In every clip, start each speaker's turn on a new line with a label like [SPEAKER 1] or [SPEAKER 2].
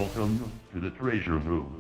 [SPEAKER 1] Welcome to the treasure room.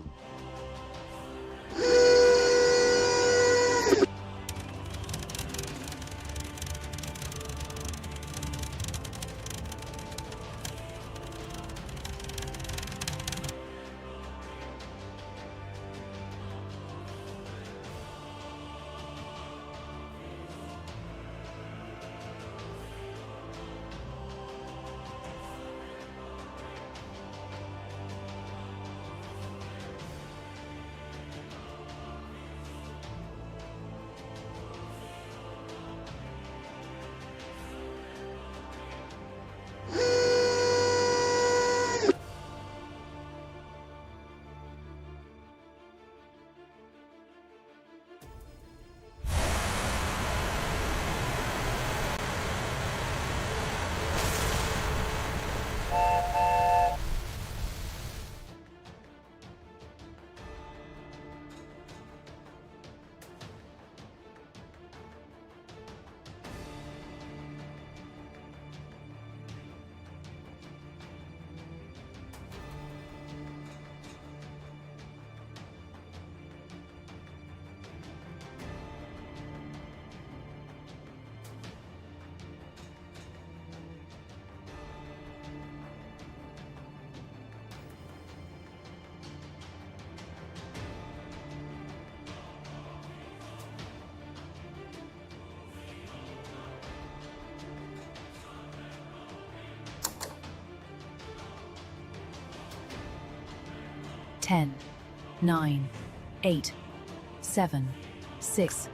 [SPEAKER 2] Ten, 9, 8, 7, 6,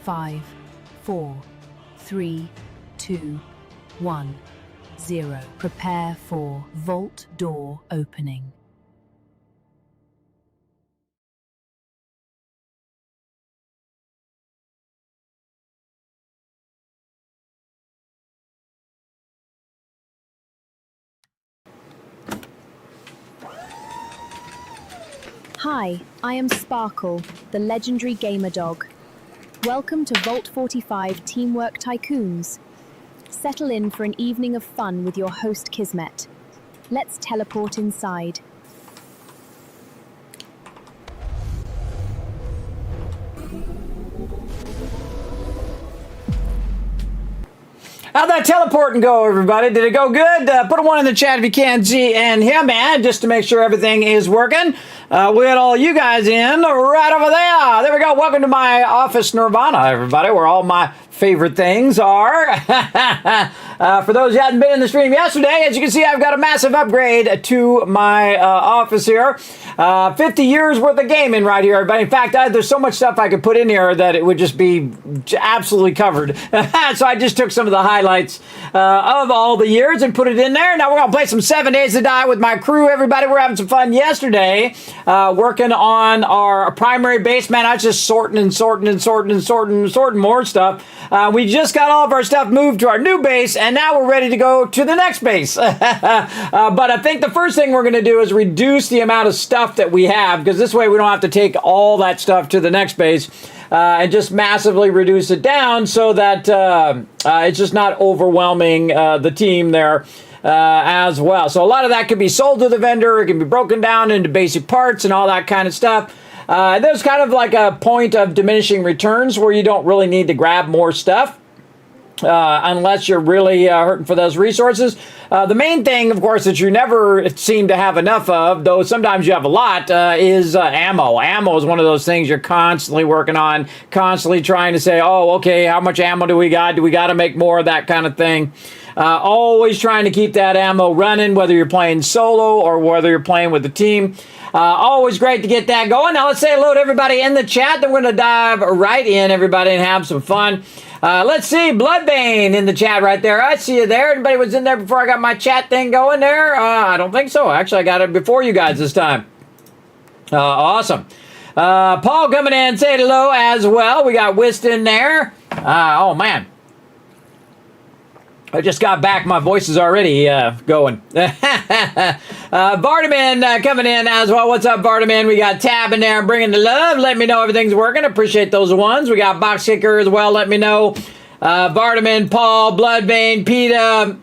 [SPEAKER 2] 5, 4, 3, 2, 1, 0. Prepare for vault door opening.
[SPEAKER 3] Hi, I am Sparkle, the legendary gamer dog. Welcome to Vault 45 Teamwork Tycoons. Settle in for an evening of fun with your host Kismet. Let's teleport inside.
[SPEAKER 4] How'd that teleporting go, everybody? Did it go good? Put a one in the chat if you can see and hear me, just to make sure everything is working. We had all you guys in right over there. There we go. Welcome to my office nirvana, everybody, where all my favorite things are. For those who hadn't been in the stream yesterday, as you can see, I've got a massive upgrade to my office here. 50 years worth of gaming right here, everybody. In fact, there's so much stuff I could put in here that it would just be absolutely covered. So I just took some of the highlights of all the years and put it in there. Now we're going to play some 7 Days to Die with my crew, everybody. We're having some fun yesterday, working on our primary base. Man, I was just sorting more stuff. We just got all of our stuff moved to our new base, and now we're ready to go to the next base. But I think the first thing we're going to do is reduce the amount of stuff that we have, because this way we don't have to take all that stuff to the next base, and just massively reduce it down so that it's just not overwhelming the team there as well. So a lot of that could be sold to the vendor. It can be broken down into basic parts and all that kind of stuff. There's kind of like a point of diminishing returns where you don't really need to grab more stuff. Unless you're really hurting for those resources. The main thing, of course, that you never seem to have enough of, though sometimes you have a lot, is ammo. Ammo is one of those things you're constantly working on, constantly trying to say, oh, okay, how much ammo do we got? Do we got to make more of that kind of thing? Always trying to keep that ammo running, whether you're playing solo or whether you're playing with the team. Always great to get that going. Now let's say hello to everybody in the chat. Then we're going to dive right in, everybody, and have some fun. Let's see, Bloodbane in the chat right there. I see you there. Anybody was in there before I got my chat thing going there? I don't think so. Actually, I got it before you guys this time. Awesome. Paul coming in, say hello as well. We got Whiston there. Oh, man. I just got back. My voice is already going. Bartaman coming in as well. What's up, Bartaman? We got Tab in there bringing the love. Let me know everything's working. Appreciate those ones. We got Box Kicker as well. Let me know Bardaman, Paul, Bloodbane, Peta,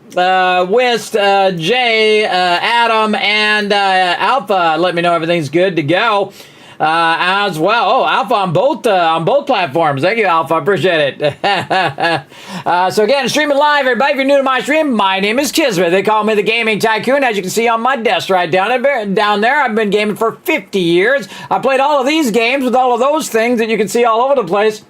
[SPEAKER 4] Whist, Jay, Adam, and Alpha. Let me know everything's good to go. As well. Oh, Alpha on both platforms. Thank you, Alpha. I appreciate it. So again, streaming live, everybody. If you're new to my stream, my name is Kismet. They call me the Gaming Tycoon. As you can see on my desk right down there, I've been gaming for 50 years. I played all of these games with all of those things that you can see all over the place,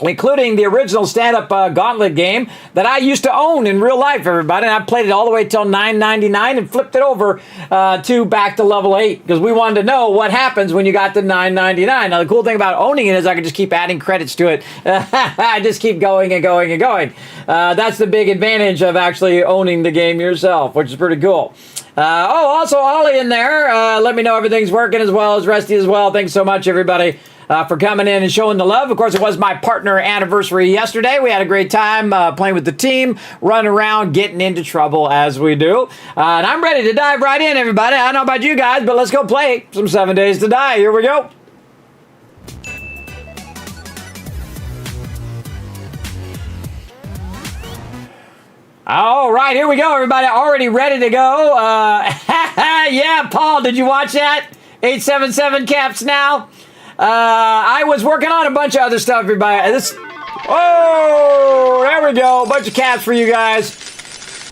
[SPEAKER 4] including the original stand-up gauntlet game that I used to own in real life, everybody. And I played it all the way till 9.99 and flipped it over back to level 8 because we wanted to know what happens when you got to 9.99. Now, the cool thing about owning it is I can just keep adding credits to it. I just keep going and going and going. That's the big advantage of actually owning the game yourself, which is pretty cool. Also, Ollie in there. Let me know everything's working as well as Rusty as well. Thanks so much, everybody, for coming in and showing the love. Of course, it was my partner anniversary yesterday. We had a great time playing with the team, running around, getting into trouble as we do. And I'm ready to dive right in, everybody. I don't know about you guys, but let's go play some 7 Days to Die. Here we go. All right, here we go, everybody. Already ready to go. Yeah, Paul, did you watch that? 877 caps now. I was working on a bunch of other stuff, everybody. Oh, there we go. A bunch of caps for you guys.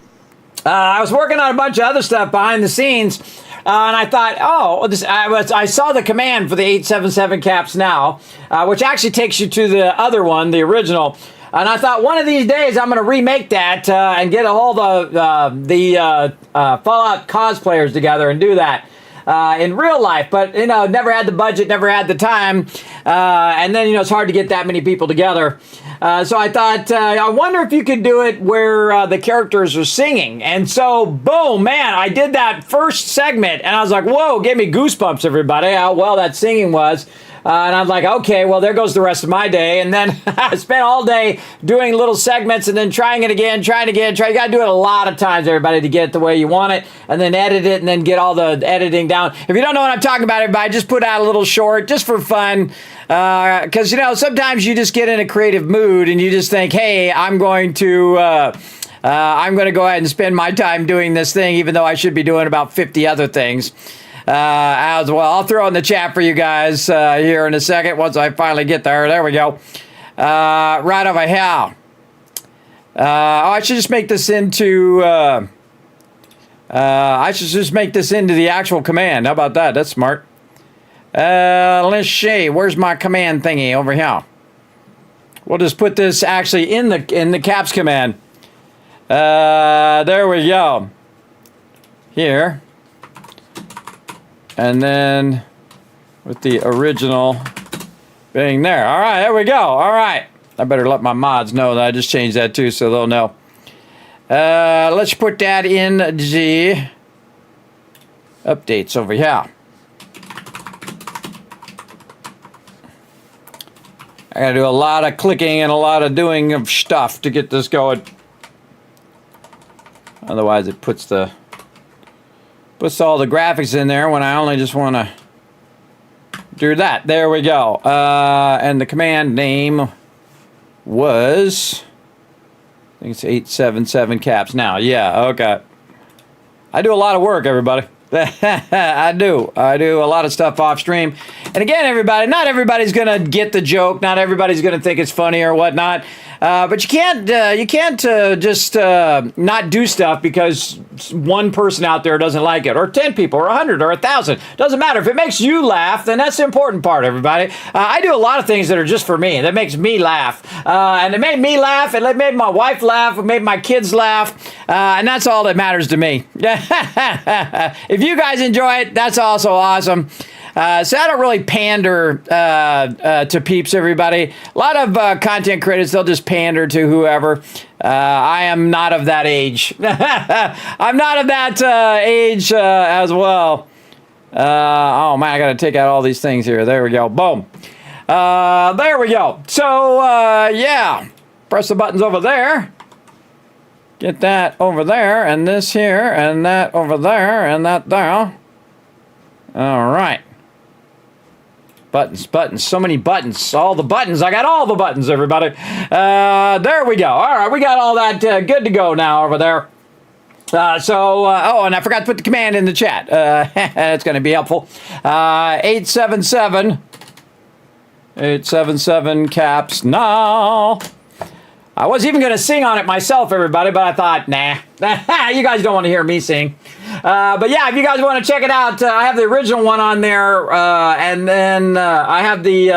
[SPEAKER 4] I was working on a bunch of other stuff behind the scenes, and I thought, I saw the command for the 877 caps now, which actually takes you to the other one, the original. And I thought one of these days I'm going to remake that and get a hold of the Fallout cosplayers together and do that. In real life, but never had the budget, never had the time, and then it's hard to get that many people together. So I thought, I wonder if you could do it where the characters are singing. And so, boom, man, I did that first segment, and I was like, whoa, gave me goosebumps, everybody, how well that singing was. And I'm like, okay, well, there goes the rest of my day. And then I spent all day doing little segments and then trying it again. You got to do it a lot of times, everybody, to get it the way you want it. And then edit it and then get all the editing down. If you don't know what I'm talking about, everybody, just put out a little short just for fun. Because, sometimes you just get in a creative mood and you just think, hey, I'm going to go ahead and spend my time doing this thing, even though I should be doing about 50 other things. As well. I'll throw in the chat for you guys here in a second once I finally get there. There we go. Right over here. I should just make this into the actual command. How about that? That's smart. Let's see. Where's my command thingy over here? We'll just put this actually in the caps command. There we go. Here. And then with the original being there. All right, there we go. All right. I better let my mods know that I just changed that too so they'll know. Let's put that in the updates over here. I gotta do a lot of clicking and a lot of doing of stuff to get this going. Otherwise it puts all the graphics in there when I only just want to do that. There we go. And the command name was, I think it's 877 caps now. Yeah, okay. I do a lot of work, everybody. I do a lot of stuff off stream. And again, everybody, not everybody's going to get the joke. Not everybody's going to think it's funny or whatnot. But you can't just not do stuff because one person out there doesn't like it, or 10 people, or 100, or 1,000. Doesn't matter. If it makes you laugh, then that's the important part, everybody. I do a lot of things that are just for me. That makes me laugh. And it made me laugh. It made my wife laugh. It made my kids laugh. And that's all that matters to me. If you guys enjoy it, that's also awesome. So I don't really pander to peeps, everybody. A lot of content creators, they'll just pander to whoever. I am not of that age. I'm not of that age as well. Oh, man, I got to take out all these things here. There we go. Boom. There we go. So, yeah. Press the buttons over there. Get that over there, and this here, and that over there, and that there. All right. Buttons, so many buttons. All the buttons. I got all the buttons, everybody. There we go. All right, we got all that good to go now over there. Oh, and I forgot to put the command in the chat. It's going to be helpful. 877 caps now. I was even going to sing on it myself, everybody, but I thought, nah, you guys don't want to hear me sing. But yeah, if you guys want to check it out, I have the original one on there, and then I have the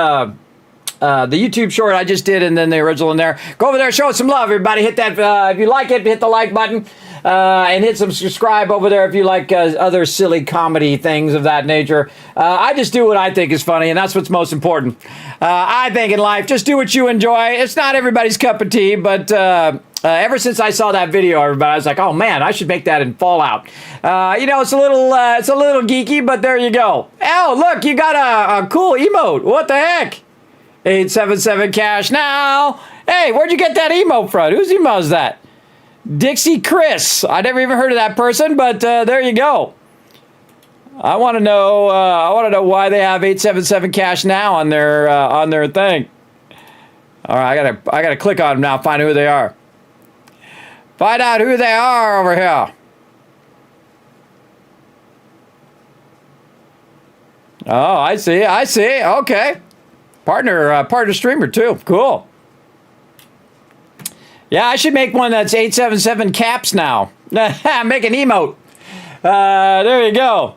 [SPEAKER 4] YouTube short I just did, and then the original in there. Go over there, show us some love, everybody. Hit that, if you like it, hit the like button, and hit some subscribe over there if you like other silly comedy things of that nature. I just do what I think is funny, and that's what's most important. I think in life, just do what you enjoy. It's not everybody's cup of tea, but ever since I saw that video, everybody, I was like, oh man, I should make that in Fallout. It's a little geeky, but there you go. Oh, look, you got a cool emote. What the heck? 877 cash now. Hey, where'd you get that emote from? Whose emote is that? Dixie Chris. I never even heard of that person, but there you go. I want to know. Why they have 877 cash now on their thing. All right, I gotta click on them now. Find who they are. Find out who they are over here. Oh, I see. Okay. Partner streamer too. Cool. Yeah, I should make one that's 877 caps now. Make an emote. There you go.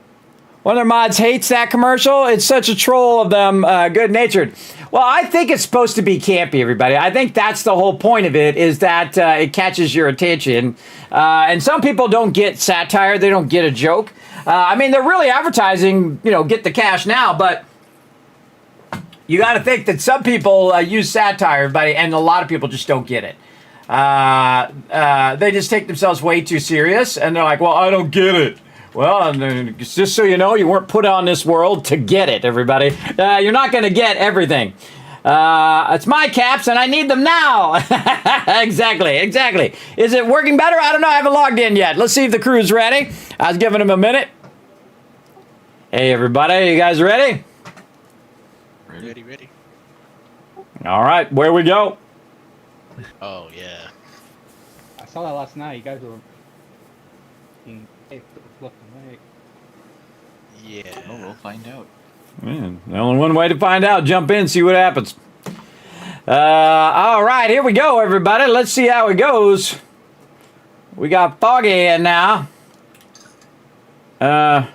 [SPEAKER 4] One of their mods hates that commercial. It's such a troll of them, good-natured. Well, I think it's supposed to be campy, everybody. I think that's the whole point of it, is that it catches your attention. And some people don't get satire. They don't get a joke. I mean, they're really advertising, get the cash now, but you got to think that some people use satire, everybody, and a lot of people just don't get it. They just take themselves way too serious, and they're like, well, I don't get it. Well, just so you know, you weren't put on this world to get it, everybody. You're not going to get everything. It's my caps, and I need them now. Exactly. Is it working better? I don't know. I haven't logged in yet. Let's see if the crew's ready. I was giving them a minute. Hey, everybody. You guys ready?
[SPEAKER 5] Ready.
[SPEAKER 4] All right. Where we go?
[SPEAKER 5] Oh, yeah.
[SPEAKER 6] I saw that last night. You guys were left and right.
[SPEAKER 5] Yeah.
[SPEAKER 7] Oh, we'll find out.
[SPEAKER 4] Man, the only one way to find out. Jump in, see what happens. All right, here we go, everybody. Let's see how it goes. We got Foggy in now. There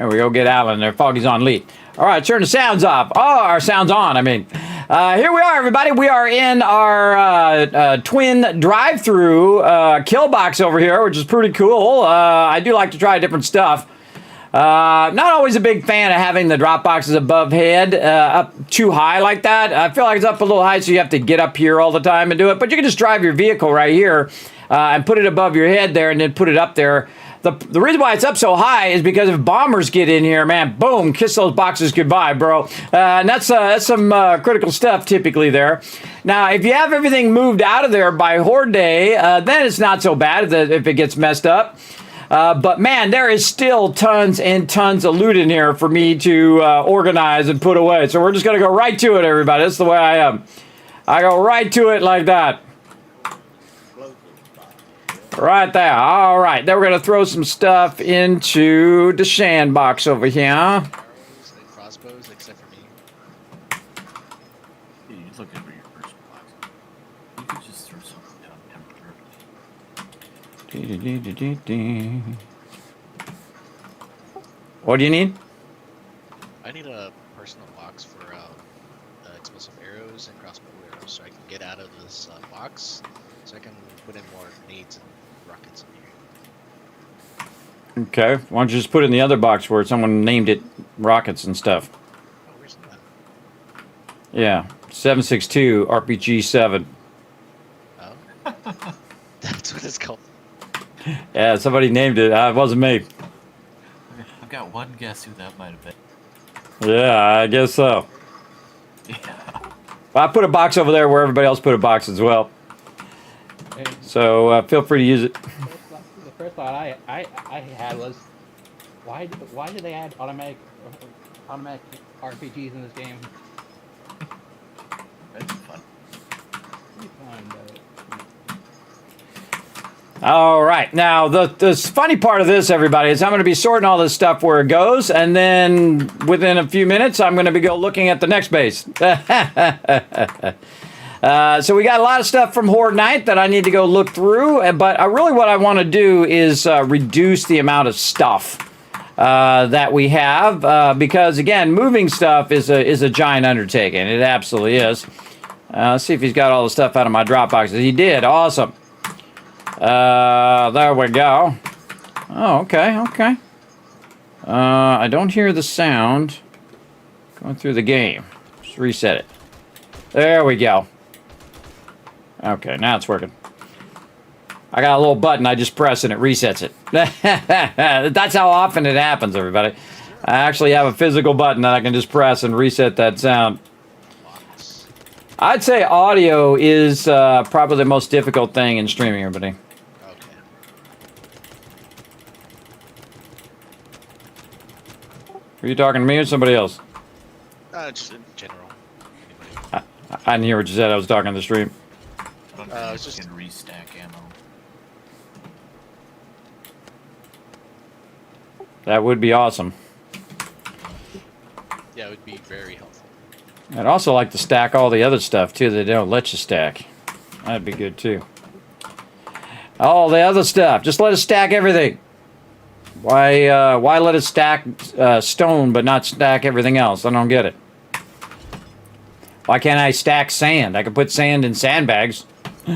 [SPEAKER 4] we go. Get Alan there. Foggy's on lead. All right, turn the sounds off. Oh, our sounds on, I mean. Here we are, everybody. We are in our twin drive-through kill box over here, which is pretty cool. I do like to try different stuff. Not always a big fan of having the drop boxes above head, up too high like that. I feel like it's up a little high, so you have to get up here all the time and do it. But you can just drive your vehicle right here and put it above your head there and then put it up there. The reason why it's up so high is because if bombers get in here, man, boom, kiss those boxes goodbye, bro. And that's some critical stuff typically there. Now, if you have everything moved out of there by Horde Day, then it's not so bad if it gets messed up. But man, there is still tons and tons of loot in here for me to organize and put away. So we're just going to go right to it, everybody. That's the way I am. I go right to it like that. Right there. All right. Then we're going to throw some stuff into the sandbox over here.
[SPEAKER 5] Arrows and crossbows, except for me.
[SPEAKER 7] Yeah, you're looking for your personal box. You could just throw something down temporarily.
[SPEAKER 4] What do you need?
[SPEAKER 5] I need a personal box for explosive arrows and crossbow arrows, so I can get out of this box, so I can put in more grenades and rockets in here.
[SPEAKER 4] Okay. Why don't you just put it in the other box where someone named it rockets and stuff?
[SPEAKER 5] Oh, where's that?
[SPEAKER 4] Yeah. 762 RPG 7.
[SPEAKER 5] Oh, that's what it's called.
[SPEAKER 4] Yeah, somebody named it. It wasn't me.
[SPEAKER 7] I've got one guess who that might have been.
[SPEAKER 4] Yeah, I guess so.
[SPEAKER 7] Yeah.
[SPEAKER 4] Well, I put a box over there where everybody else put a box as well.
[SPEAKER 6] And
[SPEAKER 4] So feel free to use it.
[SPEAKER 6] the first thought I had was, why do they add automatic RPGs in this game.
[SPEAKER 7] That'd be fun.
[SPEAKER 6] Pretty fun, but
[SPEAKER 4] All right. Now, the funny part of this, everybody, is I'm going to be sorting all this stuff where it goes, and then within a few minutes, I'm going to be looking at the next base. So we got a lot of stuff from Horde Night that I need to go look through, but really what I want to do is reduce the amount of stuff that we have, because, again, moving stuff is a giant undertaking. It absolutely is. Let's see if he's got all the stuff out of my drop boxes. He did. Awesome. There we go. Oh, okay, okay. I don't hear the sound going through the game. Just reset it. There we go. Okay, now it's working. I got a little button I just press and it resets it. That's how often it happens, everybody. I actually have a physical button that I can just press and reset that sound. I'd say audio is probably the most difficult thing in streaming, everybody.
[SPEAKER 5] Okay.
[SPEAKER 4] Are you talking to me or somebody else?
[SPEAKER 5] Just in general. Anybody?
[SPEAKER 4] I didn't hear what you said. I was talking to the stream.
[SPEAKER 7] I don't
[SPEAKER 5] it's
[SPEAKER 7] think
[SPEAKER 5] just-
[SPEAKER 7] you can restack ammo.
[SPEAKER 4] That would be awesome.
[SPEAKER 5] Yeah, it would be very helpful.
[SPEAKER 4] I'd also like to stack all the other stuff, too, that they don't let you stack. That'd be good, too. All the other stuff. Just let us stack everything. Why let us stack stone but not stack everything else? I don't get it. Why can't I stack sand? I could put sand in sandbags. You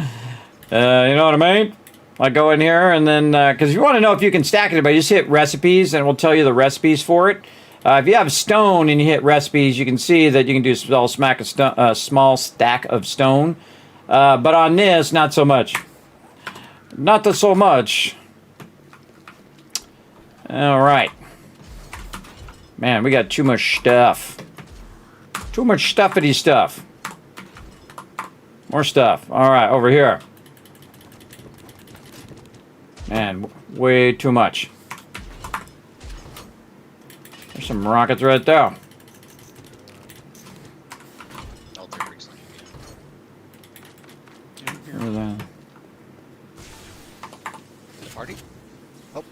[SPEAKER 4] know what I mean? I go in here and then... Because if you want to know if you can stack it, just hit recipes and it will tell you the recipes for it. If you have stone and you hit recipes, you can see that you can do a small stack of stone. But on this, not so much. Not so much. All right. Man, we got too much stuff. Too much stuffity stuff. More stuff. All right, over here. Man, way too much. There's some rockets right there.
[SPEAKER 5] I'll take bricks.
[SPEAKER 4] Where's that?
[SPEAKER 5] The party? Oh.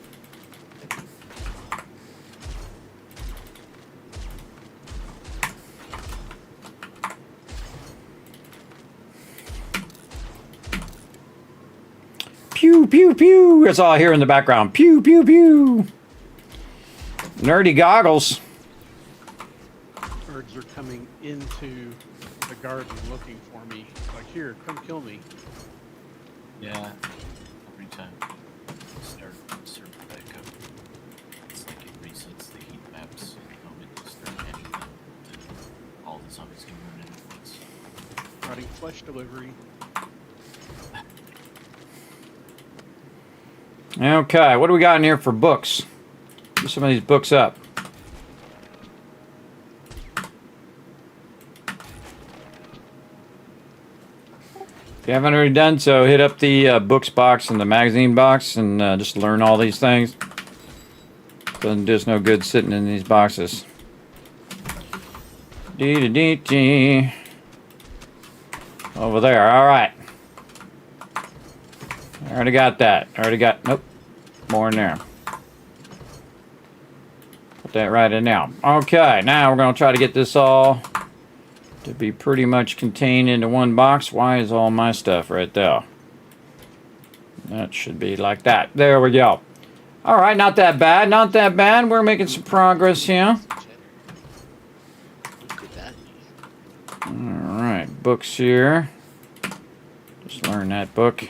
[SPEAKER 4] Pew, pew, pew. That's all I hear in the background. Pew, pew, pew. Nerdy goggles.
[SPEAKER 8] Birds are coming into the garden looking for me. Like, here, come kill me.
[SPEAKER 7] Yeah. Every time you start server back up, it's like it resets the heat maps. You know, it just start adding them, and all the zombies can run in at once.
[SPEAKER 8] Running flesh delivery.
[SPEAKER 4] Okay, what do we got in here for books? Get some of these books up. If you haven't already done so, hit up the books box and the magazine box and just learn all these things. Doesn't do us no good sitting in these boxes. Dee-dee-dee-dee. Over there, alright. I already got that. I already got... Nope. More in there. Put that right in now. Okay, now we're going to try to get this all to be pretty much contained into one box. Why is all my stuff right there? That should be like that. There we go. Alright, not that bad. Not that bad. We're making some progress here.
[SPEAKER 5] Who did that?
[SPEAKER 4] Alright, books here. Just learn that book.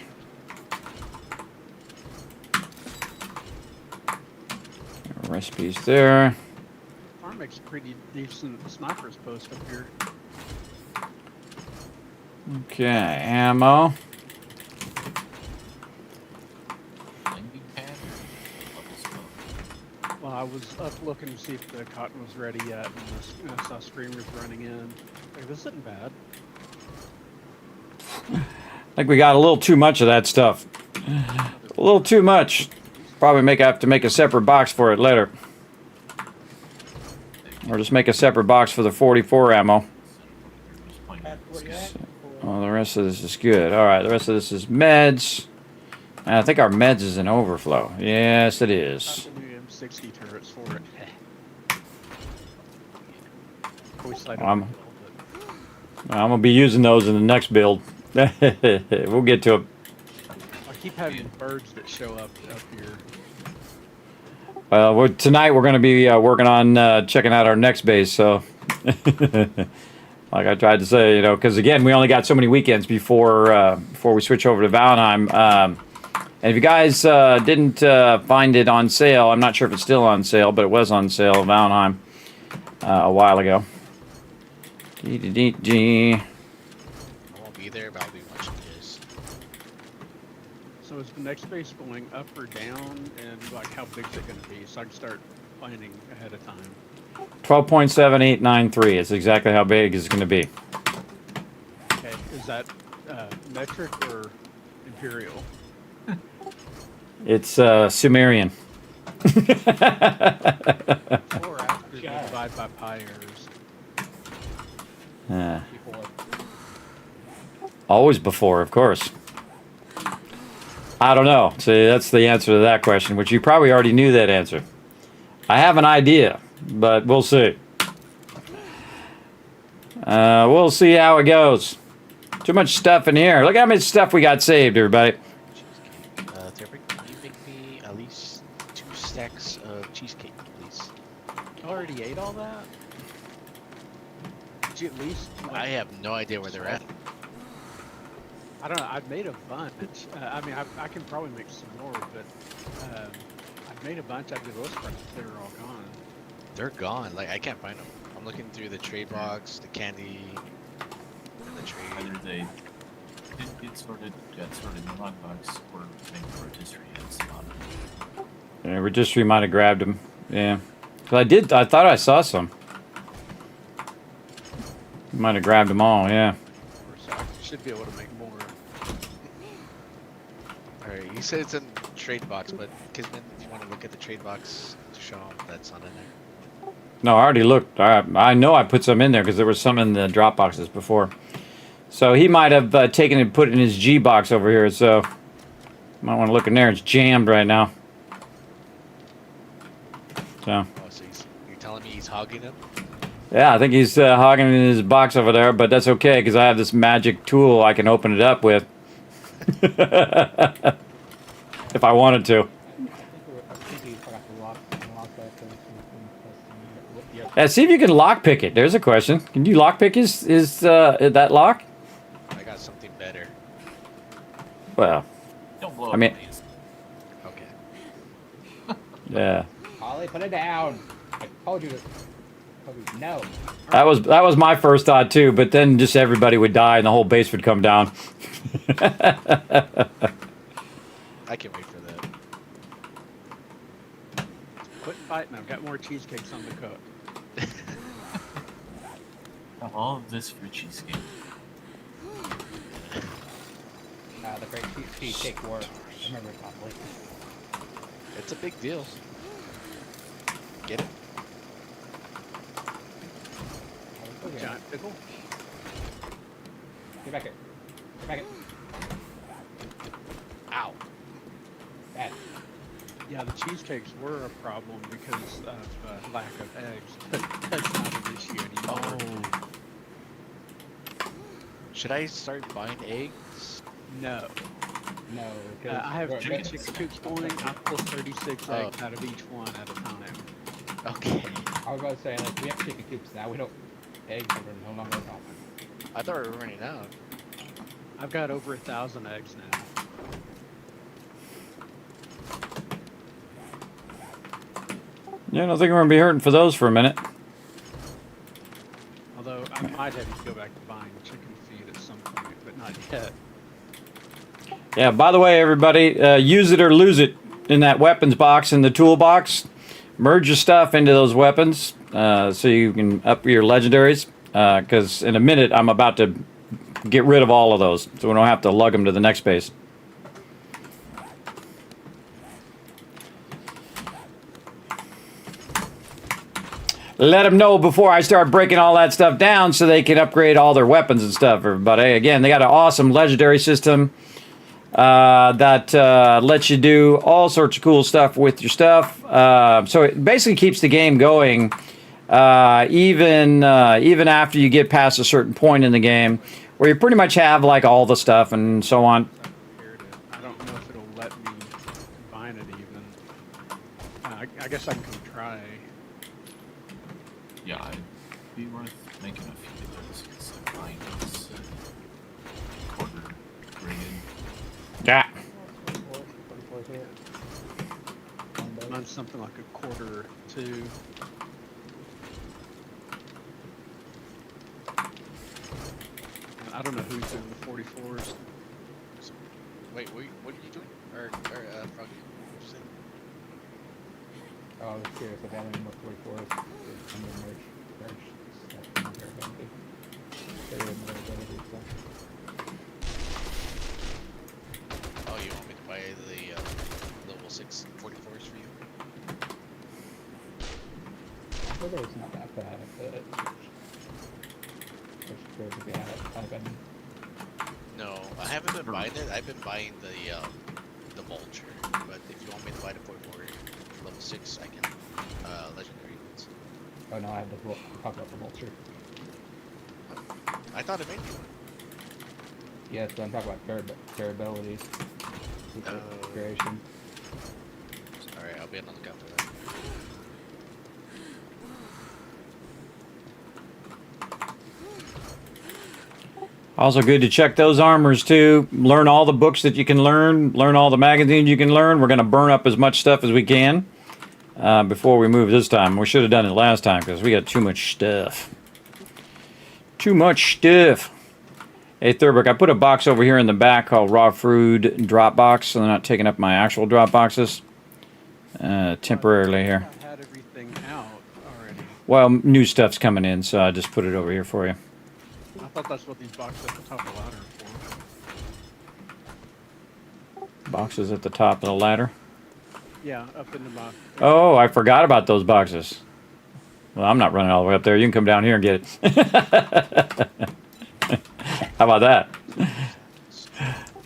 [SPEAKER 4] Recipes there.
[SPEAKER 8] Farm makes a pretty decent sniper's post up here.
[SPEAKER 4] Okay, ammo.
[SPEAKER 7] Landing pad or level spot?
[SPEAKER 8] Well, I was up looking to see if the cotton was ready yet, and I saw screamers running in. Like, this isn't bad.
[SPEAKER 4] I think we got a little too much of that stuff. A little too much. Probably have to make a separate box for it later. Or just make a separate box for the 44 ammo.
[SPEAKER 7] Just point
[SPEAKER 6] That's where you at?
[SPEAKER 4] Well, the rest of this is good. All right, the rest of this is meds. And I think our meds is in overflow. Yes, it
[SPEAKER 8] Got
[SPEAKER 4] is.
[SPEAKER 8] the new M60 turrets for it. Always slide
[SPEAKER 4] I'm-
[SPEAKER 8] over the hill,
[SPEAKER 4] I'm gonna be using those in the next build. We'll get to it.
[SPEAKER 8] but I keep having birds that show up here.
[SPEAKER 4] Tonight we're going to be working on checking out our next base. So, like I tried to say, because again, we only got so many weekends before we switch over to Valheim. And if you guys didn't find it on sale, I'm not sure if it's still on sale, but it was on sale at Valheim a while ago.
[SPEAKER 5] I won't be there, but I'll be watching this.
[SPEAKER 8] So is the next base going up or down, and like how big is it going to be, so I can start planning ahead of time?
[SPEAKER 4] 12.7893. It's exactly how big it's going to be.
[SPEAKER 8] Okay, is that metric or imperial?
[SPEAKER 4] It's Sumerian.
[SPEAKER 8] Or after you divide by pi errors?
[SPEAKER 6] Before.
[SPEAKER 4] Always before, of course. I don't know. See, that's the answer to that question, which you probably already knew that answer. I have an idea, but we'll see. We'll see how it goes. Too much stuff in here. Look how much stuff we got saved, everybody.
[SPEAKER 5] Cheesecake. Can you make me at least 2 stacks of cheesecake, please?
[SPEAKER 8] You already ate all that? Did you at least?
[SPEAKER 5] I have no idea where they're at.
[SPEAKER 8] I don't know. I've made a bunch. I mean, I can probably make some more, but I've made a bunch. I did those parts. They were all gone.
[SPEAKER 5] They're gone. Like, I can't find them. I'm looking through the trade box, the candy, the trade.
[SPEAKER 7] Either they didn't get sorted, got sorted in the wrong box, or maybe rotisserie had some on it.
[SPEAKER 4] Yeah, Registry might have grabbed them. Yeah. 'Cause I thought I saw some. Might have grabbed them all, yeah.
[SPEAKER 8] So I should be able to make more.
[SPEAKER 5] Alright, you said it's in trade box, but Kismet, if you want to look at the trade box to show them that's not in there.
[SPEAKER 4] No, I already looked. I know I put some in there because there was some in the drop boxes before. So he might have taken and put it in his G box over here. So might want to look in there. It's jammed right now. So
[SPEAKER 5] Oh, so you're telling me he's hogging them?
[SPEAKER 4] yeah, I think he's hogging it in his box over there, but that's okay because I have this magic tool I can open it up with. If I wanted to.
[SPEAKER 6] I think you forgot to unlock that thing. Yeah.
[SPEAKER 4] Yeah, see if you can lockpick it. There's a question. Can you lockpick his that lock?
[SPEAKER 5] I got something better.
[SPEAKER 4] Well,
[SPEAKER 7] Don't blow
[SPEAKER 4] I mean-
[SPEAKER 7] up these.
[SPEAKER 5] Okay.
[SPEAKER 4] yeah.
[SPEAKER 6] Ollie, put it down. I told you to. No.
[SPEAKER 4] That was my first thought too, but then just everybody would die and the whole base would come down.
[SPEAKER 5] I can wait for that.
[SPEAKER 8] Quit fighting. I've got more cheesecakes on the cook.
[SPEAKER 7] All of this for cheesecake.
[SPEAKER 6] The great cheesecake war. I remember it probably.
[SPEAKER 5] It's a big deal. Get it?
[SPEAKER 6] Okay.
[SPEAKER 8] Giant pickle.
[SPEAKER 6] Get back here. Get back here.
[SPEAKER 5] Ow.
[SPEAKER 6] Bad.
[SPEAKER 8] Yeah, the cheesecakes were a problem because of lack of eggs, but that's not an issue anymore.
[SPEAKER 5] Oh. Should I start buying eggs?
[SPEAKER 8] No.
[SPEAKER 6] No.
[SPEAKER 8] I have 2 chicken coops going. I pull 36
[SPEAKER 5] Oh.
[SPEAKER 8] eggs out of each one at a time.
[SPEAKER 5] Okay.
[SPEAKER 6] I was about to say, like, we have chicken coops now. We don't. Eggs are no longer a problem.
[SPEAKER 5] I thought we were running out.
[SPEAKER 8] I've got over 1,000 eggs now.
[SPEAKER 4] Yeah, I don't think we're gonna be hurting for those for a minute.
[SPEAKER 8] Although I might have to go back to buying chicken feed at some point, but not yet.
[SPEAKER 4] Yeah, by the way, everybody, use it or lose it in that weapons box in the toolbox. Merge your stuff into those weapons so you can up your legendaries. Because in a minute, I'm about to get rid of all of those, so we don't have to lug them to the next base. let them know before I start breaking all that stuff down so they can upgrade all their weapons and stuff. But hey, again, they got an awesome legendary system that lets you do all sorts of cool stuff with your stuff. So it basically keeps the game going even after you get past a certain point in the game where you pretty much have like all the stuff and so on.
[SPEAKER 8] I don't know if it'll let me combine it even. I guess I can come try.
[SPEAKER 7] Yeah, it'd be worth making a few of those because mine is quarter graded.
[SPEAKER 4] Yeah.
[SPEAKER 6] 44 hit.
[SPEAKER 8] Mine's something like a quarter two. I don't know who's doing the 44s.
[SPEAKER 5] Wait, what are you doing? Or Froggy, what did you say?
[SPEAKER 6] Oh, I was curious if I had any more 44s. Under merch, stuff, and durability. They have more ability, so.
[SPEAKER 5] Oh, you want me to buy the level 6 44s for you?
[SPEAKER 6] I think it's not that bad, but it's good to be at it. I've been
[SPEAKER 5] No, I haven't been buying it. I've been buying the vulture. But if you want me to buy the 44 level 6, I can legendary ones.
[SPEAKER 6] Oh no, I have the talk about the vulture.
[SPEAKER 5] I thought it made you one.
[SPEAKER 6] Yes, but I'm talking about durability, secret creation.
[SPEAKER 5] Alright, I'll be on the lookout for that.
[SPEAKER 4] Also good to check those armors too. Learn all the books that you can learn all the magazines you can learn. We're going to burn up as much stuff as we can before we move this time. We should have done it last time because we got too much stuff. Too much stuff. Hey, Thurberg, I put a box over here in the back called Raw Food Drop Box, so they're not taking up my actual drop boxes temporarily here.
[SPEAKER 8] I had everything out already.
[SPEAKER 4] Well, new stuff's coming in, so I just put it over here for you.
[SPEAKER 8] I thought that's what these boxes at the top of the ladder are for.
[SPEAKER 4] Boxes at the top of the ladder.
[SPEAKER 8] Yeah, up into my.
[SPEAKER 4] Oh, I forgot about those boxes. Well, I'm not running all the way up there. You can come down here and get it. How about that?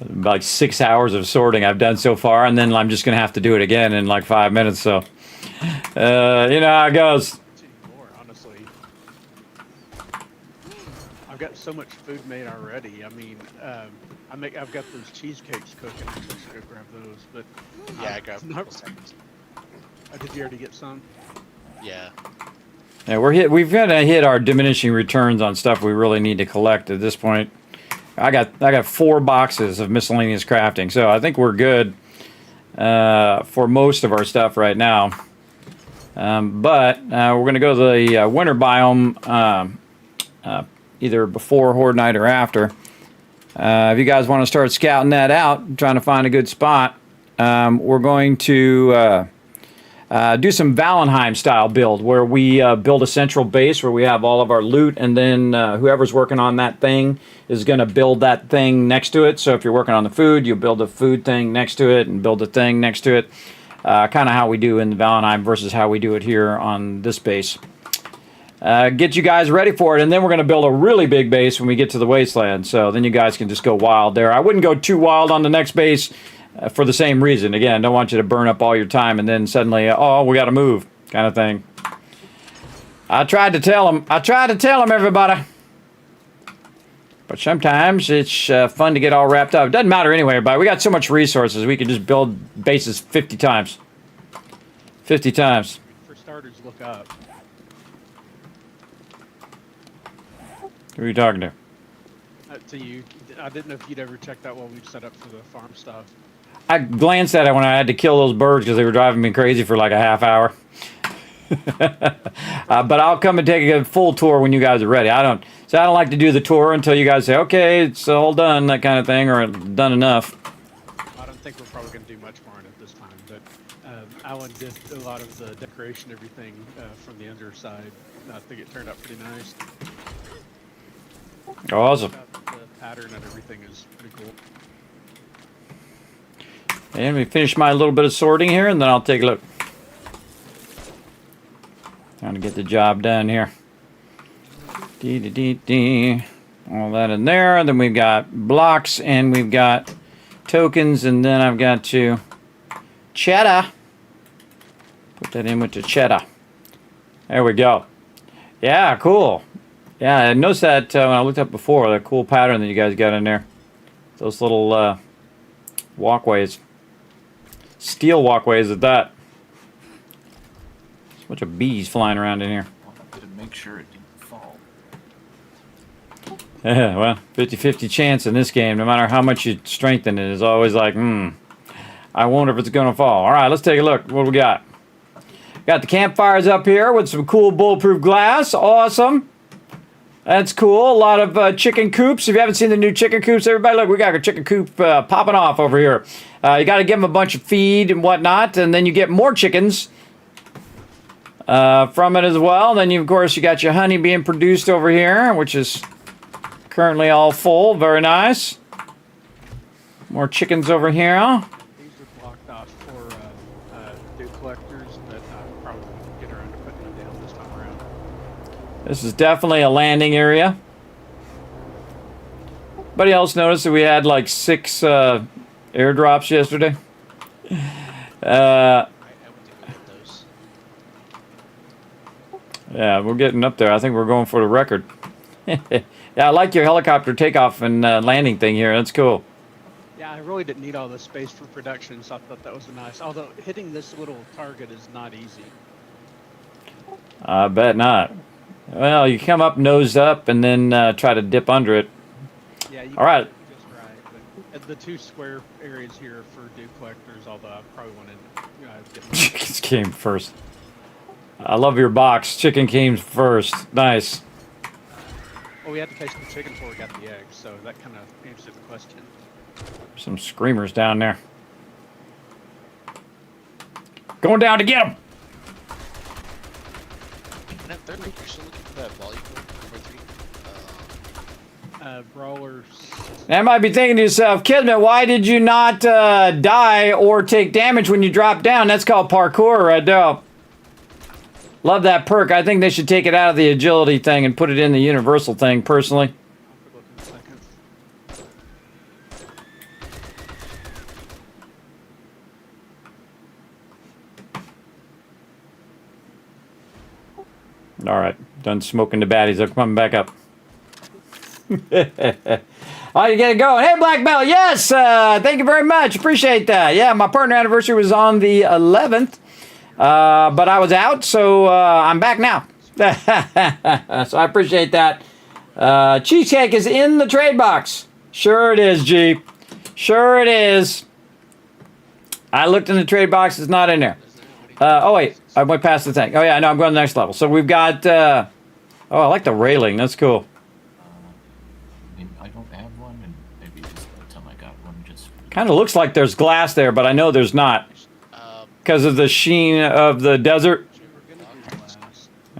[SPEAKER 4] About like 6 hours of sorting I've done so far, and then I'm just going to have to do it again in like 5 minutes. So, you know how it goes.
[SPEAKER 8] More, honestly. I've got so much food made already. I mean, I've got those cheesecakes cooking. I should go grab those. But
[SPEAKER 5] Yeah, I grabbed a
[SPEAKER 8] not,
[SPEAKER 5] couple seconds.
[SPEAKER 8] did you already get some?
[SPEAKER 5] Yeah.
[SPEAKER 4] Yeah, we've got to hit our diminishing returns on stuff we really need to collect at this point. I got 4 boxes of miscellaneous crafting, so I think we're good for most of our stuff right now. But we're going to go to the winter biome either before Horde Night or after. If you guys want to start scouting that out, trying to find a good spot, we're going to do some Valheim style build where we build a central base where we have all of our loot, and then whoever's working on that thing is going to build that thing next to it. So if you're working on the food, you build a food thing next to it and build a thing next to it. Kind of how we do in the Valheim versus how we do it here on this base. Get you guys ready for it, and then we're going to build a really big base when we get to the wasteland. So then you guys can just go wild there. I wouldn't go too wild on the next base for the same reason. Again, don't want you to burn up all your time and then suddenly, oh, we got to move kind of thing. I tried to tell them, everybody. But sometimes it's fun to get all wrapped up. It doesn't matter anyway, but we got so much resources, we can just build bases 50 times. 50 times.
[SPEAKER 8] For starters, look up.
[SPEAKER 4] Who are you talking to?
[SPEAKER 8] To you, I didn't know if you'd ever checked out what we'd set up for the farm stuff.
[SPEAKER 4] I glanced at it when I had to kill those birds because they were driving me crazy for like a half hour. But I'll come and take a full tour when you guys are ready. I don't like to do the tour until you guys say, okay, it's all done, that kind of thing, or done enough.
[SPEAKER 8] I don't think we're probably going to do much more on it this time, but Alan did a lot of the decoration, everything from the underside. I think it turned out pretty nice.
[SPEAKER 4] Awesome.
[SPEAKER 8] The pattern and everything is pretty cool.
[SPEAKER 4] And we finish my little bit of sorting here, and then I'll take a look. Trying to get the job done here. All that in there. Then we've got blocks and we've got tokens, and then I've got to cheddar. Put that in with the cheddar. There we go. Yeah, cool. Yeah, I noticed that when I looked up before, that cool pattern that you guys got in there. Those little walkways. Steel walkways at that. There's a bunch of bees flying around in here.
[SPEAKER 7] Wanted to make sure it didn't fall.
[SPEAKER 4] Yeah, well, 50-50 chance in this game. No matter how much you strengthen it, is always like, I wonder if it's going to fall. All right, let's take a look. What do we got? Got the campfires up here with some cool bulletproof glass. Awesome. That's cool. A lot of chicken coops. If you haven't seen the new chicken coops, everybody, look, we got a chicken coop popping off over here. You got to give them a bunch of feed and whatnot, and then you get more chickens from it as well. And then, of course, you got your honey being produced over here, which is currently all full. Very nice. More chickens over here.
[SPEAKER 8] These are blocked off for dew collectors, but I probably won't get around to putting them down this time around.
[SPEAKER 4] This is definitely a landing area. Anybody else notice that we had like 6 airdrops yesterday?
[SPEAKER 5] I went to go get those.
[SPEAKER 4] Yeah, we're getting up there. I think we're going for the record. Yeah, I like your helicopter takeoff and landing thing here. That's cool.
[SPEAKER 8] Yeah, I really didn't need all the space for production, so I thought that was nice. Although hitting this little target is not easy.
[SPEAKER 4] I bet not. Well, you come up nose up and then try to dip under it.
[SPEAKER 8] Yeah, you
[SPEAKER 4] All right.
[SPEAKER 8] got it just right. But the 2 square areas here for dew collectors, although I probably wanted to get
[SPEAKER 4] Chickens came first. I love your box. Chicken came first. Nice.
[SPEAKER 8] Well, we had to face the chicken before we got the eggs, so that kind of answered the question.
[SPEAKER 4] Some screamers down there. Going down to get them.
[SPEAKER 5] And then thirdly, you're still looking for that volume number 3.
[SPEAKER 8] Brawlers.
[SPEAKER 4] Now, you might be thinking to yourself, Kismet, why did you not die or take damage when you drop down? That's called parkour right there. Love that perk. I think they should take it out of the agility thing and put it in the universal thing, personally.
[SPEAKER 8] I'll look in a second.
[SPEAKER 4] All right. Done smoking the baddies. They're coming back up. Oh, you get it going. Hey, Black Belt. Yes. Thank you very much. Appreciate that. Yeah, my partner anniversary was on the 11th. But I was out, so I'm back now. So I appreciate that. Cheesecake is in the trade box. Sure it is, G. Sure it is. I looked in the trade box. It's not in there. Oh, wait. I went past the thing. Oh, yeah. No, I'm going to the next level. So we've got... oh, I like the railing. That's cool.
[SPEAKER 7] I don't have one, and maybe just by the time I got one, just...
[SPEAKER 4] Kind of looks like there's glass there, but I know there's not. Because of the sheen of the desert.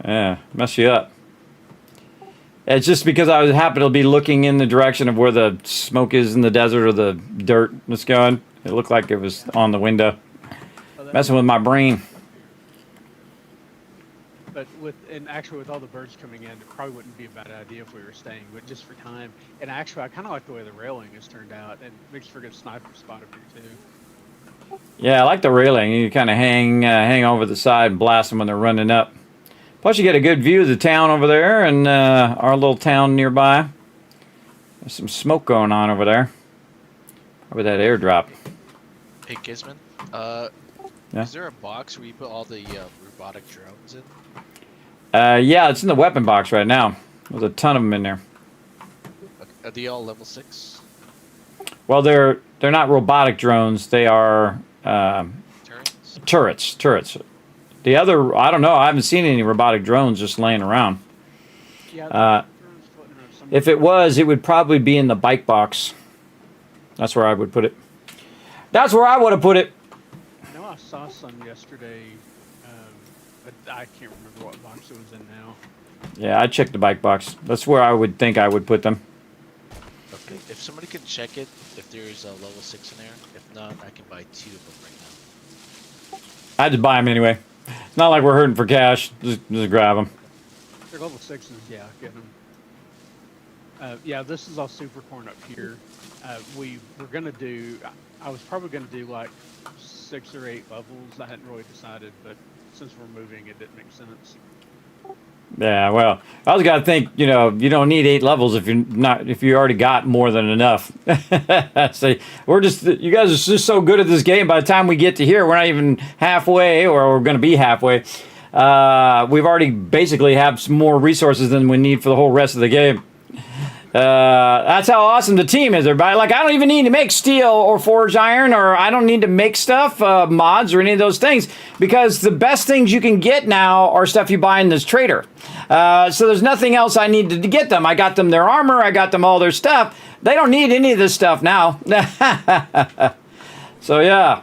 [SPEAKER 4] Yeah, mess you up. It's just because I was happy to be looking in the direction of where the smoke is in the desert or the dirt that's going. It looked like it was on the window. Messing with my brain.
[SPEAKER 8] But actually with all the birds coming in, it probably wouldn't be a bad idea if we were staying, but just for time. And actually, I kind of like the way the railing has turned out, and makes for a good sniper spot up here too.
[SPEAKER 4] Yeah, I like the railing. You kind of hang over the side and blast them when they're running up. Plus, you get a good view of the town over there and our little town nearby. There's some smoke going on over there. Probably that airdrop.
[SPEAKER 5] Hey, Kismet.
[SPEAKER 4] Yeah?
[SPEAKER 5] Is there a box where you put all the robotic drones in?
[SPEAKER 4] Yeah, it's in the weapon box right now. There's a ton of them in there.
[SPEAKER 5] Are they all level 6?
[SPEAKER 4] Well, they're not robotic drones. They are
[SPEAKER 5] Turrets?
[SPEAKER 4] turrets. The other, I don't know. I haven't seen any robotic drones just laying around.
[SPEAKER 8] Yeah,
[SPEAKER 4] If it was, it would probably be in the bike box. That's where I would put it. That's where I would have put it.
[SPEAKER 8] I know I saw some yesterday, but I can't remember what box it was in now.
[SPEAKER 4] Yeah, I checked the bike box. That's where I would think I would put them.
[SPEAKER 5] Okay, if somebody can check it, if there's a level 6 in there. If not, I can buy 2 of them right now.
[SPEAKER 4] I just buy them anyway. not like we're hurting for cash. Just grab them.
[SPEAKER 8] They're level 6s, yeah, get them. Yeah, this is all super corn up here. We were gonna do, I was probably gonna do like 6 or 8 levels. I hadn't really decided, but since we're moving, it didn't make sense.
[SPEAKER 4] Yeah, well, I was gotta think. You know, you don't need 8 levels if you already got more than enough. So you guys are just so good at this game. By the time we get to here, we're not even halfway, or we're gonna be halfway. We've already basically have some more resources than we need for the whole rest of the game. That's how awesome the team is, everybody. Like, I don't even need to make steel or forge iron, or I don't need to make stuff, mods or any of those things, because the best things you can get now are stuff you buy in this trader. So there's nothing else I needed to get them. I got them their armor, I got them all their stuff. They don't need any of this stuff now. So yeah.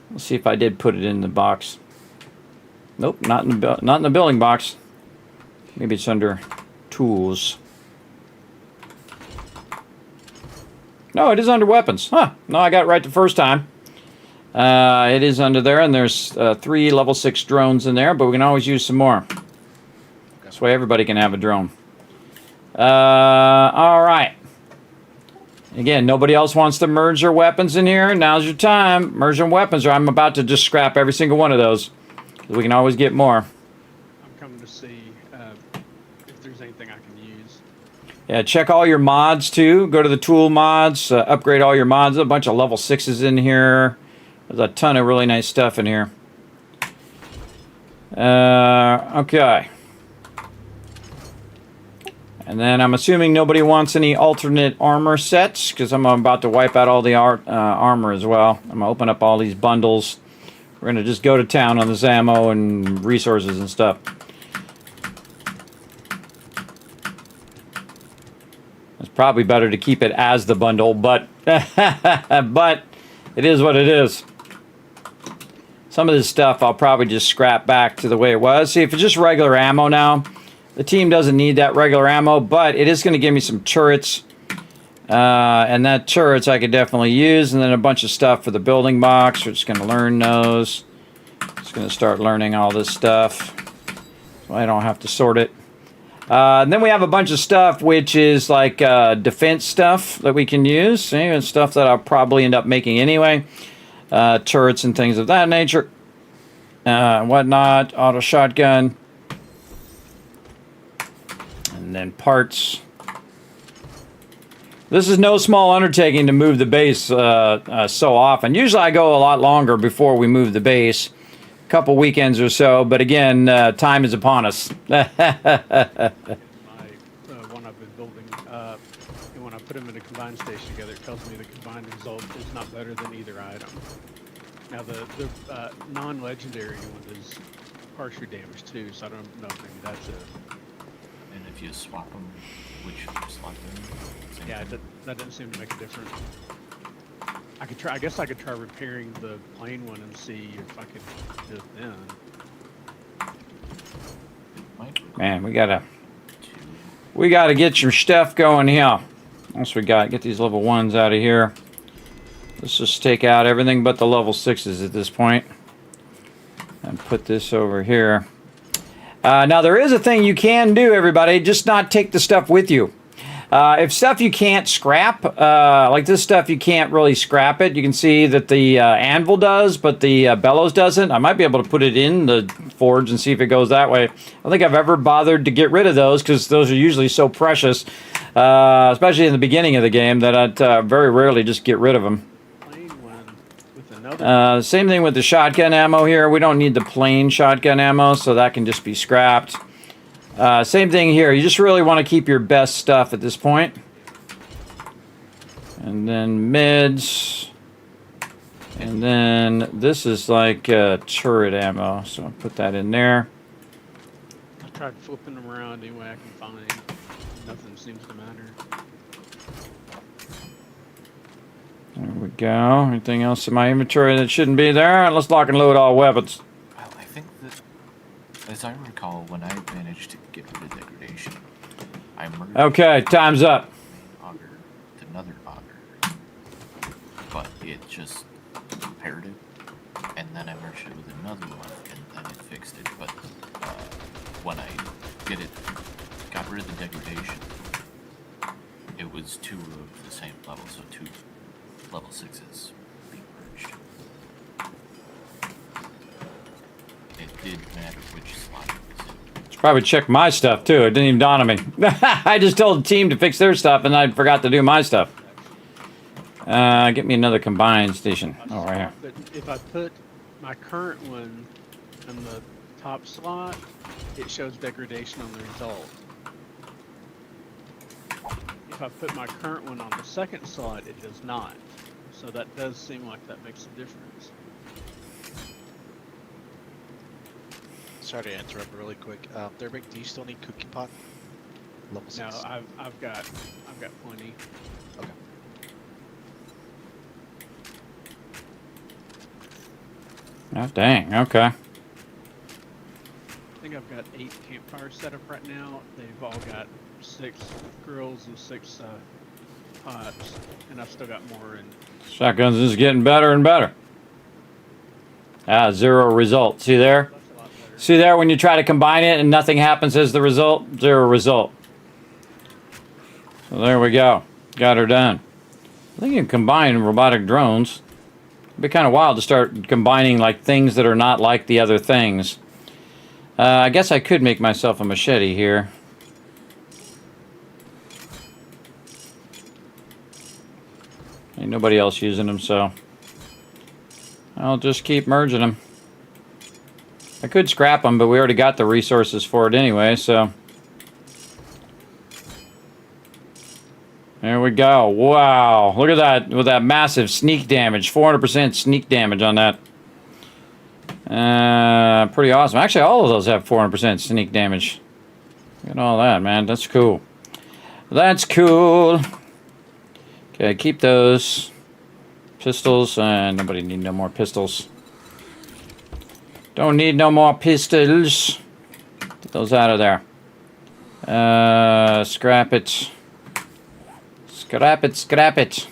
[SPEAKER 4] Let's see if I did put it in the box. Nope, not in the building box. Maybe it's under tools. No, it is under weapons. Huh. No, I got it right the first time. It is under there, and there's 3 level 6 drones in there, but we can always use some more. This way everybody can have a drone. All right. Again, nobody else wants to merge their weapons in here. Now's your time. Merge your weapons, or I'm about to just scrap every single one of those. We can always get more.
[SPEAKER 8] I'm coming to see if there's anything I can use.
[SPEAKER 4] Yeah, check all your mods too. Go to the tool mods, upgrade all your mods. There's a bunch of level 6s in here. There's a ton of really nice stuff in here. Okay. And then I'm assuming nobody wants any alternate armor sets, because I'm about to wipe out all the armor as well. I'm going to open up all these bundles. We're going to just go to town on this ammo and resources and stuff. It's probably better to keep it as the bundle, but but it is what it is. Some of this stuff I'll probably just scrap back to the way it was. See, if it's just regular ammo now, the team doesn't need that regular ammo, but it is going to give me some turrets. And that turrets I could definitely use. And then a bunch of stuff for the building box. We're just going to learn those. Just going to start learning all this stuff, so I don't have to sort it. And then we have a bunch of stuff which is like defense stuff that we can use. See, and stuff that I'll probably end up making anyway. Turrets and things of that nature. Whatnot. Auto shotgun. And then parts. This is no small undertaking to move the base so often. Usually I go a lot longer before we move the base. A couple weekends or so. But again, time is upon us.
[SPEAKER 8] My one I've been building, and when I put them in a combined station together, it tells me the combined result is not better than either item. Now the non-legendary one is partially damaged too, so I don't know if maybe that's it.
[SPEAKER 7] And if you swap them, which slot them?
[SPEAKER 8] Yeah, that doesn't seem to make a difference. I could try. I guess I could try repairing the plain one and see if I could do it then.
[SPEAKER 4] Man, we gotta get some stuff going here. Once we get these level 1s out of here. Let's just take out everything but the level 6s at this point. And put this over here. Now there is a thing you can do, everybody. Just not take the stuff with you. If stuff you can't scrap, like this stuff you can't really scrap it. You can see that the anvil does, but the bellows doesn't. I might be able to put it in the forge and see if it goes that way. I don't think I've ever bothered to get rid of those, because those are usually so precious, especially in the beginning of the game, that I'd very rarely just get rid of them. Same thing with the shotgun ammo here. We don't need the plain shotgun ammo, so that can just be scrapped. Same thing here. You just really want to keep your best stuff at this point. And then mids. And then this is like turret ammo, so I'll put that in there.
[SPEAKER 8] I tried flipping them around any way I can find. Nothing seems to matter.
[SPEAKER 4] There we go. Anything else in my inventory that shouldn't be there? Let's lock and load all weapons.
[SPEAKER 7] Well, I think that, as I recall, when I managed to get rid of degradation, I merged
[SPEAKER 4] Okay, time's up.
[SPEAKER 7] auger to another auger, but it just repaired it, and and then I merged it with another one, and then it fixed it. But when I got rid of the degradation, it was 2 of the same level, so 2 level 6s being merged. It did matter which slot it was in.
[SPEAKER 4] Probably check my stuff too. It didn't even dawn on me. I just told the team to fix their stuff, and I forgot to do my stuff. Get me another combined station. Oh, right here.
[SPEAKER 8] But if I put my current one in the top slot, it shows degradation on the result. If I put my current one on the second slot, it does not. So that does seem like that makes a difference.
[SPEAKER 5] Sorry to interrupt really quick. Derbick, do you still need cookie pot? Level 6.
[SPEAKER 8] No, I've got plenty.
[SPEAKER 5] Okay.
[SPEAKER 4] Oh, dang. Okay.
[SPEAKER 8] I think I've got 8 campfires set up right now. They've all got 6 grills and 6 pots, and I've still got more in.
[SPEAKER 4] Shotguns is getting better and better. 0 result. See there?
[SPEAKER 8] That's a lot better.
[SPEAKER 4] See there when you try to combine it and nothing happens as the result? 0 result. So there we go. Got her done. I think you can combine robotic drones. It'd be kind of wild to start combining like things that are not like the other things. I guess I could make myself a machete here. Ain't nobody else using them, so I'll just keep merging them. I could scrap them, but we already got the resources for it anyway, so. There we go. Wow. Look at that with that massive sneak damage. 400% sneak damage on that. Pretty awesome. Actually, all of those have 400% sneak damage. Look at all that, man. That's cool. That's cool. Okay, keep those. Pistols. Nobody need no more pistols. Don't need no more pistols. Get those out of there. Scrap it. Scrap it, scrap it.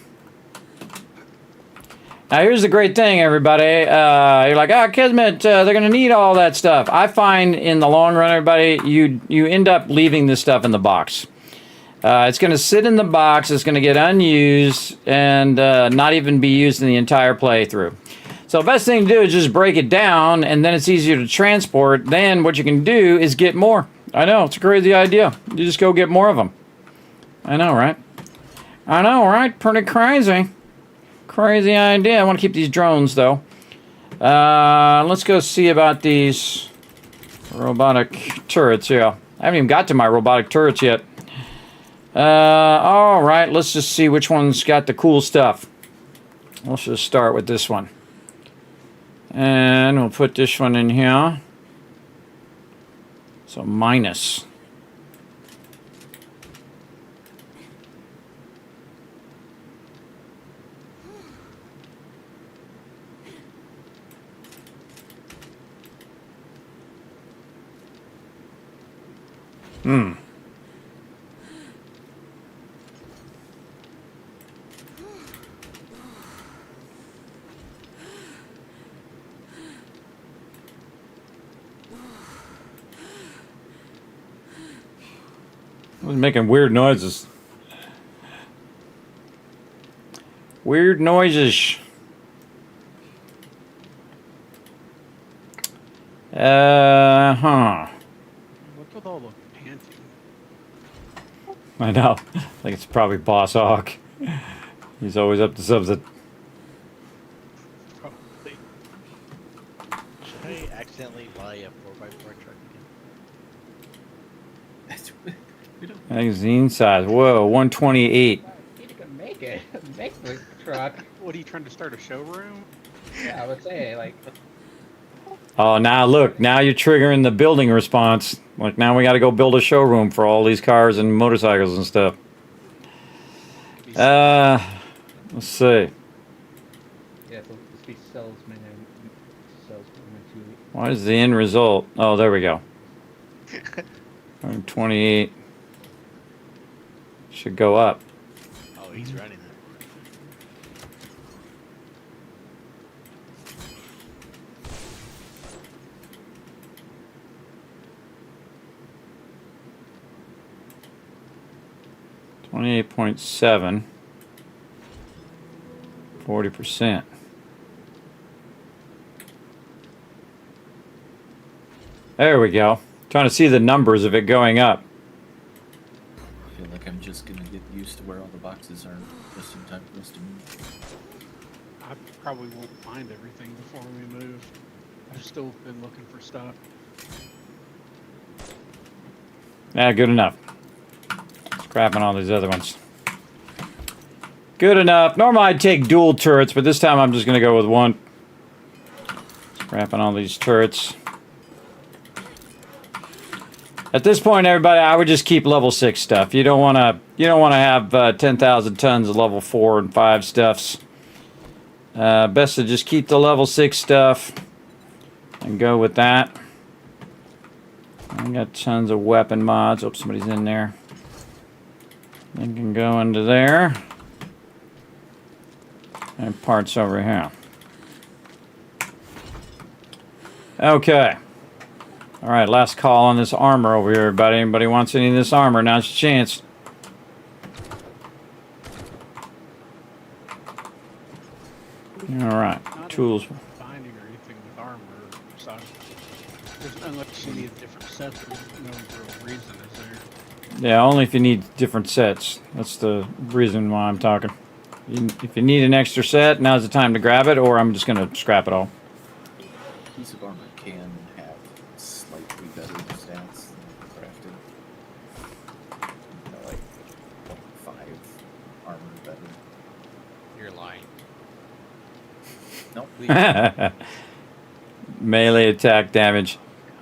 [SPEAKER 4] Now here's the great thing, everybody. You're like, Kismet, they're gonna need all that stuff. I find in the long run, everybody, you end up leaving this stuff in the box. It's gonna sit in the box. It's gonna get unused and not even be used in the entire playthrough. So the best thing to do is just break it down, and then it's easier to transport. Then what you can do is get more. I know, it's a crazy idea. You just go get more of them. I know, right? I know, right? Pretty crazy. Crazy idea. I want to keep these drones, though. Let's go see about these robotic turrets here. I haven't even got to my robotic turrets yet. All right, let's just see which one's got the cool stuff. Let's just start with this one. And we'll put this one in here. So minus. I was making weird noises. Weird noises. Huh.
[SPEAKER 8] What's with all the panting?
[SPEAKER 4] I know. I think it's probably Boss Hawk. He's always up to something.
[SPEAKER 8] Probably.
[SPEAKER 5] Should I accidentally buy a 4x4 truck again?
[SPEAKER 7] That's, we don't.
[SPEAKER 4] Magazine size. Whoa, 128.
[SPEAKER 6] You can make it. Make the truck.
[SPEAKER 8] What are you trying to start a showroom?
[SPEAKER 6] Yeah, I would say, like,
[SPEAKER 4] Oh, now look. Now you're triggering the building response. Like, now we got to go build a showroom for all these cars and motorcycles and stuff. Let's see.
[SPEAKER 6] yeah, so this be salesman and saleswoman too.
[SPEAKER 4] What is the end result? Oh, there we go. 128. Should go up.
[SPEAKER 5] Oh, he's running it.
[SPEAKER 4] 28.7. 40%. There we go. Trying to see the numbers of it going up.
[SPEAKER 7] I feel like I'm just gonna get used to where all the boxes are just in time for us to move.
[SPEAKER 8] I probably won't find everything before we move. I've still been looking for stuff.
[SPEAKER 4] Yeah, good enough. Scrapping all these other ones. Good enough. Normally I'd take dual turrets, but this time I'm just going to go with one. Scrapping all these turrets. At this point, everybody, I would just keep level 6 stuff. You don't want to. You don't want to have 10,000 tons of level 4 and 5 stuffs. Best to just keep the level 6 stuff and go with that. I got tons of weapon mods. Oh, somebody's in there. They can go into there. And parts over here. Okay. All right, last call on this armor over here, everybody. Anybody wants any of this armor? Now's your chance. All right,
[SPEAKER 8] Not
[SPEAKER 4] tools.
[SPEAKER 8] finding or anything with armor, so unless you need different sets, there's no real reason, is there?
[SPEAKER 4] Yeah, only if you need different sets. That's the reason why I'm talking. If you need an extra set, now's the time to grab it, or I'm just going to scrap it all.
[SPEAKER 7] A piece of armor can have slightly better stats than crafted. You know, like 0.5 armor better.
[SPEAKER 5] You're lying.
[SPEAKER 7] No,
[SPEAKER 4] Melee attack damage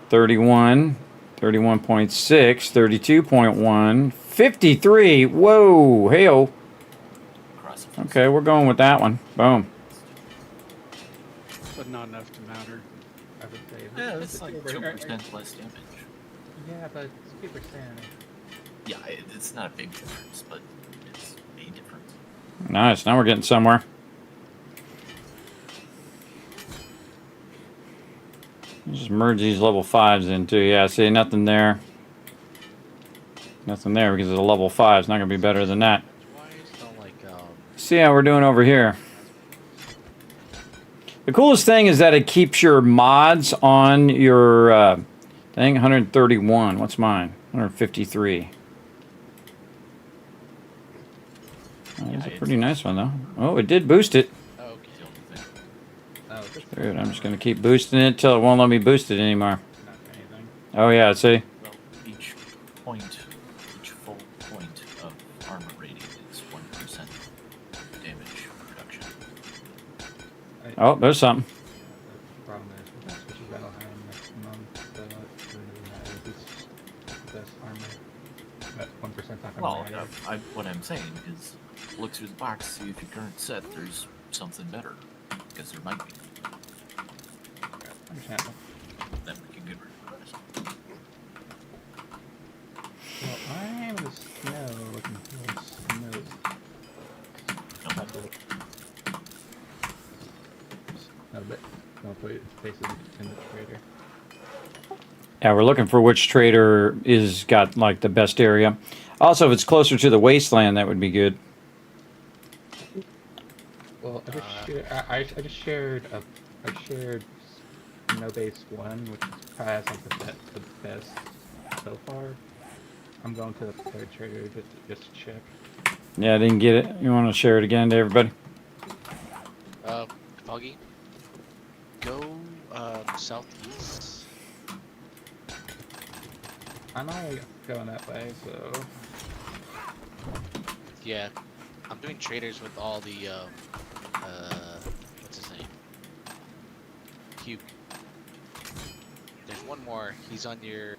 [SPEAKER 4] 31, 31.6, 32.1, 53. Whoa, hey-oh. Okay, we're going with that one. Boom.
[SPEAKER 8] But not enough to matter.
[SPEAKER 6] I would say.
[SPEAKER 7] Yeah, it's like 2% less damage.
[SPEAKER 6] Yeah, but it's 2%.
[SPEAKER 7] Yeah, it's not a big difference, but it's a difference.
[SPEAKER 4] Nice, now we're getting somewhere. Just merge these level 5s into. Yeah, see, nothing there. Nothing there because it's a level 5. It's not going to be better than that. See how we're doing over here. The coolest thing is that it keeps your mods on your thing. 131. What's mine? 153. Oh, that's a pretty nice one, though. Oh, it did boost it. Dude, I'm just going to keep boosting it until it won't let me boost it anymore. Oh, yeah, see?
[SPEAKER 7] Well, each full point of armor rating is 1% damage reduction.
[SPEAKER 4] Oh, there's something.
[SPEAKER 6] The problem is, which is battle maximum, this armor. That 1% not
[SPEAKER 7] Well,
[SPEAKER 6] gonna matter.
[SPEAKER 7] what I'm saying is, look through the box, see if your current set there's something better, because there might be.
[SPEAKER 6] Understandable.
[SPEAKER 7] Then we can get rid of the rest.
[SPEAKER 6] Well, I'm the snow looking for snow. No, but I'll put it basically in the trader.
[SPEAKER 4] Yeah, we're looking for which trader is got like the best area. Also, if it's closer to the wasteland, that would be good.
[SPEAKER 6] Well, I just shared I shared No Base 1, which probably has like the best so far. I'm going to the third trader just to check.
[SPEAKER 4] Yeah, I didn't get it. You want to share it again to everybody?
[SPEAKER 5] Foggy, go southeast.
[SPEAKER 6] I'm already going that way, so
[SPEAKER 5] Yeah, I'm doing traders with all the what's his name? Cube. There's one more. He's on your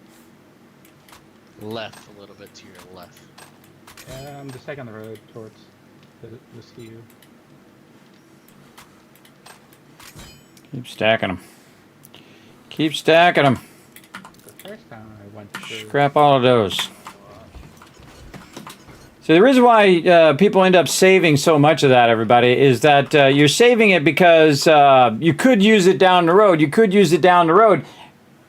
[SPEAKER 5] left, a little bit to your left.
[SPEAKER 6] yeah, I'm just taking the road towards the skew.
[SPEAKER 4] Keep stacking them. Keep stacking them.
[SPEAKER 6] The first time I went to
[SPEAKER 4] Scrap all of those. So the reason why people end up saving so much of that, everybody, is that you're saving it because you could use it down the road. You could use it down the road.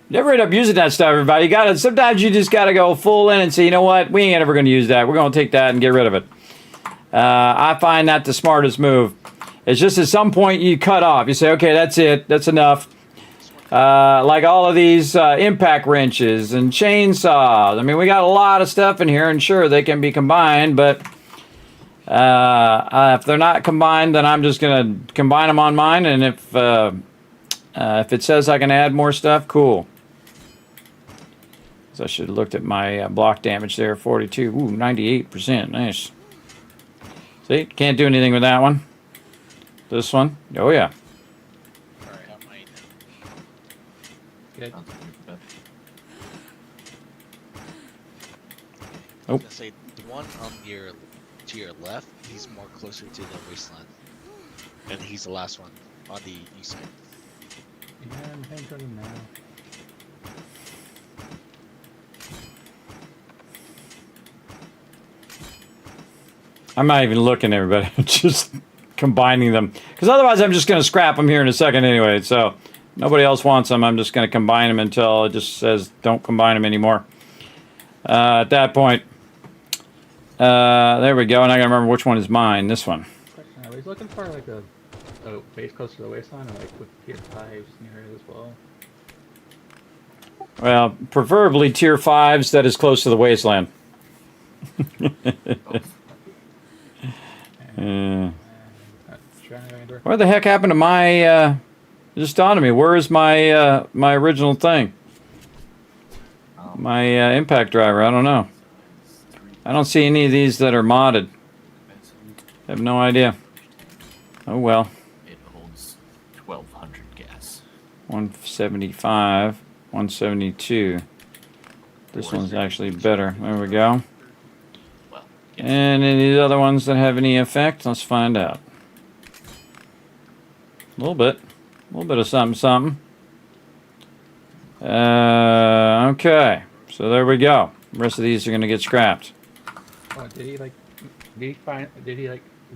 [SPEAKER 4] never end up using that stuff, everybody. Sometimes you just gotta go full in and say, you know what, we ain't ever gonna use that. We're gonna take that and get rid of it. I find that the smartest move. It's just at some point you cut off. You say, okay, that's it. That's enough. Like all of these impact wrenches and chainsaws. I mean, we got a lot of stuff in here, and sure, they can be combined, but if they're not combined, then I'm just going to combine them on mine, and if it says I can add more stuff, cool. So I should have looked at my block damage there, 42. Ooh, 98%. Nice. See, can't do anything with that one. This one, oh yeah.
[SPEAKER 5] Alright, I might.
[SPEAKER 6] Good.
[SPEAKER 7] Sounds like you're better.
[SPEAKER 5] I was gonna say the one on to your left, he's more closer to the wasteland, and he's the last one on the east side.
[SPEAKER 6] Yeah, I'm heading toward him now.
[SPEAKER 4] I'm not even looking, everybody. I'm just combining them. Because otherwise I'm just going to scrap them here in a second anyway. So nobody else wants them. I'm just going to combine them until it just says don't combine them anymore. At that point, there we go. And I got to remember which one is mine. This one.
[SPEAKER 6] Question, are we looking for like a base close to the wasteland, or like with tier 5s near it as well?
[SPEAKER 4] Well, preferably tier 5s that is close to the wasteland. Where the heck happened to my, it just dawned on me, where is my, my original thing? My impact driver, I don't know. I don't see any of these that are modded. I have no idea. Oh well.
[SPEAKER 7] It holds 1,200 gas.
[SPEAKER 4] 175, 172. This one's actually better. There we go.
[SPEAKER 7] Well,
[SPEAKER 4] And any of these other ones that have any effect, let's find out. A little bit of something, something. Okay, so there we go. The rest of these are going to get scrapped.
[SPEAKER 6] Oh, did he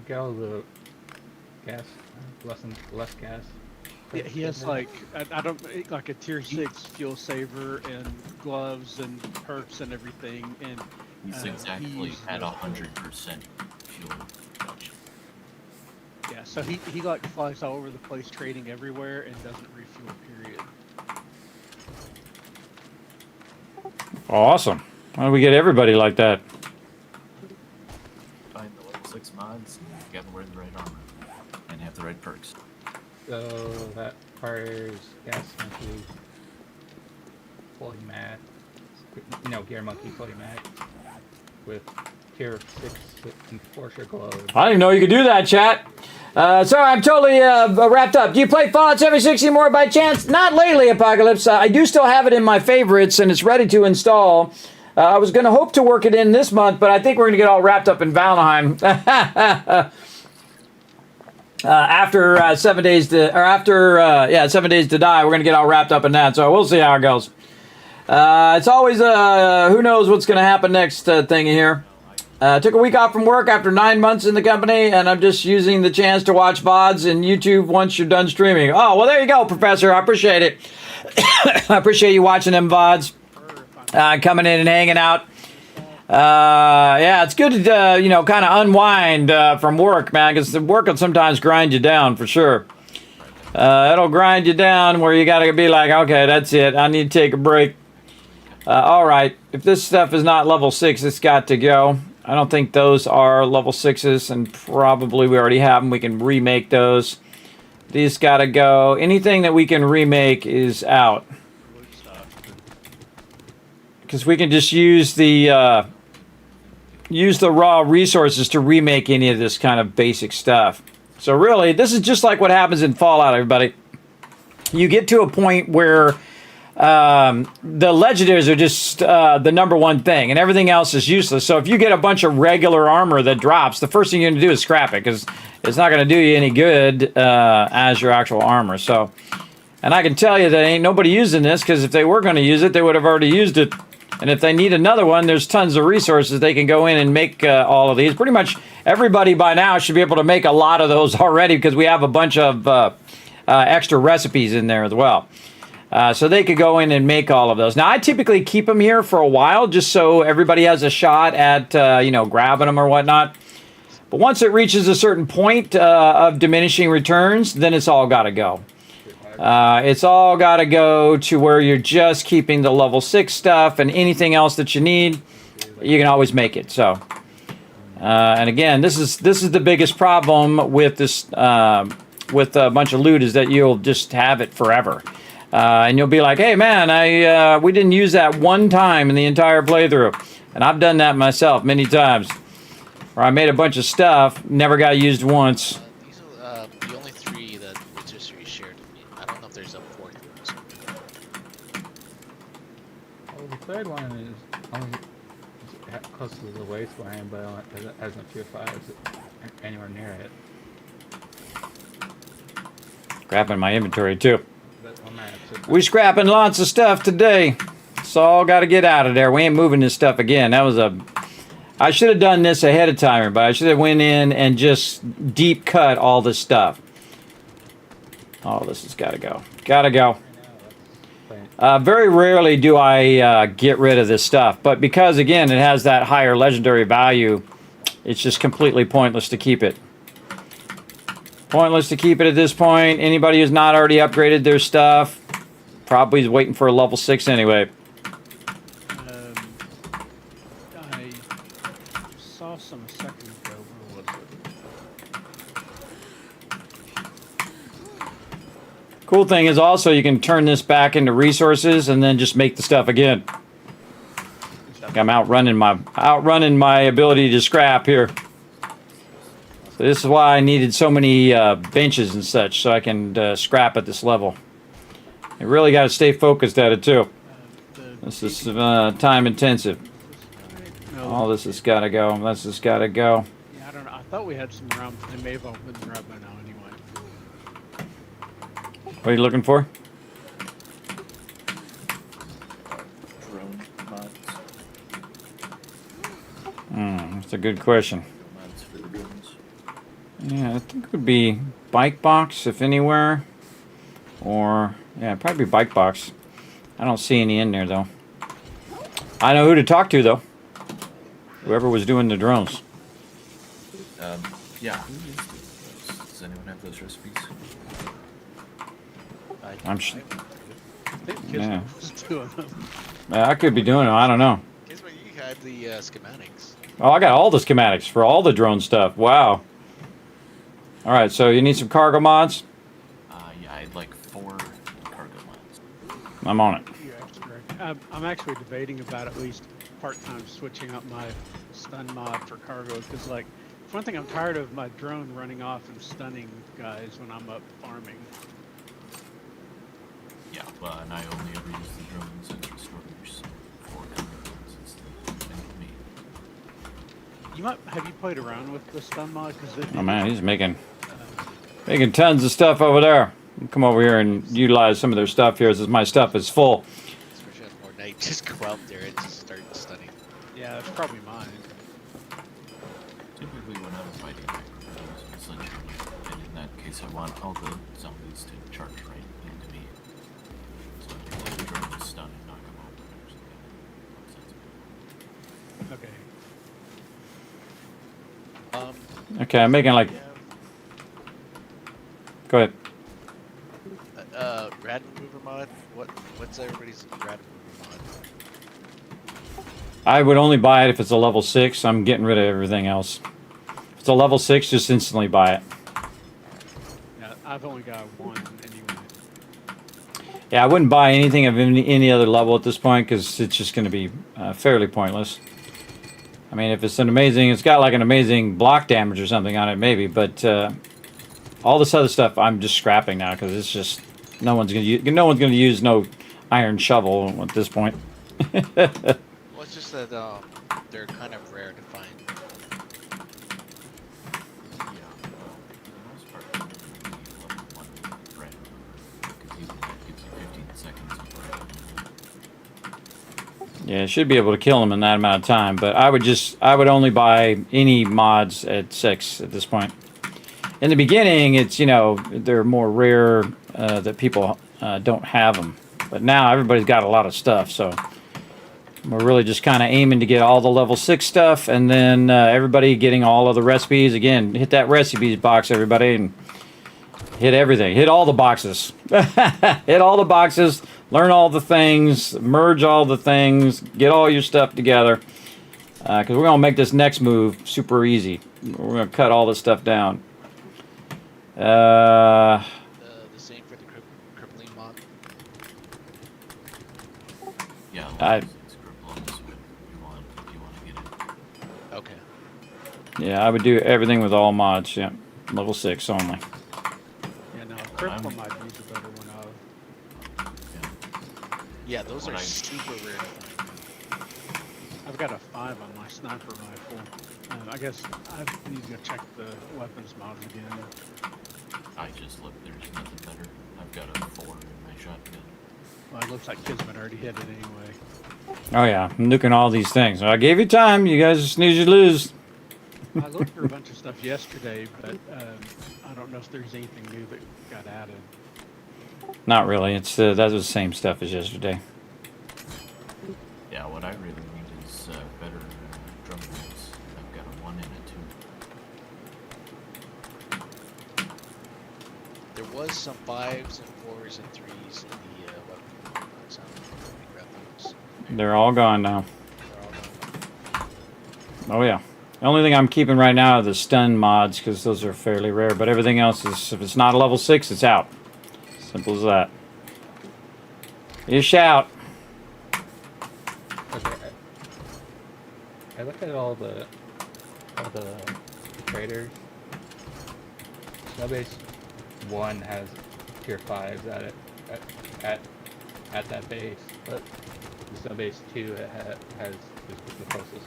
[SPEAKER 6] get all the gas, less gas?
[SPEAKER 8] Yeah, he has like I don't like a tier 6 fuel saver and gloves and perks and everything, and
[SPEAKER 7] he's exactly at 100% fuel production.
[SPEAKER 8] yeah. So he like flies all over the place, trading everywhere, and doesn't refuel. Period.
[SPEAKER 4] Awesome. Why don't we get everybody like that?
[SPEAKER 7] Find the level 6 mods and you gotta wear the right armor and have the right perks.
[SPEAKER 6] So that requires gas monkey, fully mad, gear monkey fully mad with tier 6 enforcer gloves.
[SPEAKER 4] I didn't even know you could do that, chat. So I'm totally wrapped up. Do you play Fallout 76 anymore by chance? Not lately, Apocalypse. I do still have it in my favorites, and it's ready to install. I was going to hope to work it in this month, but I think we're going to get all wrapped up in Valheim. After 7 days to, or after 7 days to die, we're going to get all wrapped up in that. So we'll see how it goes. It's always who knows what's going to happen next thing here. Took a week off from work after 9 months in the company, and I'm just using the chance to watch VODs and YouTube once you're done streaming. Oh, well, there you go, Professor. I appreciate it. I appreciate you watching them VODs, coming in and hanging out. Yeah, it's good to, kind of unwind from work, man, because the work will sometimes grind you down, for sure. It'll grind you down where you got to be like, okay, that's it. I need to take a break. All right, if this stuff is not level 6, it's got to go. I don't think those are level 6s, and probably we already have them. We can remake those. These got to go. Anything that we can remake is out. Because we can just use the raw resources to remake any of this kind of basic stuff. So really, this is just like what happens in Fallout, everybody. You get to a point where the legendaries are just the number one thing, and everything else is useless. So if you get a bunch of regular armor that drops, the first thing you're going to do is scrap it, because it's not going to do you any good as your actual armor. So, and I can tell you that ain't nobody using this, because if they were going to use it, they would have already used it. And if they need another one, there's tons of resources. They can go in and make all of these. Pretty much everybody by now should be able to make a lot of those already, because we have a bunch of extra recipes in there as well. So they could go in and make all of those. Now, I typically keep them here for a while just so everybody has a shot at, grabbing them or whatnot. But once it reaches a certain point of diminishing returns, then it's all got to go. It's all got to go to where you're just keeping the level 6 stuff, and anything else that you need, you can always make it. So, and again, this is the biggest problem with this with a bunch of loot, is that you'll just have it forever, and you'll be like, hey man, we didn't use that one time in the entire playthrough, and I've done that myself many times, where I made a bunch of stuff, never got used once.
[SPEAKER 5] These are the only 3 that Rotisserie shared with me. I don't know if there's a 4th one.
[SPEAKER 6] Well, the third one is only close to the wasteland, but it hasn't tier 5 anywhere near it.
[SPEAKER 4] Scrapping my inventory too.
[SPEAKER 6] That's one map.
[SPEAKER 4] We scrapping lots of stuff today. It's all got to get out of there. We ain't moving this stuff again. I should have done this ahead of time, but I should have went in and just deep cut all this stuff. Oh, this has got to go. Got to go. Very rarely do I get rid of this stuff, but because, again, it has that higher legendary value, it's just completely pointless to keep it. Pointless to keep it at this point. Anybody who's not already upgraded their stuff probably is waiting for a level 6 anyway.
[SPEAKER 8] I saw some a second ago. Where was it?
[SPEAKER 4] Cool thing is also you can turn this back into resources and then just make the stuff again. I'm outrunning my ability to scrap here. So this is why I needed so many benches and such, so I can scrap at this level. You really got to stay focused at it too. This is time intensive.
[SPEAKER 8] No,
[SPEAKER 4] All this has got to go. This has got to go.
[SPEAKER 8] yeah, I don't know. I thought we had some around, but they may have all been around by now anyway.
[SPEAKER 4] What are you looking for?
[SPEAKER 7] Drone mods.
[SPEAKER 4] That's a good question.
[SPEAKER 7] Mods for the drones.
[SPEAKER 4] Yeah, I think it would be bike box, if anywhere. Or, yeah, probably bike box. I don't see any in there, though. I know who to talk to, though. Whoever was doing the drones.
[SPEAKER 7] Yeah, who is doing those? Does anyone have those recipes?
[SPEAKER 4] I'm
[SPEAKER 8] I think Kismet
[SPEAKER 4] Yeah.
[SPEAKER 8] was doing them.
[SPEAKER 4] I could be doing it. I don't know.
[SPEAKER 5] Kismet, you had the schematics.
[SPEAKER 4] Oh, I got all the schematics for all the drone stuff. Wow. All right, so you need some cargo mods?
[SPEAKER 7] Yeah, I'd like 4 cargo mods.
[SPEAKER 4] I'm on it.
[SPEAKER 8] You asked, Greg. I'm actually debating about at least part-time switching up my stun mod for cargo, because like, for one thing, I'm tired of my drone running off and stunning guys when I'm up farming.
[SPEAKER 7] Yeah, well, and I only ever use the drones as restorers for drones instead of me.
[SPEAKER 8] Have you played around with the stun mod? Because
[SPEAKER 4] Oh, man, he's making tons of stuff over there. Come over here and utilize some of their stuff here, as my stuff is full.
[SPEAKER 5] Especially on more night, just go out there and just start stunning.
[SPEAKER 8] yeah, that's probably mine.
[SPEAKER 7] Typically when I'm fighting microphones, it's legendary, and in that case I want all the zombies to charge right into me. So I can let the drone stun and knock them over or something.
[SPEAKER 8] Okay.
[SPEAKER 4] Okay, I'm making like... Go ahead.
[SPEAKER 5] Rad remover mod. What's everybody's rad remover mod?
[SPEAKER 4] I would only buy it if it's a level 6. I'm getting rid of everything else. If it's a level 6, just instantly buy it.
[SPEAKER 8] Yeah, I've only got one anyway.
[SPEAKER 4] Yeah, I wouldn't buy anything of any other level at this point, because it's just going to be fairly pointless. I mean, if it's got like an amazing block damage or something on it, maybe. But all this other stuff, I'm just scrapping now, because it's just no one's going to use no iron shovel at this point.
[SPEAKER 5] Well, it's just that they're kind of rare to find.
[SPEAKER 7] Yeah, well, for the most part, I'm going to be level 1 brand because even that gives you 15 seconds of brand.
[SPEAKER 4] Yeah, should be able to kill them in that amount of time, but I would only buy any mods at 6 at this point. In the beginning, it's, they're more rare that people don't have them. But now everybody's got a lot of stuff, so we're really just kind of aiming to get all the level 6 stuff, and then everybody getting all of the recipes. Again, hit that recipes box, everybody, and hit everything. Hit all the boxes. Hit all the boxes. Learn all the things. Merge all the things. Get all your stuff together. Because we're going to make this next move super easy. We're going to cut all this stuff down.
[SPEAKER 5] The same for the crippling mod.
[SPEAKER 7] Yeah,
[SPEAKER 4] I-
[SPEAKER 7] it's crippling, so you want to get it.
[SPEAKER 5] Okay.
[SPEAKER 4] Yeah, I would do everything with all mods. Yeah, level 6 only.
[SPEAKER 8] Yeah, no, cripple might be the better one of.
[SPEAKER 5] Yeah, those
[SPEAKER 7] When
[SPEAKER 5] are
[SPEAKER 7] I-
[SPEAKER 5] super rare to find.
[SPEAKER 8] I've got a 5 on my sniper rifle. I guess I need to go check the weapons mods again.
[SPEAKER 7] I just looked, there's nothing better. I've got a 4 in my shotgun.
[SPEAKER 8] Well, it looks like Kismet already hit it anyway.
[SPEAKER 4] Oh yeah, I'm nuking all these things. I gave you time. You guys snooze, you lose.
[SPEAKER 8] I looked through a bunch of stuff yesterday, but I don't know if there's anything new that got added.
[SPEAKER 4] Not really. It's that was the same stuff as yesterday.
[SPEAKER 7] Yeah, what I really need is better drum units. I've got a 1 and a 2.
[SPEAKER 5] There was some 5s and 4s and 3s in the weapon box. I don't know if we grabbed those.
[SPEAKER 4] They're all gone now.
[SPEAKER 5] They're all gone.
[SPEAKER 4] Oh yeah. The only thing I'm keeping right now are the stun mods because those are fairly rare. But everything else is, if it's not a level 6, it's out. Simple as that. You shout.
[SPEAKER 6] Okay. I looked at all the traders. Snowbase 1 has tier 5s at it at that base, but the Snowbase 2 has the closest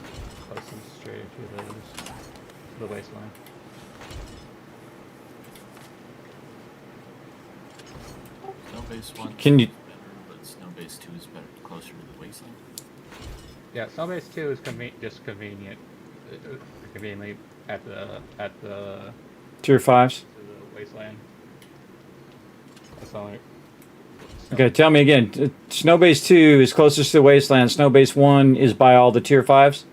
[SPEAKER 6] trader to the wasteland.
[SPEAKER 7] Snowbase 1
[SPEAKER 4] Can you-
[SPEAKER 7] is better, but Snowbase 2 is better, closer to the wasteland.
[SPEAKER 6] Yeah, Snowbase 2 is convenient, conveniently at the
[SPEAKER 4] Tier 5s.
[SPEAKER 6] to the wasteland. That's all.
[SPEAKER 4] Okay, tell me again. Snowbase 2 is closest to the wasteland. Snowbase 1 is by all the tier 5s.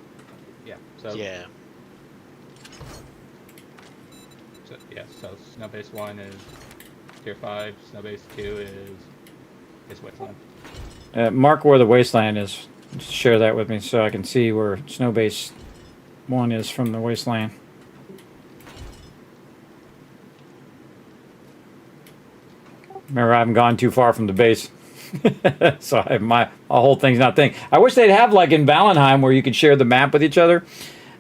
[SPEAKER 6] Yeah. So
[SPEAKER 5] Yeah.
[SPEAKER 6] So Snowbase 1 is tier 5. Snowbase 2 is wasteland.
[SPEAKER 4] Mark where the wasteland is. Just share that with me so I can see where Snowbase 1 is from the wasteland. Remember, I haven't gone too far from the base. So my whole thing's not thing. I wish they'd have like in Valheim where you could share the map with each other.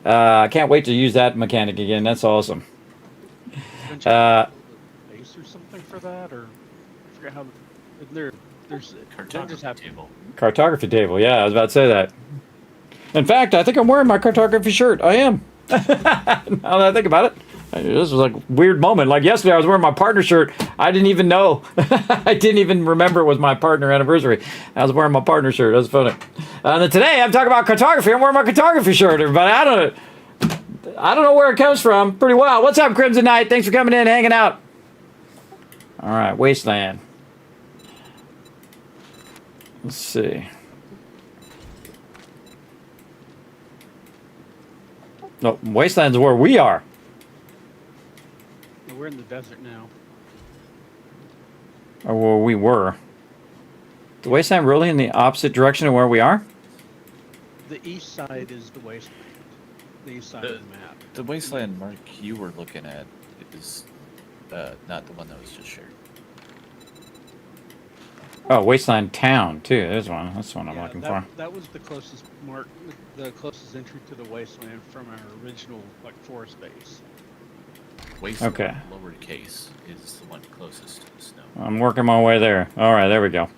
[SPEAKER 4] I can't wait to use that mechanic again. That's awesome.
[SPEAKER 8] Don't you have to build a base or something for that, or I forget how. There's
[SPEAKER 7] Cartography table.
[SPEAKER 4] Cartography table. Yeah, I was about to say that. In fact, I think I'm wearing my cartography shirt. I am. Now that I think about it. This was like a weird moment. Like yesterday, I was wearing my partner shirt. I didn't even know. I didn't even remember it was my partner anniversary. I was wearing my partner shirt. That was funny. And then today, I'm talking about cartography. I'm wearing my cartography shirt, everybody. I don't know where it comes from. Pretty wild. What's up, Crimson Knight? Thanks for coming in, hanging out. All right, Wasteland. Let's see. No, Wasteland's where we are.
[SPEAKER 8] we're in the desert now.
[SPEAKER 4] Or where we were. The Wasteland really in the opposite direction of where we are?
[SPEAKER 8] The east side is the wasteland. The east side of the map.
[SPEAKER 7] The wasteland mark you were looking at is not the one that was just shared.
[SPEAKER 4] Oh, Wasteland Town, too. There's one. That's the one I'm
[SPEAKER 8] Yeah,
[SPEAKER 4] looking
[SPEAKER 8] that,
[SPEAKER 4] for.
[SPEAKER 8] that was the closest mark, the closest entry to the wasteland from our original forest base.
[SPEAKER 7] Wasteland,
[SPEAKER 4] Okay.
[SPEAKER 7] lowercase, is the one closest to the snow.
[SPEAKER 4] I'm working my way there. All right, there we go.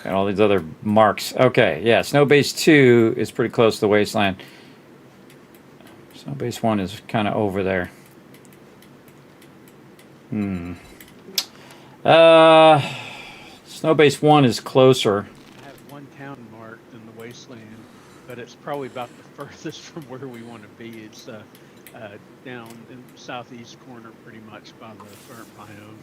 [SPEAKER 4] And all these other marks. Okay, yeah, Snow Base 2 is pretty close to the Wasteland. Snow Base 1 is kind of over there. Snow Base 1 is closer.
[SPEAKER 8] I have one town marked in the wasteland, but it's probably about the furthest from where we want to be. It's down in the southeast corner, pretty much by the burnt biome.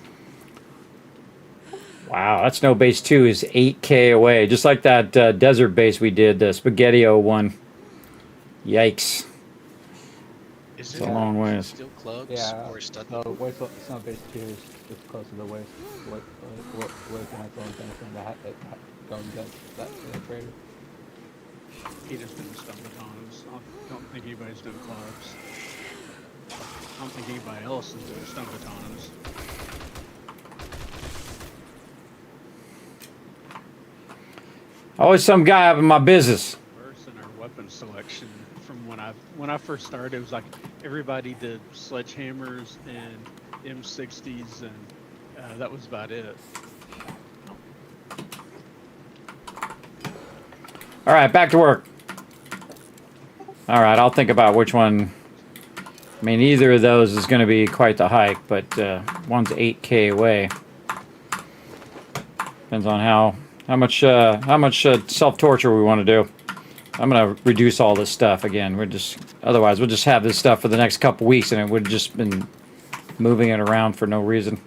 [SPEAKER 4] Wow, that snow base 2 is 8K away, just like that desert base we did, the Spaghetti-O one. Yikes.
[SPEAKER 5] Is
[SPEAKER 4] It's
[SPEAKER 5] it
[SPEAKER 4] a long ways.
[SPEAKER 5] Steel clubs
[SPEAKER 6] Yeah.
[SPEAKER 5] or stud?
[SPEAKER 6] So Snow Base 2 is close to the waist. What can I throw anything that going against that trader?
[SPEAKER 8] He just didn't stun batons. I don't think anybody's doing clubs. I don't think anybody else is doing stun batons.
[SPEAKER 4] Always some guy up in my business.
[SPEAKER 8] Worse in our weapon selection from when I first started, it was like everybody did sledgehammers and M60s, and that was about it.
[SPEAKER 4] All right, back to work. All right, I'll think about which one. I mean, either of those is going to be quite the hike, but one's 8K away. Depends on how much self-torture we want to do. I'm going to reduce all this stuff again. Otherwise we'll just have this stuff for the next couple weeks, and it would have just been moving it around for no reason.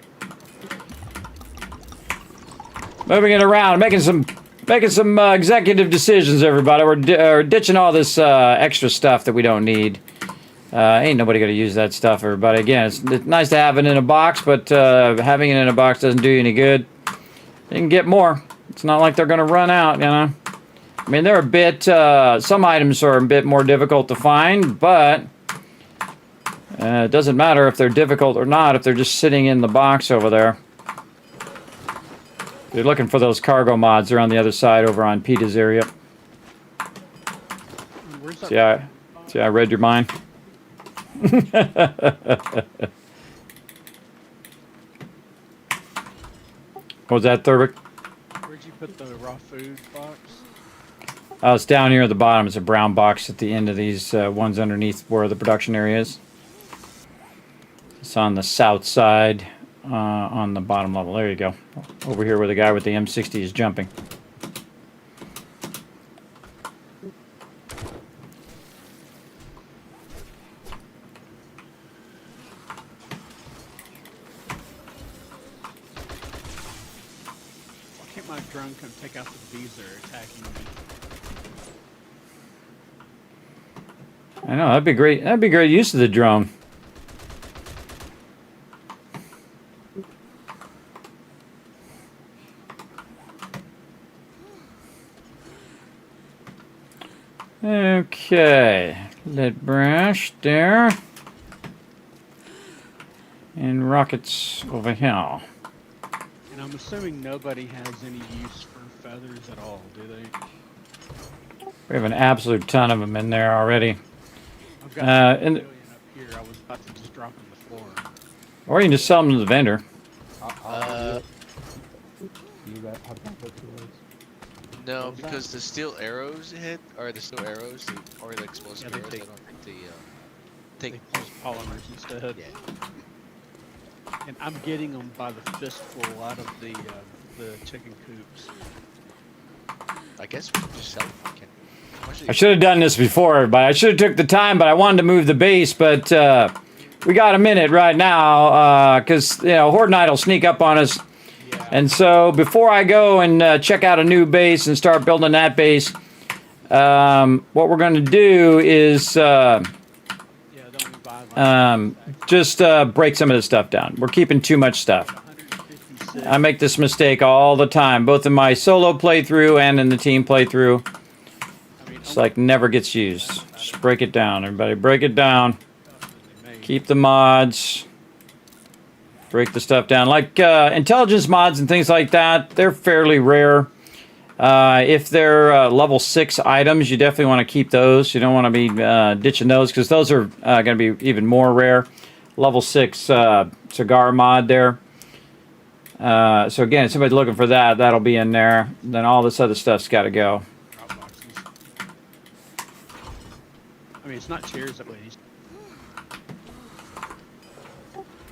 [SPEAKER 4] Moving it around, making some executive decisions, everybody. We're ditching all this extra stuff that we don't need. Ain't nobody gonna use that stuff, everybody. Again, it's nice to have it in a box, but having it in a box doesn't do you any good. You can get more. It's not like they're gonna run out, you know. I mean, they're a bit. Some items are a bit more difficult to find, but it doesn't matter if they're difficult or not if they're just sitting in the box over there. You're looking for those cargo mods. They're on the other side over on Peter's area.
[SPEAKER 8] Where's that?
[SPEAKER 4] See, I read your mind. What was that, Thurbic?
[SPEAKER 8] Where'd you put the raw food box?
[SPEAKER 4] It's down here at the bottom. It's a brown box at the end of these ones underneath where the production area is. It's on the south side, on the bottom level. There you go. Over here where the guy with the M60 is jumping.
[SPEAKER 8] Why can't my drone come take out the bees that are attacking me?
[SPEAKER 4] I know, that'd be great. That'd be great use of the drone. Okay, lead brush there, and rockets over here.
[SPEAKER 8] And I'm assuming nobody has any use for feathers at all, do they?
[SPEAKER 4] We have an absolute ton of them in there already.
[SPEAKER 8] I've got
[SPEAKER 4] and-
[SPEAKER 8] a million up here. I was about to just drop on the floor.
[SPEAKER 4] Or you can just sell them to the vendor.
[SPEAKER 6] You got how about those two words?
[SPEAKER 5] No,
[SPEAKER 8] What was
[SPEAKER 5] because the steel arrows hit, or the steel arrows, or the explosive
[SPEAKER 8] Yeah, they
[SPEAKER 5] arrows,
[SPEAKER 8] take-
[SPEAKER 5] I don't think
[SPEAKER 8] They
[SPEAKER 5] take
[SPEAKER 8] use polymers instead.
[SPEAKER 5] Yeah.
[SPEAKER 8] And I'm getting them by the fistful out of the chicken coops.
[SPEAKER 5] I guess we could just sell them. Can we?
[SPEAKER 4] I should have done this before, everybody. I should have took the time, but I wanted to move the base. But we got a minute right now because Horde Knight will sneak up on us.
[SPEAKER 8] Yeah.
[SPEAKER 4] And so before I go and check out a new base and start building that base, what we're going to do is
[SPEAKER 8] Yeah, then we buy like
[SPEAKER 4] just break some of this stuff down. We're keeping too much stuff.
[SPEAKER 8] 156.
[SPEAKER 4] I make this mistake all the time, both in my solo playthrough and in the team playthrough.
[SPEAKER 8] I mean,
[SPEAKER 4] It's like never gets used. Just break it down, everybody. Break it down.
[SPEAKER 8] they make.
[SPEAKER 4] Keep the mods. Break the stuff down. Like intelligence mods and things like that, they're fairly rare. If they're level 6 items, you definitely want to keep those. You don't want to be ditching those because those are going to be even more rare. Level 6 cigar mod there. So again, if somebody's looking for that, that'll be in there. Then all this other stuff's got to go.
[SPEAKER 8] Drop boxes. I mean, it's not chairs at least.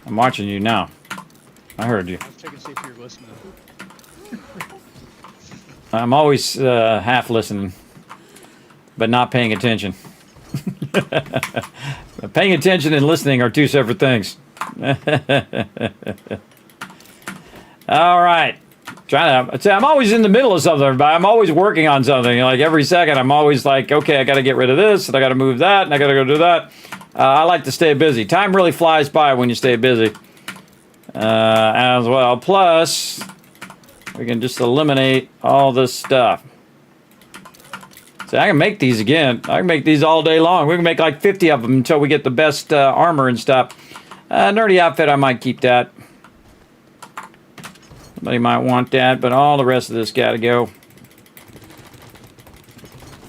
[SPEAKER 4] I'm watching you now. I heard you.
[SPEAKER 8] I was checking to see if you're listening.
[SPEAKER 4] I'm always half listening, but not paying attention. Paying attention and listening are two separate things. All right. I'm always in the middle of something, but I'm always working on something. Like every second, I'm always like, okay, I got to get rid of this, and I got to move that, and I got to go do that. I like to stay busy. Time really flies by when you stay busy. As well. Plus, we can just eliminate all this stuff. See, I can make these again. I can make these all day long. We can make like 50 of them until we get the best armor and stuff. Nerdy outfit, I might keep that. Somebody might want that, but all the rest of this got to go.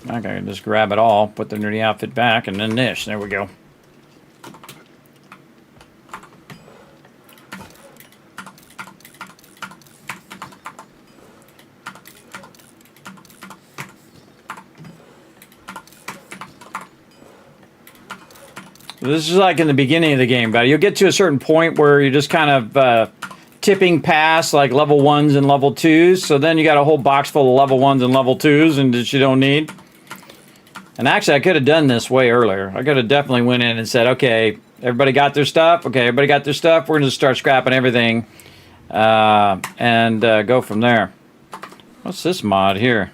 [SPEAKER 4] I can just grab it all, put the nerdy outfit back, and then this. There we go. This is like in the beginning of the game, but you'll get to a certain point where you're just kind of tipping past like level 1s and level 2s. So then you got a whole box full of level 1s and level 2s and that you don't need. And actually, I could have done this way earlier. I could have definitely went in and said, okay, everybody got their stuff? Okay, everybody got their stuff? We're going to start scrapping everything and go from there. What's this mod here?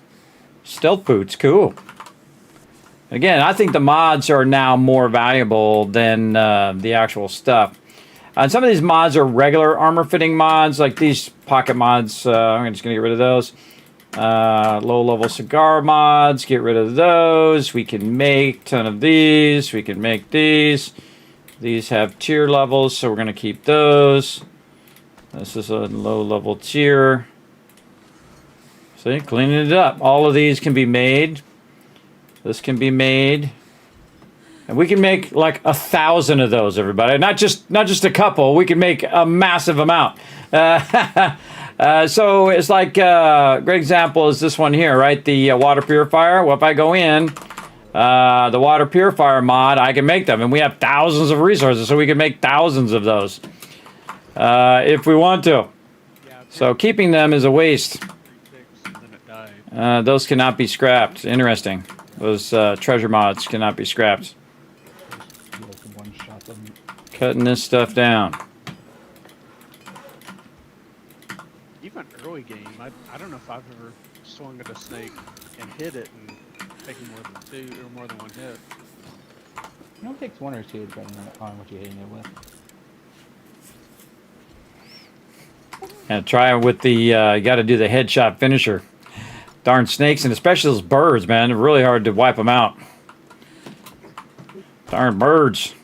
[SPEAKER 4] Stealth boots, cool. Again, I think the mods are now more valuable than the actual stuff. And some of these mods are regular armor fitting mods, like these pocket mods. I'm just going to get rid of those. Low level cigar mods, get rid of those. We can make a ton of these. We can make these. These have tier levels, so we're going to keep those. This is a low level tier. See, cleaning it up. All of these can be made. This can be made, and we can make like 1,000 of those, everybody. Not just a couple. We can make a massive amount. So it's like great example is this one here, right? The water purifier. Well, if I go in the water purifier mod, I can make them, and we have thousands of resources, so we can make thousands of those if we want to. So keeping them is a waste. Those cannot be scrapped. Interesting. Those treasure mods cannot be scrapped. Cutting this stuff down.
[SPEAKER 8] Even early game, I don't know if I've ever swung at a snake and hit it and taken more than two or more than one hit.
[SPEAKER 6] You know, it takes one or two depending on what you're hitting it with.
[SPEAKER 4] And try it with the, you got to do the headshot finisher. Darn snakes, and especially those birds, man. They're really hard to wipe them out. Darn birds.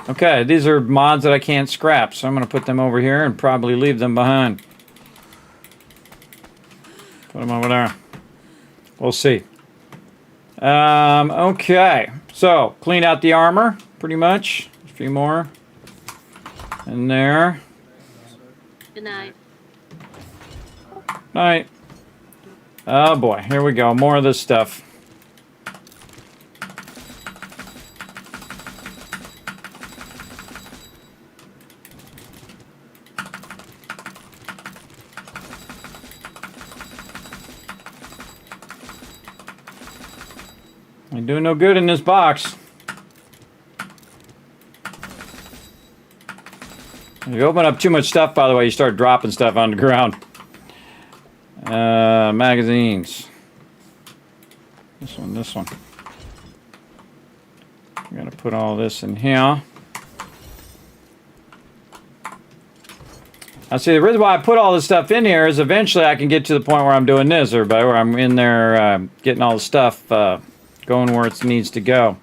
[SPEAKER 4] Okay, these are mods that I can't scrap, so I'm going to put them over here and probably leave them behind. Put them over there. We'll see. Okay, so clean out the armor, pretty much. A few more. In there.
[SPEAKER 9] Good night.
[SPEAKER 4] Night. Oh boy, here we go. More of this stuff. Ain't doing no good in this box. If you open up too much stuff, by the way, you start dropping stuff on the ground. Magazines. This one, this one. I'm going to put all this in here. Now, see, the reason why I put all this stuff in here is eventually I can get to the point where I'm doing this, everybody, where I'm in there getting all the stuff going where it needs to go.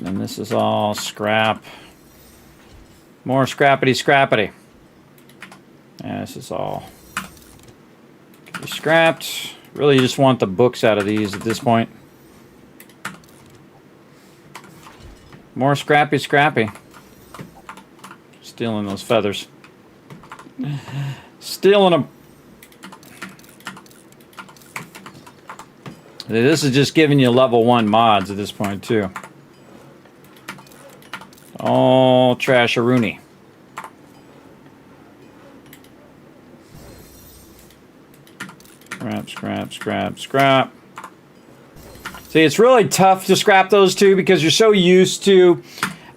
[SPEAKER 4] And this is all scrap. More scrappity. Yeah, this is all can be scrapped. Really, you just want the books out of these at this point. More scrappy. Stealing those feathers. Stealing them. This is just giving you level 1 mods at this point, too. All trash-a-rooney. Scrap. See, it's really tough to scrap those two because you're so used to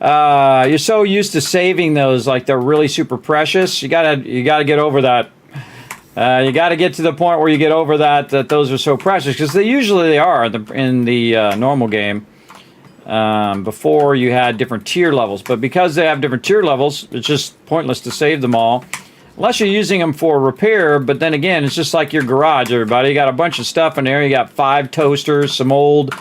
[SPEAKER 4] you're so used to saving those like they're really super precious. You gotta get over that. You gotta get to the point where you get over that those are so precious, because they are in the normal game. Before you had different tier levels, but because they have different tier levels, it's just pointless to save them all. Unless you're using them for repair, but then again, it's just like your garage, everybody. You got a bunch of stuff in there. You got 5 toasters, some old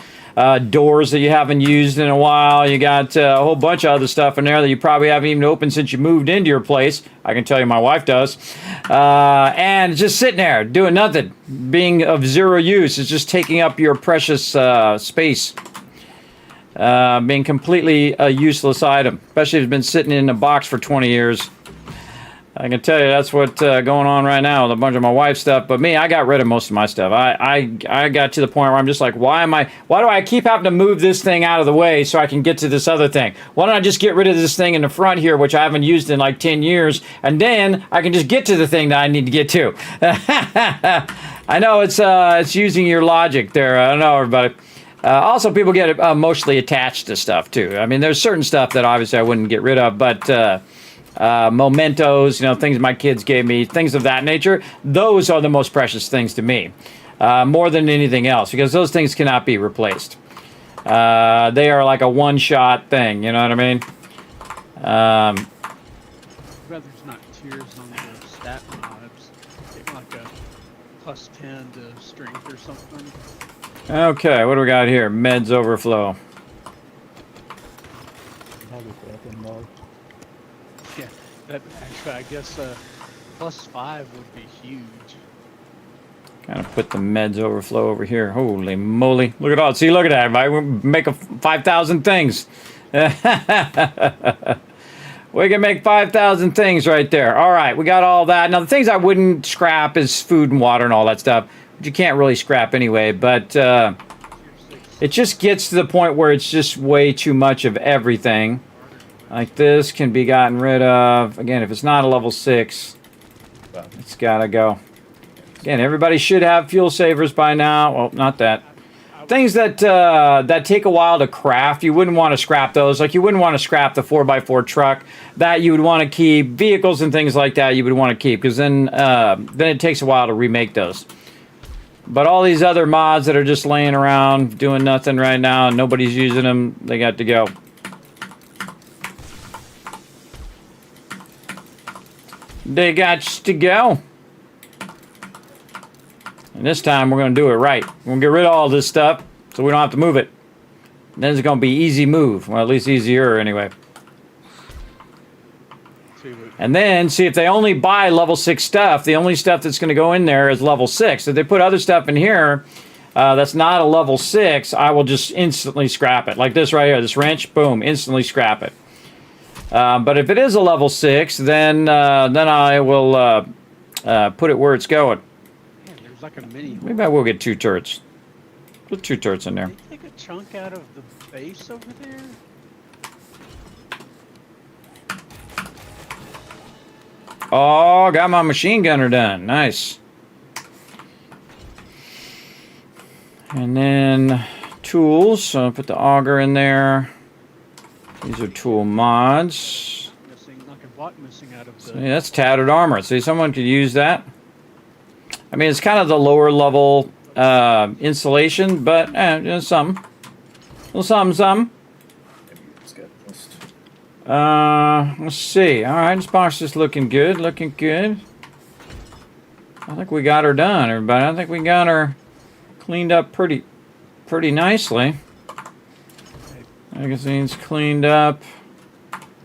[SPEAKER 4] doors that you haven't used in a while. You got a whole bunch of other stuff in there that you probably haven't even opened since you moved into your place. I can tell you my wife does. And it's just sitting there, doing nothing, being of zero use. It's just taking up your precious space. Being completely a useless item, especially if it's been sitting in a box for 20 years. I can tell you that's what's going on right now with a bunch of my wife's stuff. But me, I got rid of most of my stuff. I got to the point where I'm just like, why do I keep having to move this thing out of the way so I can get to this other thing? Why don't I just get rid of this thing in the front here, which I haven't used in like 10 years, and then I can just get to the thing that I need to get to. I know it's using your logic there. I don't know, everybody. Also, people get emotionally attached to stuff too. I mean, there's certain stuff that obviously I wouldn't get rid of, but mementos, things my kids gave me, things of that nature, those are the most precious things to me, more than anything else, because those things cannot be replaced. They are like a one-shot thing, you know what I mean?
[SPEAKER 8] Rather there's not tiers on the stat mods, like a plus 10 to strength or something.
[SPEAKER 4] Okay, what do we got here? Meds overflow.
[SPEAKER 8] Yeah, that actually, I guess plus 5 would be huge.
[SPEAKER 4] Kind of put the meds overflow over here. Holy moly. Look at all. See, look at that. Right? We make 5,000 things. We can make 5,000 things right there. All right, we got all that. Now, the things I wouldn't scrap is food and water and all that stuff. You can't really scrap anyway, but it just gets to the point where it's just way too much of everything. Like this can be gotten rid of. Again, if it's not a level 6, it's gotta go. Again, everybody should have fuel savers by now. Well, not that. Things that that take a while to craft, you wouldn't want to scrap those. Like you wouldn't want to scrap the 4x4 truck. That you would want to keep. Vehicles and things like that you would want to keep, because then it takes a while to remake those. But all these other mods that are just laying around doing nothing right now and nobody's using them, they got to go. They got to go. And this time we're going to do it right. We're going to get rid of all this stuff so we don't have to move it. And then it's going to be easy move. Well, at least easier anyway. And then, see, if they only buy level 6 stuff, the only stuff that's going to go in there is level 6. If they put other stuff in here that's not a level 6, I will just instantly scrap it. Like this right here, this wrench, boom, instantly scrap it. But if it is a level 6, then I will put it where it's going.
[SPEAKER 8] Man, there's like a mini.
[SPEAKER 4] Maybe I will get 2 turrets. Put 2 turrets in there.
[SPEAKER 8] Did they take a chunk out of the base over there?
[SPEAKER 4] Oh, got my machine gunner done. Nice. And then tools. So I'll put the auger in there. These are tool mods.
[SPEAKER 8] Missing, like a block missing out of the...
[SPEAKER 4] So, yeah, that's tattered armor. See, someone could use that. I mean, it's kind of the lower level insulation, but some. A little something. Let's see. All right, this box is looking good. Looking good. I think we got her done, everybody. I think we got her cleaned up pretty nicely. Magazine's cleaned up.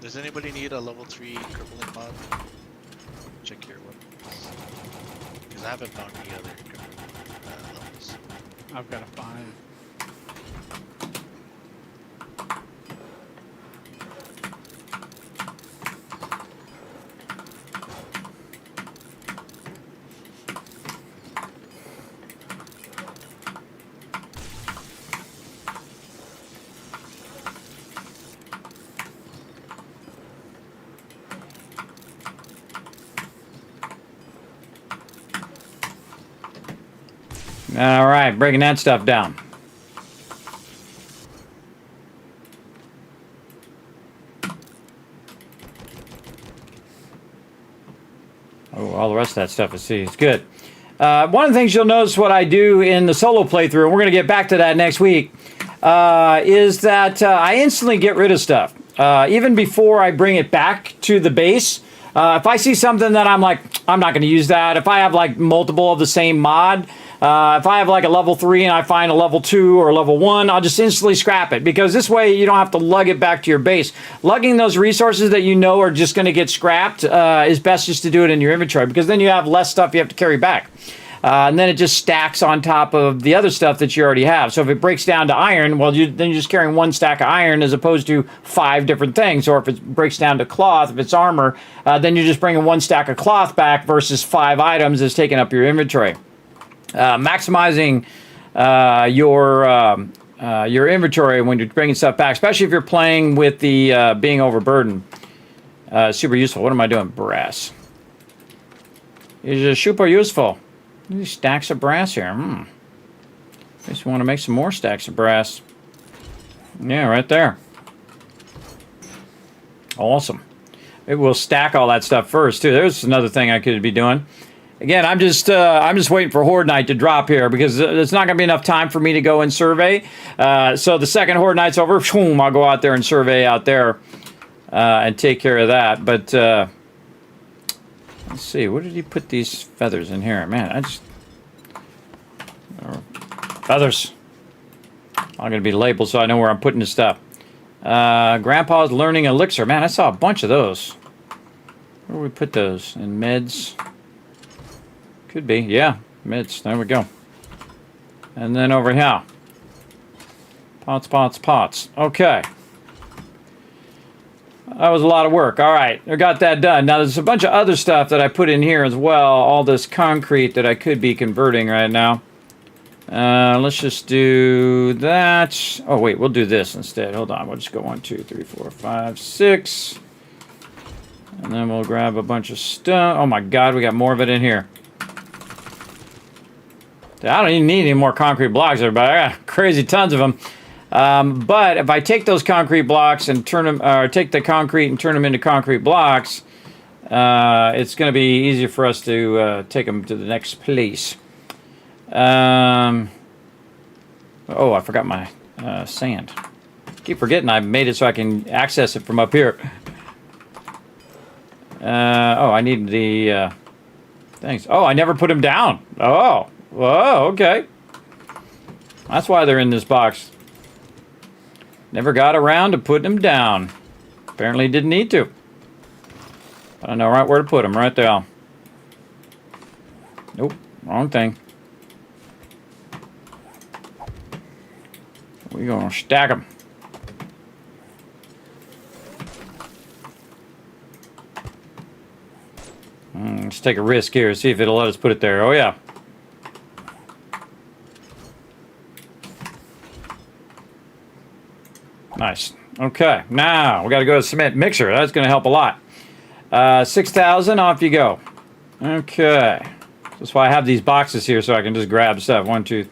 [SPEAKER 5] Does anybody need a level 3 crippling mod? Check your weapons. Because I haven't found any other crippling levels.
[SPEAKER 8] I've got a 5.
[SPEAKER 4] All right, breaking that stuff down. rest of that stuff is C. It's good. One of the things you'll notice what I do in the solo playthrough, and we're going to get back to that next week, is that I instantly get rid of stuff. Even before I bring it back to the base, if I see something that I'm like, I'm not going to use that. If I have like multiple of the same mod, if I have like a level 3 and I find a level 2 or a level 1, I'll just instantly scrap it, because this way you don't have to lug it back to your base. Lugging those resources that you know are just going to get scrapped is best just to do it in your inventory, because then you have less stuff you have to carry back. And then it just stacks on top of the other stuff that you already have. So if it breaks down to iron, well, then you're just carrying 1 stack of iron as opposed to 5 different things. Or if it breaks down to cloth, if it's armor, then you're just bringing 1 stack of cloth back versus 5 items that's taking up your inventory. Maximizing your inventory when you're bringing stuff back, especially if you're playing with the being overburdened. Super useful. What am I doing? Brass. It's super useful. These stacks of brass here. Guess we want to make some more stacks of brass. Yeah, right there. Awesome. Maybe we'll stack all that stuff first too. There's another thing I could be doing. Again, I'm just waiting for Horde Night to drop here, because there's not going to be enough time for me to go and survey. So the second Horde Night's over, boom, I'll go out there and survey out there and take care of that. But let's see, where did he put these feathers in here? Man, feathers. I'm going to be labeled so I know where I'm putting the stuff. Grandpa's Learning Elixir. Man, I saw a bunch of those. Where do we put those? In meds? Could be, yeah. Meds, there we go. And then over here. Pots. Okay. That was a lot of work. All right, I got that done. Now, there's a bunch of other stuff that I put in here as well. All this concrete that I could be converting right now. Let's just do that. Oh, wait, we'll do this instead. Hold on, we'll just go 1, 2, 3, 4, 5, 6. And then we'll grab a bunch of stuff. Oh my God, we got more of it in here. I don't even need any more concrete blocks, everybody. I got crazy tons of them. But if I take those concrete blocks and turn them, or take the concrete and turn them into concrete blocks, it's going to be easier for us to take them to the next place. Oh, I forgot my sand. Keep forgetting I made it so I can access it from up here. Oh, I need the things. Oh, I never put them down. Oh, whoa, okay. That's why they're in this box. Never got around to putting them down. Apparently didn't need to. I don't know right where to put them. Right there. Nope, wrong thing. We're gonna stack them. Let's take a risk here. See if it'll let us put it there. Oh yeah. Nice. Okay, now we got to go to cement mixer. That's going to help a lot. 6,000, off you go. Okay. That's why I have these boxes here, so I can just grab stuff. 1, 2,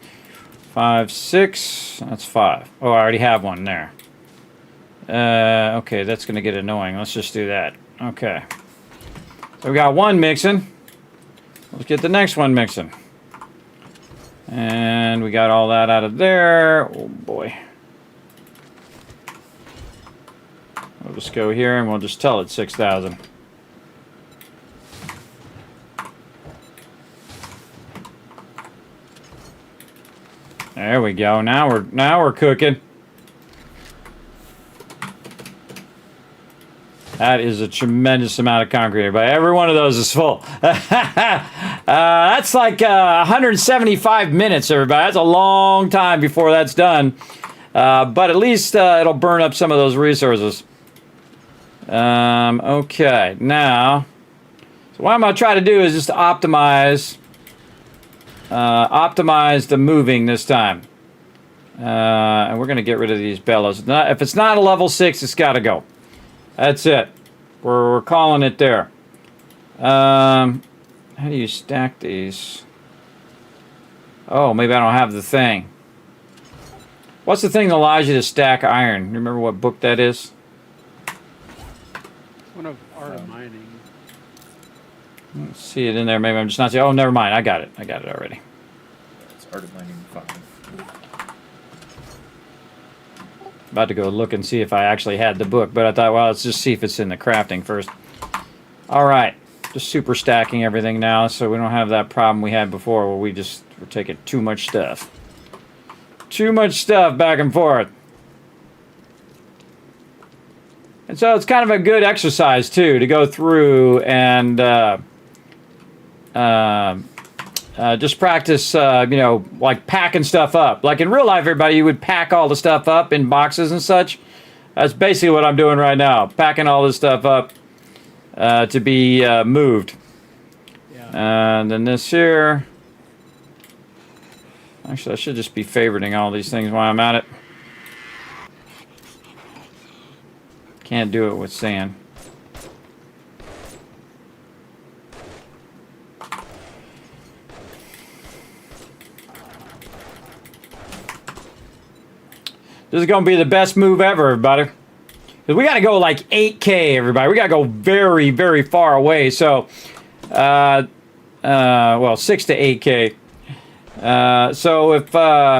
[SPEAKER 4] 5, 6. That's 5. Oh, I already have one there. Okay, that's going to get annoying. Let's just do that. Okay. So we got one mixing. Let's get the next one mixing. And we got all that out of there. Oh, boy. We'll just go here and we'll just tell it 6,000. There we go. Now we're cooking. That is a tremendous amount of concrete, everybody. Every one of those is full. That's like 175 minutes, everybody. That's a long time before that's done. But at least it'll burn up some of those resources. Okay, now, so what I'm going to try to do is just optimize the moving this time. And we're going to get rid of these bellows. If it's not a level 6, it's got to go. That's it. We're calling it there. How do you stack these? Oh, maybe I don't have the thing. What's the thing that allows you to stack iron? Remember what book that is?
[SPEAKER 8] One of Art of Mining.
[SPEAKER 4] Let's see it in there. Maybe I'm just not seeing. Oh, never mind. I got it. I got it already.
[SPEAKER 7] It's Art of Mining 5.
[SPEAKER 4] About to go look and see if I actually had the book, but I thought, well, let's just see if it's in the crafting first. All right. Just super stacking everything now, so we don't have that problem we had before where we're taking too much stuff. Too much stuff back and forth. And so it's kind of a good exercise, too, to go through and just practice, you know, like packing stuff up. Like in real life, everybody, you would pack all the stuff up in boxes and such. That's basically what I'm doing right now, packing all this stuff up to be moved.
[SPEAKER 8] Yeah.
[SPEAKER 4] And then this here. Actually, I should just be favoriting all these things while I'm at it. Can't do it with sand. This is going to be the best move ever, everybody. We got to go like 8K, everybody. We got to go very, very far away. So, well, 6 to 8K. So if,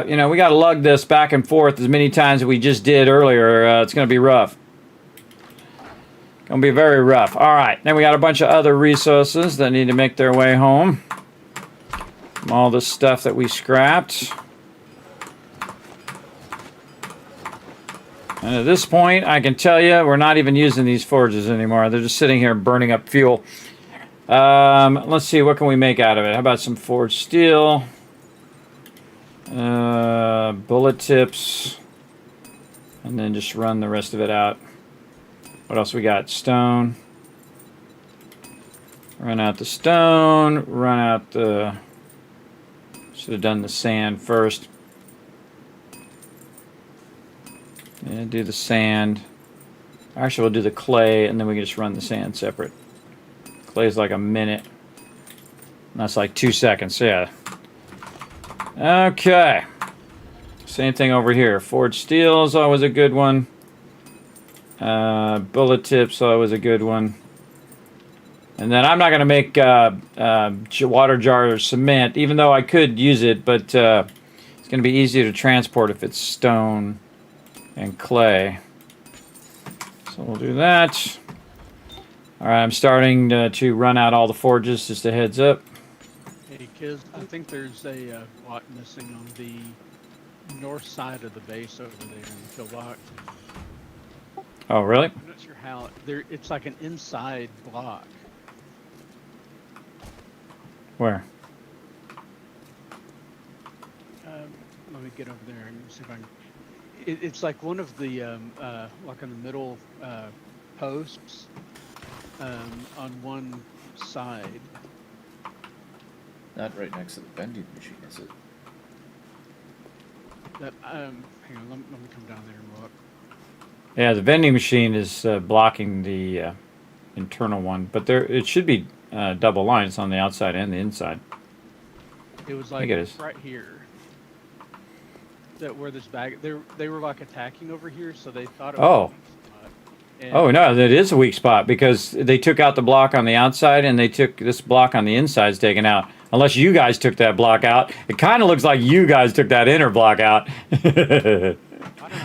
[SPEAKER 4] you know, we got to lug this back and forth as many times as we just did earlier, it's going to be rough. Going to be very rough. All right. Then we got a bunch of other resources that need to make their way home. From all the stuff that we scrapped. And at this point, I can tell you, we're not even using these forges anymore. They're just sitting here burning up fuel. Let's see, what can we make out of it? How about some forged steel? Bullet tips. And then just run the rest of it out. What else we got? Stone. Run out the stone. Run out the... Should have done the sand first. Yeah, do the sand. Actually, we'll do the clay, and then we can just run the sand separate. Clay is like a minute. And that's like 2 seconds, yeah. Okay. Same thing over here. Forged steel is always a good one. Bullet tips always a good one. And then I'm not going to make water jar cement, even though I could use it, but it's going to be easier to transport if it's stone and clay. So we'll do that. All right, I'm starting to run out all the forges, just a heads up.
[SPEAKER 8] Hey, kids, I think there's a block missing on the north side of the base over there in the kill box.
[SPEAKER 4] Oh, really?
[SPEAKER 8] I'm not sure how. It's like an inside block.
[SPEAKER 4] Where?
[SPEAKER 8] Let me get over there and see if I can. It's like one of the like in the middle posts on one side.
[SPEAKER 7] Not right next to the vending machine, is it?
[SPEAKER 8] That hang on, let me come down there and look.
[SPEAKER 4] Yeah, the vending machine is blocking the internal one, but it should be double lines on the outside and the inside.
[SPEAKER 8] It was
[SPEAKER 4] I
[SPEAKER 8] like
[SPEAKER 4] think it is.
[SPEAKER 8] right here. That where this bag, they were like attacking over here, so they thought it was
[SPEAKER 4] Oh.
[SPEAKER 8] a weak spot. And
[SPEAKER 4] Oh, no, that is a weak spot because they took out the block on the outside and they took this block on the inside is taken out. Unless you guys took that block out. It kind of looks like you guys took that inner block out.
[SPEAKER 8] I don't know.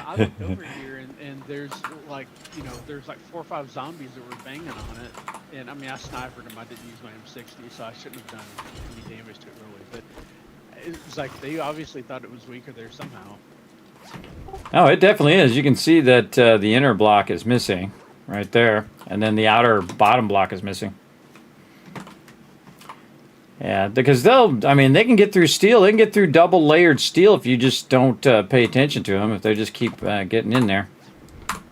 [SPEAKER 8] I looked over here and there's like, you know, there's like 4 or 5 zombies that were banging on it. And I mean, I sniped them. I didn't use my M60, so I shouldn't have done any damage to it really. But it was like they obviously thought it was weaker there somehow.
[SPEAKER 4] Oh, it definitely is. You can see that the inner block is missing right there. And then the outer bottom block is missing. Yeah, because they can get through steel. They can get through double layered steel if you just don't pay attention to them. If they just keep getting in there.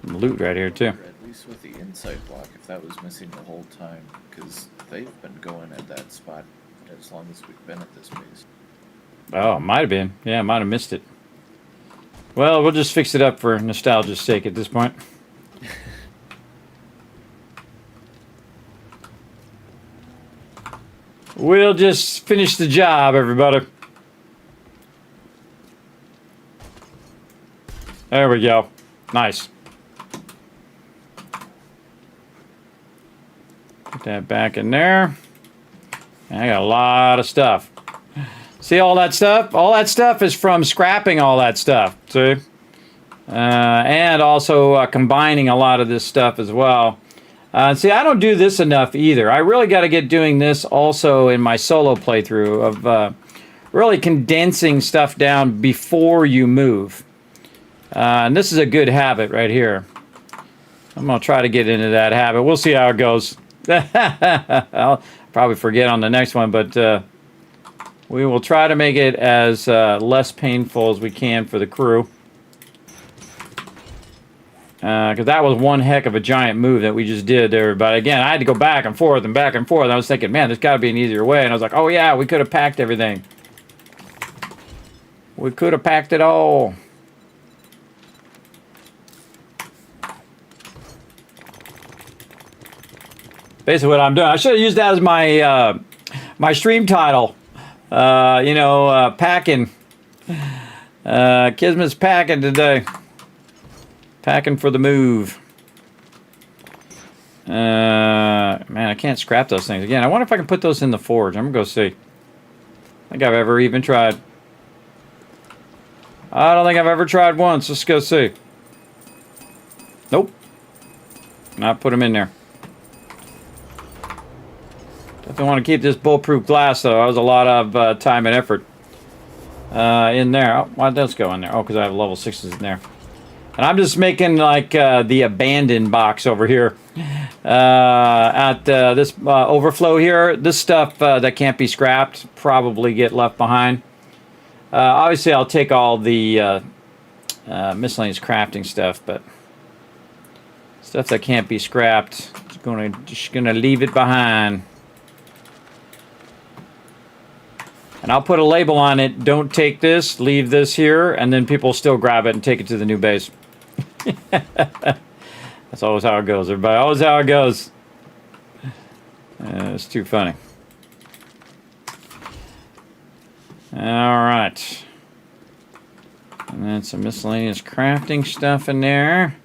[SPEAKER 4] Loot right here, too.
[SPEAKER 7] At least with the inside block, if that was missing the whole time, because they've been going at that spot as long as we've been at this base.
[SPEAKER 4] Oh, might have been. Yeah, might have missed it. Well, we'll just fix it up for nostalgia's sake at this point. We'll just finish the job, everybody. There we go. Nice. Put that back in there. I got a lot of stuff. See all that stuff? All that stuff is from scrapping all that stuff. See? And also combining a lot of this stuff as well. See, I don't do this enough either. I really got to get doing this also in my solo playthrough of really condensing stuff down before you move. And this is a good habit right here. I'm going to try to get into that habit. We'll see how it goes. I'll probably forget on the next one, but we will try to make it as less painful as we can for the crew. Because that was one heck of a giant move that we just did there. But again, I had to go back and forth and back and forth. I was thinking, man, there's got to be an easier way. And I was like, oh yeah, we could have packed everything. We could have packed it all. Basically what I'm doing, I should have used that as my my stream title. You know, packing. Kismet's packing today. Packing for the move. Man, I can't scrap those things again. I wonder if I can put those in the forge. I'm gonna go see. I think I've ever even tried. I don't think I've ever tried once. Let's go see. Nope. Not put them in there. Definitely want to keep this bulletproof glass though. That was a lot of time and effort in there. Oh, why did those go in there? Oh, because I have level 6s in there. And I'm just making like the abandoned box over here at this overflow here. This stuff that can't be scrapped probably get left behind. Obviously, I'll take all the miscellaneous crafting stuff, but stuff that can't be scrapped, just gonna leave it behind. And I'll put a label on it. Don't take this. Leave this here, and then people still grab it and take it to the new base. That's always how it goes, everybody. Always how it goes. It's too funny. All right. And then some miscellaneous crafting stuff in there.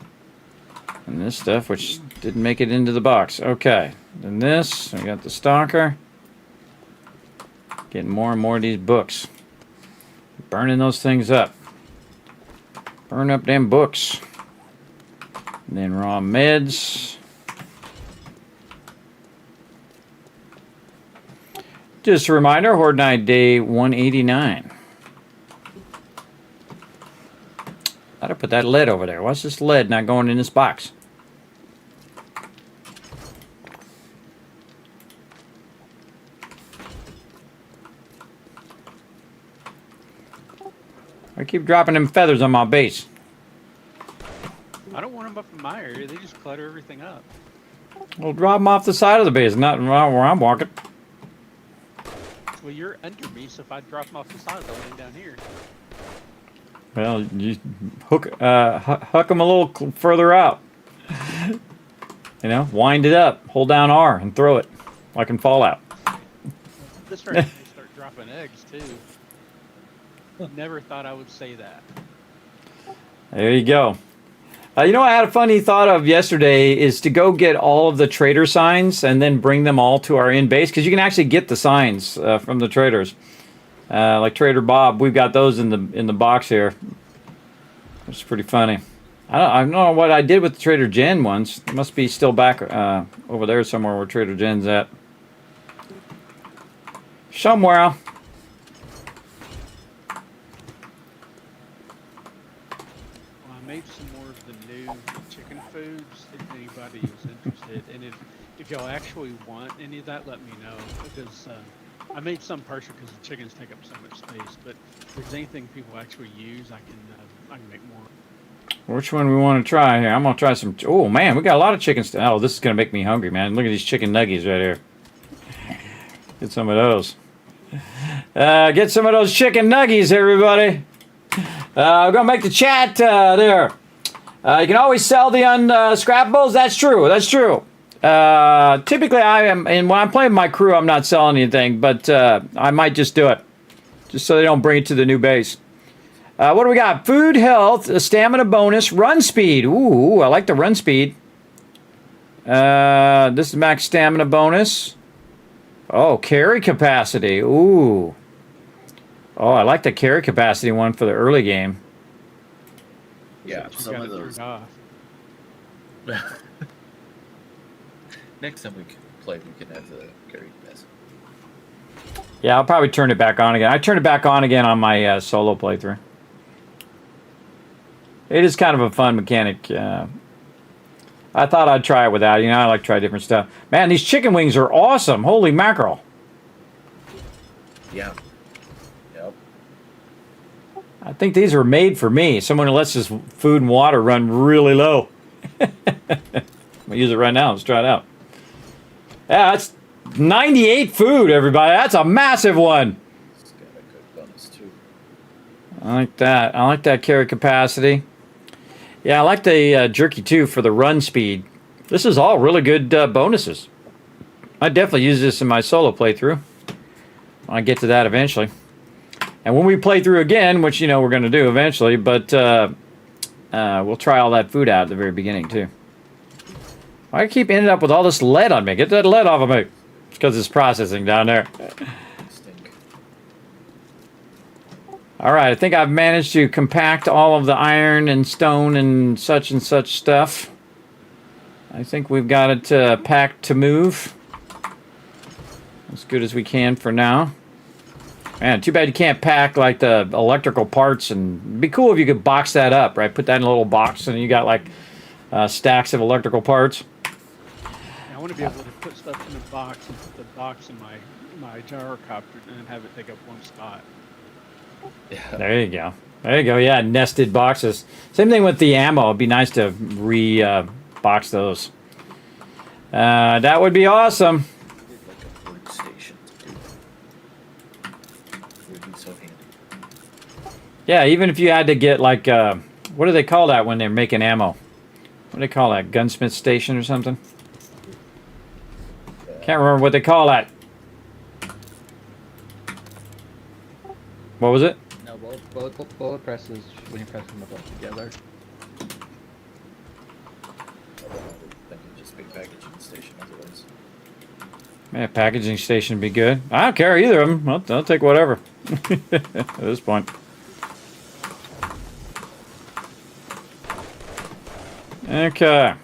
[SPEAKER 4] And this stuff, which didn't make it into the box. Okay. Then this, we got the stalker. Getting more and more of these books. Burning those things up. Burn up them books. And then raw meds. Just a reminder, Horde Night Day 189. I'd have put that lead over there. Why's this lead not going in this box? I keep dropping them feathers on my base.
[SPEAKER 8] I don't want them up in my area. They just clutter everything up.
[SPEAKER 4] Well, drop them off the side of the base, not where I'm walking.
[SPEAKER 8] Well, you're under me, so if I drop them off the side, they'll land down here.
[SPEAKER 4] Well, you hook them a little further out. You know, wind it up, hold down R, and throw it like in Fallout.
[SPEAKER 8] This right, they start dropping eggs too. Never thought I would say that.
[SPEAKER 4] There you go. You know what I had a funny thought of yesterday is to go get all of the trader signs and then bring them all to our in-base, because you can actually get the signs from the traders. Like Trader Bob, we've got those in the box here. It's pretty funny. I don't know what I did with the Trader Jen ones. It must be still back over there somewhere where Trader Jen's at. Somewhere.
[SPEAKER 8] Anybody who's interested, and if y'all actually want any of that, let me know, because I made some partial because the chickens take up so much space. But if there's anything people actually use, I can make more.
[SPEAKER 4] Which one we want to try here? I'm gonna try some. Oh man, we got a lot of chickens. Oh, this is gonna make me hungry, man. Look at these chicken nuggies right here. Get some of those. Get some of those chicken nuggies, everybody. We're gonna make the chat there. You can always sell the unscrapables. That's true. That's true. Typically, and when I'm playing my crew, I'm not selling anything, but I might just do it, just so they don't bring it to the new base. What do we got? Food, health, a stamina bonus, run speed. Ooh, I like the run speed. This is max stamina bonus. Oh, carry capacity. Ooh. Oh, I like the carry capacity one for the early game.
[SPEAKER 7] Yeah,
[SPEAKER 8] You
[SPEAKER 7] some
[SPEAKER 8] got
[SPEAKER 7] of
[SPEAKER 8] it
[SPEAKER 7] those.
[SPEAKER 8] turned off.
[SPEAKER 7] Next time we can play, we can have the carry capacity.
[SPEAKER 4] Yeah, I'll probably turn it back on again. I turned it back on again on my solo playthrough. It is kind of a fun mechanic. I thought I'd try it without. You know, I like to try different stuff. Man, these chicken wings are awesome. Holy mackerel.
[SPEAKER 7] Yeah. Yep.
[SPEAKER 4] I think these were made for me. Someone who lets his food and water run really low. I'm going to use it right now. Let's try it out. Yeah, that's 98 food, everybody. That's a massive one.
[SPEAKER 7] It's got a good bonus too.
[SPEAKER 4] I like that. I like that carry capacity. Yeah, I like the jerky too for the run speed. This is all really good bonuses. I definitely use this in my solo playthrough. I'll get to that eventually. And when we play through again, which you know we're going to do eventually, but we'll try all that food out at the very beginning too. I keep ending up with all this lead on me. Get that lead off of me. It's because it's processing down there.
[SPEAKER 7] Stink.
[SPEAKER 4] All right, I think I've managed to compact all of the iron and stone and such stuff. I think we've got it packed to move. As good as we can for now. Man, too bad you can't pack like the electrical parts, and it'd be cool if you could box that up, right? Put that in a little box and you got like stacks of electrical parts.
[SPEAKER 8] I want to be able to put stuff in a box and put the box in my gyrocopter and have it take up one spot.
[SPEAKER 7] Yeah.
[SPEAKER 4] There you go. There you go. Yeah, nested boxes. Same thing with the ammo. It'd be nice to box those. That would be awesome.
[SPEAKER 7] Like a Horde station to do that. Would be so handy.
[SPEAKER 4] Yeah, even if you had to get like, what do they call that when they're making ammo? What do they call that? Gunsmith station or something? Can't remember what they call that. What was it?
[SPEAKER 6] No, bullet presses when you press them both together.
[SPEAKER 7] Then you just big packaging station otherwise.
[SPEAKER 4] Yeah, packaging station would be good. I don't care either of them. I'll take whatever at this point. Okay.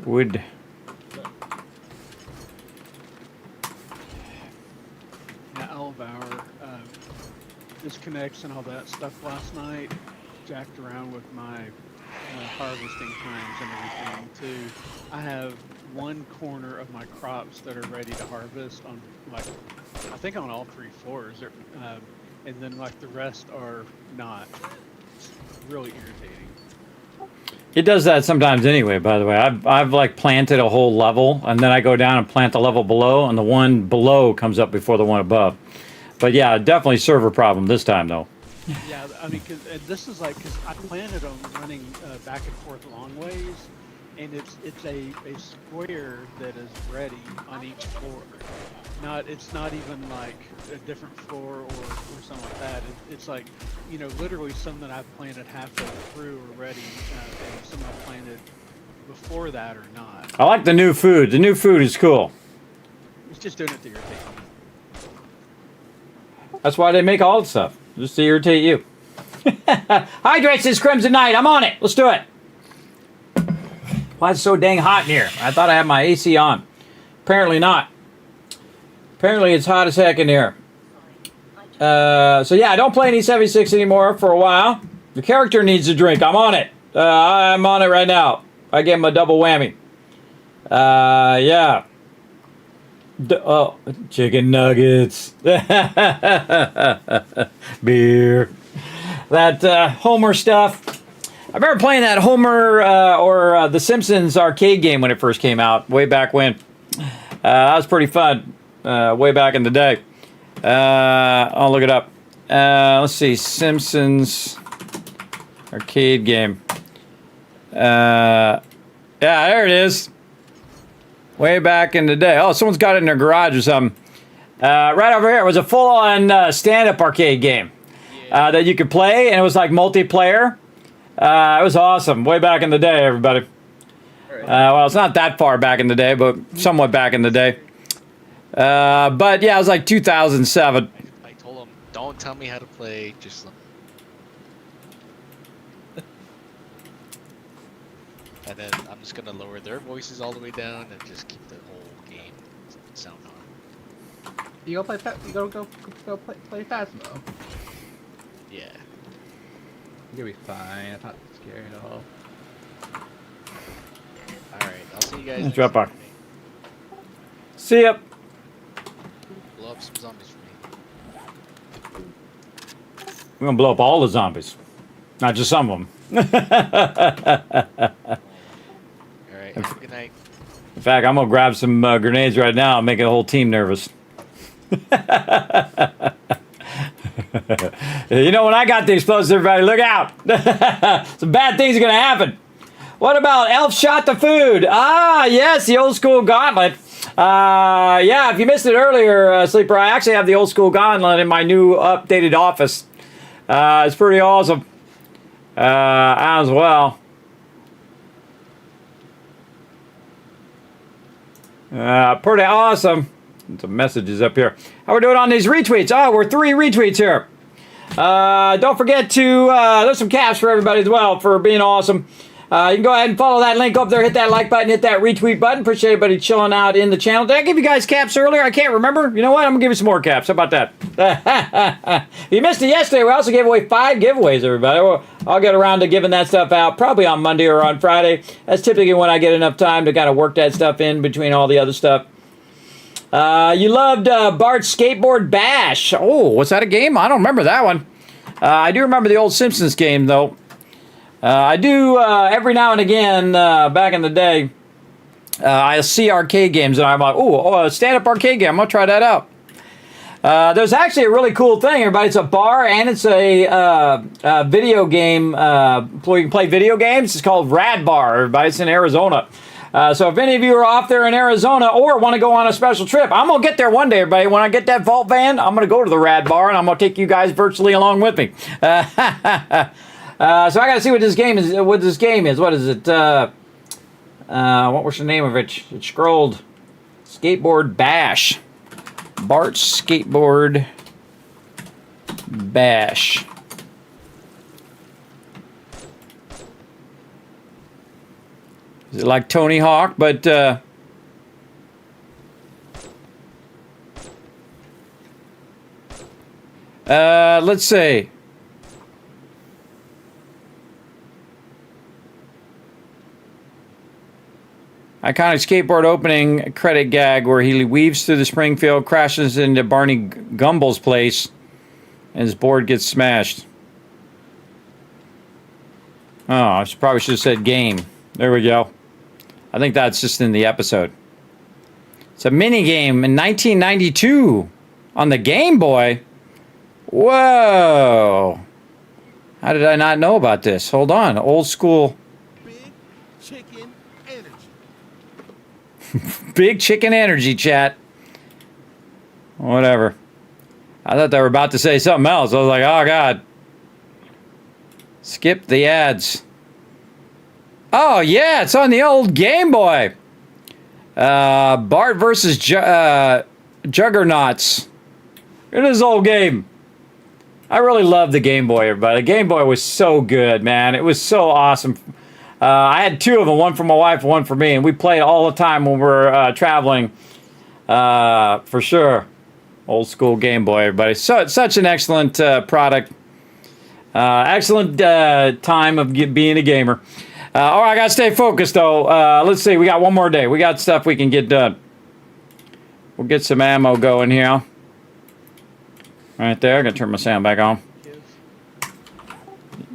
[SPEAKER 4] Wood.
[SPEAKER 8] Yeah, all of our disconnects and all that stuff last night jacked around with my harvesting times and everything too. I have one corner of my crops that are ready to harvest on, like, I think on all 3 floors, and then like the rest are not. It's really irritating.
[SPEAKER 4] It does that sometimes anyway, by the way. I've like planted a whole level, and then I go down and plant the level below, and the one below comes up before the one above. But yeah, definitely server problem this time, though.
[SPEAKER 8] Yeah, I mean, this is like, because I planted on running back and forth long ways, and it's a square that is ready on each floor. It's not even like a different floor or something like that. It's like, you know, literally some that I've planted halfway through are ready, and some I've planted before that are not.
[SPEAKER 4] I like the new food. The new food is cool.
[SPEAKER 8] It's just doing it to irritate me.
[SPEAKER 4] That's why they make all the stuff. Just to irritate you. Hydrate this Crimson Knight. I'm on it. Let's do it. Why is it so dang hot in here? I thought I had my AC on. Apparently not. Apparently it's hot as heck in here. So yeah, I don't play any 76 anymore for a while. The character needs a drink. I'm on it. I'm on it right now. I gave him a double whammy. Yeah. Chicken nuggets. Beer. That Homer stuff. I remember playing that Homer or The Simpsons arcade game when it first came out, way back when. That was pretty fun, way back in the day. I'll look it up. Let's see, Simpsons arcade game. Yeah, there it is. Way back in the day. Oh, someone's got it in their garage or something. Right over here was a full-on stand-up arcade game that you could play, and it was like multiplayer. It was awesome. Way back in the day, everybody. Well, it's not that far back in the day, but somewhat back in the day. But yeah, it was like 2007.
[SPEAKER 5] I told him, don't tell me how to play, just and then I'm just gonna lower their voices all the way down and just keep the whole game sound on.
[SPEAKER 6] You go play. You go play Phasmo.
[SPEAKER 5] Yeah.
[SPEAKER 6] You'll be fine. I'm not scared at all.
[SPEAKER 5] Alright, I'll see you guys.
[SPEAKER 4] Let's drop by. See ya.
[SPEAKER 5] Blow up some zombies for me.
[SPEAKER 4] We're gonna blow up all the zombies, not just some of them.
[SPEAKER 5] Alright, have a good night.
[SPEAKER 4] In fact, I'm gonna grab some grenades right now and make the whole team nervous. You know, when I got the explosives, everybody, look out! Some bad things are gonna happen. What about Elf Shot the Food? Ah, yes, the old school gauntlet. Yeah, if you missed it earlier, Sleeper, I actually have the old school gauntlet in my new updated office. It's pretty awesome. As well. Pretty awesome. Some messages up here. How we doing on these retweets? Oh, we're 3 retweets here. Don't forget to, there's some caps for everybody as well for being awesome. You can go ahead and follow that link up there. Hit that like button. Hit that retweet button. Appreciate everybody chilling out in the channel. Did I give you guys caps earlier? I can't remember. You know what? I'm going to give you some more caps. How about that? If you missed it yesterday, we also gave away 5 giveaways, everybody. I'll get around to giving that stuff out probably on Monday or on Friday. That's typically when I get enough time to kind of work that stuff in between all the other stuff. You loved Bart's Skateboard Bash. Oh, was that a game? I don't remember that one. I do remember the old Simpsons game, though. I do, every now and again, back in the day, I see arcade games, and I'm like, oh, a stand-up arcade game. I'm going to try that out. There's actually a really cool thing, everybody. It's a bar, and it's a video game, where you can play video games. It's called Rad Bar, everybody. It's in Arizona. So if any of you are off there in Arizona or want to go on a special trip, I'm going to get there one day, everybody. When I get that vault van, I'm going to go to the Rad Bar, and I'm going to take you guys virtually along with me. So I got to see what this game is. What this game is? What is it? What was the name of it? It scrolled. Skateboard Bash. Bart's Skateboard Bash. Is it like Tony Hawk? But let's see. Iconic skateboard opening credit gag where he weaves through the Springfield, crashes into Barney Gumbel's place, and his board gets smashed. Oh, I probably should have said game. There we go. I think that's just in the episode. It's a mini game in 1992 on the Game Boy. Whoa. How did I not know about this? Hold on. Old school.
[SPEAKER 10] Big chicken energy.
[SPEAKER 4] Big chicken energy, chat. Whatever. I thought they were about to say something else. I was like, oh, God. Skip the ads. Oh, yeah, it's on the old Game Boy. Bart versus Juggernauts. It is old game. I really love the Game Boy, everybody. The Game Boy was so good, man. It was so awesome. I had 2 of them, one for my wife, one for me, and we played all the time when we were traveling, for sure. Old school Game Boy, everybody. So it's such an excellent product. Excellent time of being a gamer. All right, I gotta stay focused, though. Let's see, we got one more day. We got stuff we can get done. We'll get some ammo going here. Right there. I'm gonna turn my sound back on.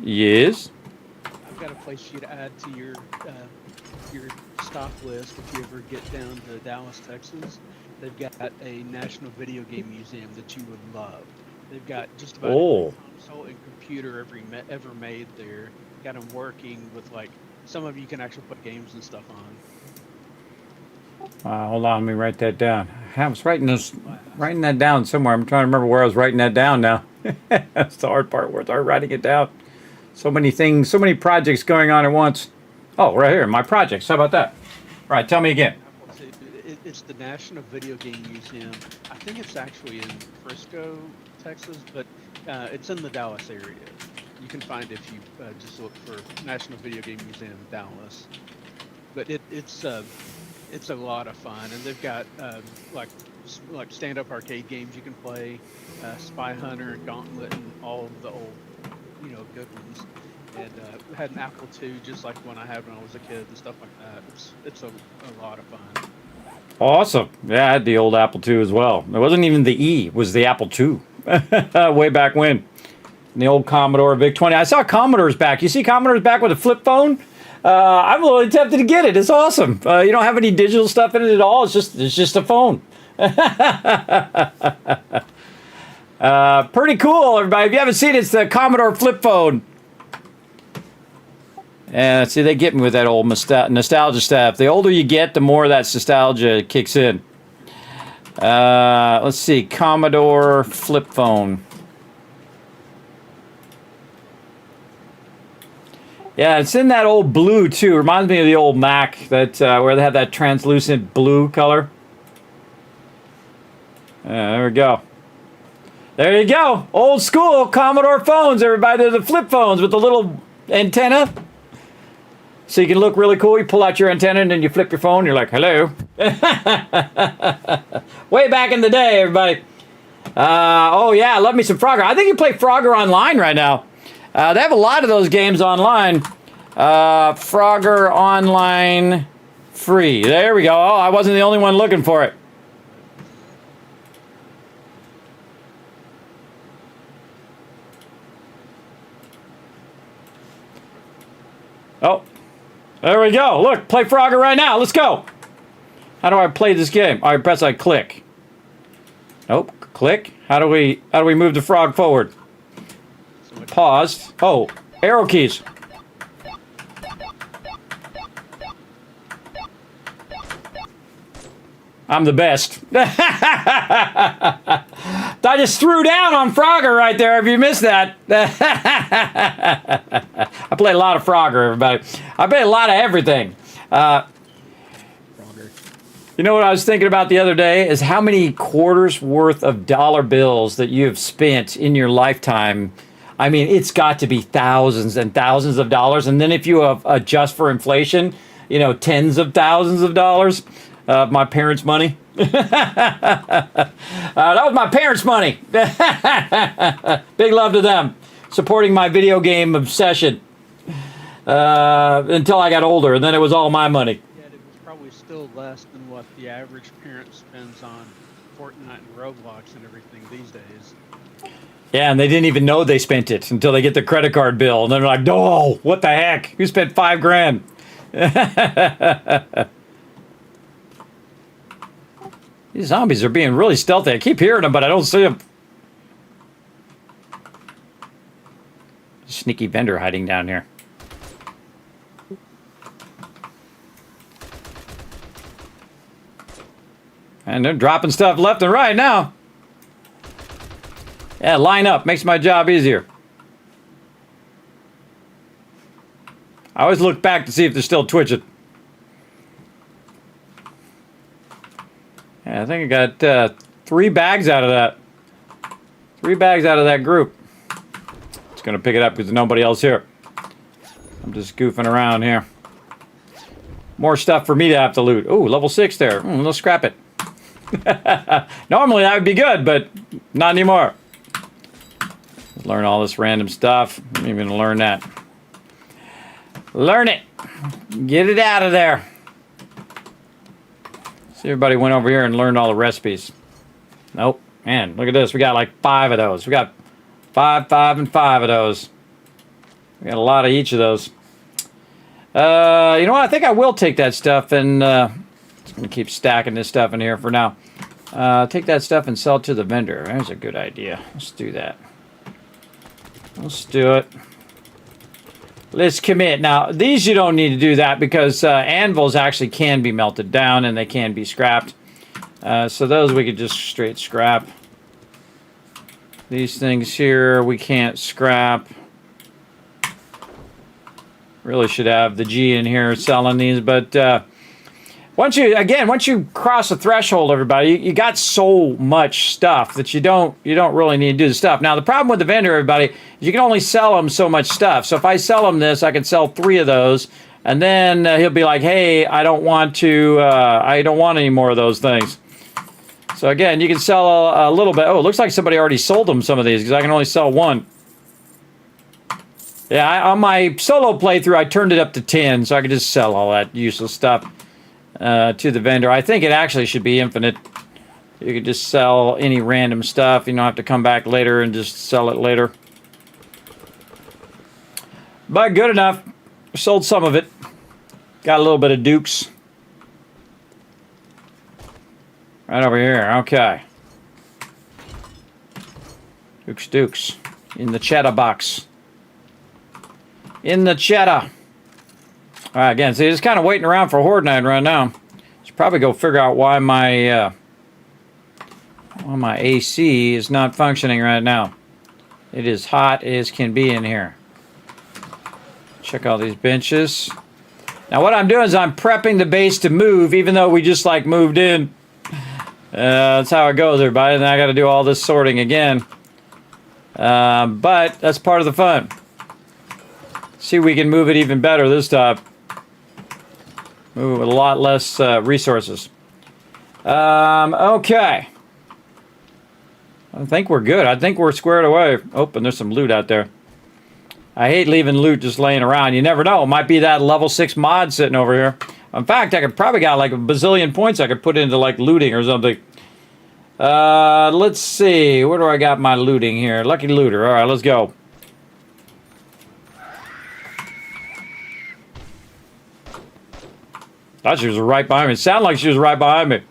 [SPEAKER 4] Yes.
[SPEAKER 8] I've got a place for you to add to your stock list if you ever get down to Dallas, Texas. They've got a national video game museum that you would love. They've got just about every console and computer ever made there. Got them working with, like, some of you can actually put games and stuff on.
[SPEAKER 4] Hold on, let me write that down. I was writing that down somewhere. I'm trying to remember where I was writing that down now. That's the hard part, where it's hard writing it down. So many things, so many projects going on at once. Oh, right here, my projects. How about that? All right, tell me again.
[SPEAKER 8] It's the National Video Game Museum. I think it's actually in Frisco, Texas, but it's in the Dallas area. You can find it if you just look for National Video Game Museum Dallas. But it's a lot of fun, and they've got like stand-up arcade games you can play, Spy Hunter, Gauntlet, and all of the old, good ones. And had an Apple II, just like one I had when I was a kid, and stuff like that. It's a lot of fun.
[SPEAKER 4] Awesome. Yeah, I had the old Apple II as well. It wasn't even the E, it was the Apple II. Way back when. And the old Commodore VIC-20. I saw Commodore's back. You see Commodore's back with a flip phone? I'm really tempted to get it. It's awesome. You don't have any digital stuff in it at all. It's just a phone. Pretty cool, everybody. If you haven't seen it, it's the Commodore flip phone. And see, they get me with that old nostalgia stuff. The older you get, the more that nostalgia kicks in. Let's see, Commodore flip phone. Yeah, it's in that old blue too. Reminds me of the old Mac that where they have that translucent blue color. There we go. There you go. Old school Commodore phones, everybody. They're the flip phones with the little antenna. So you can look really cool. You pull out your antenna and then you flip your phone. You're like, hello. Way back in the day, everybody. Oh, yeah, I love me some Frogger. I think you play Frogger online right now. They have a lot of those games online. Frogger Online free. There we go. Oh, I wasn't the only one looking for it. Oh, there we go. Look, play Frogger right now. Let's go. How do I play this game? All right, press I click. Nope, click. How do we move the frog forward? Pause. Oh, arrow keys. I'm the best. I just threw down on Frogger right there, if you missed that. I play a lot of Frogger, everybody. I play a lot of everything. You know what I was thinking about the other day is how many quarters worth of dollar bills that you have spent in your lifetime. I mean, it's got to be thousands and thousands of dollars. And then if you adjust for inflation, tens of thousands of dollars. My parents' money. That was my parents' money. Big love to them. Supporting my video game obsession. Until I got older, and then it was all my money.
[SPEAKER 8] Yeah, it was probably still less than what the average parent spends on Fortnite and Roblox and everything these days.
[SPEAKER 4] Yeah, and they didn't even know they spent it until they get the credit card bill. And they're like, oh, what the heck? You spent $5,000. These zombies are being really stealthy. I keep hearing them, but I don't see them. Sneaky vendor hiding down here. And they're dropping stuff left and right now. Yeah, line up. Makes my job easier. I always look back to see if they're still twitching. Yeah, I think I got 3 bags out of that. 3 bags out of that group. Just going to pick it up because there's nobody else here. I'm just goofing around here. More stuff for me to have to loot. Ooh, level 6 there. Let's scrap it. Normally that would be good, but not anymore. Learn all this random stuff. I'm even gonna learn that. Learn it. Get it out of there. See, everybody went over here and learned all the recipes. Nope. Man, look at this. We got like 5 of those. We got 5, 5, and 5 of those. We got a lot of each of those. You know what? I think I will take that stuff and just gonna keep stacking this stuff in here for now. Take that stuff and sell it to the vendor. There's a good idea. Let's do that. Let's do it. Let's commit. Now, these you don't need to do that because anvils actually can be melted down and they can be scrapped. So those we could just straight scrap. These things here we can't scrap. Really should have the G in here selling these, but once you cross the threshold, everybody, you got so much stuff that you don't really need to do the stuff. Now, the problem with the vendor, everybody, is you can only sell them so much stuff. So if I sell him this, I can sell 3 of those, and then he'll be like, "Hey, I don't want any more of those things." So again, you can sell a little bit. Oh, it looks like somebody already sold them some of these because I can only sell 1. Yeah, on my solo playthrough, I turned it up to 10, so I could just sell all that useless stuff to the vendor. I think it actually should be infinite. You could just sell any random stuff. You don't have to come back later and just sell it later. But good enough. Sold some of it. Got a little bit of dukes. Right over here. Okay. Dukes. In the cheddar box. In the cheddar. All right, again, see, just kind of waiting around for Horde Night right now. Should probably go figure out why my AC is not functioning right now. It is hot as can be in here. Check all these benches. Now, what I'm doing is I'm prepping the base to move, even though we just like moved in. That's how it goes, everybody. And I got to do all this sorting again. But that's part of the fun. See if we can move it even better this time. Move it with a lot less resources. Okay. I think we're good. I think we're squared away. Oh, and there's some loot out there. I hate leaving loot just laying around. You never know. It might be that level 6 mod sitting over here. In fact, I could probably got like a bazillion points I could put into like looting or something. Let's see. Where do I got my looting here? Lucky looter. All right, let's go. Thought she was right behind me. It sounded like she was right behind me.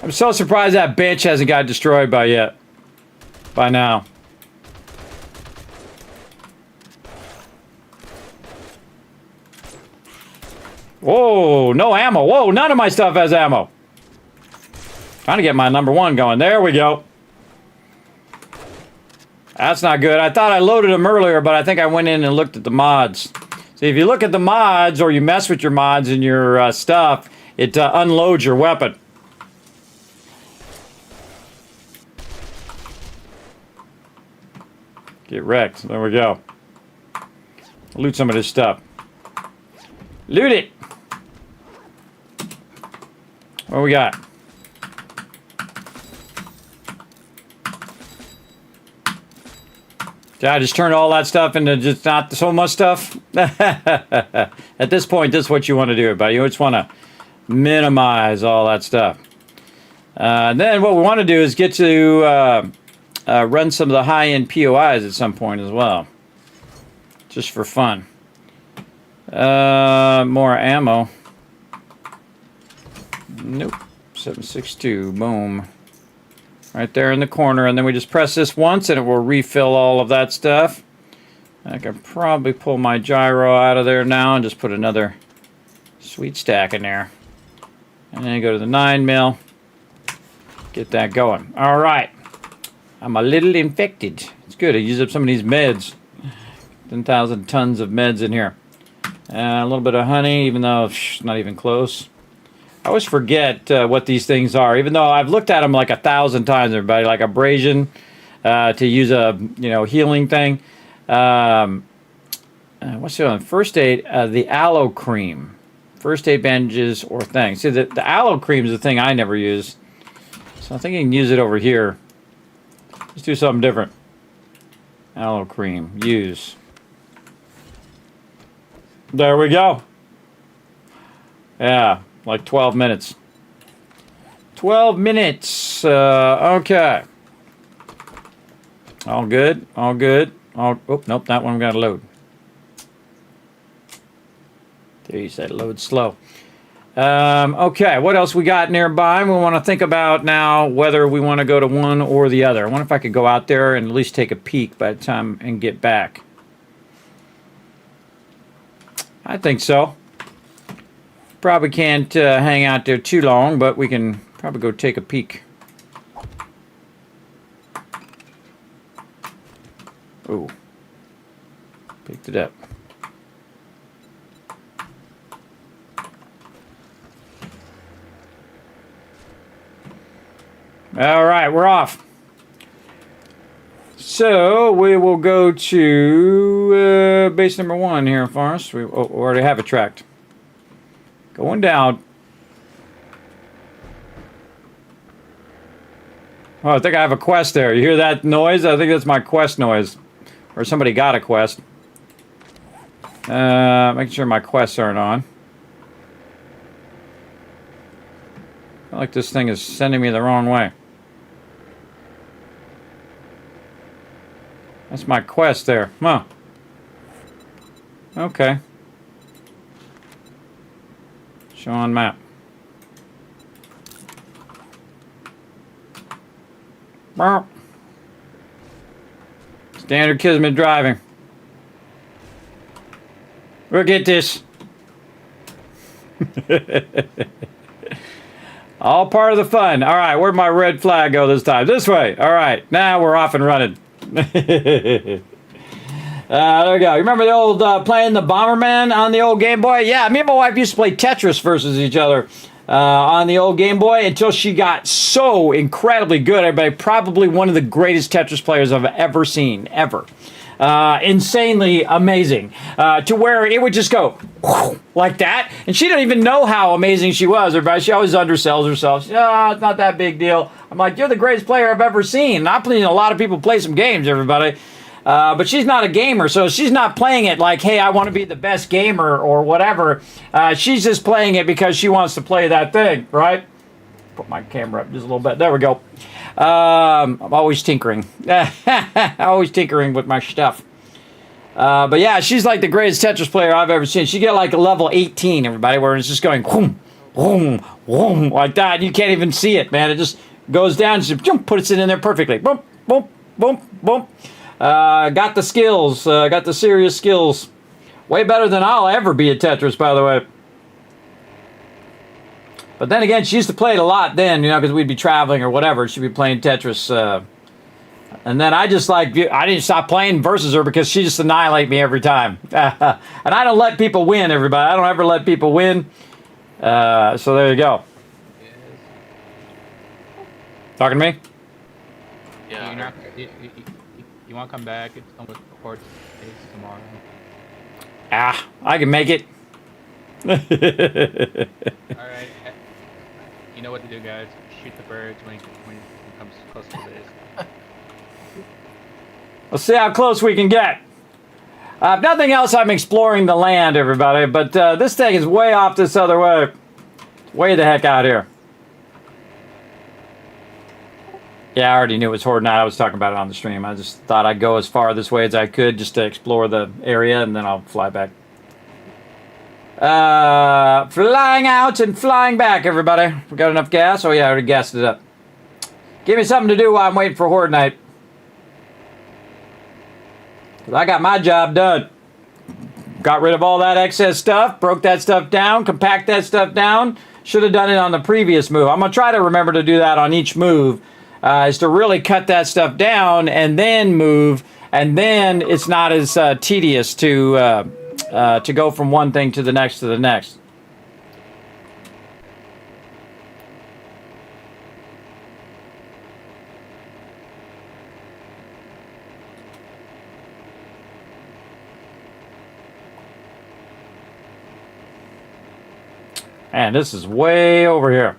[SPEAKER 4] I'm so surprised that bench hasn't got destroyed by now. Whoa, no ammo. Whoa, none of my stuff has ammo. Trying to get my number 1 going. There we go. That's not good. I thought I loaded them earlier, but I think I went in and looked at the mods. See, if you look at the mods or you mess with your mods and your stuff, it unloads your weapon. Get wrecked. There we go. Loot some of this stuff. Loot it. What we got? Did I just turn all that stuff into just not so much stuff? At this point, this is what you want to do, everybody. You just want to minimize all that stuff. Then what we want to do is get to run some of the high-end POIs at some point as well. Just for fun. More ammo. Nope. 7.62. Boom. Right there in the corner. And then we just press this once and it will refill all of that stuff. I can probably pull my gyro out of there now and just put another sweet stack in there. And then go to the 9mm. Get that going. All right. I'm a little infected. It's good. I use up some of these meds. 10,000 tons of meds in here. A little bit of honey, even though it's not even close. I always forget what these things are, even though I've looked at them like 1,000 times, everybody. Like abrasion, to use a healing thing. What's the other one? First aid, the aloe cream. First aid bandages or things. See, the aloe cream is the thing I never use. So I think you can use it over here. Let's do something different. Aloe cream. Use. There we go. Yeah, like 12 minutes. 12 minutes. Okay. All good. All good. Oh, nope, that one got to load. There you said load slow. Okay, what else we got nearby? We want to think about now whether we want to go to one or the other. I wonder if I could go out there and at least take a peek by the time and get back. I think so. Probably can't hang out there too long, but we can probably go take a peek. Ooh. Picked it up. All right, we're off. So we will go to base number 1 here first. We already have it tracked. Going down. Oh, I think I have a quest there. You hear that noise? I think that's my quest noise. Or somebody got a quest. Making sure my quests aren't on. I feel like this thing is sending me the wrong way. That's my quest there. Huh. Okay. Show on map. Standard Kismet driving. We'll get this. All part of the fun. All right, where'd my red flag go this time? This way. All right, now we're off and running. There we go. You remember the old playing the Bomberman on the old Game Boy? Yeah, me and my wife used to play Tetris versus each other on the old Game Boy until she got so incredibly good. Everybody, probably one of the greatest Tetris players I've ever seen, ever. Insanely amazing, to where it would just go like that, and she didn't even know how amazing she was. Everybody, she always undersells herself. It's not that big deal. I'm like, you're the greatest player I've ever seen. And I've seen a lot of people play some games, everybody, but she's not a gamer, so she's not playing it like, hey, I want to be the best gamer or whatever. She's just playing it because she wants to play that thing, right? Put my camera up just a little bit. There we go. I'm always tinkering. Always tinkering with my stuff. But yeah, she's like the greatest Tetris player I've ever seen. She get like a level 18, everybody, where it's just going whoom, whoom, whoom, like that. And you can't even see it, man. It just goes down. She puts it in there perfectly. Boom, boom, boom, boom. Got the skills. Got the serious skills. Way better than I'll ever be at Tetris, by the way. But then again, she used to play it a lot then, you know, because we'd be traveling or whatever. She'd be playing Tetris. And then I didn't stop playing versus her because she just annihilate me every time. And I don't let people win, everybody. I don't ever let people win. So there you go. Talking to me?
[SPEAKER 7] Yeah.
[SPEAKER 6] You want to come back? It's almost Horde tomorrow.
[SPEAKER 4] I can make it.
[SPEAKER 6] Alright. You know what to do, guys. Shoot the birds when it comes close to this.
[SPEAKER 4] Let's see how close we can get. If nothing else, I'm exploring the land, everybody. But this thing is way off this other way. Way the heck out here. Yeah, I already knew it was Horde night. I was talking about it on the stream. I just thought I'd go as far this way as I could just to explore the area, and then I'll fly back. Flying out and flying back, everybody. We got enough gas? Oh, yeah, I already gassed it up. Give me something to do while I'm waiting for Horde night. I got my job done. Got rid of all that excess stuff, broke that stuff down, compact that stuff down. Should have done it on the previous move. I'm going to try to remember to do that on each move, is to really cut that stuff down and then move, and then it's not as tedious to go from one thing to the next to the next. And this is way over here.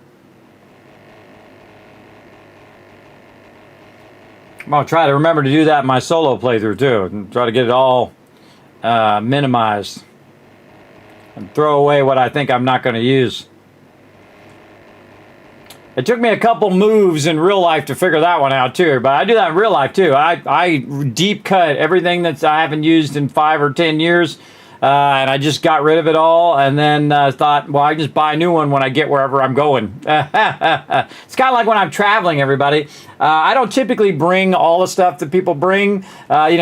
[SPEAKER 4] I'm going to try to remember to do that in my solo playthrough too, and try to get it all minimized. And throw away what I think I'm not going to use. It took me a couple moves in real life to figure that one out too, but I do that in real life too. I deep cut everything that I haven't used in 5 or 10 years, and I just got rid of it all, and then thought, well, I can just buy a new one when I get wherever I'm going. It's kind of like when I'm traveling, everybody. I don't typically bring all the stuff that people bring,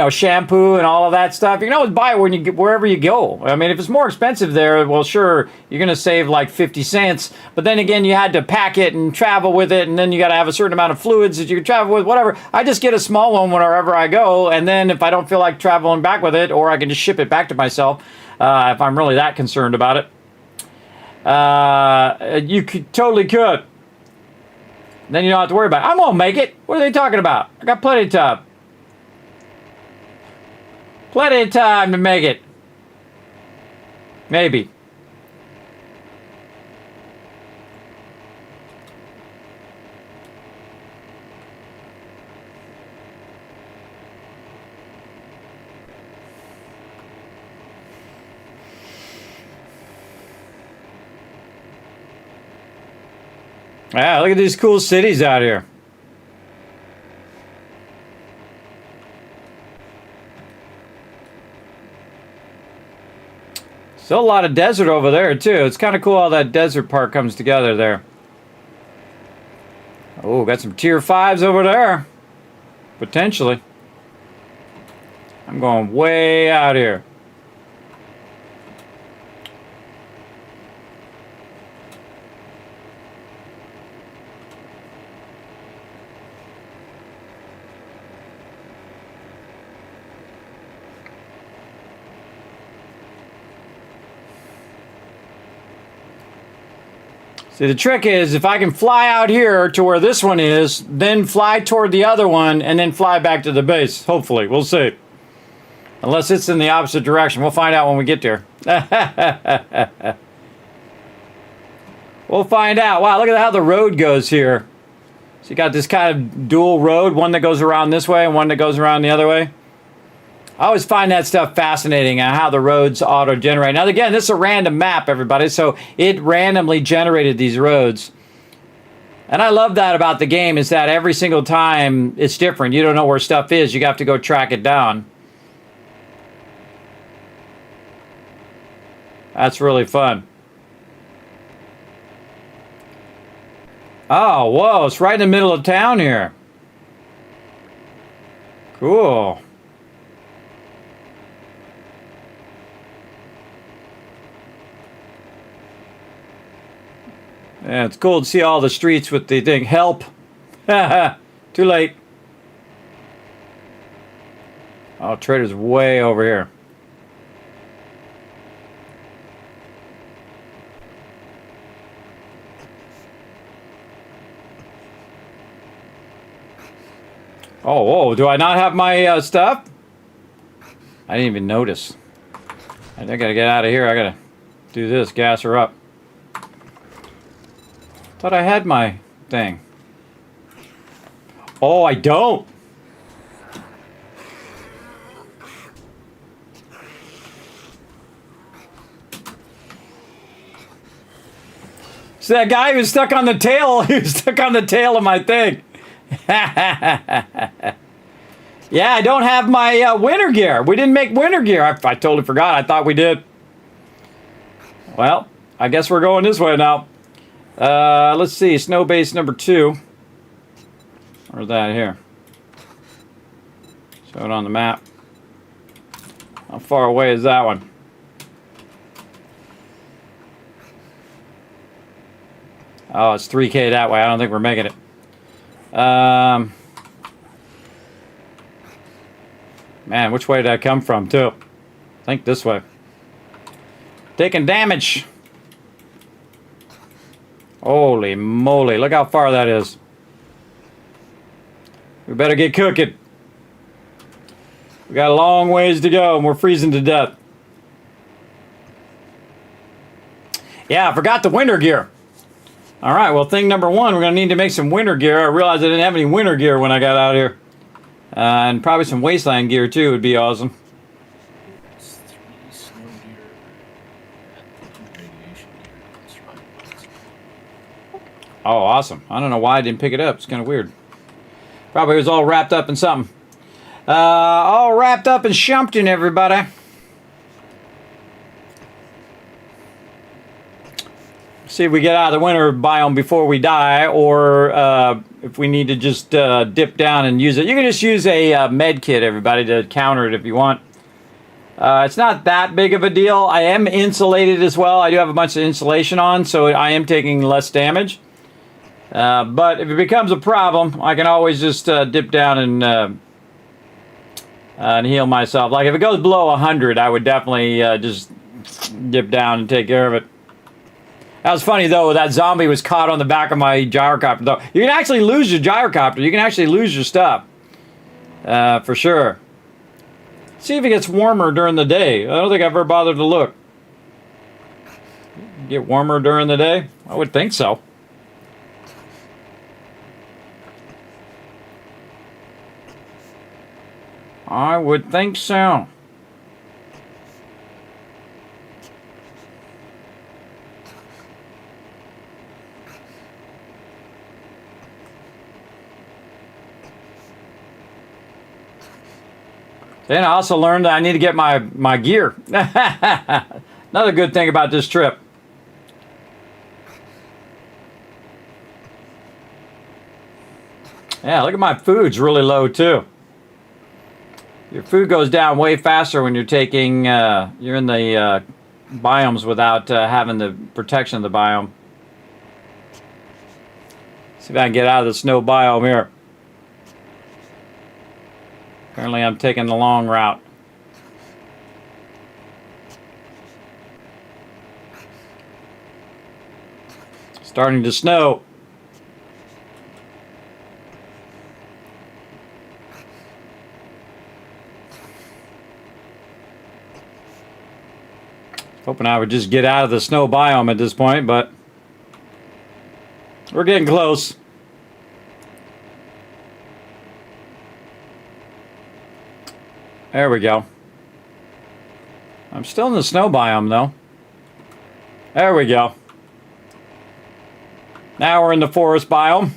[SPEAKER 4] shampoo and all of that stuff. You can always buy it when you get wherever you go. I mean, if it's more expensive there, well, sure, you're going to save like 50 cents. But then again, you had to pack it and travel with it, and then you got to have a certain amount of fluids that you can travel with, whatever. I just get a small one wherever I go, and then if I don't feel like traveling back with it, or I can just ship it back to myself if I'm really that concerned about it. You totally could. Then you don't have to worry about it. I'm going to make it. What are they talking about? I got plenty of time. Plenty of time to make it. Maybe. Yeah, look at these cool cities out here. Still a lot of desert over there, too. It's kind of cool how that desert part comes together there. Oh, got some tier 5s over there. Potentially. I'm going way out here. See, the trick is if I can fly out here to where this one is, then fly toward the other one, and then fly back to the base. Hopefully. We'll see. Unless it's in the opposite direction. We'll find out when we get there. We'll find out. Wow, look at how the road goes here. So you got this kind of dual road, one that goes around this way and one that goes around the other way. I always find that stuff fascinating, how the roads auto-generate. Now, again, this is a random map, everybody, so it randomly generated these roads. And I love that about the game, is that every single time it's different. You don't know where stuff is. You have to go track it down. That's really fun. Oh, whoa, it's right in the middle of town here. Cool. Yeah, it's cool to see all the streets with the thing, help. Too late. Oh, trader's way over here. Oh, whoa, do I not have my stuff? I didn't even notice. I gotta get out of here. I gotta do this, gas her up. Thought I had my thing. Oh, I don't. So that guy who was stuck on the tail, he was stuck on the tail of my thing. Yeah, I don't have my winter gear. We didn't make winter gear. I totally forgot. I thought we did. Well, I guess we're going this way now. Let's see. Snow base number 2. Where's that here? Show it on the map. How far away is that one? Oh, it's 3K that way. I don't think we're making it. Man, which way did I come from, too? I think this way. Taking damage. Holy moly, look how far that is. We better get cooking. We got a long ways to go and we're freezing to death. Yeah, I forgot the winter gear. Alright, well, thing number 1, we're going to need to make some winter gear. I realized I didn't have any winter gear when I got out here. And probably some wasteland gear, too, would be awesome.
[SPEAKER 7] It's 3 snow gear and radiation gear. That's right.
[SPEAKER 4] Oh, awesome. I don't know why I didn't pick it up. It's kind of weird. Probably was all wrapped up in something. All wrapped up in something, everybody. See if we get out of the winter biome before we die, or if we need to just dip down and use it. You can just use a med kit, everybody, to counter it if you want. It's not that big of a deal. I am insulated as well. I do have a bunch of insulation on, so I am taking less damage. But if it becomes a problem, I can always just dip down and heal myself. Like if it goes below 100, I would definitely just dip down and take care of it. That was funny, though. That zombie was caught on the back of my gyrocopter, though. You can actually lose your gyrocopter. You can actually lose your stuff. For sure. See if it gets warmer during the day. I don't think I've ever bothered to look. Get warmer during the day? I would think so. I would think so. Then I also learned that I need to get my gear. Another good thing about this trip. Yeah, look at my food's really low too. Your food goes down way faster when you're taking, you're in the biomes without having the protection of the biome. See if I can get out of the snow biome here. Apparently I'm taking the long route. Starting to snow. Hoping I would just get out of the snow biome at this point, but we're getting close. There we go. I'm still in the snow biome, though. There we go. Now we're in the forest biome.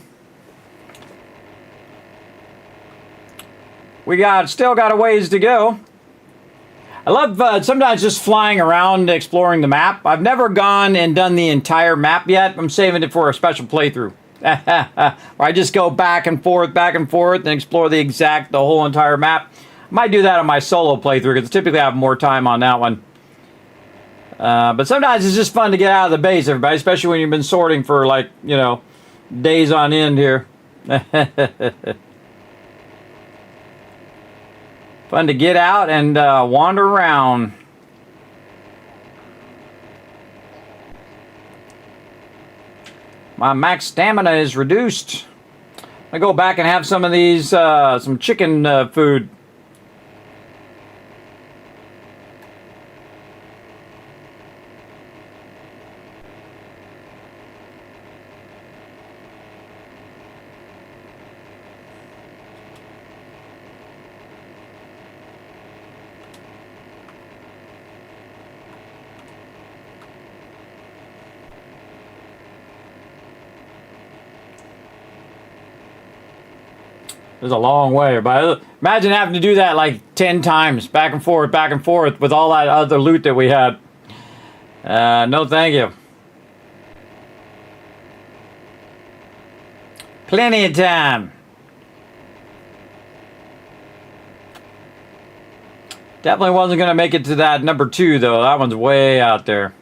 [SPEAKER 4] We still got a ways to go. I love sometimes just flying around exploring the map. I've never gone and done the entire map yet. I'm saving it for a special playthrough. Where I just go back and forth, and explore the whole entire map. Might do that on my solo playthrough because typically I have more time on that one. But sometimes it's just fun to get out of the base, everybody, especially when you've been sorting for like, you know, days on end here. Fun to get out and wander around. My max stamina is reduced. I go back and have some of these, some chicken food. There's a long way, but imagine having to do that like 10 times, back and forth with all that other loot that we had. No thank you. Plenty of time. Definitely wasn't going to make it to that number 2, though. That one's way out there.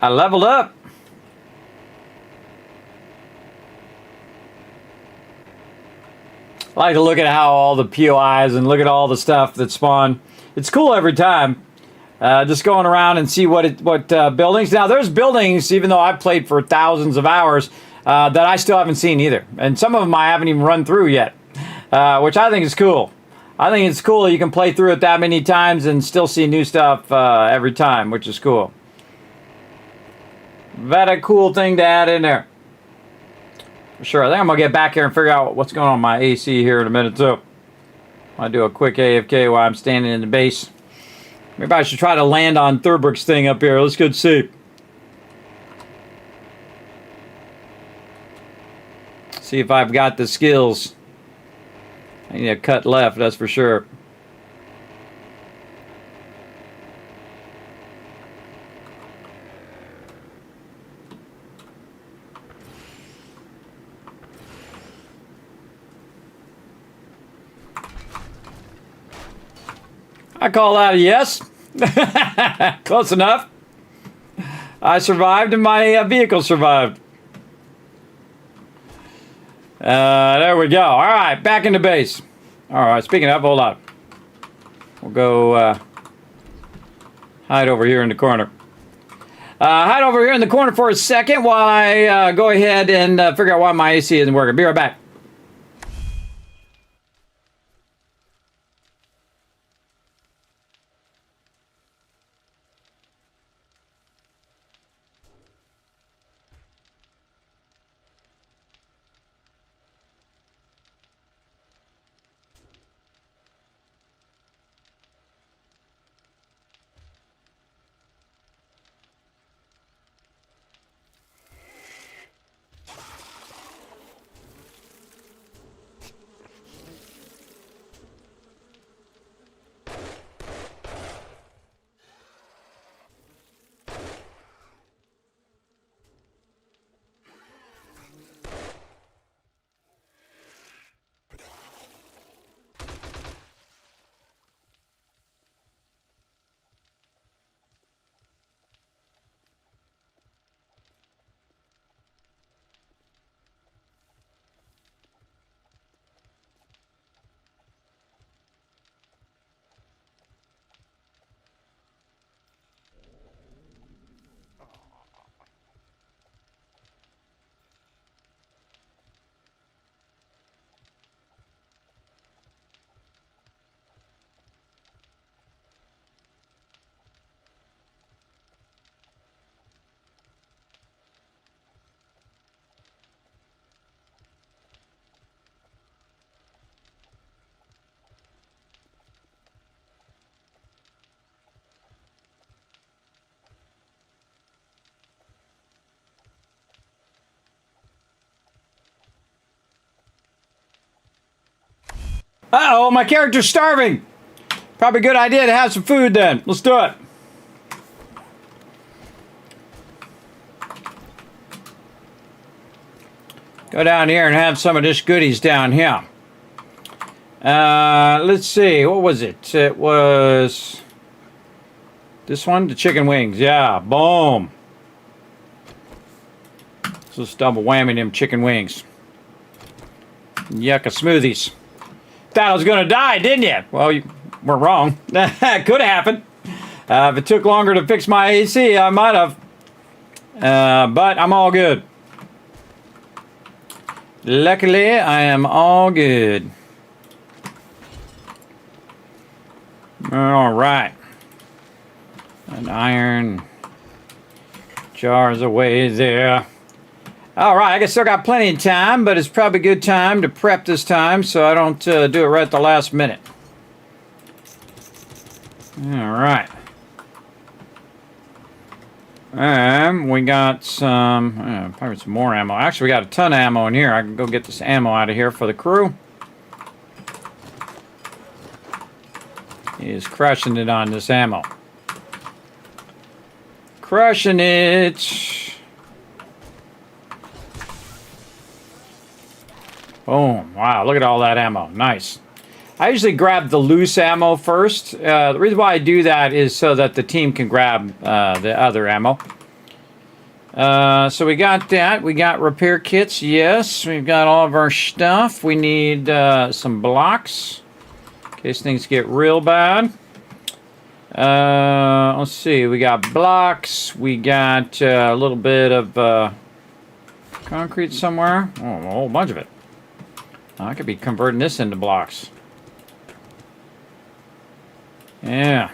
[SPEAKER 4] I leveled up. I like to look at how all the POIs and look at all the stuff that spawn. It's cool every time. Just going around and see what buildings. Now there's buildings, even though I've played for thousands of hours, that I still haven't seen either. And some of them I haven't even run through yet, which I think is cool. I think it's cool that you can play through it that many times and still see new stuff every time, which is cool. Very cool thing to add in there. For sure. I think I'm going to get back here and figure out what's going on with my AC here in a minute, too. I'll do a quick AFK while I'm standing in the base. Maybe I should try to land on Thurbrick's thing up here. Let's go see. See if I've got the skills. I need a cut left, that's for sure. I call that a yes. Close enough. I survived and my vehicle survived. There we go. All right, back into base. All right, speaking of, hold on. We'll go hide over here in the corner. Hide over here in the corner for a second while I go ahead and figure out why my AC isn't working. Be right back. Uh-oh, my character's starving. Probably a good idea to have some food then. Let's do it. Go down here and have some of this goodies down here. Let's see. What was it? It was this one, the chicken wings. Yeah, boom. So let's double whammy them chicken wings. Yucca smoothies. Thought I was going to die, didn't you? Well, you were wrong. Could have happened. If it took longer to fix my AC, I might have. But I'm all good. Luckily, I am all good. All right. An iron jars away there. All right, I still got plenty of time, but it's probably a good time to prep this time so I don't do it right at the last minute. All right. We got some, probably some more ammo. Actually, we got a ton of ammo in here. I can go get this ammo out of here for the crew. He is crushing it on this ammo. Crushing it. Boom. Wow, look at all that ammo. Nice. I usually grab the loose ammo first. The reason why I do that is so that the team can grab the other ammo. So we got that. We got repair kits. Yes, we've got all of our stuff. We need some blocks in case things get real bad. Let's see. We got blocks. We got a little bit of concrete somewhere. Oh, a whole bunch of it. I could be converting this into blocks. Yeah.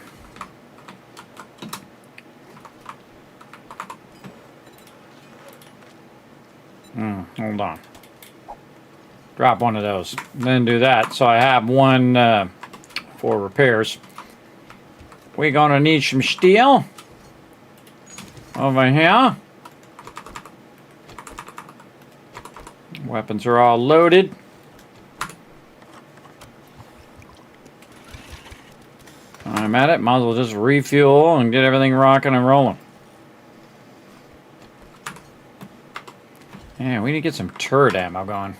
[SPEAKER 4] Hold on. Drop one of those. Then do that. So I have one for repairs. We're gonna need some steel over here. Weapons are all loaded. I'm at it. Might as well just refuel and get everything rocking and rolling. Yeah, we need to get some turret ammo going.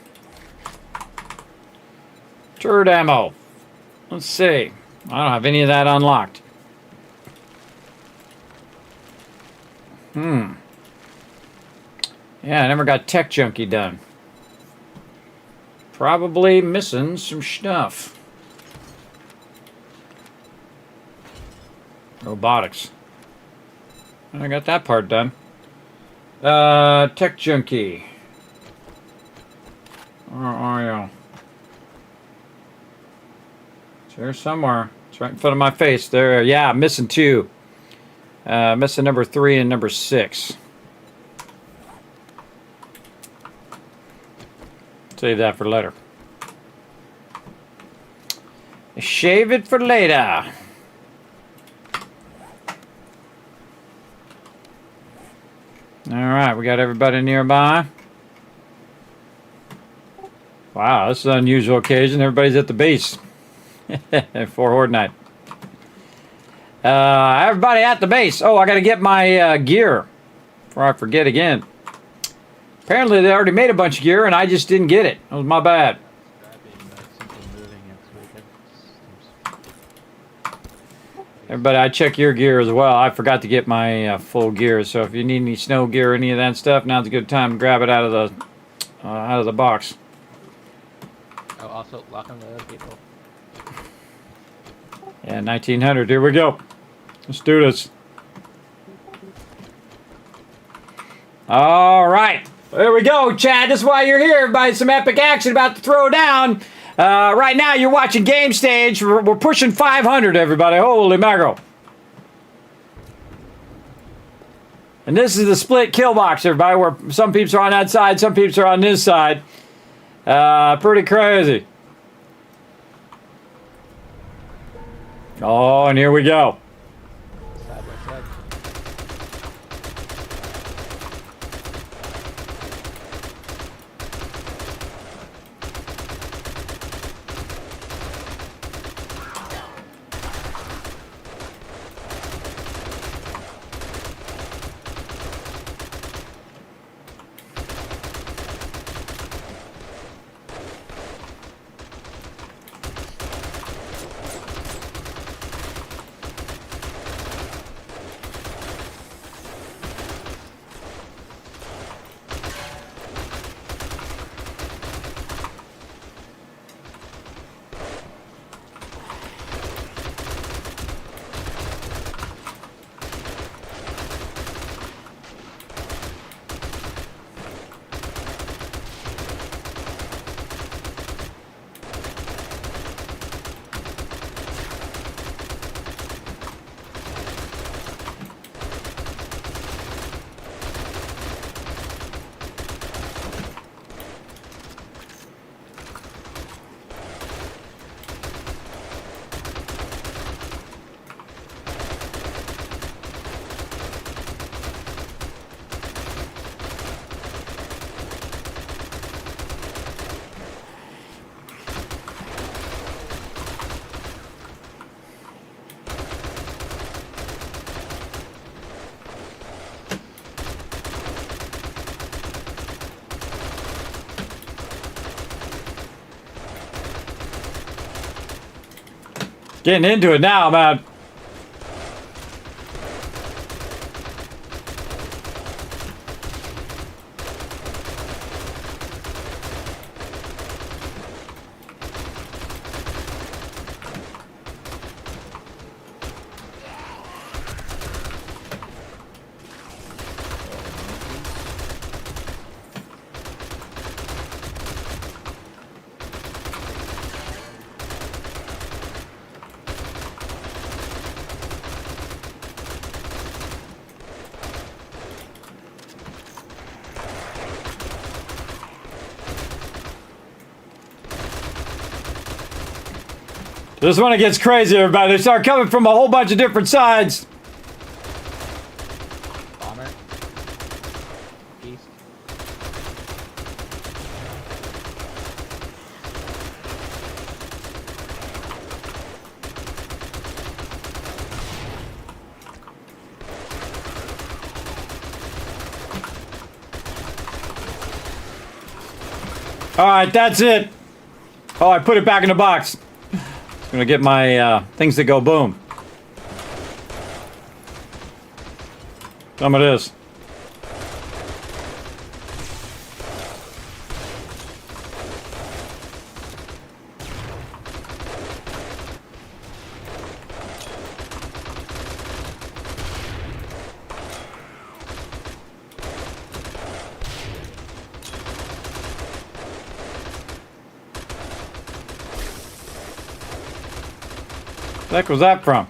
[SPEAKER 4] Turret ammo. Let's see. I don't have any of that unlocked. Yeah, I never got Tech Junkie done. Probably missing some stuff. Robotics. I got that part done. Tech Junkie. Where are you? It's here somewhere. It's right in front of my face. There. Yeah, missing 2. Missing number 3 and number 6. Save that for later. Shave it for later. Alright, we got everybody nearby. Wow, this is an unusual occasion. Everybody's at the base for Horde night. Everybody at the base. Oh, I gotta get my gear before I forget again. Apparently they already made a bunch of gear and I just didn't get it. That was my bad. Everybody, I check your gear as well. I forgot to get my full gear, so if you need any snow gear or any of that stuff, now's a good time to grab it out of the box.
[SPEAKER 6] Oh, also lock on the other people.
[SPEAKER 4] Yeah, 1900. Here we go. Let's do this. All right, there we go, Chad. This is why you're here. Everybody, some epic action about to throw down. Right now, you're watching Game Stage. We're pushing 500, everybody. Holy mackerel. And this is the split kill box, everybody, where some peeps are on that side, some peeps are on this side. Pretty crazy. Oh, and here we go.
[SPEAKER 6] Side by side.
[SPEAKER 4] Getting into it now, man. This is when it gets crazy, everybody. They start coming from a whole bunch of different sides.
[SPEAKER 6] Bomber. East.
[SPEAKER 4] All right, that's it. Oh, I put it back in the box. I'm gonna get my things that go boom. Some of this. The heck was that from?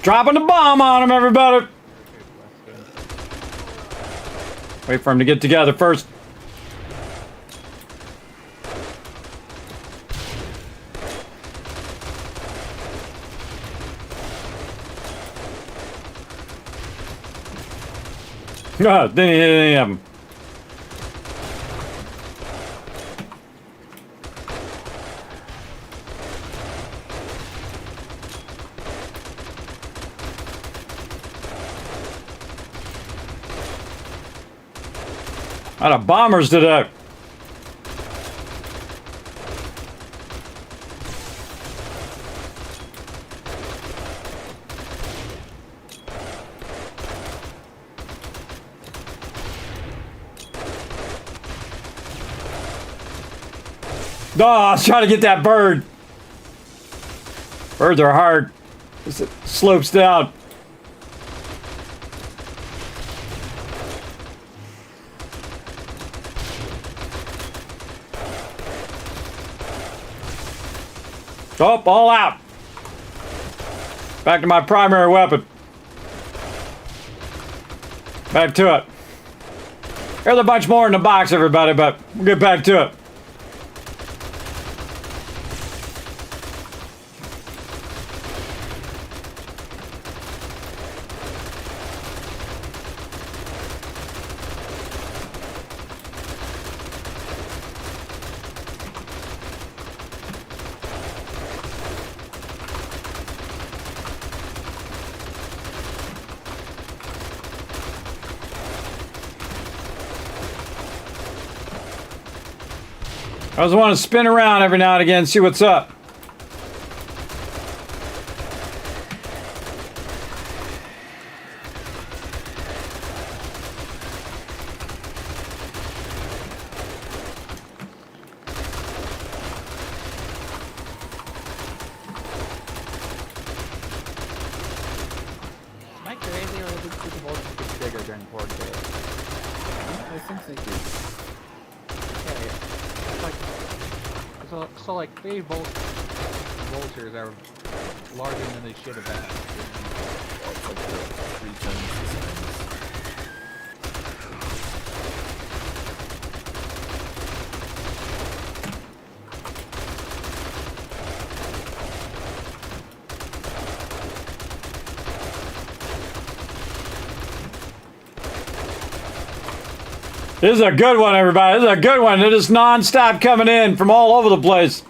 [SPEAKER 4] Dropping the bomb on him, everybody! Wait for him to get together first. Ah, didn't hit any of them. Out of bombers today. Oh, I was trying to get that bird. Birds are hard. It slopes down. Oh, all out. Back to my primary weapon. Back to it. There's a bunch more in the box, everybody, but we'll get back to it. I just want to spin around every now and again, see what's up.
[SPEAKER 6] Am I crazy or do the voltage get bigger during Horde day?
[SPEAKER 11] I think they do.
[SPEAKER 6] Okay. So like 3 vultures are larger than they should have been.
[SPEAKER 7] It's like 3 times the size.
[SPEAKER 4] This is a good one, everybody. This is a good one. They're just non-stop coming in from all over the place.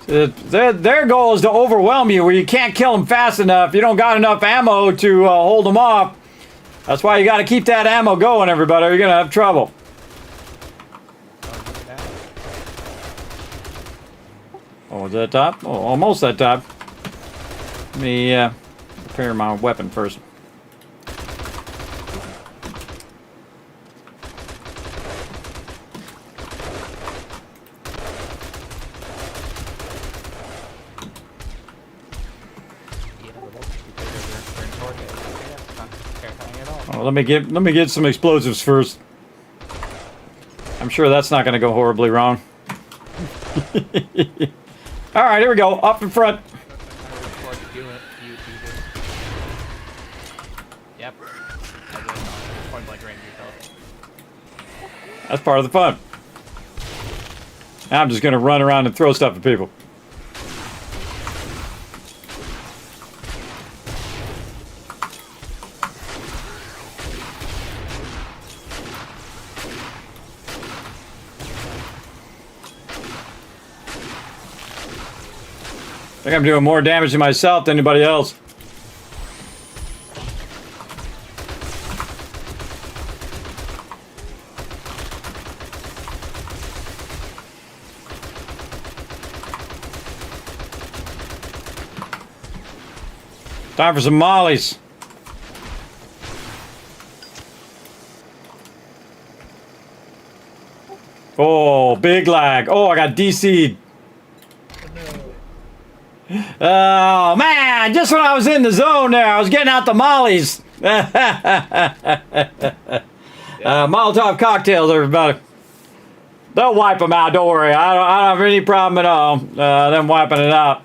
[SPEAKER 4] Their goal is to overwhelm you where you can't kill them fast enough. You don't got enough ammo to hold them off. That's why you got to keep that ammo going, everybody, or you're going to have trouble. Oh, was that top? Oh, almost that top. Let me prepare my weapon first.
[SPEAKER 6] Yeah, the voltage get bigger during Horde day. Okay, that's not fair.
[SPEAKER 4] Well, let me get some explosives first. I'm sure that's not going to go horribly wrong. All right, here we go. Up in front.
[SPEAKER 6] Yep. Point blank range yourself.
[SPEAKER 4] That's part of the fun. I'm just going to run around and throw stuff at people. I think I'm doing more damage to myself than anybody else. Time for some mollies. Oh, big lag. Oh, I got DC'd. Oh, man. Just when I was in the zone there, I was getting out the mollies. Molotov cocktails, everybody. They'll wipe them out. Don't worry. I don't have any problem at all. Them wiping it out.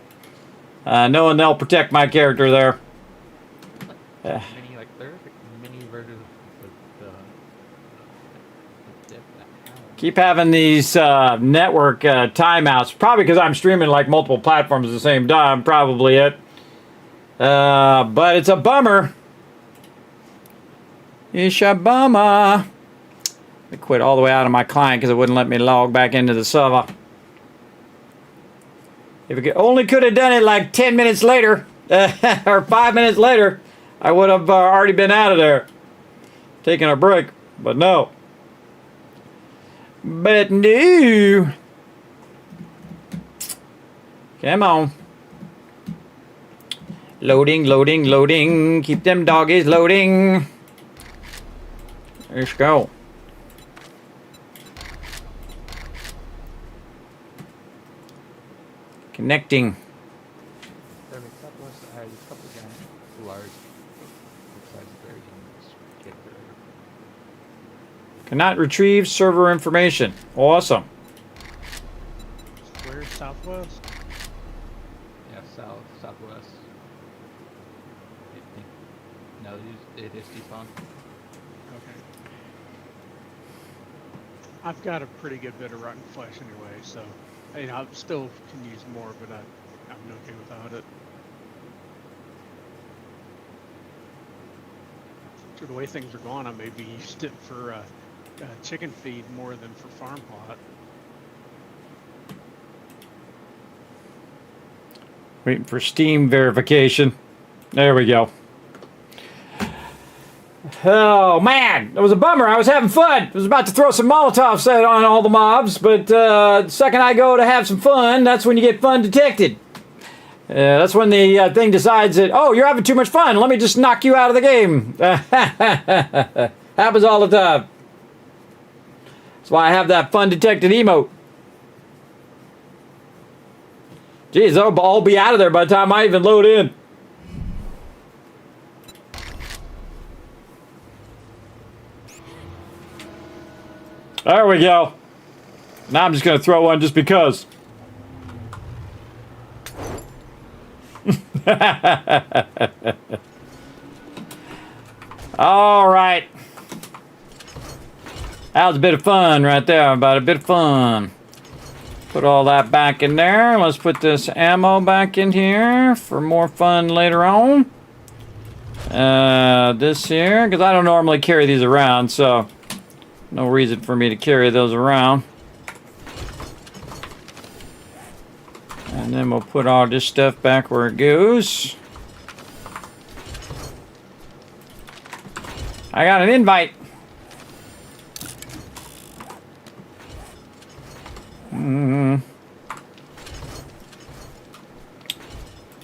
[SPEAKER 4] Knowing they'll protect my character there.
[SPEAKER 6] There are mini versions of
[SPEAKER 4] Keep having these network timeouts. Probably because I'm streaming like multiple platforms at the same time. Probably it. But it's a bummer. It's a bummer. I quit all the way out of my client because it wouldn't let me log back into the server. If it only could have done it like 10 minutes later, or 5 minutes later, I would have already been out of there. Taking a break, but no. But no. Come on. Loading, loading, loading. Keep them doggies loading. Let's go. Connecting. Cannot retrieve server information. Awesome.
[SPEAKER 8] Where's southwest?
[SPEAKER 6] Yeah, southwest. No, it is despawn.
[SPEAKER 8] Okay. I've got a pretty good bit of rotten flesh anyway, so I still can use more, but I'm okay without it. So the way things are going, I maybe used it for chicken feed more than for farm plot.
[SPEAKER 4] Waiting for Steam verification. There we go. Oh man, it was a bummer. I was having fun. I was about to throw some Molotov set on all the mobs, but the second I go to have some fun, that's when you get fun detected. That's when the thing decides that, oh, you're having too much fun. Let me just knock you out of the game. Happens all the time. That's why I have that fun detected emote. Jeez, they'll all be out of there by the time I even load in. There we go. Now I'm just going to throw one just because. All right. That was a bit of fun right there. About a bit of fun. Put all that back in there. Let's put this ammo back in here for more fun later on. This here, because I don't normally carry these around, so no reason for me to carry those around. And then we'll put all this stuff back where it goes. I got an invite.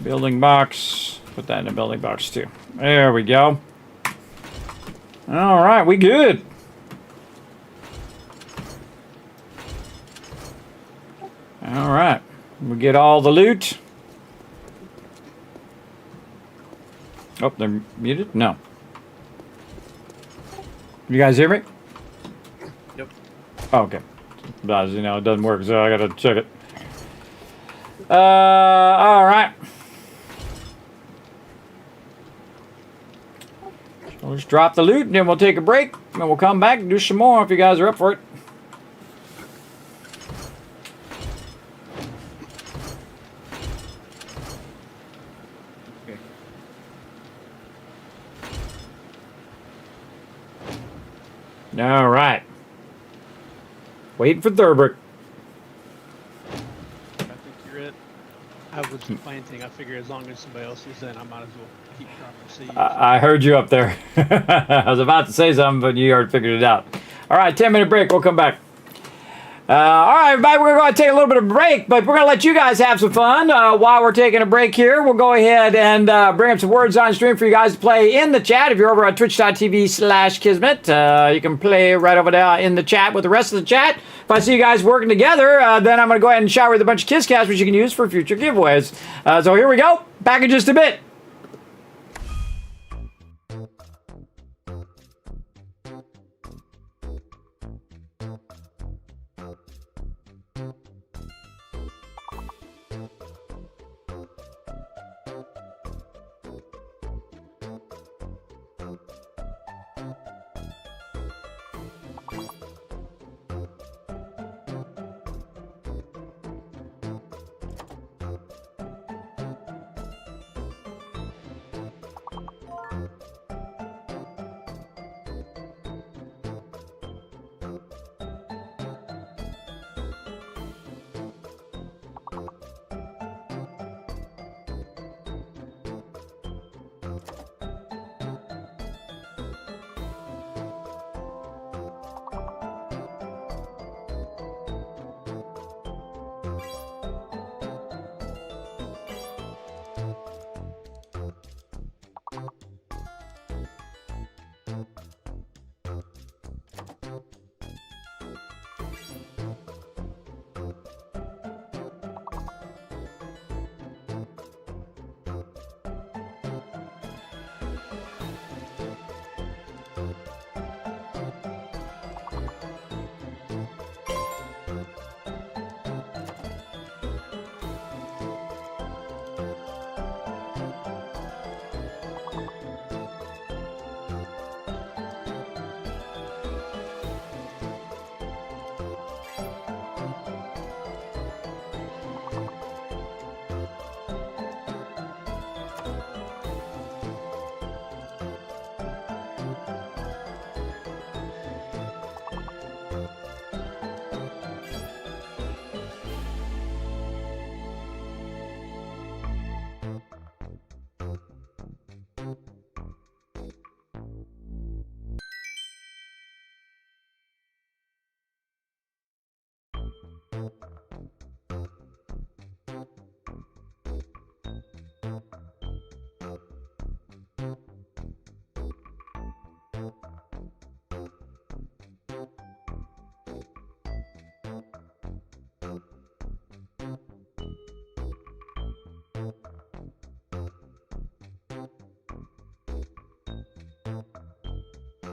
[SPEAKER 4] Building box. Put that in a building box too. There we go. All right, we good. All right. We get all the loot. Oh, they're muted? No. You guys hear me?
[SPEAKER 7] Yep.
[SPEAKER 4] Oh, okay. But, you know, it doesn't work, so I gotta check it. All right. We'll just drop the loot, and then we'll take a break, and we'll come back and do some more if you guys are up for it.
[SPEAKER 11] Okay.
[SPEAKER 4] All right. Waiting for Thurber.
[SPEAKER 8] I think you're it. I was planting. I figure as long as somebody else is in, I might as well keep dropping seeds.
[SPEAKER 4] I heard you up there. I was about to say something, but you already figured it out. All right, 10-minute break. We'll come back. All right, everybody, we're going to take a little bit of a break, but we're going to let you guys have some fun. While we're taking a break here, we'll go ahead and bring up some words on stream for you guys to play in the chat. If you're over on twitch.tv/Kismet, you can play right over there in the chat with the rest of the chat. If I see you guys working together, then I'm going to go ahead and shower with a bunch of Kisscasts, which you can use for future giveaways. So here we go. Back in just a bit.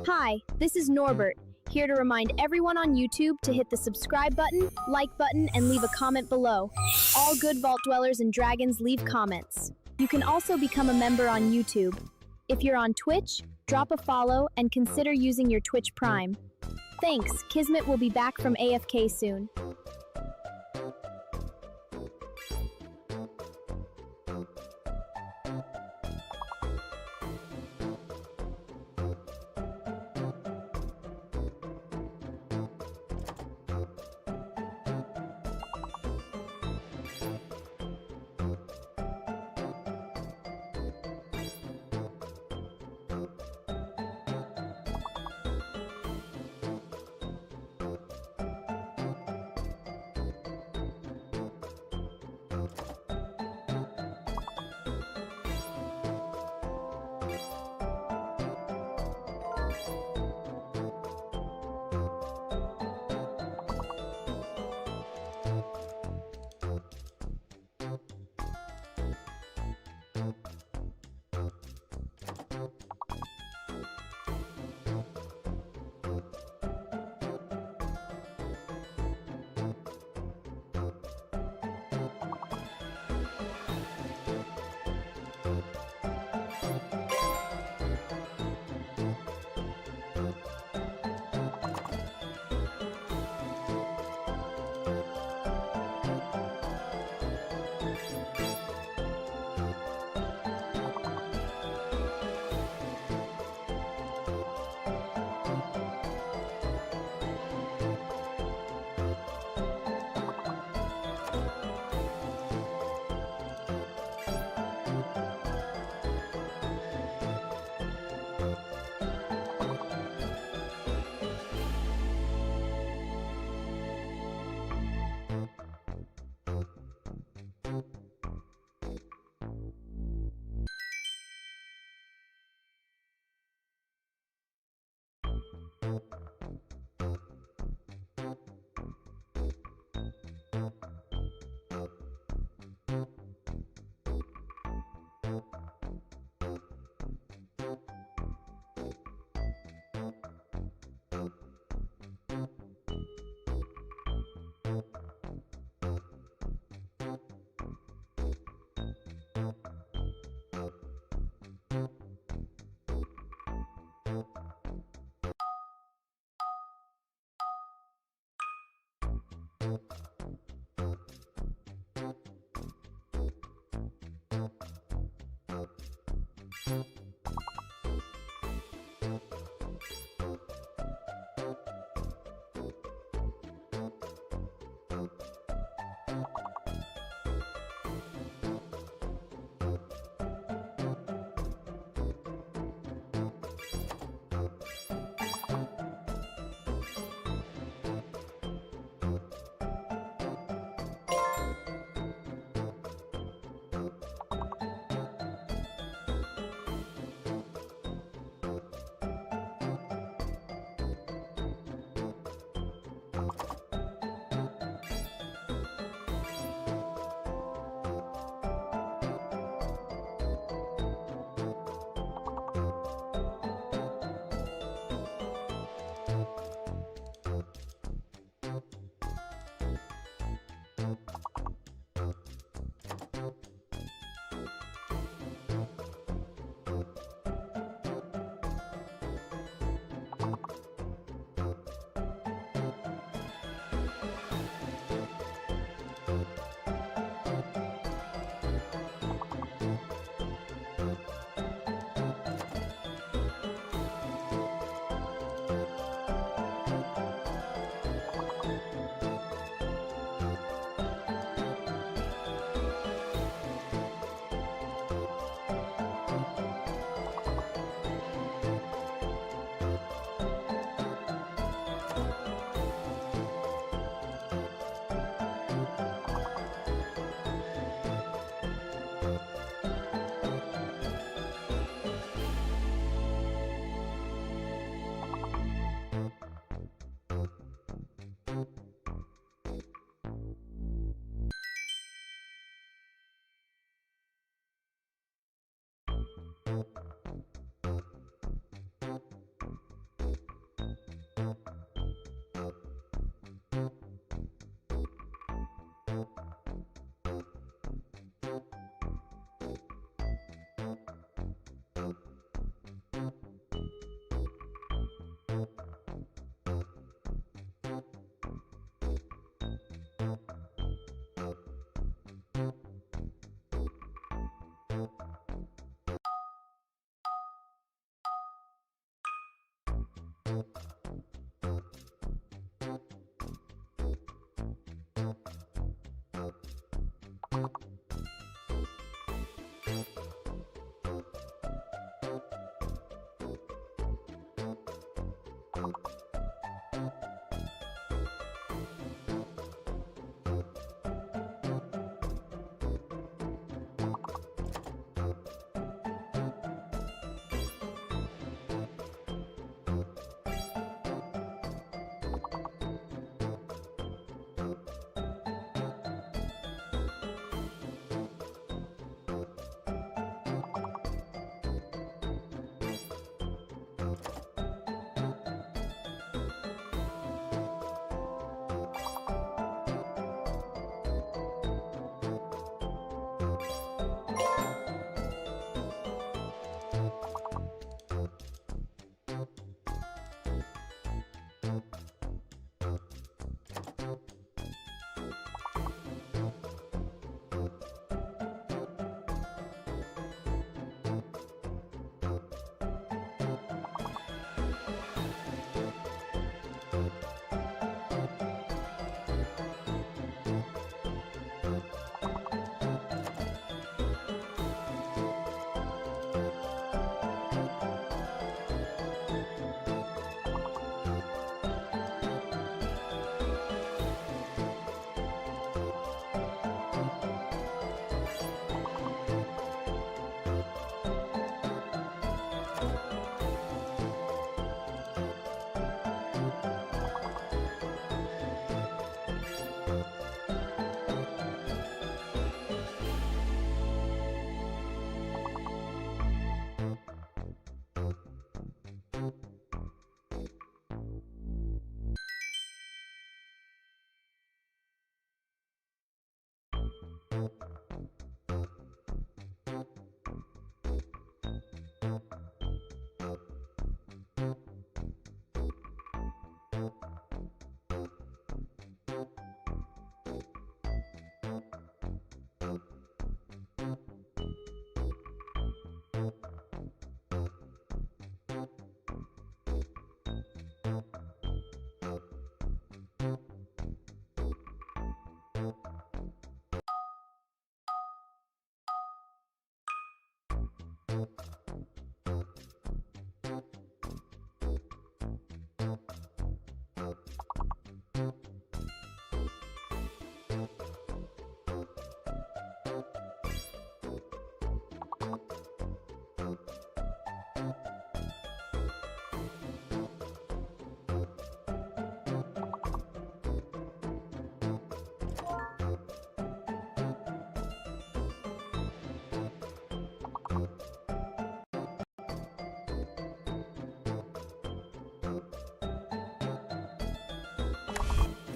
[SPEAKER 3] Hi, this is Norbert, here to remind everyone on YouTube to hit the subscribe button, like button, and leave a comment below. All good vault dwellers and dragons leave comments. You can also become a member on YouTube. If you're on Twitch, drop a follow and consider using your Twitch Prime. Thanks, Kismet will be back from AFK soon.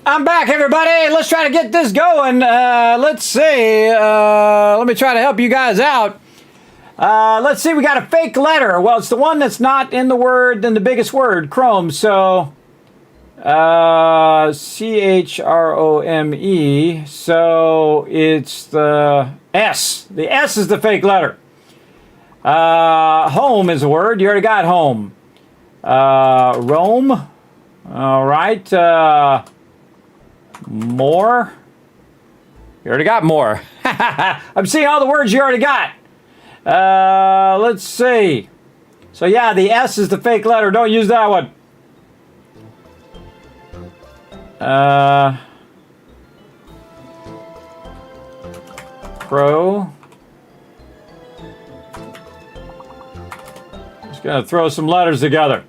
[SPEAKER 4] I'm back, everybody. Let's try to get this going. Let's see. Let me try to help you guys out. Let's see. We got a fake letter. Well, it's the one that's not in the word, in the biggest word, Chrome. So, CHROME. So, it's the S. The S is the fake letter. Home is a word. You already got home. Rome. All right. More. You already got more. I'm seeing all the words you already got. Let's see. So yeah, the S is the fake letter. Don't use that one. Pro. Just gonna throw some letters together.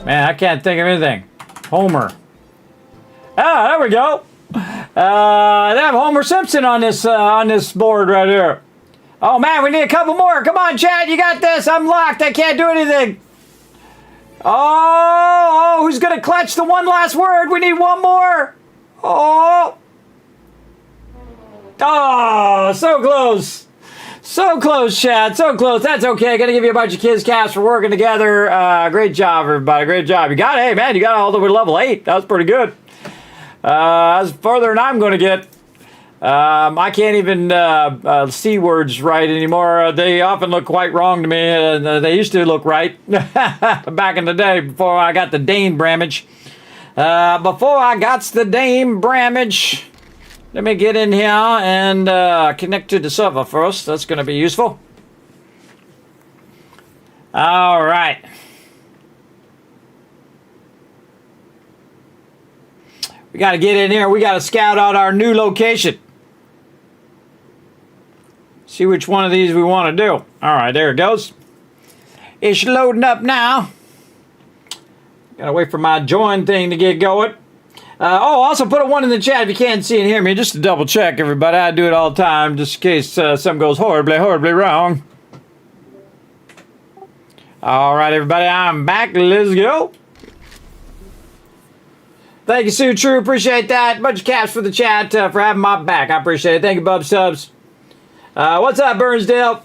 [SPEAKER 4] Man, I can't think of anything. Homer. Ah, there we go. They have Homer Simpson on this board right here. Oh man, we need a couple more. Come on, Chad, you got this. I'm locked. I can't do anything. Oh, who's gonna clutch the one last word? We need one more. Oh, so close. So close, Chad. So close. That's okay. Gotta give you a bunch of kids cash for working together. Great job, everybody. Great job. You got it. Hey, man, you got all the way to level 8. That was pretty good. That's further than I'm going to get. I can't even see words right anymore. They often look quite wrong to me. They used to look right back in the day before I got the Dane Bramage. Let me get in here and connect to the server first. That's going to be useful. All right. We got to get in here. We got to scout out our new location. See which one of these we want to do. All right, there it goes. It's loading up now. Got to wait for my join thing to get going. Also put a 1 in the chat if you can't see and hear me, just to double check, everybody. I do it all the time, just in case something goes horribly, horribly wrong. All right, everybody, I'm back. Let's go. Thank you, Sue True. Appreciate that. Bunch of caps for the chat for having my back. I appreciate it. Thank you, Bub Stubbs. What's up, Burnsdale?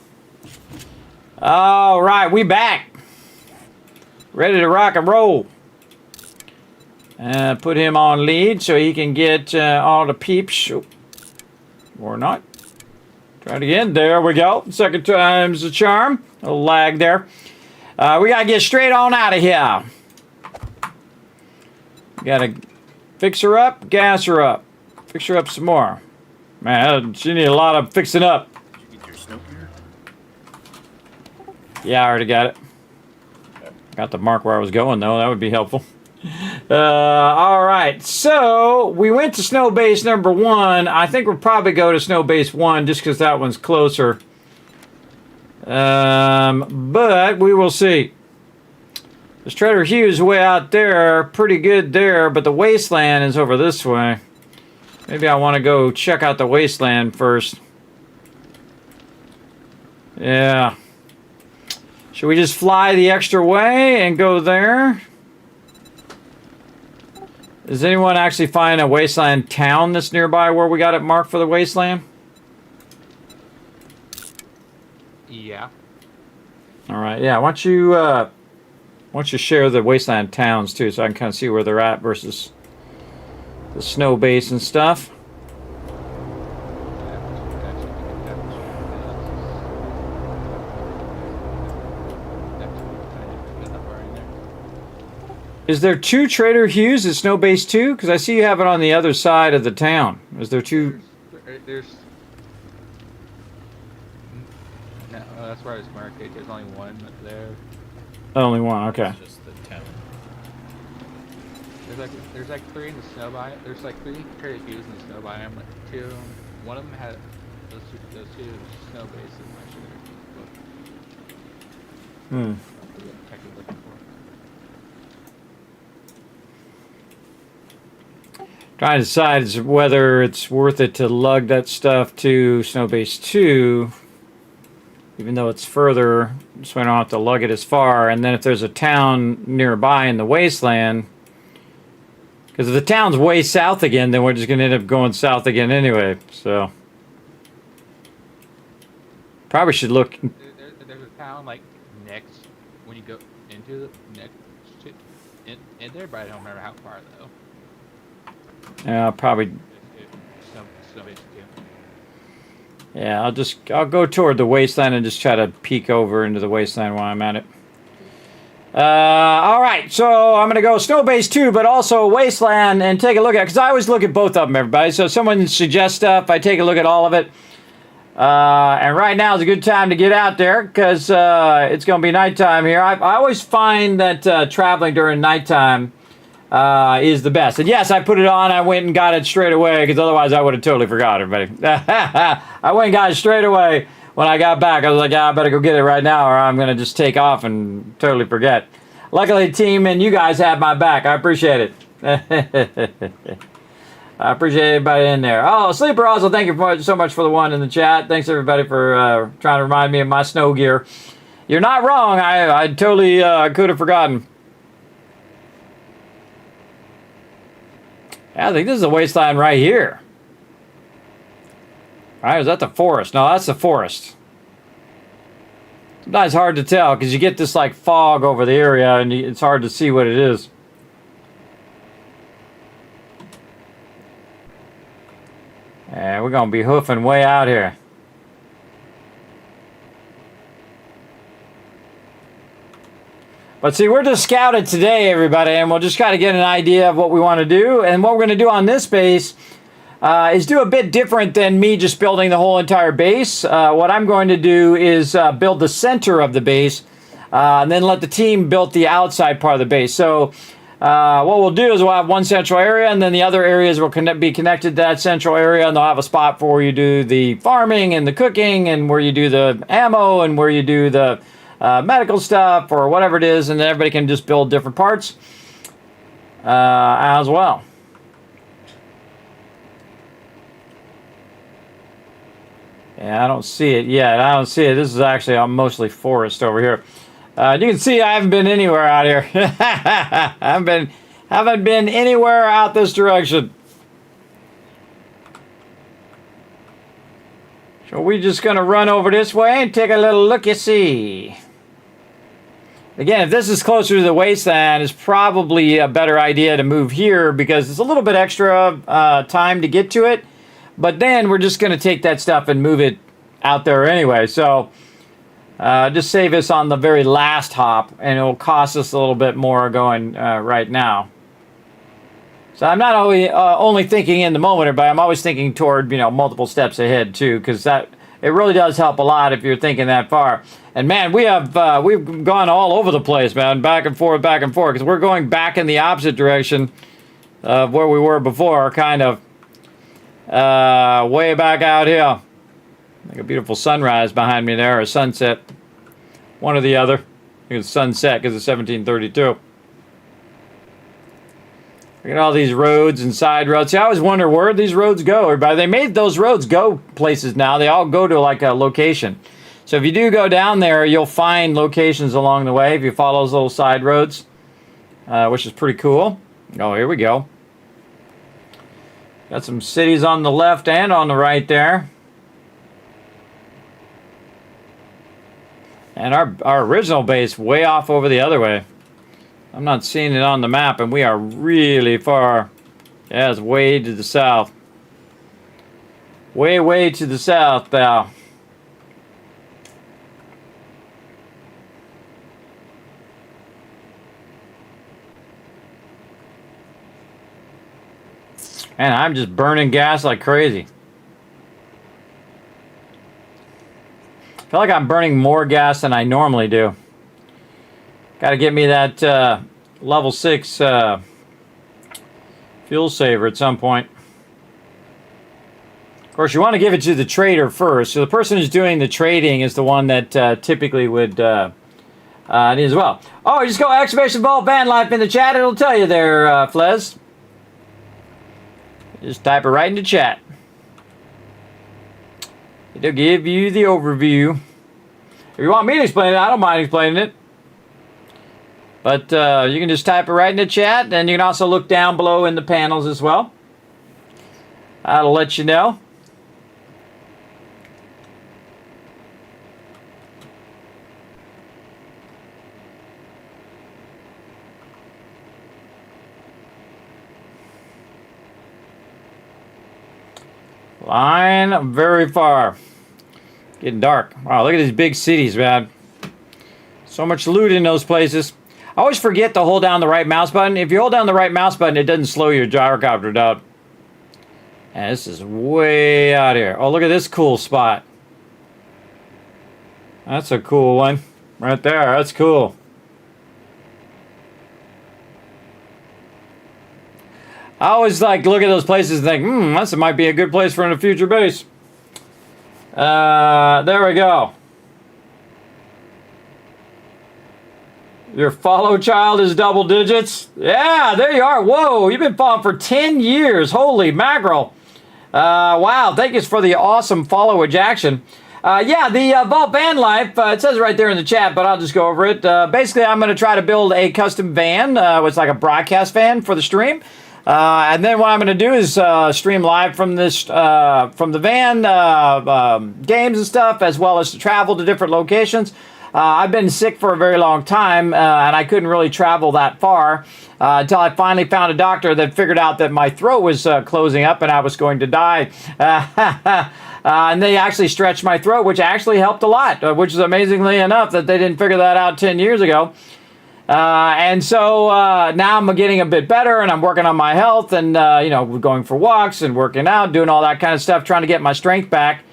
[SPEAKER 4] All right, we back. Ready to rock and roll. Put him on lead so he can get all the peeps. Or not. Try it again. There we go. Second time's the charm. A little lag there. We got to get straight on out of here. Got to fix her up, gas her up. Fix her up some more. Man, she need a lot of fixing up.
[SPEAKER 7] Did you get your snow gear?
[SPEAKER 4] Yeah, I already got it. Got the mark where I was going, though. That would be helpful. All right, so we went to snow base number 1. I think we'll probably go to snow base 1 just because that one's closer. But we will see. This Trader Hughes way out there, pretty good there, but the wasteland is over this way. Maybe I want to go check out the wasteland first. Yeah. Should we just fly the extra way and go there? Does anyone actually find a wasteland town that's nearby where we got it marked for the wasteland?
[SPEAKER 6] Yeah.
[SPEAKER 4] All right. Yeah. Why don't you share the wasteland towns too, so I can kind of see where they're at versus the snow base and stuff. Is there 2 Trader Hughes at Snow Base 2? Because I see you have it on the other side of the town. Is there 2?
[SPEAKER 6] There's no, that's where I was marked. There's only one there.
[SPEAKER 4] Only one, okay.
[SPEAKER 7] It's just the town.
[SPEAKER 6] There's like 3 in the snow biome. There's like 3 Trader Hughes in the snow biome. Like 2 of them. One of them had those 2 snow bases.
[SPEAKER 4] Hmm. Trying to decide whether it's worth it to lug that stuff to Snow Base 2, even though it's further, so I don't have to lug it as far. And then if there's a town nearby in the wasteland, because if the town's way south again, then we're just going to end up going south again anyway. So probably should look.
[SPEAKER 6] There's a town like next when you go into the next in there, but I don't remember how far though.
[SPEAKER 4] Yeah, probably. Yeah, I'll go toward the wasteland and just try to peek over into the wasteland while I'm at it. All right, so I'm going to go Snow Base 2, but also Wasteland, and take a look at it, because I always look at both of them, everybody. So if someone suggests stuff, I take a look at all of it. And right now is a good time to get out there, because it's going to be nighttime here. I always find that traveling during nighttime is the best. And yes, I put it on. I went and got it straight away, because otherwise I would have totally forgot, everybody. I went and got it straight away. When I got back, I was like, I better go get it right now, or I'm going to just take off and totally forget. Luckily, team, and you guys have my back. I appreciate it. I appreciate everybody in there. Oh, Sleeper also, thank you so much for the one in the chat. Thanks, everybody, for trying to remind me of my snow gear. You're not wrong. I totally could have forgotten. I think this is the wasteland right here. All right, is that the forest? No, that's the forest. Sometimes hard to tell because you get this like fog over the area and it's hard to see what it is. Yeah, we're going to be hoofing way out here. But see, we're just scouted today, everybody, and we'll just kind of get an idea of what we want to do. And what we're going to do on this base is do a bit different than me just building the whole entire base. What I'm going to do is build the center of the base and then let the team build the outside part of the base. So what we'll do is we'll have one central area, and then the other areas will be connected to that central area, and they'll have a spot for where you do the farming and the cooking and where you do the ammo and where you do the medical stuff or whatever it is, and then everybody can just build different parts as well. Yeah, I don't see it yet. I don't see it. This is actually mostly forest over here. You can see I haven't been anywhere out here. haven't been anywhere out this direction. So we're just going to run over this way and take a little look-see. Again, if this is closer to the wasteland, it's probably a better idea to move here because it's a little bit extra time to get to it. But then we're just going to take that stuff and move it out there anyway. So just save us on the very last hop, and it will cost us a little bit more going right now. So I'm not only thinking in the moment, but I'm always thinking toward multiple steps ahead too, because it really does help a lot if you're thinking that far. And man, we've gone all over the place, man, back and forth, because we're going back in the opposite direction of where we were before, kind of. Way back out here. Like a beautiful sunrise behind me there, or sunset. One or the other. I think it's sunset because it's 1732. Look at all these roads and side roads. See, I always wonder where these roads go. Everybody, they made those roads go places now. They all go to like a location. So if you do go down there, you'll find locations along the way if you follow those little side roads, which is pretty cool. Oh, here we go. Got some cities on the left and on the right there. And our original base way off over the other way. I'm not seeing it on the map, and we are really far. Yeah, it's way to the south. Way, way to the south now. And I'm just burning gas like crazy. I feel like I'm burning more gas than I normally do. Got to get me that level 6 fuel saver at some point. Of course, you want to give it to the trader first. So the person who's doing the trading is the one that typically would need as well. Oh, you just go exclamation vault van life in the chat. It'll tell you there, Flez. Just type it right into chat. It'll give you the overview. If you want me to explain it, I don't mind explaining it. But you can just type it right into chat, and you can also look down below in the panels as well. That'll let you know. Line very far. Getting dark. Wow, look at these big cities, man. So much loot in those places. I always forget to hold down the right mouse button. If you hold down the right mouse button, it doesn't slow your gyrocopter down. And this is way out here. Oh, look at this cool spot. That's a cool one. Right there. That's cool. I always like look at those places and think, this might be a good place for a future base. There we go. Your follow child is double digits. Yeah, there you are. Whoa, you've been following for 10 years. Holy mackerel. Wow, thank you for the awesome follow action. Yeah, the Vault Van Life, it says right there in the chat, but I'll just go over it. Basically, I'm going to try to build a custom van. It's like a broadcast van for the stream. And then what I'm going to do is stream live from this from the van, games and stuff, as well as to travel to different locations. I've been sick for a very long time, and I couldn't really travel that far until I finally found a doctor that figured out that my throat was closing up and I was going to die. And they actually stretched my throat, which actually helped a lot, which is amazingly enough that they didn't figure that out 10 years ago. And so now I'm getting a bit better, and I'm working on my health, and going for walks and working out, doing all that kind of stuff, trying to get my strength back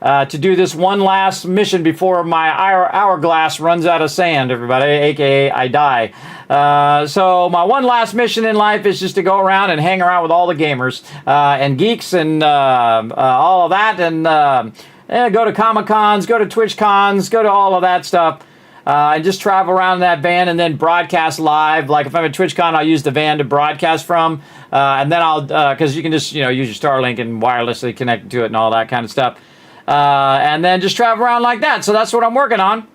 [SPEAKER 4] to do this one last mission before my hourglass runs out of sand, everybody, aka I die. So my one last mission in life is just to go around and hang around with all the gamers and geeks and all of that, and go to Comic Cons, go to Twitch Cons, go to all of that stuff. And just travel around in that van and then broadcast live. Like if I'm at TwitchCon, I'll use the van to broadcast from. And then I'll, because you can just, use your Starlink and wirelessly connect to it and all that kind of stuff. And then just travel around like that. So that's what I'm working on.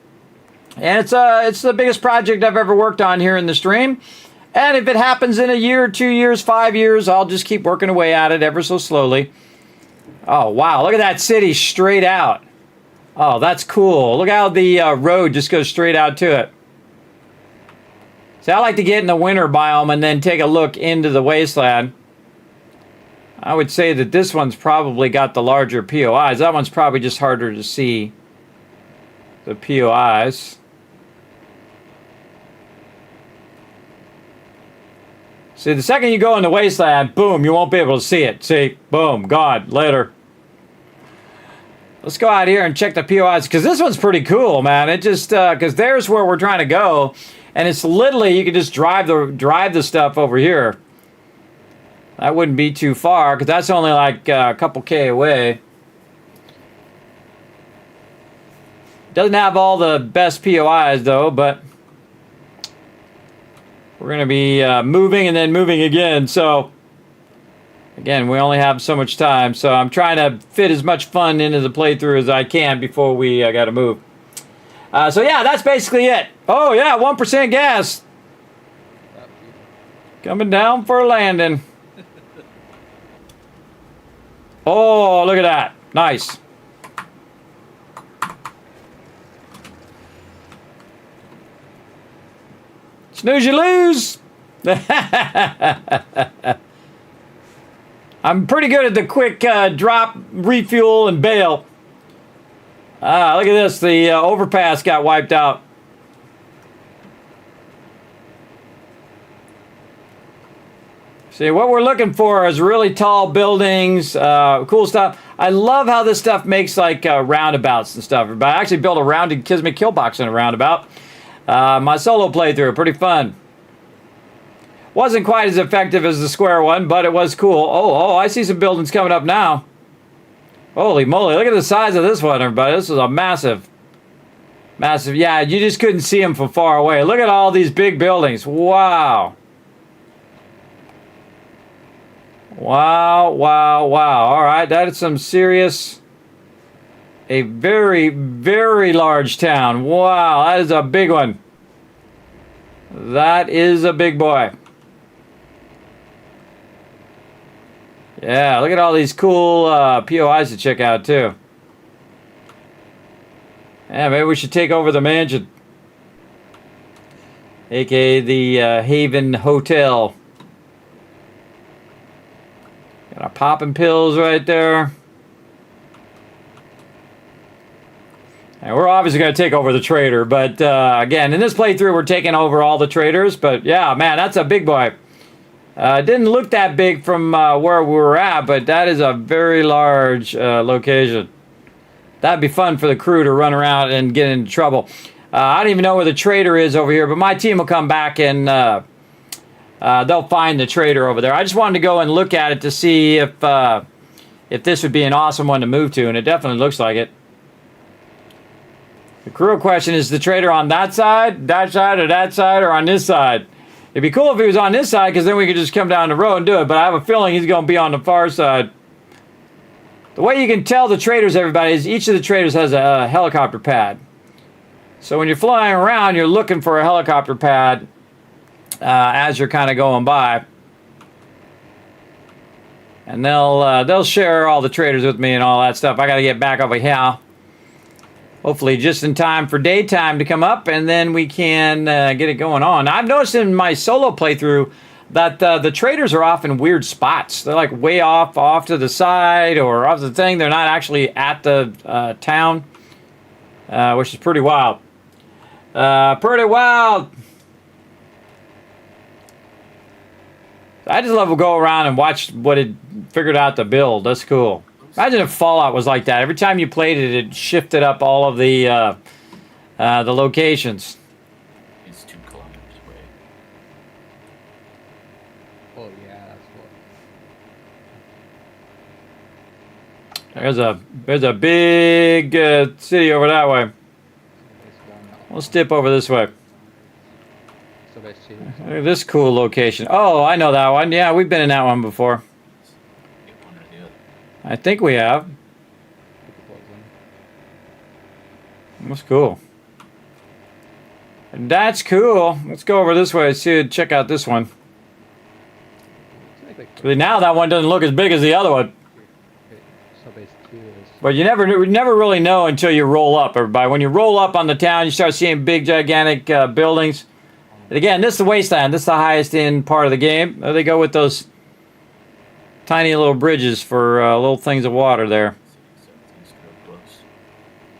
[SPEAKER 4] And it's the biggest project I've ever worked on here in the stream. And if it happens in a year, 2 years, 5 years, I'll just keep working away at it ever so slowly. Oh, wow. Look at that city straight out. Oh, that's cool. Look how the road just goes straight out to it. See, I like to get in the winter biome and then take a look into the wasteland. I would say that this one's probably got the larger POIs. That one's probably just harder to see the POIs. See, the second you go in the wasteland, boom, you won't be able to see it. See, boom, gone, later. Let's go out here and check the POIs, because this one's pretty cool, man. It just, because there's where we're trying to go, and it's literally, you can just drive the stuff over here. That wouldn't be too far, because that's only like a couple K away. Doesn't have all the best POIs, though, but we're going to be moving and then moving again, so again, we only have so much time, so I'm trying to fit as much fun into the playthrough as I can before we got to move. So yeah, that's basically it. Oh yeah, 1% gas. Coming down for a landing. Oh, look at that. Nice. Snooze, you lose. I'm pretty good at the quick drop, refuel, and bail. Look at this. The overpass got wiped out. See, what we're looking for is really tall buildings, cool stuff. I love how this stuff makes like roundabouts and stuff. But I actually built a rounded Kismet kill box in a roundabout. My solo playthrough, pretty fun. Wasn't quite as effective as the square one, but it was cool. Oh, I see some buildings coming up now. Holy moly, look at the size of this one, everybody. This is a massive, yeah, you just couldn't see them from far away. Look at all these big buildings. Wow. Wow. All right, that is some serious, a very, very large town. Wow, that is a big one. That is a big boy. Yeah, look at all these cool POIs to check out, too. Yeah, maybe we should take over the mansion. A.K.A. the Haven Hotel. Got our popping pills right there. And we're obviously going to take over the trader, but again, in this playthrough, we're taking over all the traders. But yeah, man, that's a big boy. It didn't look that big from where we were at, but that is a very large location. That'd be fun for the crew to run around and get into trouble. I don't even know where the trader is over here, but my team will come back and they'll find the trader over there. I just wanted to go and look at it to see if this would be an awesome one to move to, and it definitely looks like it. The real question is the trader on that side, or that side, or on this side? It'd be cool if he was on this side, because then we could just come down the road and do it, but I have a feeling he's going to be on the far side. The way you can tell the traders, everybody, is each of the traders has a helicopter pad. So when you're flying around, you're looking for a helicopter pad as you're kind of going by. And they'll share all the traders with me and all that stuff. I got to get back over here. Hopefully just in time for daytime to come up, and then we can get it going on. I've noticed in my solo playthrough that the traders are often weird spots. They're like way off to the side or off the thing. They're not actually at the town, which is pretty wild. Pretty wild. I just love to go around and watch what it figured out to build. That's cool. Imagine if Fallout was like that. Every time you played it, it shifted up all of the locations.
[SPEAKER 7] It's 2 kilometers away.
[SPEAKER 6] Oh yeah, that's what.
[SPEAKER 4] There's a big city over that way. Let's dip over this way.
[SPEAKER 6] So there's 2.
[SPEAKER 4] Look at this cool location. Oh, I know that one. Yeah, we've been in that one before.
[SPEAKER 7] Get one or the other.
[SPEAKER 4] I think we have. That's cool. That's cool. Let's go over this way and check out this one. Now that one doesn't look as big as the other one.
[SPEAKER 6] So base 2 is.
[SPEAKER 4] But you never really know until you roll up, everybody. When you roll up on the town, you start seeing big, gigantic buildings. And again, this is the wasteland. This is the highest end part of the game. There they go with those tiny little bridges for little things of water there.
[SPEAKER 7] Everything's real close.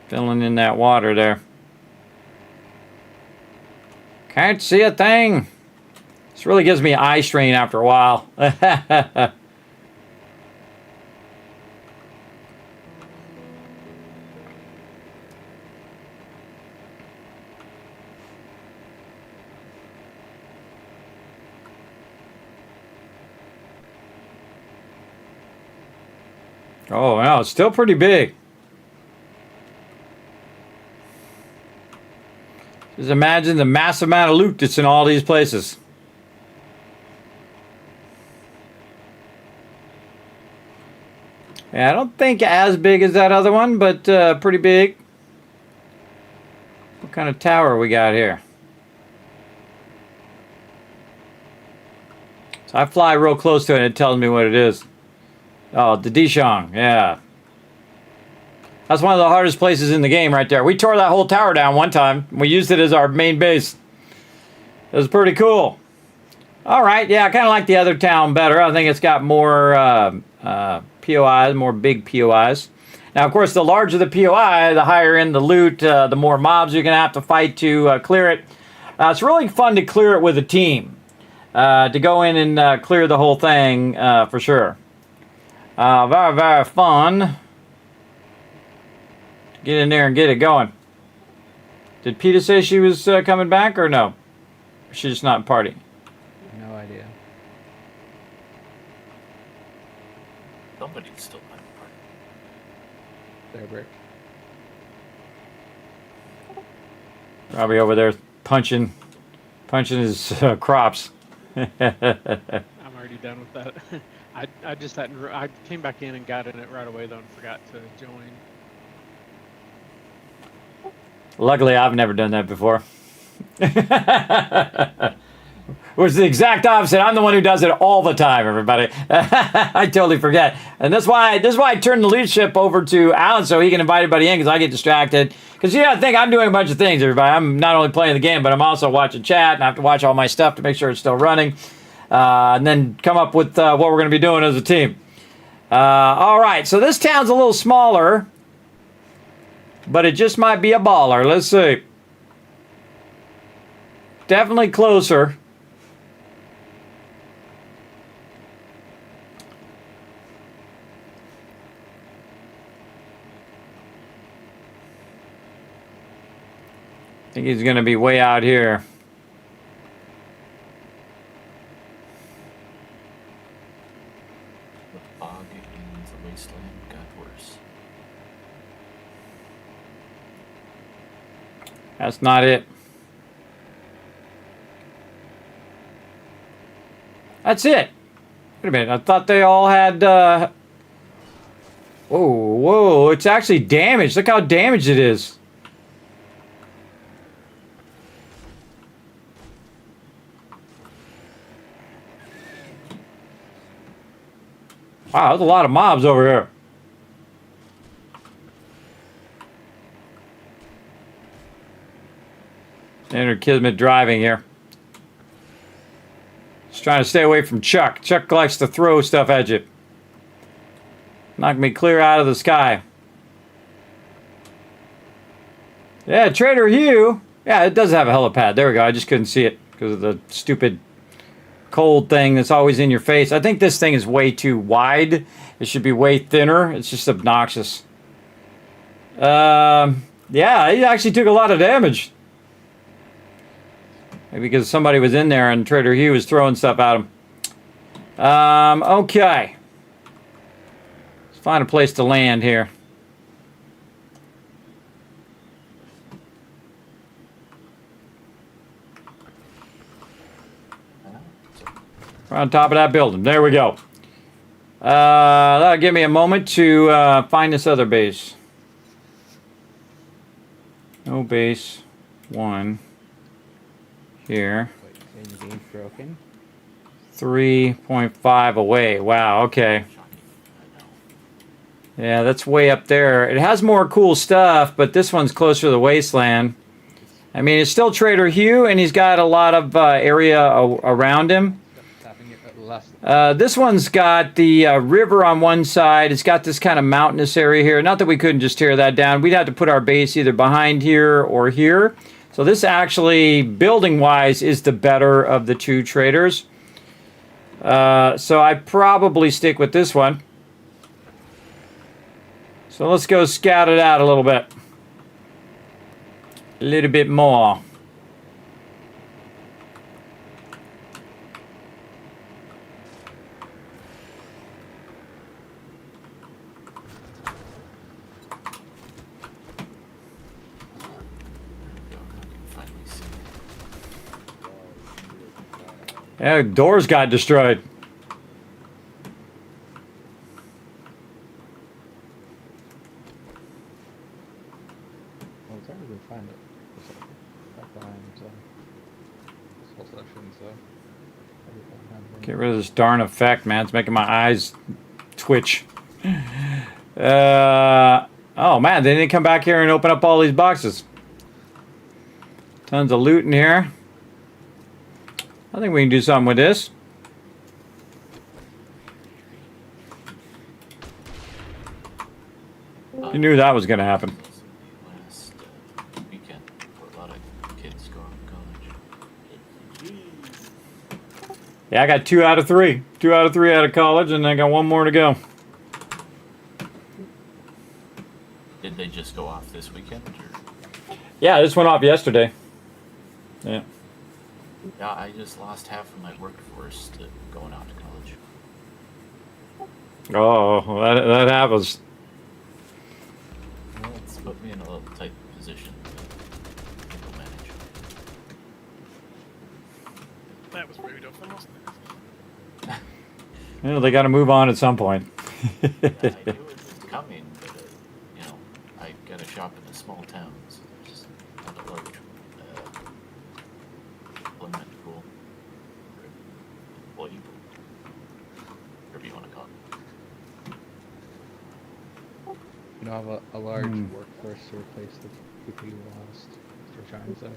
[SPEAKER 4] Filling in that water there. Can't see a thing. This really gives me eye strain after a while. Oh, wow, it's still pretty big. Just imagine the massive amount of loot that's in all these places. Yeah, I don't think as big as that other one, but pretty big. What kind of tower we got here? So I fly real close to it and it tells me what it is. Oh, the Dishong, yeah. That's one of the hardest places in the game right there. We tore that whole tower down one time. We used it as our main base. It was pretty cool. All right, yeah, I kind of like the other town better. I think it's got more POIs, more big POIs. Now, of course, the larger the POI, the higher in the loot, the more mobs you're going to have to fight to clear it. It's really fun to clear it with a team. to go in and clear the whole thing for sure. Very, very fun. Get in there and get it going. Did PETA say she was coming back or no? She's just not partying.
[SPEAKER 6] No idea.
[SPEAKER 7] Somebody's still having a party.
[SPEAKER 6] There, Brick.
[SPEAKER 4] Probably over there punching his crops.
[SPEAKER 8] I'm already done with that. I just hadn't. I came back in and got in it right away though, and forgot to join.
[SPEAKER 4] Luckily, I've never done that before. Which is the exact opposite. I'm the one who does it all the time, everybody. I totally forget. And that's why I turned the leadership over to Alan so he can invite everybody in because I get distracted. Because you gotta think I'm doing a bunch of things, everybody. I'm not only playing the game, but I'm also watching chat and I have to watch all my stuff to make sure it's still running. And then come up with what we're going to be doing as a team. All right, so this town's a little smaller, but it just might be a baller. Let's see. Definitely closer. I think he's going to be way out here.
[SPEAKER 7] The fog in the wasteland got worse.
[SPEAKER 4] That's not it. That's it. Wait a minute. I thought they all had... Whoa. It's actually damaged. Look how damaged it is. Wow, there's a lot of mobs over here. Enter Kismet driving here. Just trying to stay away from Chuck. Chuck likes to throw stuff at you. Knock me clear out of the sky. Yeah, Trader Hugh. Yeah, it does have a helipad. There we go. I just couldn't see it because of the stupid cold thing that's always in your face. I think this thing is way too wide. It should be way thinner. It's just obnoxious. Yeah, he actually took a lot of damage. Maybe because somebody was in there and Trader Hugh was throwing stuff at him. Okay. Let's find a place to land here. Right on top of that building. There we go. That'll give me a moment to find this other base. No base. One. Here.
[SPEAKER 6] Wait, the game's broken?
[SPEAKER 4] 3.5 away. Wow, okay. Yeah, that's way up there. It has more cool stuff, but this one's closer to the wasteland. I mean, it's still Trader Hugh, and he's got a lot of area around him. This one's got the river on one side. It's got this kind of mountainous area here. Not that we couldn't just tear that down. We'd have to put our base either behind here or here. So this actually, building-wise, is the better of the two traders. So I'd probably stick with this one. So let's go scout it out a little bit. A little bit more. Yeah, doors got destroyed.
[SPEAKER 6] Well, it's hard to find it. This whole section, so.
[SPEAKER 4] Get rid of this darn effect, man. It's making my eyes twitch. Oh, man. They didn't come back here and open up all these boxes. Tons of loot in here. I think we can do something with this. You knew that was going to happen.
[SPEAKER 7] Last weekend, for a lot of kids going to college.
[SPEAKER 4] Yeah, I got 2 out of 3. 2 out of 3 out of college, and I got 1 more to go.
[SPEAKER 7] Did they just go off this weekend? Or?
[SPEAKER 4] Yeah, this went off yesterday. Yeah.
[SPEAKER 7] Yeah, I just lost half of my workforce to going out to college.
[SPEAKER 4] Oh, that happens.
[SPEAKER 7] Well, it's put me in a little tight position to manage.
[SPEAKER 12] That was rude of them, wasn't it?
[SPEAKER 4] Well, they got to move on at some point.
[SPEAKER 7] I knew it was coming, but you know, I got a shop in a small town, so there's not a large employment pool for employee pool, whatever you want to call it.
[SPEAKER 6] You don't have a large workforce to replace the people you lost. That's what you're trying to say.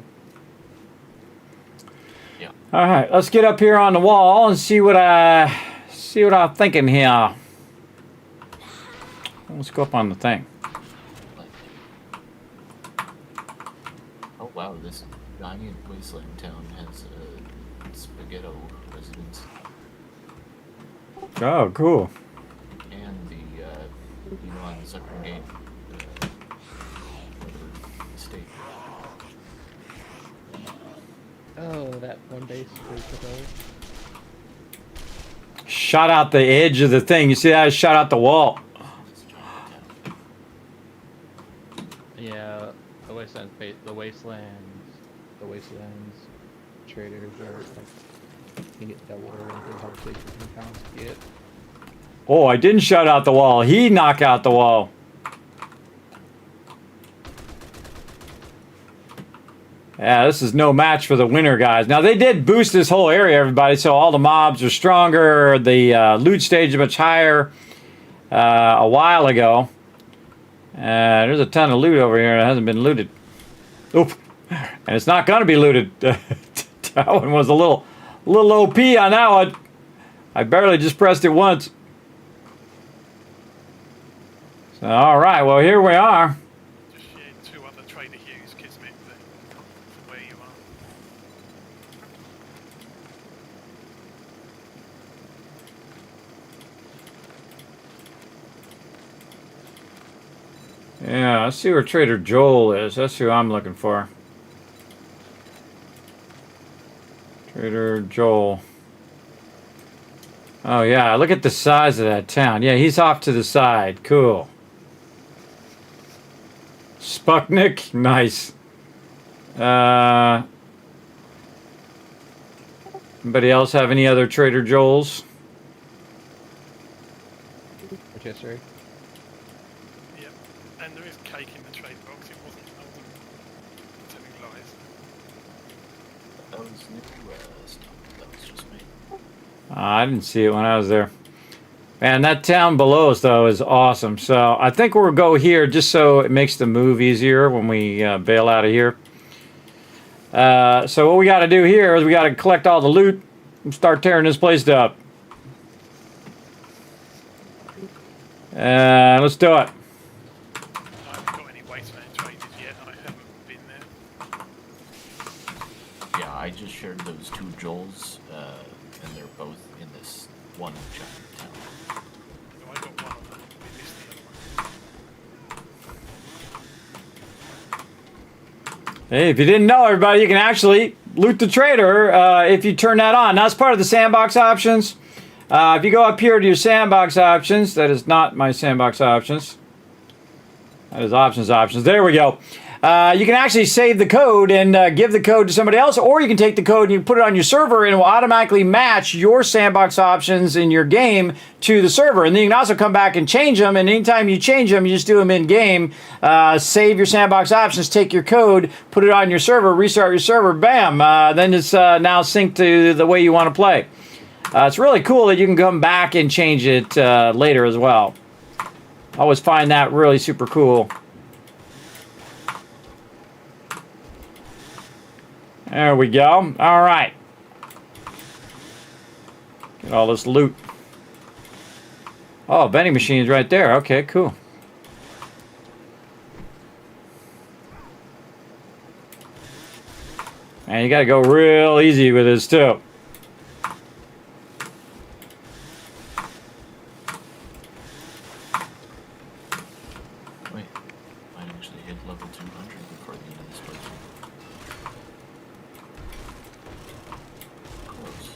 [SPEAKER 7] Yeah.
[SPEAKER 4] All right, let's get up here on the wall and see what I'm thinking here. Let's go up on the thing.
[SPEAKER 7] Oh wow, this giant wasteland town has a spaghetto residence.
[SPEAKER 4] Oh, cool.
[SPEAKER 7] And the Elon Zucker game, state.
[SPEAKER 6] Oh, that one base we took over.
[SPEAKER 4] Shot out the edge of the thing. You see that? I shot out the wall.
[SPEAKER 6] Yeah, the wastelands, traders are like, you can get double or anything hard to get.
[SPEAKER 4] Oh, I didn't shut out the wall. He knocked out the wall. Yeah, this is no match for the winner, guys. Now, they did boost this whole area, everybody, so all the mobs are stronger. The loot stage is much higher a while ago. There's a ton of loot over here that hasn't been looted. Oop. And it's not going to be looted. That one was a little OP on that one. I barely just pressed it once. So, all right, well, here we are.
[SPEAKER 12] Just share 2 other trader Hughes, Kismet, from where you are.
[SPEAKER 4] Yeah, let's see where Trader Joel is. That's who I'm looking for. Trader Joel. Oh, yeah, look at the size of that town. Yeah, he's off to the side. Cool. Sputnik, nice. Anybody else have any other Trader Joels?
[SPEAKER 6] Which is right?
[SPEAKER 12] Yep. And there is cake in the trade box. I wasn't telling lies.
[SPEAKER 7] That was new stuff. That was just me.
[SPEAKER 4] I didn't see it when I was there. Man, that town below us, though, is awesome. So I think we'll go here just so it makes the move easier when we bail out of here. So what we got to do here is we got to collect all the loot and start tearing this place up. Let's do it.
[SPEAKER 12] I haven't got any wasteland traders yet. I haven't been there.
[SPEAKER 7] Yeah, I just shared those 2 Joels, and they're both in this one giant town.
[SPEAKER 12] So I got one of them. We missed the other one.
[SPEAKER 4] Hey, if you didn't know, everybody, you can actually loot the trader if you turn that on. Now, it's part of the sandbox options. If you go up here to your sandbox options, that is not my sandbox options. That is options. There we go. You can actually save the code and give the code to somebody else, or you can take the code and you put it on your server and it will automatically match your sandbox options in your game to the server. And then you can also come back and change them, and anytime you change them, you just do them in game, save your sandbox options, take your code, put it on your server, restart your server, bam, then it's now synced to the way you want to play. It's really cool that you can come back and change it later as well. I always find that really super cool. There we go. All right. Get all this loot. Oh, vending machine's right there. Okay, cool. And you got to go real easy with this too.
[SPEAKER 7] hit level 200 before the end of this playthrough. Close.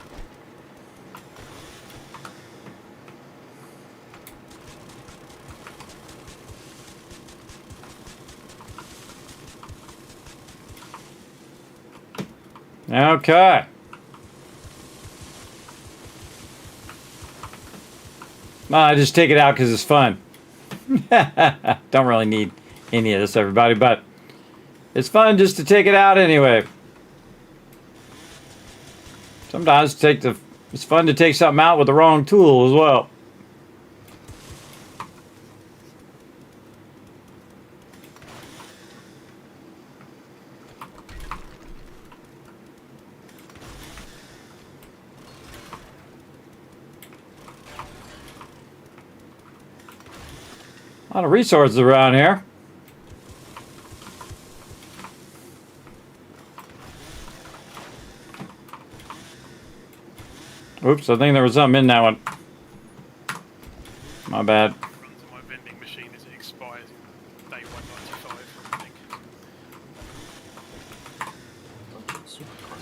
[SPEAKER 4] Okay. Well, I just take it out because it's fun. Don't really need any of this, everybody, but it's fun just to take it out anyway. Sometimes it's fun to take something out with the wrong tool as well. A lot of resources around here. Oops, I think there was something in that one. My bad.
[SPEAKER 12] Runs on my vending machine as it expires in day 195, I think.
[SPEAKER 7] Super close.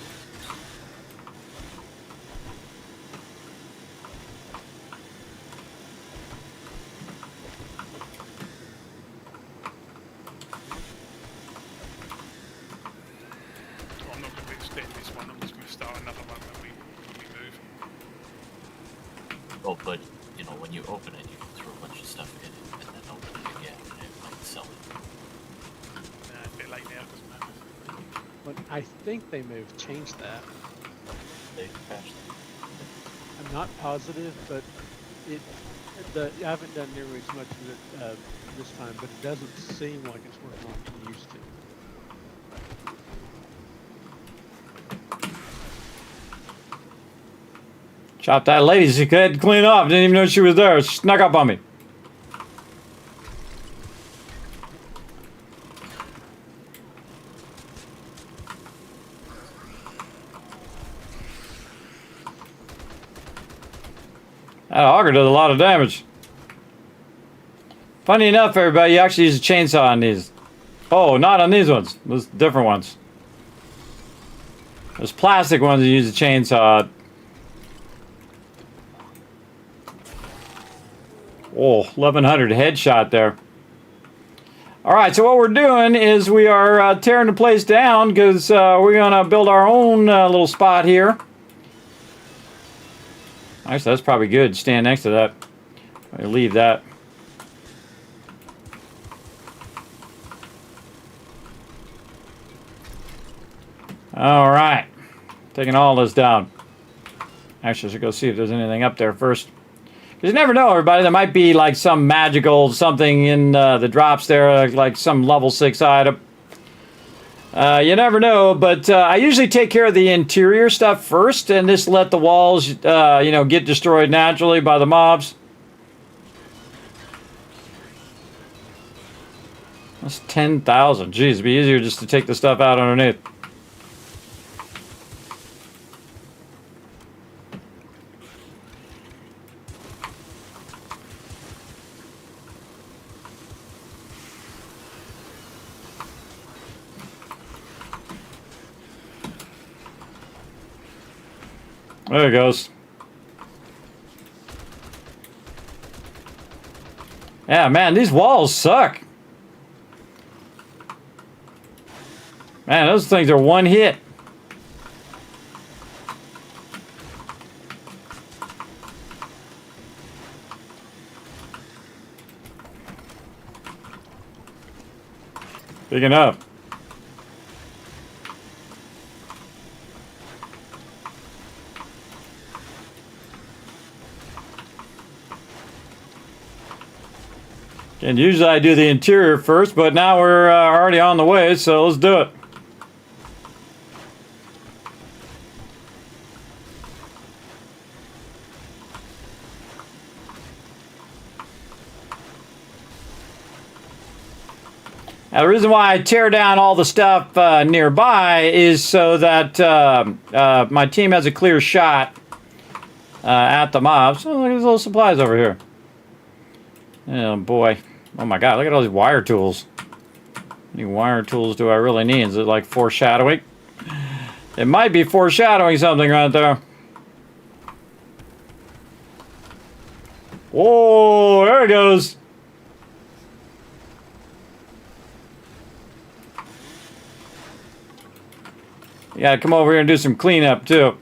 [SPEAKER 12] I'm not going to extend this one, I'm just going to start another one when we move.
[SPEAKER 7] Oh, but, you know, when you open it, you can throw a bunch of stuff in it, and then open it again, and it might sell it.
[SPEAKER 12] Nah, a bit late now, doesn't matter.
[SPEAKER 8] But I think they changed that.
[SPEAKER 7] They patched it.
[SPEAKER 8] I'm not positive, but I haven't done nearly as much of it this time, but it doesn't seem like it's working like it used to.
[SPEAKER 4] Chop that lady. She had to clean up. Didn't even know she was there. She snuck up on me. That auger does a lot of damage. Funny enough, everybody, you actually use a chainsaw on these. Oh, not on these ones. Those different ones. There's plastic ones that use a chainsaw. Oh, 1100 headshot there. All right, so what we're doing is we are tearing the place down because we're going to build our own little spot here. Actually, that's probably good. Stand next to that. I'll leave that. All right. Taking all this down. Actually, I should go see if there's anything up there first. You never know, everybody. There might be like some magical something in the drops there, like some level 6 item. You never know, but I usually take care of the interior stuff first and just let the walls, you know, get destroyed naturally by the mobs. That's 10,000. Jeez, it'd be easier just to take the stuff out underneath. There it goes. Yeah, man, these walls suck. Man, those things are one hit. Big enough. And usually I do the interior first, but now we're already on the way, so let's do it. Now, the reason why I tear down all the stuff nearby is so that my team has a clear shot at the mobs. Oh, look at these little supplies over here. Oh boy. Oh my god, look at all these wire tools. Any wire tools do I really need? Is it like foreshadowing? It might be foreshadowing something right there. Whoa, there it goes. You gotta come over here and do some cleanup too.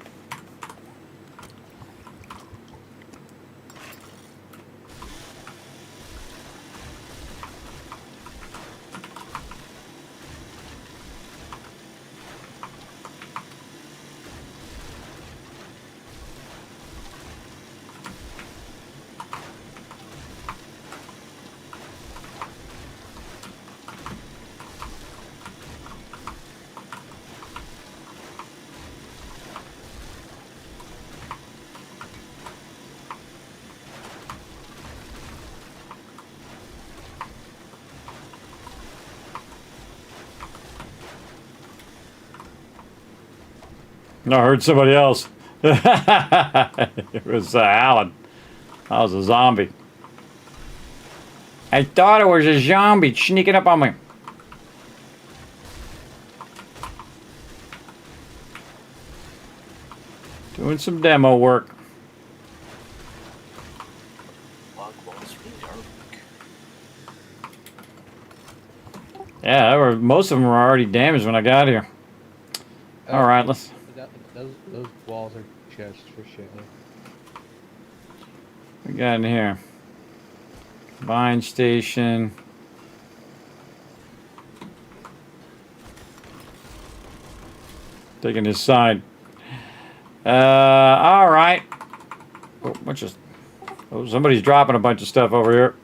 [SPEAKER 4] No, I heard somebody else. It was Alan. I was a zombie. I thought it was a zombie sneaking up on me. Doing some demo work.
[SPEAKER 7] Log walls really are weak.
[SPEAKER 4] Yeah, most of them were already damaged when I got here. All right, let's.
[SPEAKER 6] Those walls are just for show.
[SPEAKER 4] We got in here. Bind station. Taking his side. All right. Oh, somebody's dropping a bunch of stuff over here.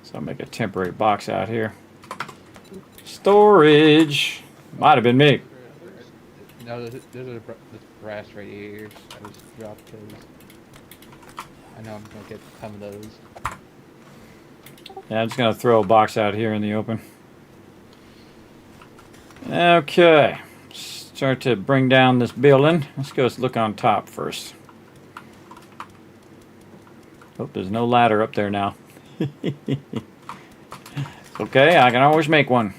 [SPEAKER 4] So I'll make a temporary box out here. Storage. Might have been me.
[SPEAKER 6] No, there's this brass right here. I just dropped those. I know I'm gonna get some of those.
[SPEAKER 4] Yeah, I'm just gonna throw a box out here in the open. Okay. Start to bring down this building. Let's go look on top first. Hope there's no ladder up there now. Okay, I can always make one.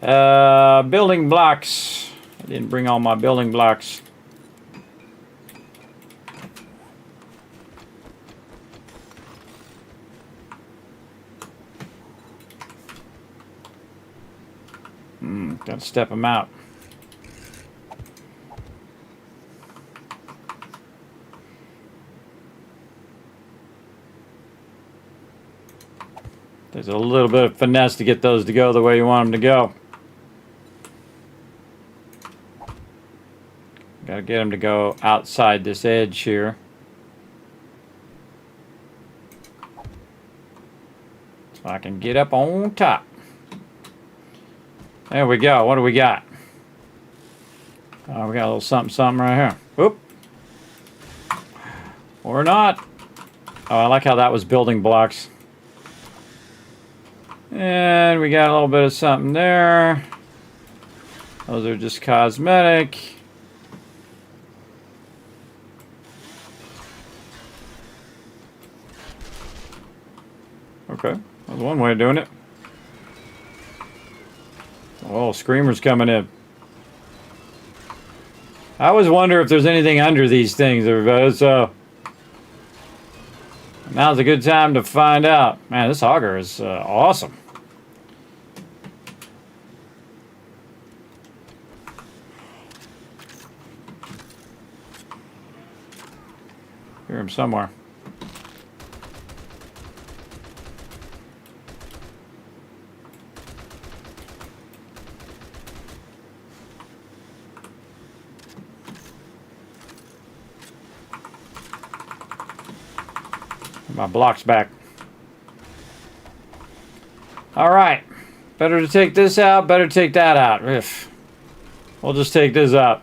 [SPEAKER 4] Building blocks. I didn't bring all my building blocks. Gotta step them out. There's a little bit of finesse to get those to go the way you want them to go. Gotta get them to go outside this edge here. So I can get up on top. There we go. What do we got? We got a little something right here. Whoop. Or not. Oh, I like how that was building blocks. And we got a little bit of something there. Those are just cosmetic. Okay, that's one way of doing it. Oh, screamers coming in. I always wonder if there's anything under these things, everybody. So now's a good time to find out. Man, this auger is awesome. Hear him somewhere. My blocks back. All right. Better to take this out. Better take that out. We'll just take this out.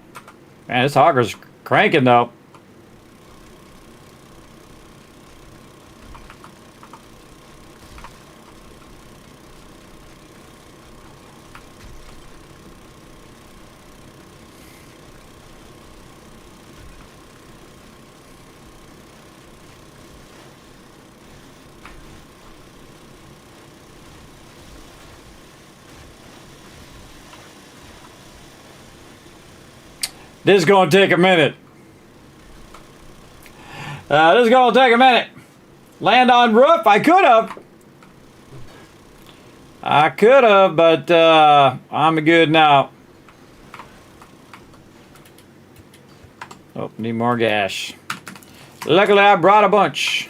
[SPEAKER 4] Man, this auger's cranking though. This is going to take a minute. This is going to take a minute. Land on roof? I could have. But I'm good now. Oh, need more gas. Luckily, I brought a bunch.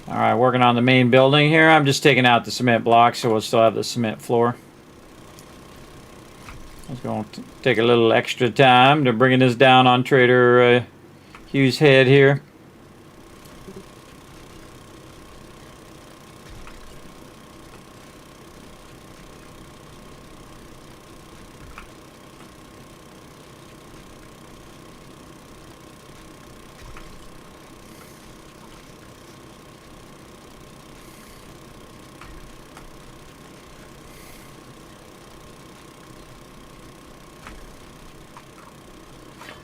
[SPEAKER 4] All right, working on the main building here. I'm just taking out the cement blocks, so we'll still have the cement floor. It's going to take a little extra time to bringing this down on Trader Hugh's head here.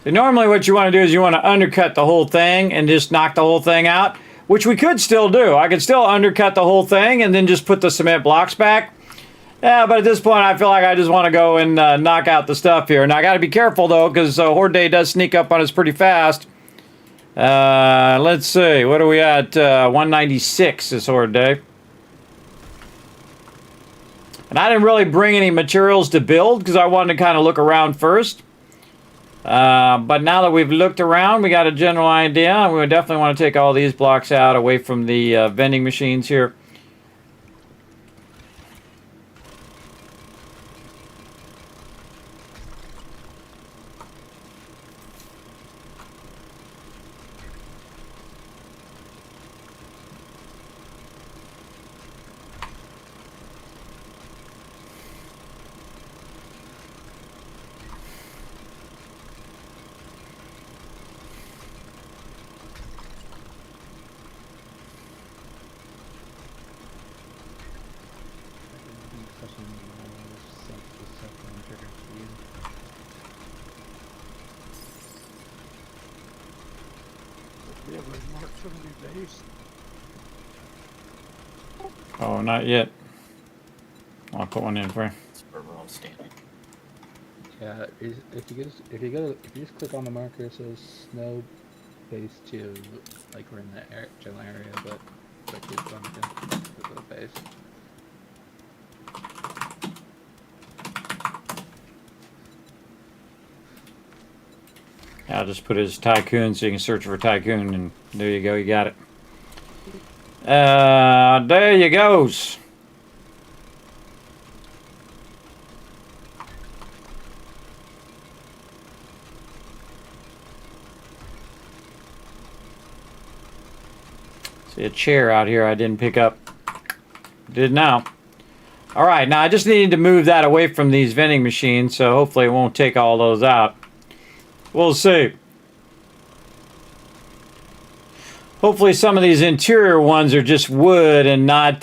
[SPEAKER 4] So normally what you want to do is you want to undercut the whole thing and just knock the whole thing out, which we could still do. I could still undercut the whole thing and then just put the cement blocks back. Yeah, but at this point I feel like I just want to go and knock out the stuff here. Now I got to be careful though, because Horde Day does sneak up on us pretty fast. Let's see, what are we at? 196 is Horde Day. And I didn't really bring any materials to build because I wanted to kind of look around first. But now that we've looked around, we got a general idea, and we definitely want to take all these blocks out away from the vending machines here. Oh, not yet. I'll put one in for you.
[SPEAKER 7] That's where we're all standing.
[SPEAKER 6] Yeah, if you just click on the marker, it says snow base 2, like we're in the general area, but click on the base.
[SPEAKER 4] I'll just put it as Tycoon so you can search for Tycoon, and there you go, you got it. There you goes. See a chair out here I didn't pick up. Did now. Alright, now I just needed to move that away from these vending machines, so hopefully it won't take all those out. We'll see. Hopefully some of these interior ones are just wood and not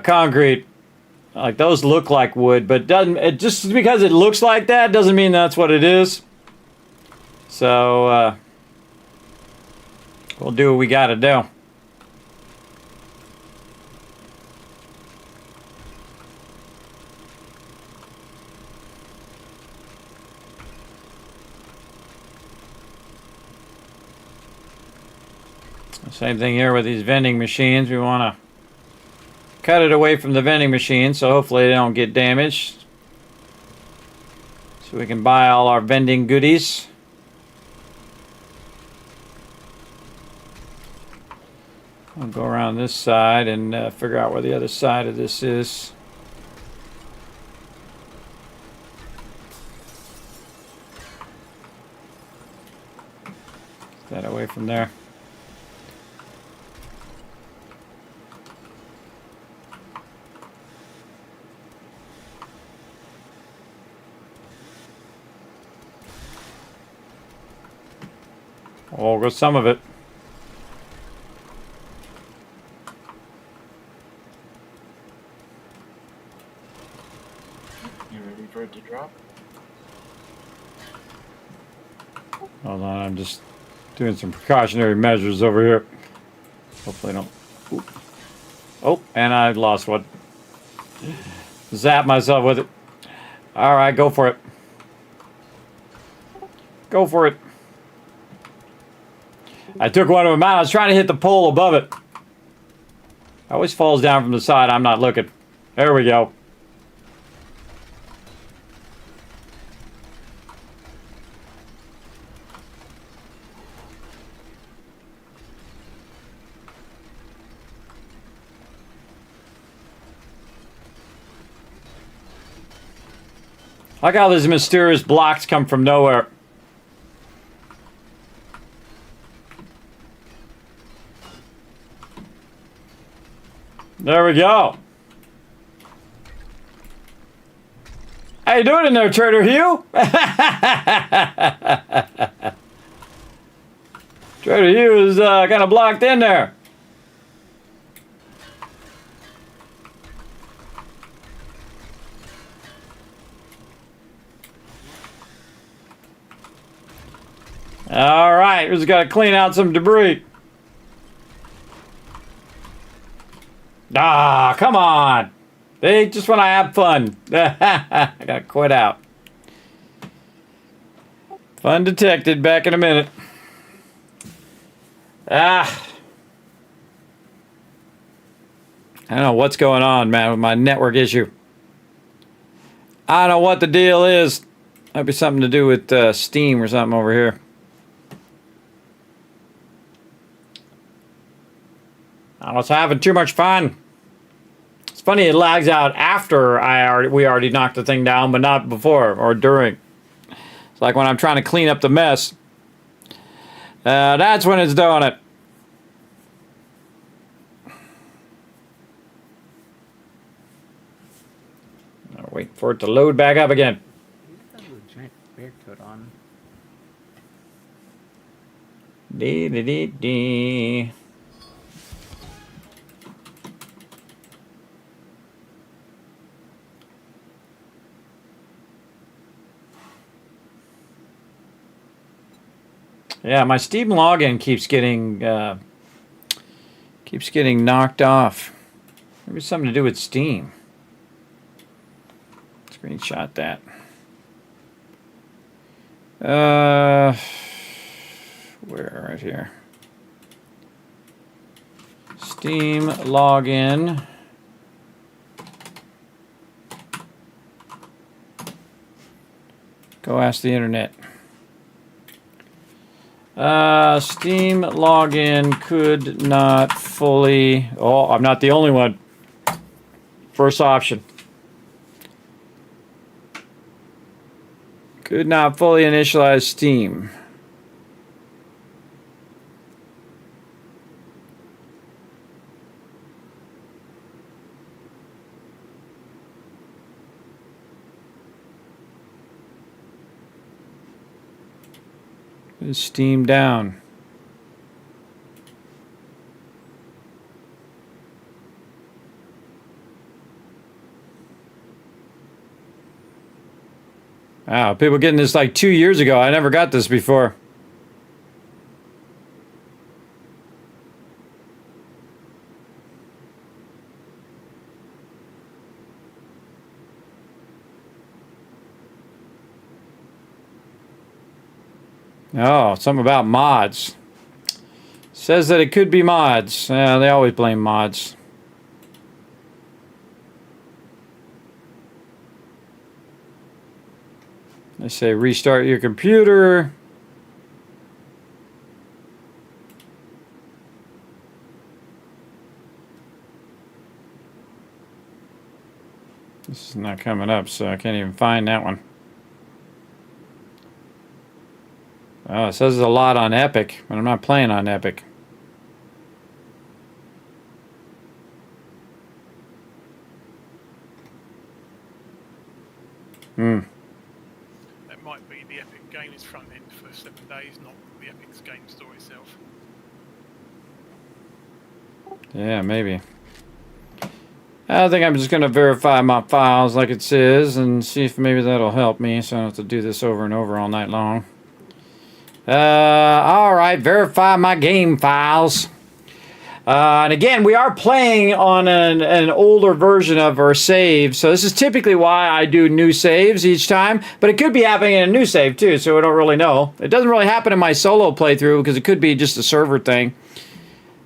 [SPEAKER 4] concrete. Like those look like wood, but just because it looks like that doesn't mean that's what it is. So we'll do what we gotta do. Same thing here with these vending machines. We want to cut it away from the vending machine so hopefully they don't get damaged. So we can buy all our vending goodies. I'll go around this side and figure out where the other side of this is. Get that away from there. Oh, got some of it.
[SPEAKER 7] You ready for it to drop?
[SPEAKER 4] Hold on, I'm just doing some precautionary measures over here. Hopefully I don't... Oop. Oh, and I lost one. zap myself with it. All right, go for it. Go for it. I took one of them out. I was trying to hit the pole above it. It always falls down from the side. I'm not looking. There we go. I like how these mysterious blocks come from nowhere. There we go. How you doing in there, Trader Hugh? Trader Hugh is kind of blocked in there. All right, we just got to clean out some debris. Ah, come on. They just want to have fun. I got to quit out. Fun detected. Back in a minute. I don't know what's going on, man, with my network issue. I don't know what the deal is. Might be something to do with Steam or something over here. I was having too much fun. It's funny, it lags out after we already knocked the thing down, but not before or during. It's like when I'm trying to clean up the mess. That's when it's doing it. I'll wait for it to load back up again.
[SPEAKER 6] He's got a giant bear coat on.
[SPEAKER 4] Dee dee dee dee. Yeah, my Steam login keeps getting knocked off. Maybe something to do with Steam. Screenshot that. Where right here? Steam login. Go ask the internet. Steam login could not fully... Oh, I'm not the only one. First option. Could not fully initialize Steam. Is Steam down? Wow, people getting this like 2 years ago. I never got this before. Oh, something about mods. Says that it could be mods. They always blame mods. They say restart your computer. This is not coming up, so I can't even find that one. Oh, it says a lot on Epic, but I'm not playing on Epic.
[SPEAKER 12] That might be the Epic Games front end for 7 days, not the Epic's game store itself.
[SPEAKER 4] Yeah, maybe. I think I'm just going to verify my files like it says and see if maybe that'll help me so I don't have to do this over and over all night long. Alright, verify my game files. And again, we are playing on an older version of our save, so this is typically why I do new saves each time, but it could be happening in a new save too, so we don't really know. It doesn't really happen in my solo playthrough because it could be just a server thing.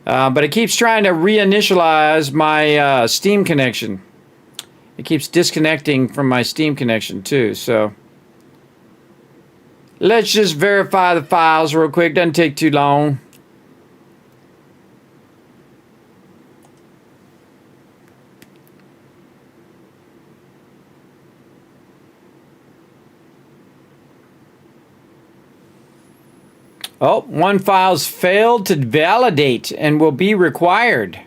[SPEAKER 4] But it keeps trying to reinitialize my Steam connection. It keeps disconnecting from my Steam connection too, so... Let's just verify the files real quick, doesn't take too long. Oh, one file's failed to validate and will be required.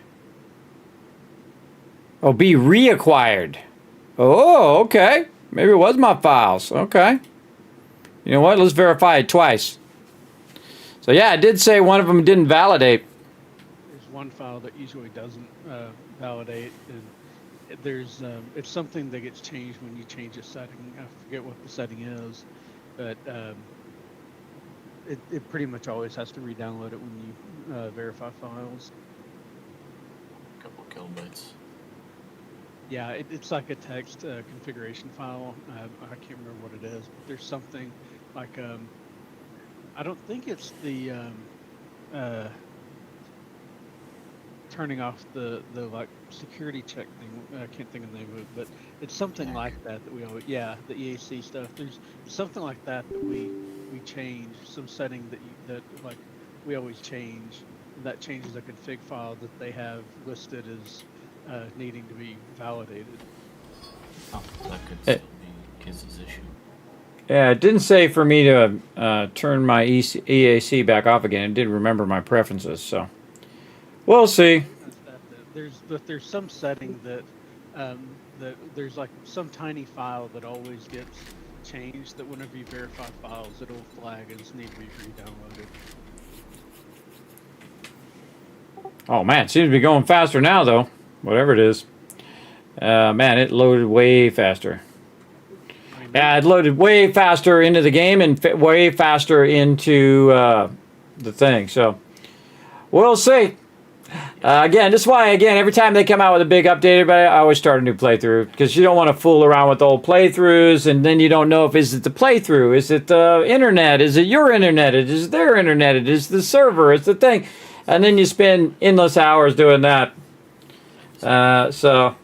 [SPEAKER 4] Oh, be reacquired. Oh, okay. Maybe it was my files. Okay. You know what? Let's verify it twice. So yeah, it did say one of them didn't validate.
[SPEAKER 8] There's one file that usually doesn't validate, and there's it's something that gets changed when you change a setting. I forget what the setting is, but it pretty much always has to re-download it when you verify files.
[SPEAKER 7] A couple kilobytes.
[SPEAKER 8] Yeah, it's like a text configuration file. I can't remember what it is, but there's something like I don't think it's the turning off the like security check thing. I can't think of the name of it, but it's something like that we always, yeah, the EAC stuff. There's something like that we change, some setting that like we always change. That changes a config file that they have listed as needing to be validated.
[SPEAKER 7] Oh, that could still be Kiz's issue.
[SPEAKER 4] Yeah, it didn't say for me to turn my EAC back off again. It did remember my preferences, so we'll see.
[SPEAKER 8] There's some setting that that there's like some tiny file that always gets changed, that whenever you verify files, it'll flag as need to be re-downloaded.
[SPEAKER 4] Oh man, it seems to be going faster now though. Whatever it is. Man, it loaded way faster. Yeah, it loaded way faster into the game and way faster into the thing. So, we'll see. Again, this is why, every time they come out with a big update, everybody, I always start a new playthrough. Because you don't want to fool around with old playthroughs, and then you don't know if is it the playthrough, is it the internet, is it your internet, is it their internet, is it the server, it's the thing. And then you spend endless hours doing that. So...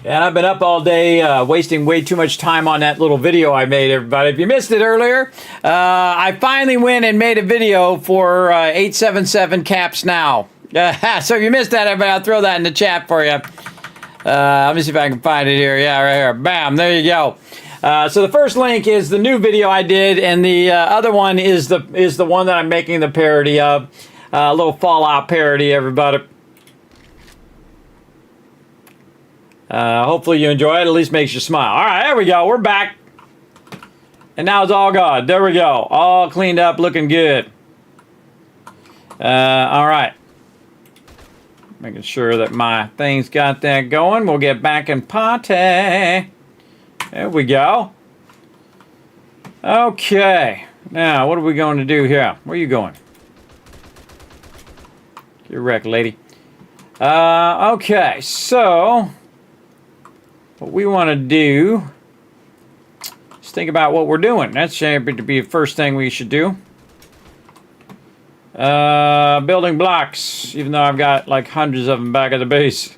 [SPEAKER 4] And I've been up all day wasting way too much time on that little video I made, everybody. If you missed it earlier, I finally went and made a video for 877 Caps Now. So if you missed that, everybody, I'll throw that in the chat for you. Let me see if I can find it here. Yeah, right here. Bam, there you go. So the first link is the new video I did, and the other one is the one that I'm making the parody of. A little Fallout parody, everybody. Hopefully you enjoy it. At least makes you smile. All right, there we go. We're back. And now it's all gone. There we go. All cleaned up, looking good. All right. Making sure that my thing's got that going. We'll get back in party. There we go. Okay. Now, what are we going to do here? Where are you going? Get wrecked, lady. Okay, so... what we want to do is think about what we're doing. That's going to be the first thing we should do. Building blocks, even though I've got like hundreds of them back at the base.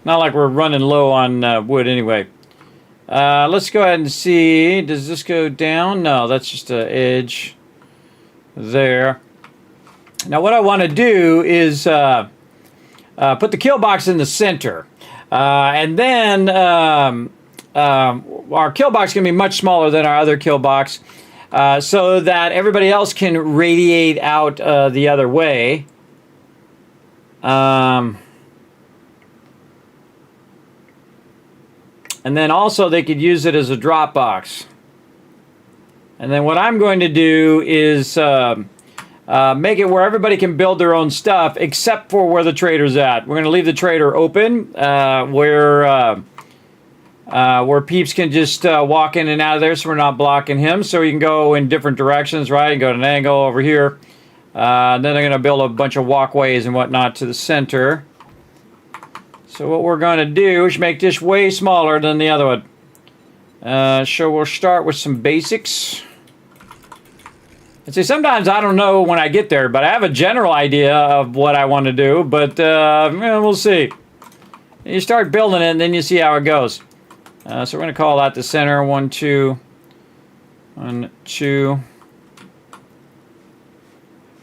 [SPEAKER 4] Not like we're running low on wood anyway. Let's go ahead and see. Does this go down? No, that's just an edge there. Now what I want to do is put the kill box in the center. And then our kill box is going to be much smaller than our other kill box, so that everybody else can radiate out the other way. And then also they could use it as a drop box. And then what I'm going to do is make it where everybody can build their own stuff, except for where the trader's at. We're going to leave the trader open, where where peeps can just walk in and out of there, so we're not blocking him. So you can go in different directions, right? You go to an angle over here. Then they're going to build a bunch of walkways and whatnot to the center. So what we're going to do is make this way smaller than the other one. So we'll start with some basics. And see, sometimes I don't know when I get there, but I have a general idea of what I want to do. But we'll see. You start building it, and then you see how it goes. So we're going to call that the center. 1, 2. 1, 2.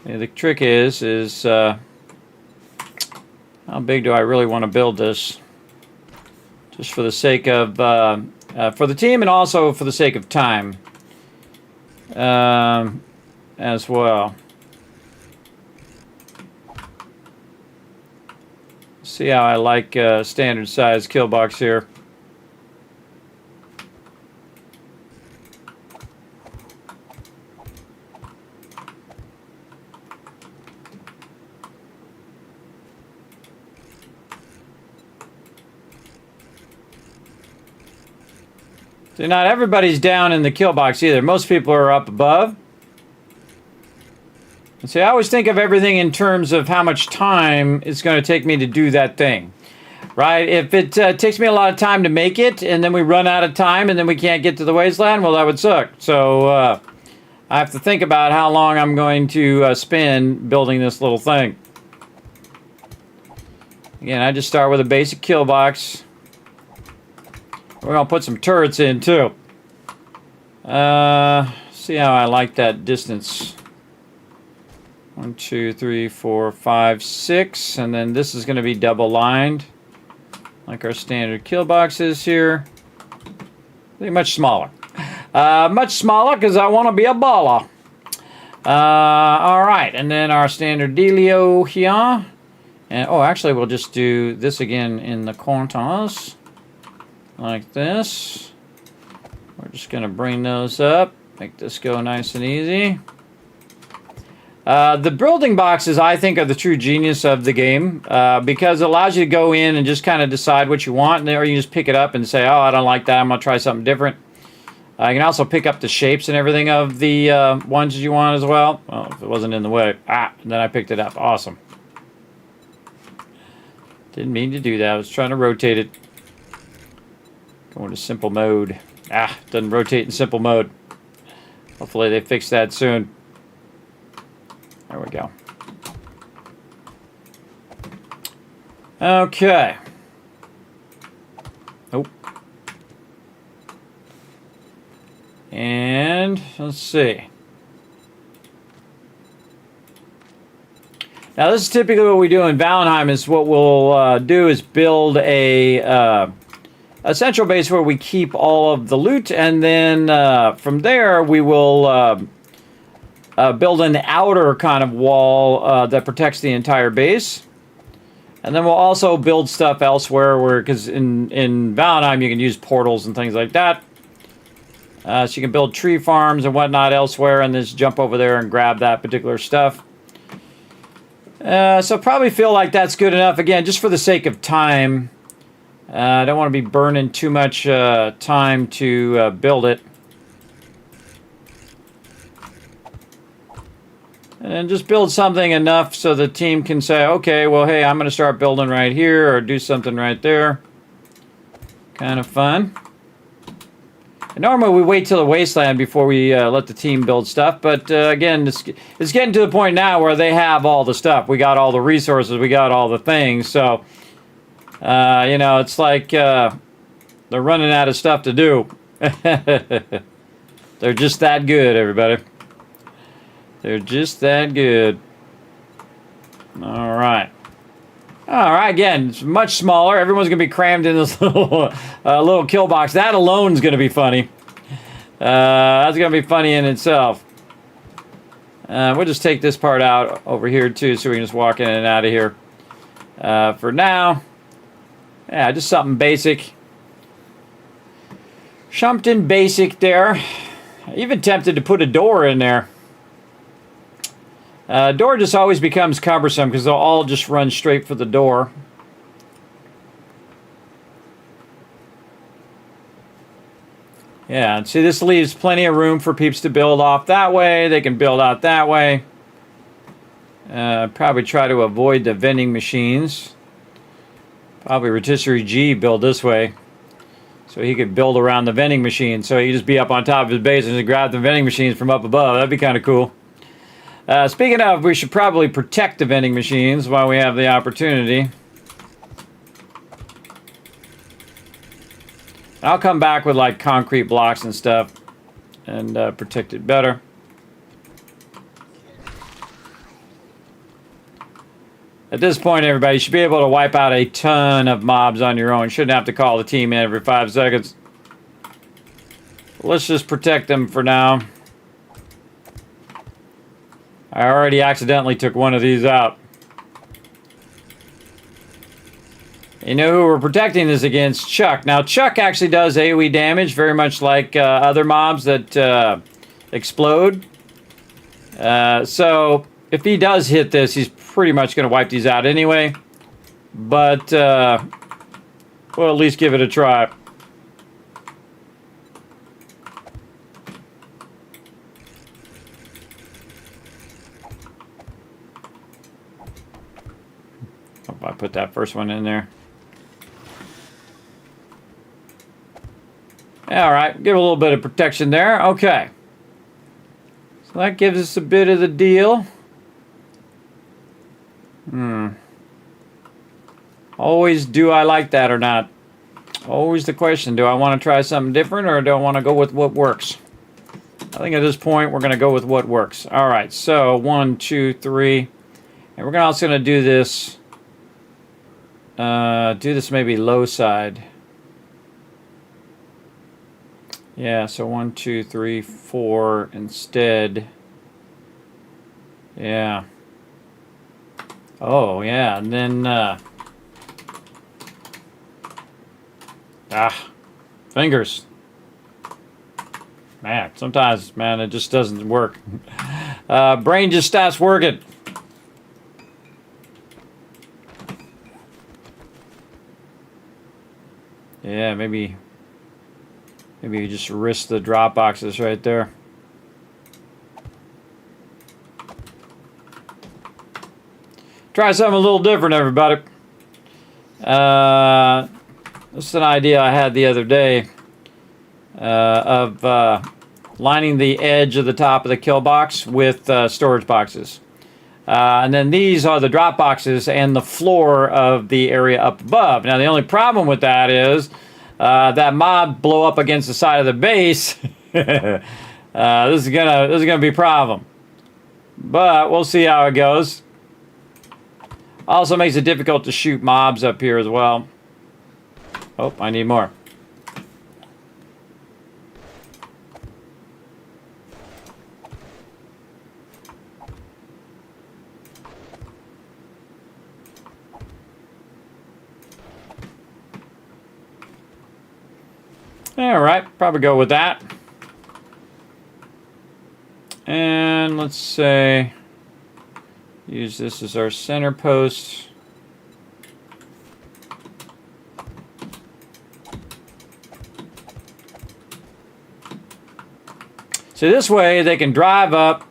[SPEAKER 4] Yeah, the trick is how big do I really want to build this? Just for the sake of, for the team and also for the sake of time as well. See how I like standard size kill box here. So not everybody's down in the kill box either. Most people are up above. And see, I always think of everything in terms of how much time it's going to take me to do that thing. Right? If it takes me a lot of time to make it, and then we run out of time, and then we can't get to the wasteland, well, that would suck. So I have to think about how long I'm going to spend building this little thing. Again, I just start with a basic kill box. We're going to put some turrets in, too. See how I like that distance. 1, 2, 3, 4, 5, 6. And then this is going to be double lined. Like our standard kill boxes here. They're much smaller. Much smaller because I want to be a baller. Alright, and then our standard dealio here. And, oh, actually, we'll just do this again in the corners. Like this. We're just going to bring those up. Make this go nice and easy. The building boxes, I think, are the true genius of the game. Because it allows you to go in and just kind of decide what you want. Or you just pick it up and say, oh, I don't like that. I'm going to try something different. You can also pick up the shapes and everything of the ones you want as well. Well, if it wasn't in the way. Then I picked it up. Awesome. Didn't mean to do that. I was trying to rotate it. Going to simple mode. Doesn't rotate in simple mode. Hopefully they fix that soon. There we go. Okay. Oh. And let's see. Now this is typically what we do in Valheim. Is what we'll do is build a central base where we keep all of the loot, and then from there we will build an outer kind of wall that protects the entire base. And then we'll also build stuff elsewhere, because in Valheim you can use portals and things like that. So you can build tree farms and whatnot elsewhere, and just jump over there and grab that particular stuff. So probably feel like that's good enough. Again, just for the sake of time. I don't want to be burning too much time to build it. And just build something enough so the team can say, okay, well, hey, I'm going to start building right here or do something right there. Kind of fun. And normally we wait till the wasteland before we let the team build stuff. But again, it's getting to the point now where they have all the stuff. We got all the resources. We got all the things. So... you know, it's like they're running out of stuff to do. They're just that good, everybody. They're just that good. All right. All right, again, it's much smaller. Everyone's going to be crammed in this little kill box. That alone is going to be funny. That's going to be funny in itself. We'll just take this part out over here, too, so we can just walk in and out of here. For now... Yeah, just something basic. Something basic there. Even tempted to put a door in there. Door just always becomes cumbersome because they'll all just run straight for the door. Yeah, and see, this leaves plenty of room for peeps to build off that way. They can build out that way. Probably try to avoid the vending machines. Probably rotisserie G build this way. So he could build around the vending machine. So he'd just be up on top of his base and just grab the vending machines from up above. That'd be kind of cool. Speaking of, we should probably protect the vending machines while we have the opportunity. I'll come back with like concrete blocks and stuff and protect it better. At this point, everybody, you should be able to wipe out a ton of mobs on your own. Shouldn't have to call the team in every 5 seconds. Let's just protect them for now. I already accidentally took one of these out. You know who we're protecting this against? Chuck. Now, Chuck actually does AoE damage, very much like other mobs that explode. So, if he does hit this, he's pretty much going to wipe these out anyway. But, we'll at least give it a try. Hope I put that first one in there. Alright, give a little bit of protection there. Okay. So that gives us a bit of the deal. Always, do I like that or not? Always the question. Do I want to try something different or do I want to go with what works? I think at this point we're going to go with what works. Alright, so 1, 2, 3. And we're also going to do this. Do this maybe low side. Yeah, so 1, 2, 3, 4 instead. Yeah. Oh, yeah, and then, fingers. Man, sometimes, man, it just doesn't work. Brain just stops working. Yeah, maybe you just risk the drop boxes right there. Try something a little different, everybody. This is an idea I had the other day of lining the edge of the top of the kill box with storage boxes. And then these are the drop boxes and the floor of the area up above. Now, the only problem with that is that mob blow up against the side of the base. This is gonna be a problem. But we'll see how it goes. Also makes it difficult to shoot mobs up here as well. Oh, I need more. All right, probably go with that. And let's say use this as our center post. So this way they can drive up,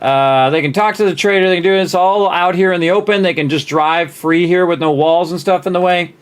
[SPEAKER 4] they can talk to the trader, they can do this all out here in the open, they can just drive free here with no walls and stuff in the way.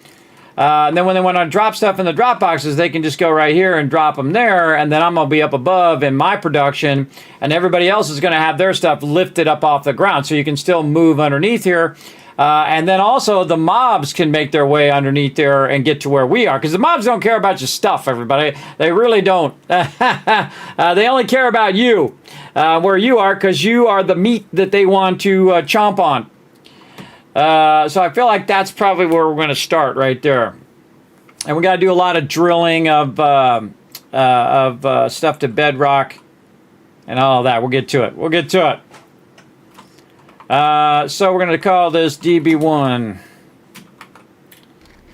[SPEAKER 4] And then when they want to drop stuff in the drop boxes, they can just go right here and drop them there, and then I'm going to be up above in my production, and everybody else is going to have their stuff lifted up off the ground, so you can still move underneath here. And then also the mobs can make their way underneath there and get to where we are, because the mobs don't care about your stuff, everybody. They really don't. They only care about you, where you are, because you are the meat that they want to chomp on. So I feel like that's probably where we're going to start right there. And we got to do a lot of drilling of stuff to bedrock and all of that. We'll get to it. We'll get to it. So we're going to call this DB1.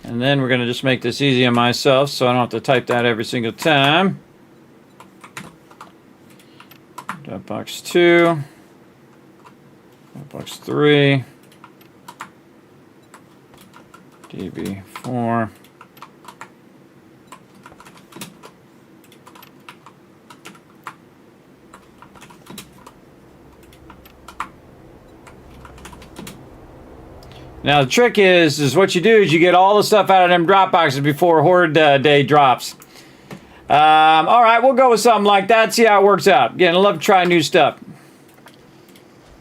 [SPEAKER 4] And then we're going to just make this easy on myself so I don't have to type that every single time. Dropbox 2. Dropbox 3. DB4. Now the trick is what you do is you get all the stuff out of them drop boxes before Horde day drops. All right, we'll go with something like that. See how it works out. Again, I love to try new stuff.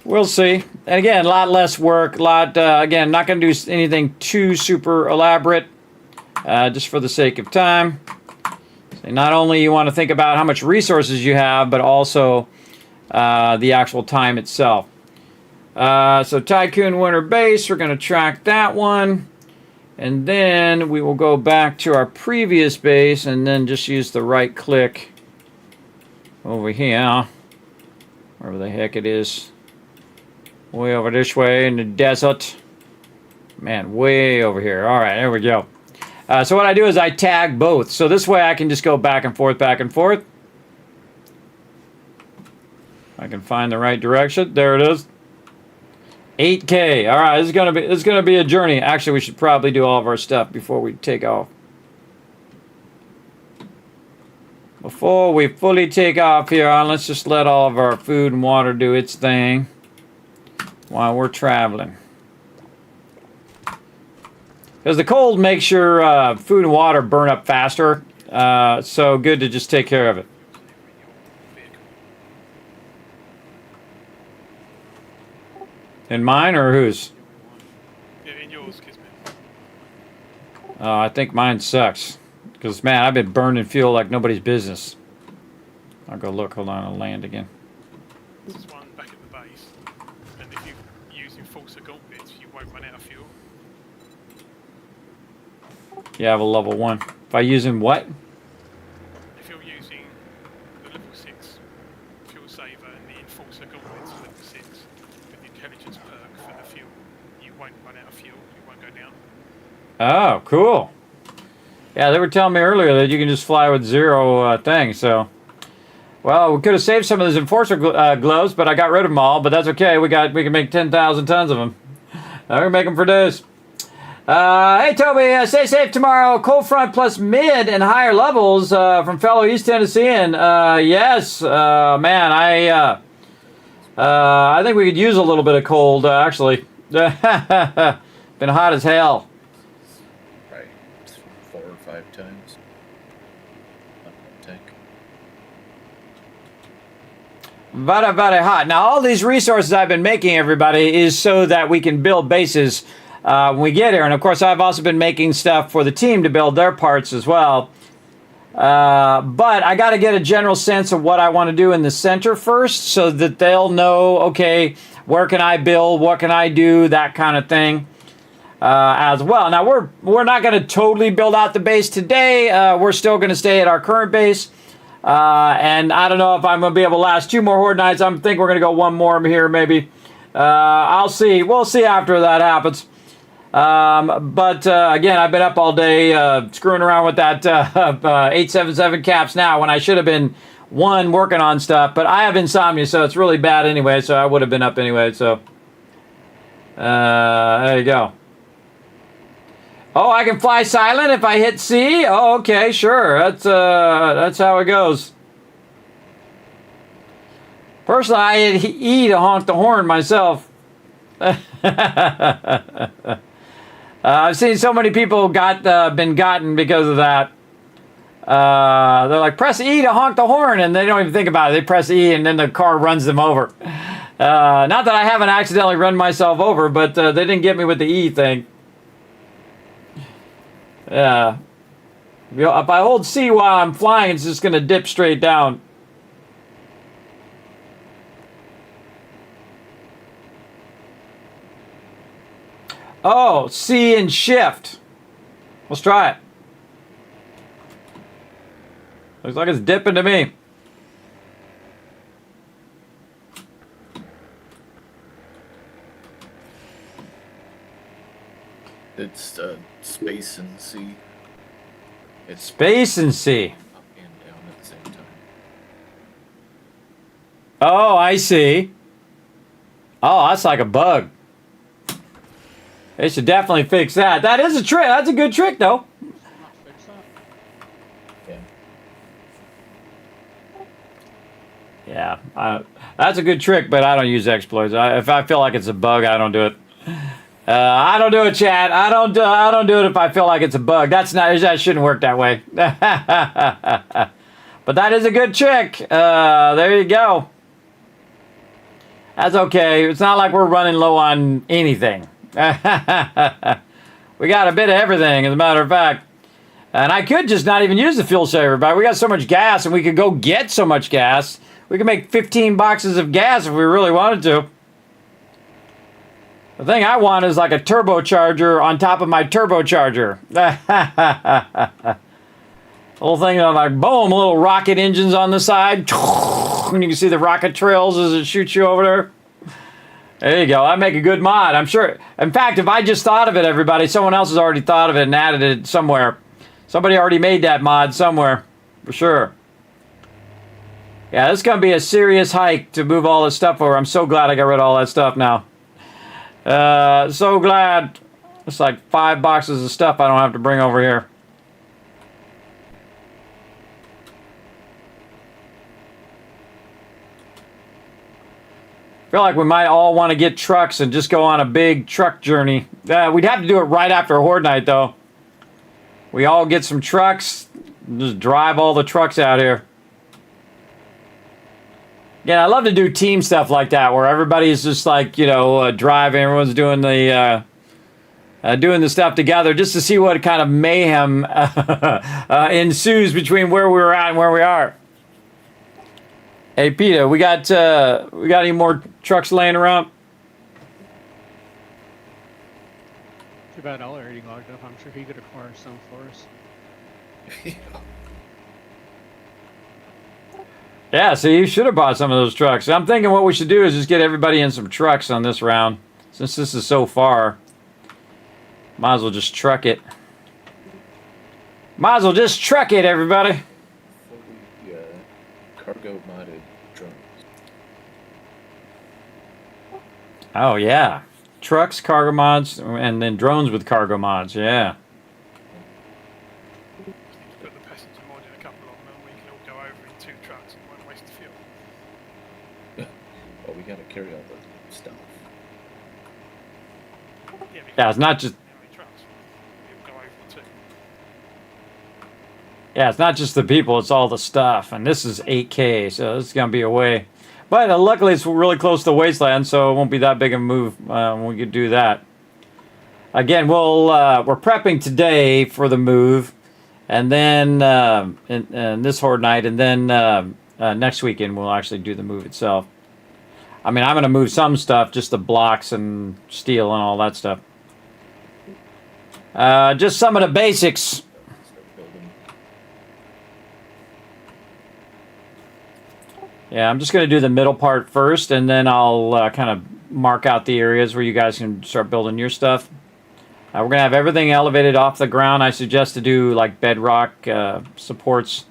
[SPEAKER 4] We'll see. And again, a lot less work. Again, not going to do anything too super elaborate, just for the sake of time. So not only you want to think about how much resources you have, but also the actual time itself. So Tycoon Winter Base, we're going to track that one. And then we will go back to our previous base and then just use the right click over here. Wherever the heck it is. Way over this way in the desert. Man, way over here. All right, there we go. So what I do is I tag both. So this way I can just go back and forth, back and forth. I can find the right direction. There it is. 8K. All right, this is gonna be a journey. Actually, we should probably do all of our stuff before we take off. Before we fully take off here, let's just let all of our food and water do its thing while we're traveling. Because the cold makes your food and water burn up faster, so good to just take care of it. In mine or whose?
[SPEAKER 12] Yeah, in yours, Kismet.
[SPEAKER 4] I think mine sucks. Because, man, I've been burning fuel like nobody's business. I'll go look. Hold on. I'll land again.
[SPEAKER 12] There's one back at the base. And if you're using Forcer gauntlets, you won't run out of fuel.
[SPEAKER 4] Yeah, I have a level 1. If I use him what?
[SPEAKER 12] If you're using the level 6 fuel saver and the Enforcer gauntlets level 6 with the intelligence perk for the fuel, you won't run out of fuel, you won't go down.
[SPEAKER 4] Oh, cool. Yeah, they were telling me earlier that you can just fly with 0 things, so... Well, we could have saved some of those Enforcer gloves, but I got rid of them all, but that's okay. We can make 10,000 tons of them. We can make them for days. Hey, Toby, stay safe tomorrow. Cold front plus mid and higher levels from fellow East Tennessean. Yes, man, I think we could use a little bit of cold, actually. Been hot as hell.
[SPEAKER 7] Right, 4 or 5 times. Tank.
[SPEAKER 4] Very, very hot. Now, all these resources I've been making, everybody, is so that we can build bases when we get here. And, of course, I've also been making stuff for the team to build their parts as well. But I got to get a general sense of what I want to do in the center first so that they'll know, okay, where can I build, what can I do, that kind of thing as well. Now, we're not going to totally build out the base today. We're still going to stay at our current base. And I don't know if I'm going to be able to last 2 more Horde nights. I think we're going to go 1 more here, maybe. I'll see. We'll see after that happens. But again, I've been up all day screwing around with that 877 caps now when I should have been working on stuff. But I have insomnia, so it's really bad anyway. So I would have been up anyway. So there you go. Oh, I can fly silent if I hit C? Oh, okay, sure. That's how it goes. Personally, I hit E to honk the horn myself. I've seen so many people been gotten because of that. They're like, press E to honk the horn, and they don't even think about it. They press E, and then the car runs them over. Not that I haven't accidentally run myself over, but they didn't get me with the E thing. Yeah. If I hold C while I'm flying, it's just going to dip straight down. Oh, C and shift. Let's try it. Looks like it's dipping to me.
[SPEAKER 7] It's space and C. It's
[SPEAKER 4] Space and C.
[SPEAKER 7] up and down at the same time.
[SPEAKER 4] Oh, I see. Oh, that's like a bug. They should definitely fix that. That is a trick. That's a good trick, though.
[SPEAKER 7] Yeah.
[SPEAKER 4] Yeah, that's a good trick, but I don't use exploits. If I feel like it's a bug, I don't do it. I don't do it, chat. I don't do it if I feel like it's a bug. That shouldn't work that way. But that is a good trick. There you go. That's okay. It's not like we're running low on anything. We got a bit of everything, as a matter of fact. And I could just not even use the fuel saver, but we got so much gas, and we could go get so much gas. We could make 15 boxes of gas if we really wanted to. The thing I want is like a turbocharger on top of my turbocharger. Whole thing of like, boom, little rocket engines on the side. And you can see the rocket trails as it shoots you over there. There you go. I make a good mod, I'm sure. In fact, if I just thought of it, everybody, someone else has already thought of it and added it somewhere. Somebody already made that mod somewhere, for sure. Yeah, this is going to be a serious hike to move all this stuff over. I'm so glad I got rid of all that stuff now. So glad. It's like 5 boxes of stuff I don't have to bring over here. I feel like we might all want to get trucks and just go on a big truck journey. We'd have to do it right after Horde night, though. We all get some trucks, just drive all the trucks out here. Yeah, I love to do team stuff like that, where everybody's just like, you know, driving. Everyone's doing the stuff together, just to see what kind of mayhem ensues between where we were at and where we are. Hey, Peter, we got any more trucks laying around?
[SPEAKER 8] Too bad I'll already logged up. I'm sure he could acquire some for us.
[SPEAKER 4] Yeah, so you should have bought some of those trucks. I'm thinking what we should do is just get everybody in some trucks on this round. Since this is so far, might as well just truck it. Might as well just truck it, everybody.
[SPEAKER 7] Cargo modded drones.
[SPEAKER 4] Oh, yeah. Trucks, cargo mods, and then drones with cargo mods, yeah.
[SPEAKER 12] Put the passenger mod in a couple of them and we can all go over in 2 trucks and won't waste the fuel.
[SPEAKER 7] Well, we gotta carry all the stuff.
[SPEAKER 4] Yeah, it's not just...
[SPEAKER 12] Trucks. We'll go over in 2.
[SPEAKER 4] Yeah, it's not just the people, it's all the stuff. And this is 8K, so this is going to be a way. But luckily, it's really close to Wasteland, so it won't be that big a move when we could do that. Again, we're prepping today for the move. And then in this Horde night, and then next weekend, we'll actually do the move itself. I mean, I'm going to move some stuff, just the blocks and steel and all that stuff. Just some of the basics. Yeah, I'm just going to do the middle part first, and then I'll kind of mark out the areas where you guys can start building your stuff. We're going to have everything elevated off the ground. I suggest to do like bedrock supports.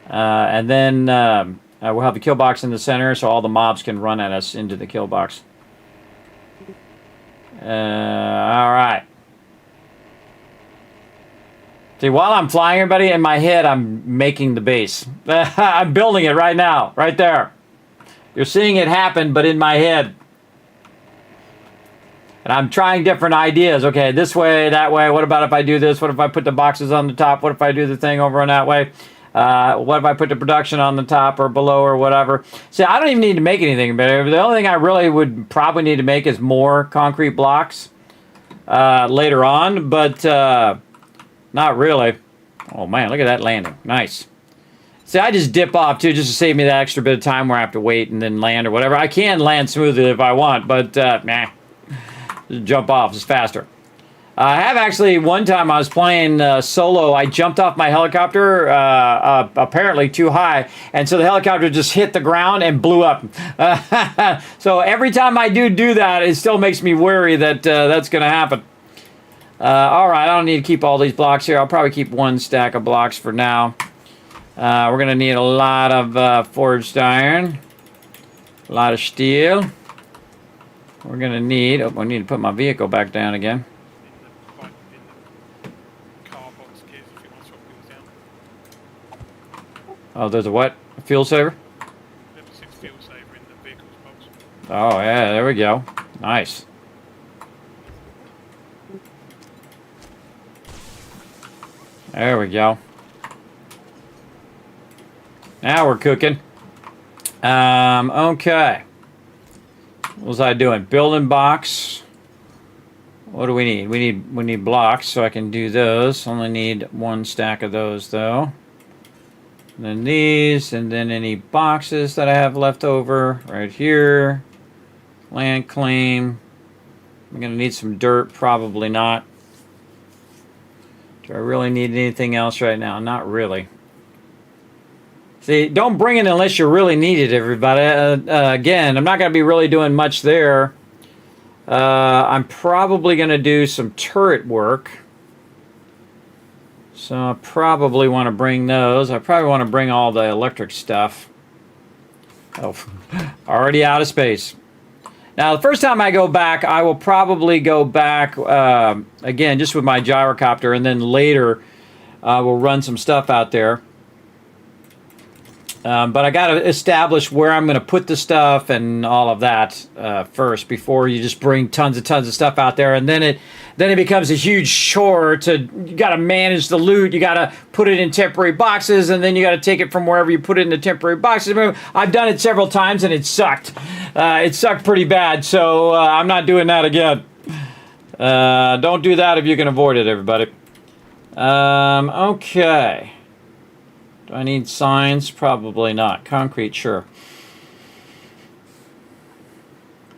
[SPEAKER 4] And then we'll have the kill box in the center, so all the mobs can run at us into the kill box. All right. See, while I'm flying, everybody, in my head, I'm making the base. I'm building it right now, right there. You're seeing it happen, but in my head. And I'm trying different ideas. Okay, this way, that way. What about if I do this? What if I put the boxes on the top? What if I do the thing over on that way? What if I put the production on the top or below or whatever? See, I don't even need to make anything better. The only thing I really would probably need to make is more concrete blocks later on, but... not really. Oh, man, look at that landing. Nice. See, I just dip off, too, just to save me that extra bit of time where I have to wait and then land or whatever. I can land smoothly if I want, but, nah. Just jump off. It's faster. I have actually, one time I was playing solo, I jumped off my helicopter, apparently too high, and so the helicopter just hit the ground and blew up. So every time I do that, it still makes me worry that that's going to happen. All right, I don't need to keep all these blocks here. I'll probably keep 1 stack of blocks for now. We're going to need a lot of forged iron, a lot of steel. We're going to need... Oh, I need to put my vehicle back down again. Oh, there's a what? A fuel saver?
[SPEAKER 12] Level 6 fuel saver in the vehicle's box.
[SPEAKER 4] Oh, yeah, there we go. Nice. There we go. Now we're cooking. Okay. What was I doing? Building box. What do we need? We need blocks, so I can do those. Only need 1 stack of those, though. And then these, and then any boxes that I have left over right here. Land claim. I'm gonna need some dirt. Probably not. Do I really need anything else right now? Not really. See, don't bring it unless you really need it, everybody. Again, I'm not going to be really doing much there. I'm probably going to do some turret work. So I probably want to bring those. I probably want to bring all the electric stuff. Oh, already out of space. Now, the first time I go back, I will probably go back, again, just with my gyrocopter, and then later we'll run some stuff out there. But I got to establish where I'm going to put the stuff and all of that first before you just bring tons of stuff out there, and then it becomes a huge chore to you got to manage the loot. You got to put it in temporary boxes, and then you got to take it from wherever you put it into temporary boxes. I've done it several times, and it sucked. It sucked pretty bad, so I'm not doing that again. Don't do that if you can avoid it, everybody. Okay. Do I need signs? Probably not. Concrete, sure.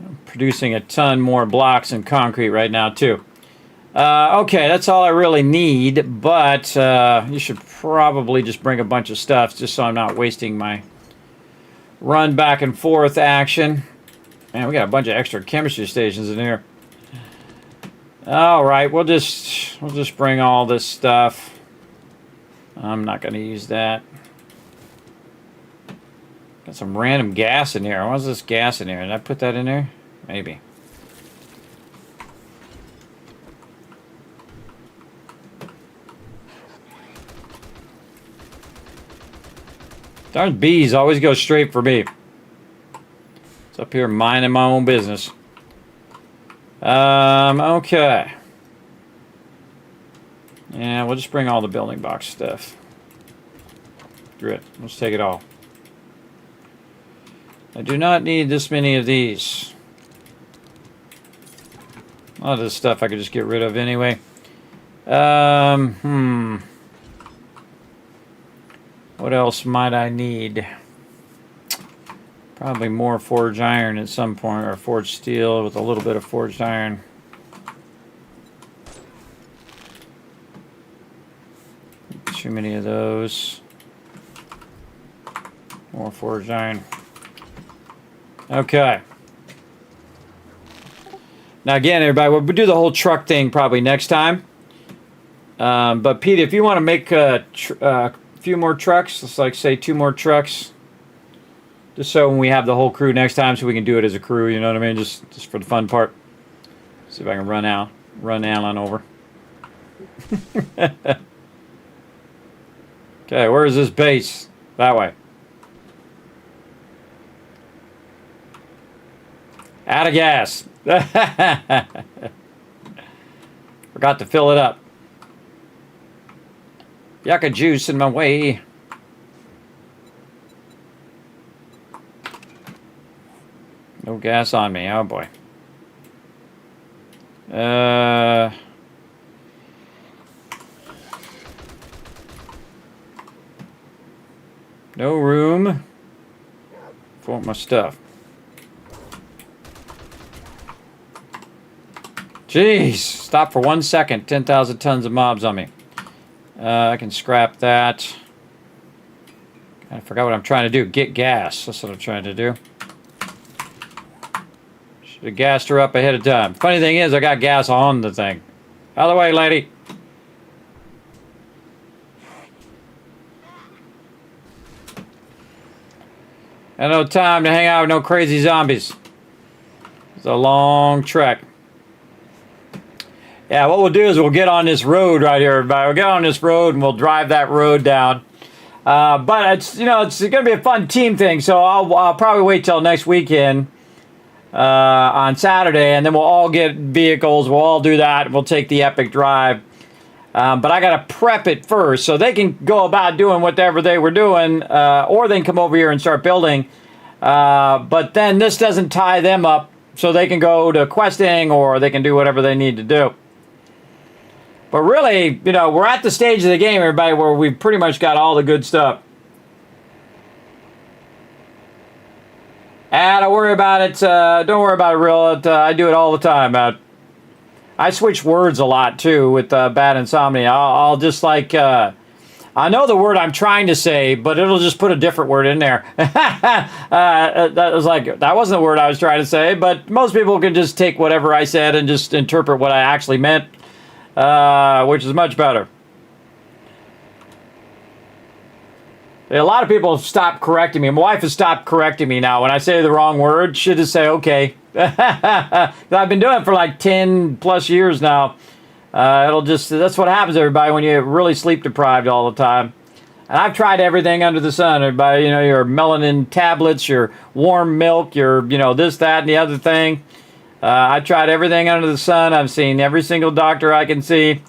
[SPEAKER 4] I'm producing a ton more blocks and concrete right now, too. Okay, that's all I really need, but you should probably just bring a bunch of stuff just so I'm not wasting my run back and forth action. Man, we got a bunch of extra chemistry stations in here. All right, we'll just bring all this stuff. I'm not going to use that. Got some random gas in here. What's this gas in here? Did I put that in there? Maybe. Darn bees always go straight for me. It's up here minding my own business. Okay. Yeah, we'll just bring all the building box stuff. Screw it. Let's take it all. I do not need this many of these. A lot of this stuff I could just get rid of anyway. What else might I need? Probably more forged iron at some point, or forged steel with a little bit of forged iron. Too many of those. More forged iron. Okay. Now again, everybody, we'll do the whole truck thing probably next time. But Pete, if you want to make a few more trucks, let's like say 2 more trucks, just so when we have the whole crew next time, so we can do it as a crew. You know what I mean? Just for the fun part. See if I can run Alan over. Okay, where is this base? That way. Out of gas. Forgot to fill it up. Yucca juice in my way. No gas on me. Oh boy. No room for my stuff. Jeez, stop for 1 second. 10,000 tons of mobs on me. I can scrap that. I forgot what I'm trying to do. Get gas. That's what I'm trying to do. Should have gassed her up ahead of time. Funny thing is, I got gas on the thing. Out of the way, lady. Had no time to hang out with no crazy zombies. It's a long trek. Yeah, what we'll do is we'll get on this road right here, everybody. We'll get on this road and we'll drive that road down. But it's it's going to be a fun team thing, so I'll probably wait till next weekend on Saturday, and then we'll all get vehicles. We'll all do that. We'll take the epic drive But I got to prep it first so they can go about doing whatever they were doing, or they can come over here and start building. But then this doesn't tie them up, so they can go to questing or they can do whatever they need to do. But really, you know, we're at the stage of the game, everybody, where we've pretty much got all the good stuff. And don't worry about it. Don't worry about it, real. I do it all the time. I switch words a lot, too, with bad insomnia. I'll just, like, I know the word I'm trying to say, but it'll just put a different word in there. That was like, that wasn't the word I was trying to say, but most people can just take whatever I said and just interpret what I actually meant, which is much better. A lot of people have stopped correcting me. My wife has stopped correcting me now. When I say the wrong word, she'll just say, okay. I've been doing it for like 10 plus years now. That's what happens, everybody, when you're really sleep deprived all the time. And I've tried everything under the sun, everybody. You know, your melanin tablets, your warm milk, your, you know, this, that, and the other thing. I tried everything under the sun. I've seen every single doctor I can see.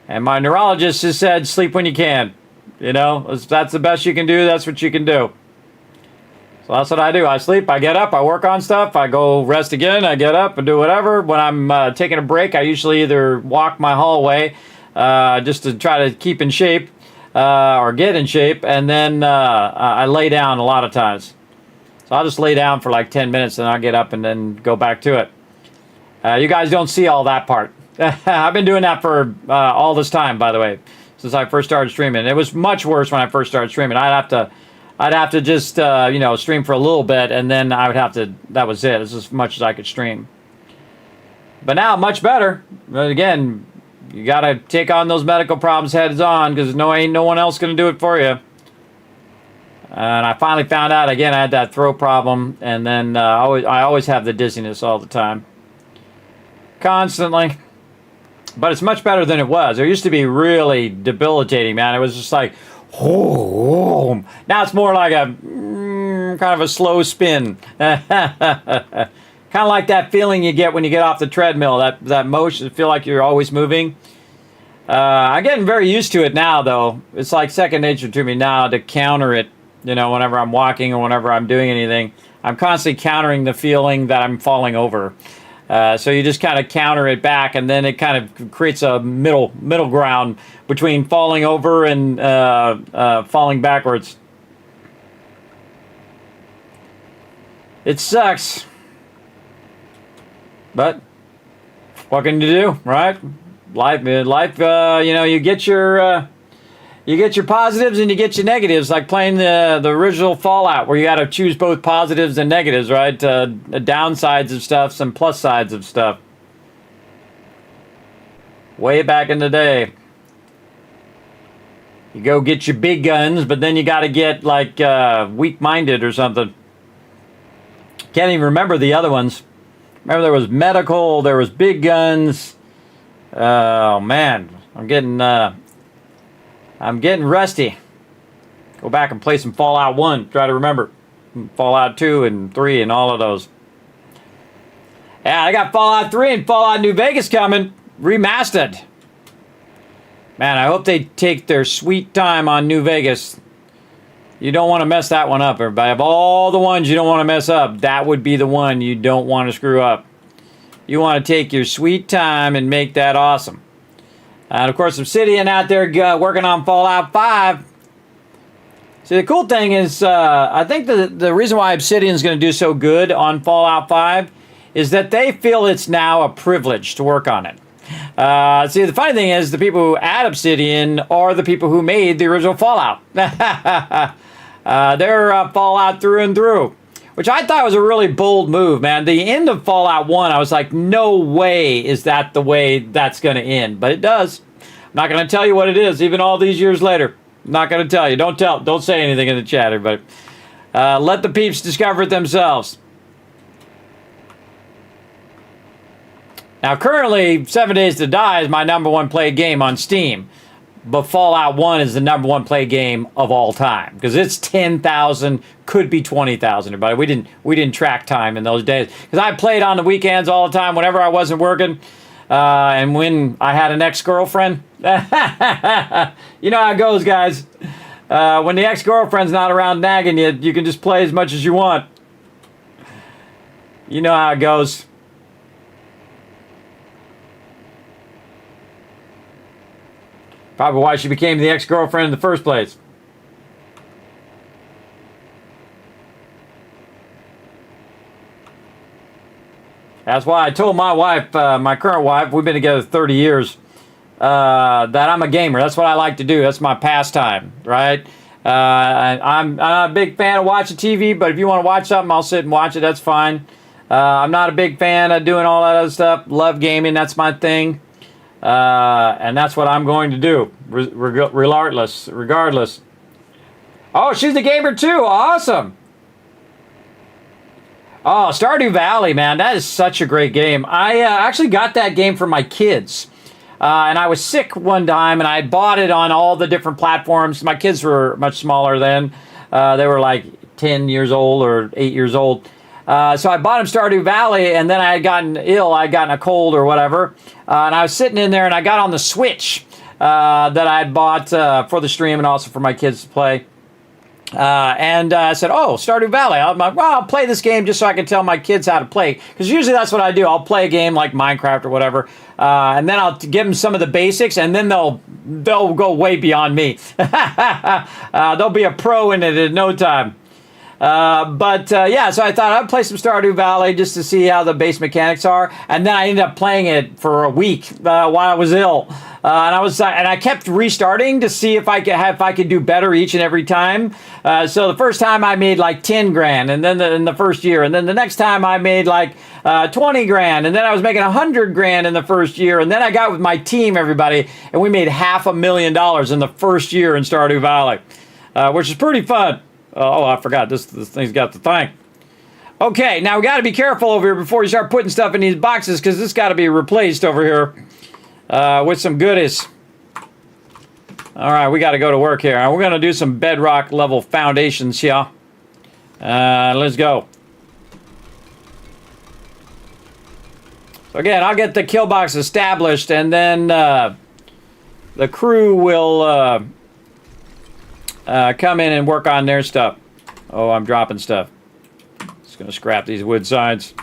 [SPEAKER 4] And my neurologist has said, sleep when you can. You know, if that's the best you can do, that's what you can do. So that's what I do. I sleep, I get up, I work on stuff, I go rest again, I get up and do whatever. When I'm taking a break, I usually either walk my hallway just to try to keep in shape or get in shape, and then I lay down a lot of times. So I'll just lay down for like 10 minutes and I'll get up and then go back to it. You guys don't see all that part. I've been doing that for all this time, by the way, since I first started streaming. It was much worse when I first started streaming. I'd have to just, you know, stream for a little bit, and then I would have to, that was it. It's as much as I could stream. But now, much better. But again, you got to take on those medical problems heads on, because ain't no one else going to do it for you. And I finally found out, again, I had that throat problem, and then I always have the dizziness all the time. Constantly. But it's much better than it was. It used to be really debilitating, man. It was just like, oh. Now it's more like a kind of a slow spin. Kind of like that feeling you get when you get off the treadmill. That motion, feel like you're always moving. I'm getting very used to it now, though. It's like second nature to me now to counter it. You know, whenever I'm walking or whenever I'm doing anything, I'm constantly countering the feeling that I'm falling over. So you just kind of counter it back, and then it kind of creates a middle ground between falling over and falling backwards. It sucks, but what can you do, right? Life. You know, you get your positives and you get your negatives, like playing the original Fallout, where you got to choose both positives and negatives, right? The downsides of stuff, some plus sides of stuff. Way back in the day. You go get your big guns, but then you got to get, like, weak-minded or something. Can't even remember the other ones. Remember, there was medical, there was big guns. Oh, man. I'm getting rusty. Go back and play some Fallout 1. Try to remember. Fallout 2 and 3 and all of those. Yeah, I got Fallout 3 and Fallout New Vegas coming. Remastered. Man, I hope they take their sweet time on New Vegas. You don't want to mess that one up, everybody. Of all the ones you don't want to mess up, that would be the one you don't want to screw up. You want to take your sweet time and make that awesome. And of course, Obsidian out there working on Fallout 5. See, the cool thing is, I think the reason why Obsidian is going to do so good on Fallout 5 is that they feel it's now a privilege to work on it. See, the funny thing is, the people who add Obsidian are the people who made the original Fallout. They're Fallout through and through. Which I thought was a really bold move, man. The end of Fallout 1, I was like, no way is that the way that's going to end. But it does. I'm not going to tell you what it is, even all these years later. I'm not going to tell you. Don't say anything in the chat, everybody. Let the peeps discover it themselves. Now, currently, 7 Days to Die is my #1 played game on Steam. But Fallout 1 is the #1 play game of all time, because it's 10,000, could be 20,000. Everybody, we didn't track time in those days, because I played on the weekends all the time whenever I wasn't working. and when I had an ex-girlfriend. You know how it goes, guys. When the ex-girlfriend's not around nagging you, you can just play as much as you want. You know how it goes. Probably why she became the ex-girlfriend in the first place. That's why I told my wife, my current wife, we've been together 30 years, that I'm a gamer. That's what I like to do. That's my pastime, right? I'm not a big fan of watching TV, but if you want to watch something, I'll sit and watch it. That's fine. I'm not a big fan of doing all that other stuff. Love gaming. That's my thing. And that's what I'm going to do, regardless. Oh, she's a gamer too. Awesome. Oh, Stardew Valley, man, that is such a great game. I actually got that game for my kids. And I was sick one time, and I had bought it on all the different platforms. My kids were much smaller then. They were like 10 years old or 8 years old. So I bought him Stardew Valley, and then I had gotten ill. I had gotten a cold or whatever. And I was sitting in there, and I got on the Switch that I had bought for the stream and also for my kids to play. And I said, oh, Stardew Valley. I'm like, well, I'll play this game just so I can tell my kids how to play. Because usually that's what I do. I'll play a game like Minecraft or whatever. And then I'll give them some of the basics. And then they'll go way beyond me. They'll be a pro in it in no time. Yeah, so I thought I'd play some Stardew Valley just to see how the base mechanics are. And then I ended up playing it for a week while I was ill. And I kept restarting to see if I could do better each and every time. So the first time I made like 10 grand, and then in the first year, and then the next time I made like 20 grand, and then I was making 100 grand in the first year, and then I got with my team, everybody, and we made $500,000 in the first year in Stardew Valley, which is pretty fun. Oh, I forgot this thing's got the thing. Okay, now we got to be careful over here before you start putting stuff in these boxes, because this got to be replaced over here. With some goodies. All right, we got to go to work here. We're going to do some bedrock level foundations here. Let's go. So again, I'll get the kill box established, and then the crew will come in and work on their stuff. Oh, I'm dropping stuff. Just going to scrap these wood sides.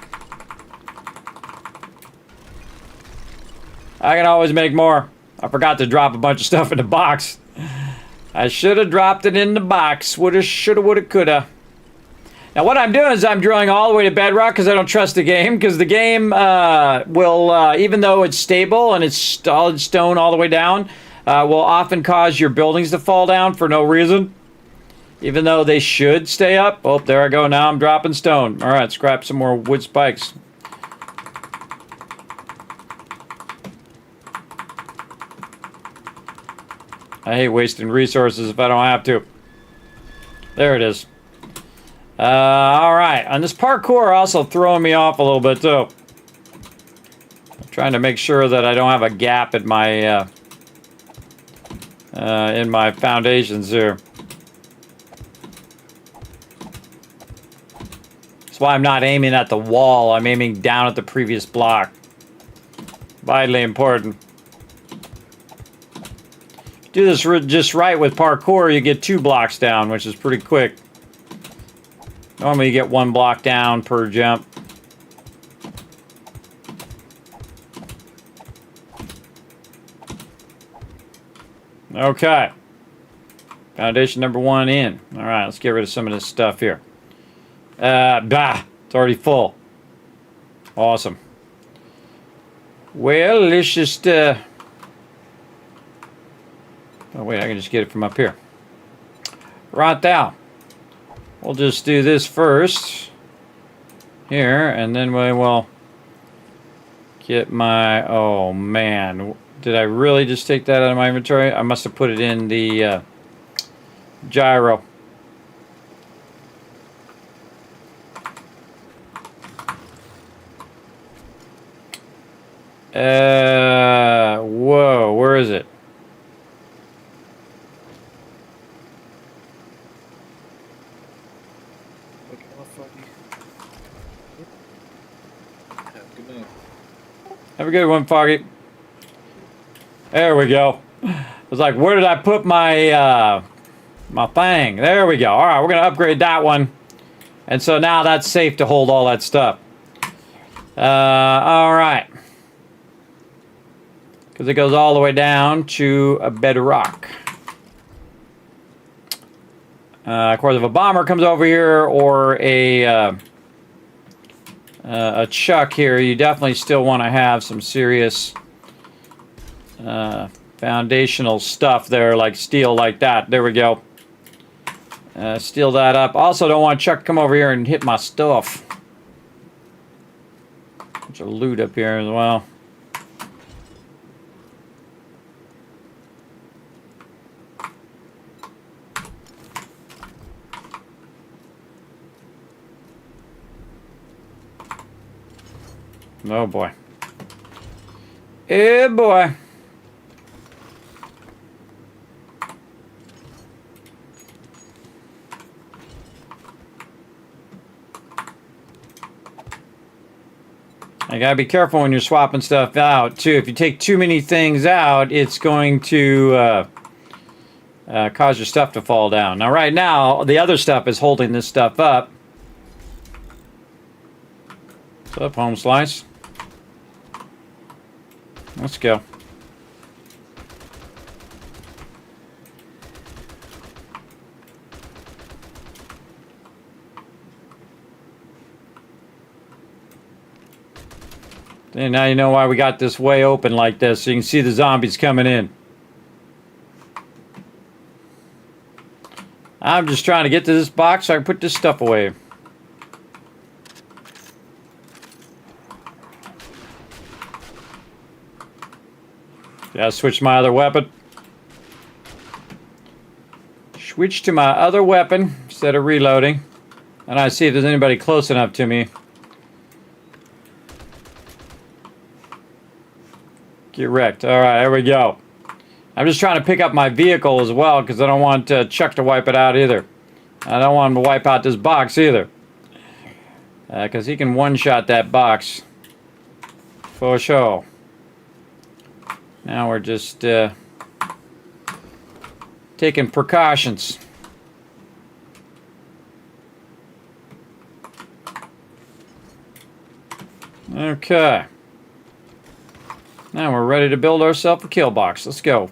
[SPEAKER 4] I can always make more. I forgot to drop a bunch of stuff in the box. I should have dropped it in the box. Woulda, shoulda, woulda, coulda. Now what I'm doing is I'm drilling all the way to bedrock because I don't trust the game. Because the game will, even though it's stable and it's solid stone all the way down, will often cause your buildings to fall down for no reason. Even though they should stay up. Oh, there I go. Now I'm dropping stone. All right, scrap some more wood spikes. I hate wasting resources if I don't have to. There it is. All right. And this parkour also throwing me off a little bit, too. I'm trying to make sure that I don't have a gap in my foundations here. That's why I'm not aiming at the wall. I'm aiming down at the previous block. Vitally important. Do this just right with parkour, you get 2 blocks down, which is pretty quick. Normally you get 1 block down per jump. Okay. Foundation number 1 in. All right, let's get rid of some of this stuff here. It's already full. Awesome. Well, let's just... Oh, wait, I can just get it from up here. Right now. We'll just do this first. Here, and then we will get my... Oh, man. Did I really just take that out of my inventory? I must have put it in the gyro. Whoa, where is it? Have a good one, Foggy. There we go. I was like, where did I put my my thing? There we go. All right, we're gonna upgrade that one, and so now that's safe to hold all that stuff. All right, because it goes all the way down to a bedrock. Of course, if a bomber comes over here or a chuck here, you definitely still want to have some serious foundational stuff there, like steel like that. There we go. Steel that up. Also, don't want Chuck to come over here and hit my stuff. Bunch of loot up here as well. Oh boy. Eh boy. You gotta be careful when you're swapping stuff out too. If you take too many things out, it's going to cause your stuff to fall down. Now right now, the other stuff is holding this stuff up. What's up, Home Slice? Let's go. And now you know why we got this way open like this, so you can see the zombies coming in. I'm just trying to get to this box so I can put this stuff away. Gotta switch my other weapon. Switch to my other weapon instead of reloading. And I see if there's anybody close enough to me. Get wrecked. Alright, there we go. I'm just trying to pick up my vehicle as well because I don't want Chuck to wipe it out either. I don't want him to wipe out this box either. Because he can one-shot that box. For sure. Now we're just taking precautions. Okay. Now we're ready to build ourselves a kill box. Let's go.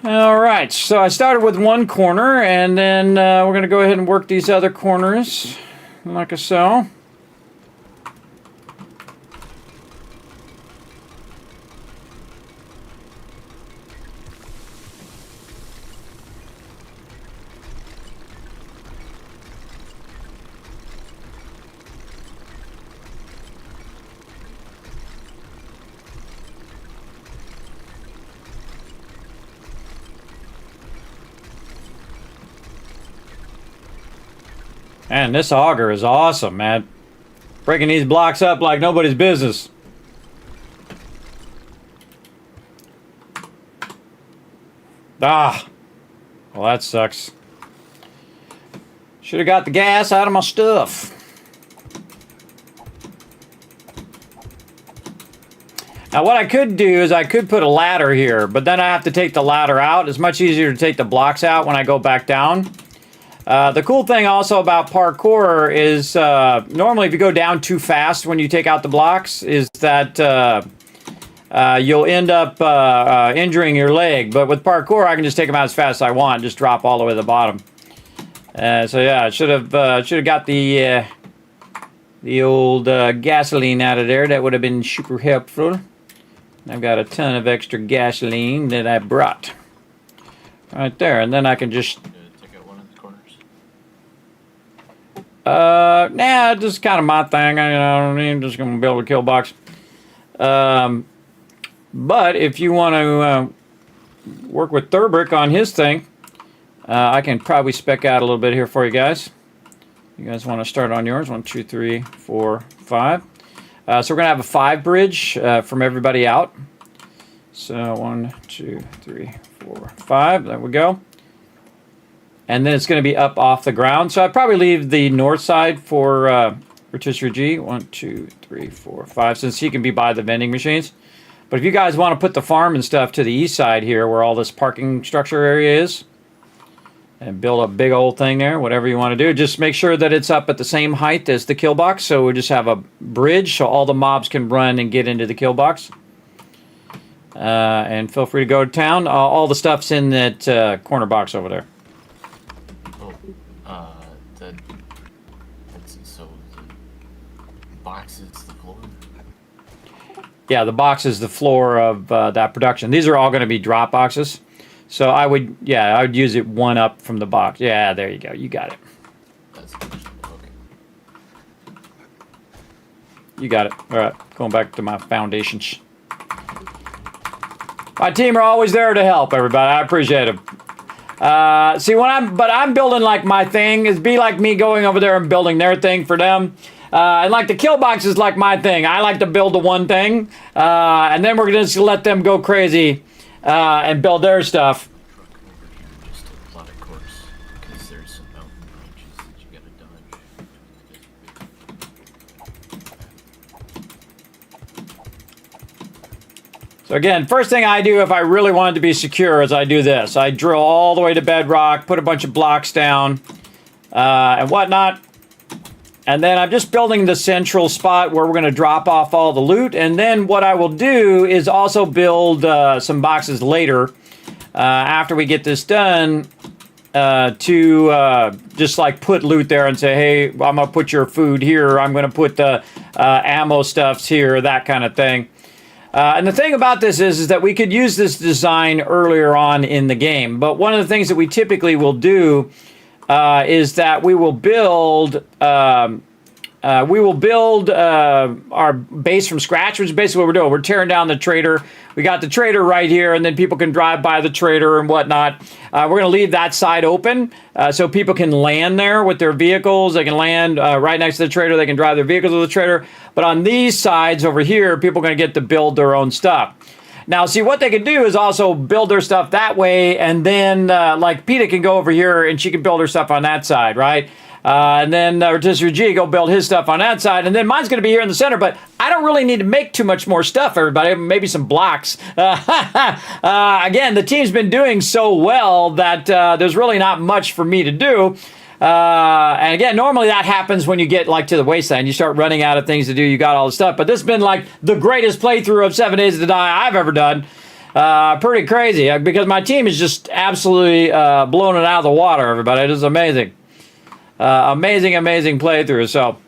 [SPEAKER 4] Alright, so I started with one corner, and then we're going to go ahead and work these other corners like so. Man, this auger is awesome, man. Breaking these blocks up like nobody's business. Ah. Well, that sucks. Should have got the gas out of my stuff. Now, what I could do is I could put a ladder here, but then I have to take the ladder out. It's much easier to take the blocks out when I go back down. The cool thing also about parkour is normally if you go down too fast when you take out the blocks is that you'll end up injuring your leg. But with parkour, I can just take them out as fast as I want, just drop all the way to the bottom. So yeah, I should have got the old gasoline out of there. That would have been super helpful. I've got a ton of extra gasoline that I brought right there, and then I can just. Nah, just kind of my thing. I'm just going to build a kill box. But if you want to work with Thurbrick on his thing, I can probably spec out a little bit here for you guys. You guys want to start on yours? 1, 2, 3, 4, 5. So we're going to have a 5 bridge from everybody out. So 1, 2, 3, 4, 5. There we go. and then it's going to be up off the ground. So I'd probably leave the north side for Rotisserie G. 1, 2, 3, 4, 5, since he can be by the vending machines. But if you guys want to put the farm and stuff to the east side here, where all this parking structure area is, and build a big old thing there, whatever you want to do, just make sure that it's up at the same height as the kill box. So we just have a bridge so all the mobs can run and get into the kill box. And feel free to go to town. All the stuff's in that corner box over there.
[SPEAKER 7] Oh, let's see, so the box is the floor?
[SPEAKER 4] Yeah, the box is the floor of that production. These are all going to be drop boxes. So I would use it one up from the box. Yeah, there you go. You got it.
[SPEAKER 7] That's okay.
[SPEAKER 4] You got it. All right, going back to my foundations. My team are always there to help everybody. I appreciate it. See, I'm building like my thing is be like me going over there and building their thing for them. And like the kill box is like my thing. I like to build the one thing, and then we're gonna just let them go crazy and build their stuff.
[SPEAKER 7] Truck over here just to plot a course, because there's some mountain ranges that you gotta dodge.
[SPEAKER 4] So again, first thing I do if I really wanted to be secure is I do this. I drill all the way to bedrock, put a bunch of blocks down, and whatnot. And then I'm just building the central spot where we're going to drop off all the loot. And then what I will do is also build some boxes later after we get this done to just like put loot there and say, hey, I'm going to put your food here. I'm going to put the ammo stuffs here, that kind of thing. And the thing about this is that we could use this design earlier on in the game. But one of the things that we typically will do is that we will build our base from scratch, which is basically what we're doing. We're tearing down the trader. We got the trader right here, and then people can drive by the trader and whatnot. We're going to leave that side open so people can land there with their vehicles. They can land right next to the trader. They can drive their vehicles with the trader. But on these sides over here, people are going to get to build their own stuff. Now, see, what they can do is also build their stuff that way, and then, like, PETA can go over here, and she can build her stuff on that side, right? And then Rotisserie G go build his stuff on that side, and then mine's going to be here in the center, but I don't really need to make too much more stuff, everybody. Maybe some blocks. Again, the team's been doing so well that there's really not much for me to do. And again, normally that happens when you get like to the wasteland. You start running out of things to do. You got all the stuff. But this has been like the greatest playthrough of 7 Days to Die I've ever done. Pretty crazy because my team is just absolutely blown it out of the water, everybody. It is amazing. Amazing playthrough. So,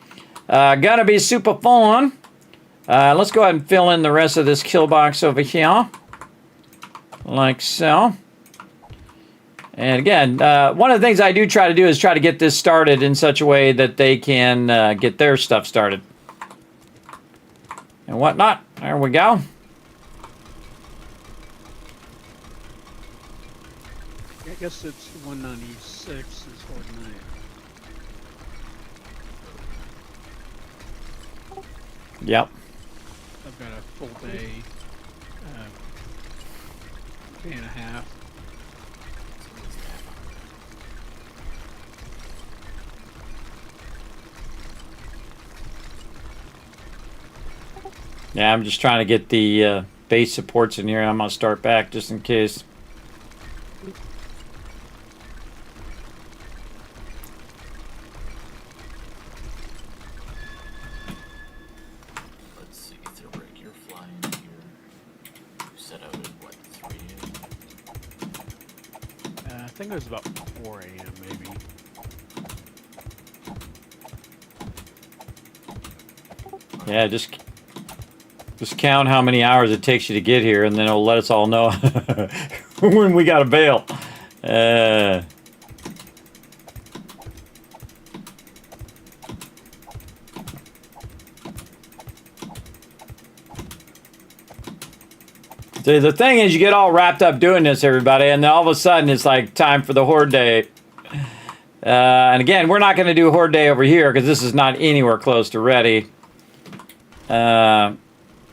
[SPEAKER 4] gonna be super fun. Let's go ahead and fill in the rest of this kill box over here. Like so. And again, one of the things I do try to do is try to get this started in such a way that they can get their stuff started. And whatnot. There we go.
[SPEAKER 8] I guess it's 196 is Horde night.
[SPEAKER 4] Yep.
[SPEAKER 8] I've got a full day, day and a half.
[SPEAKER 4] Yeah, I'm just trying to get the base supports in here. I'm going to start back just in case.
[SPEAKER 7] Let's see, Thilbrick, you're flying here. You set out at what, 3 a.m.?
[SPEAKER 8] I think it was about 4 a.m. maybe.
[SPEAKER 4] Yeah, just count how many hours it takes you to get here, and then it'll let us all know when we gotta bail. See, the thing is, you get all wrapped up doing this, everybody, and then all of a sudden it's like time for the Horde Day. And again, we're not going to do Horde Day over here because this is not anywhere close to ready.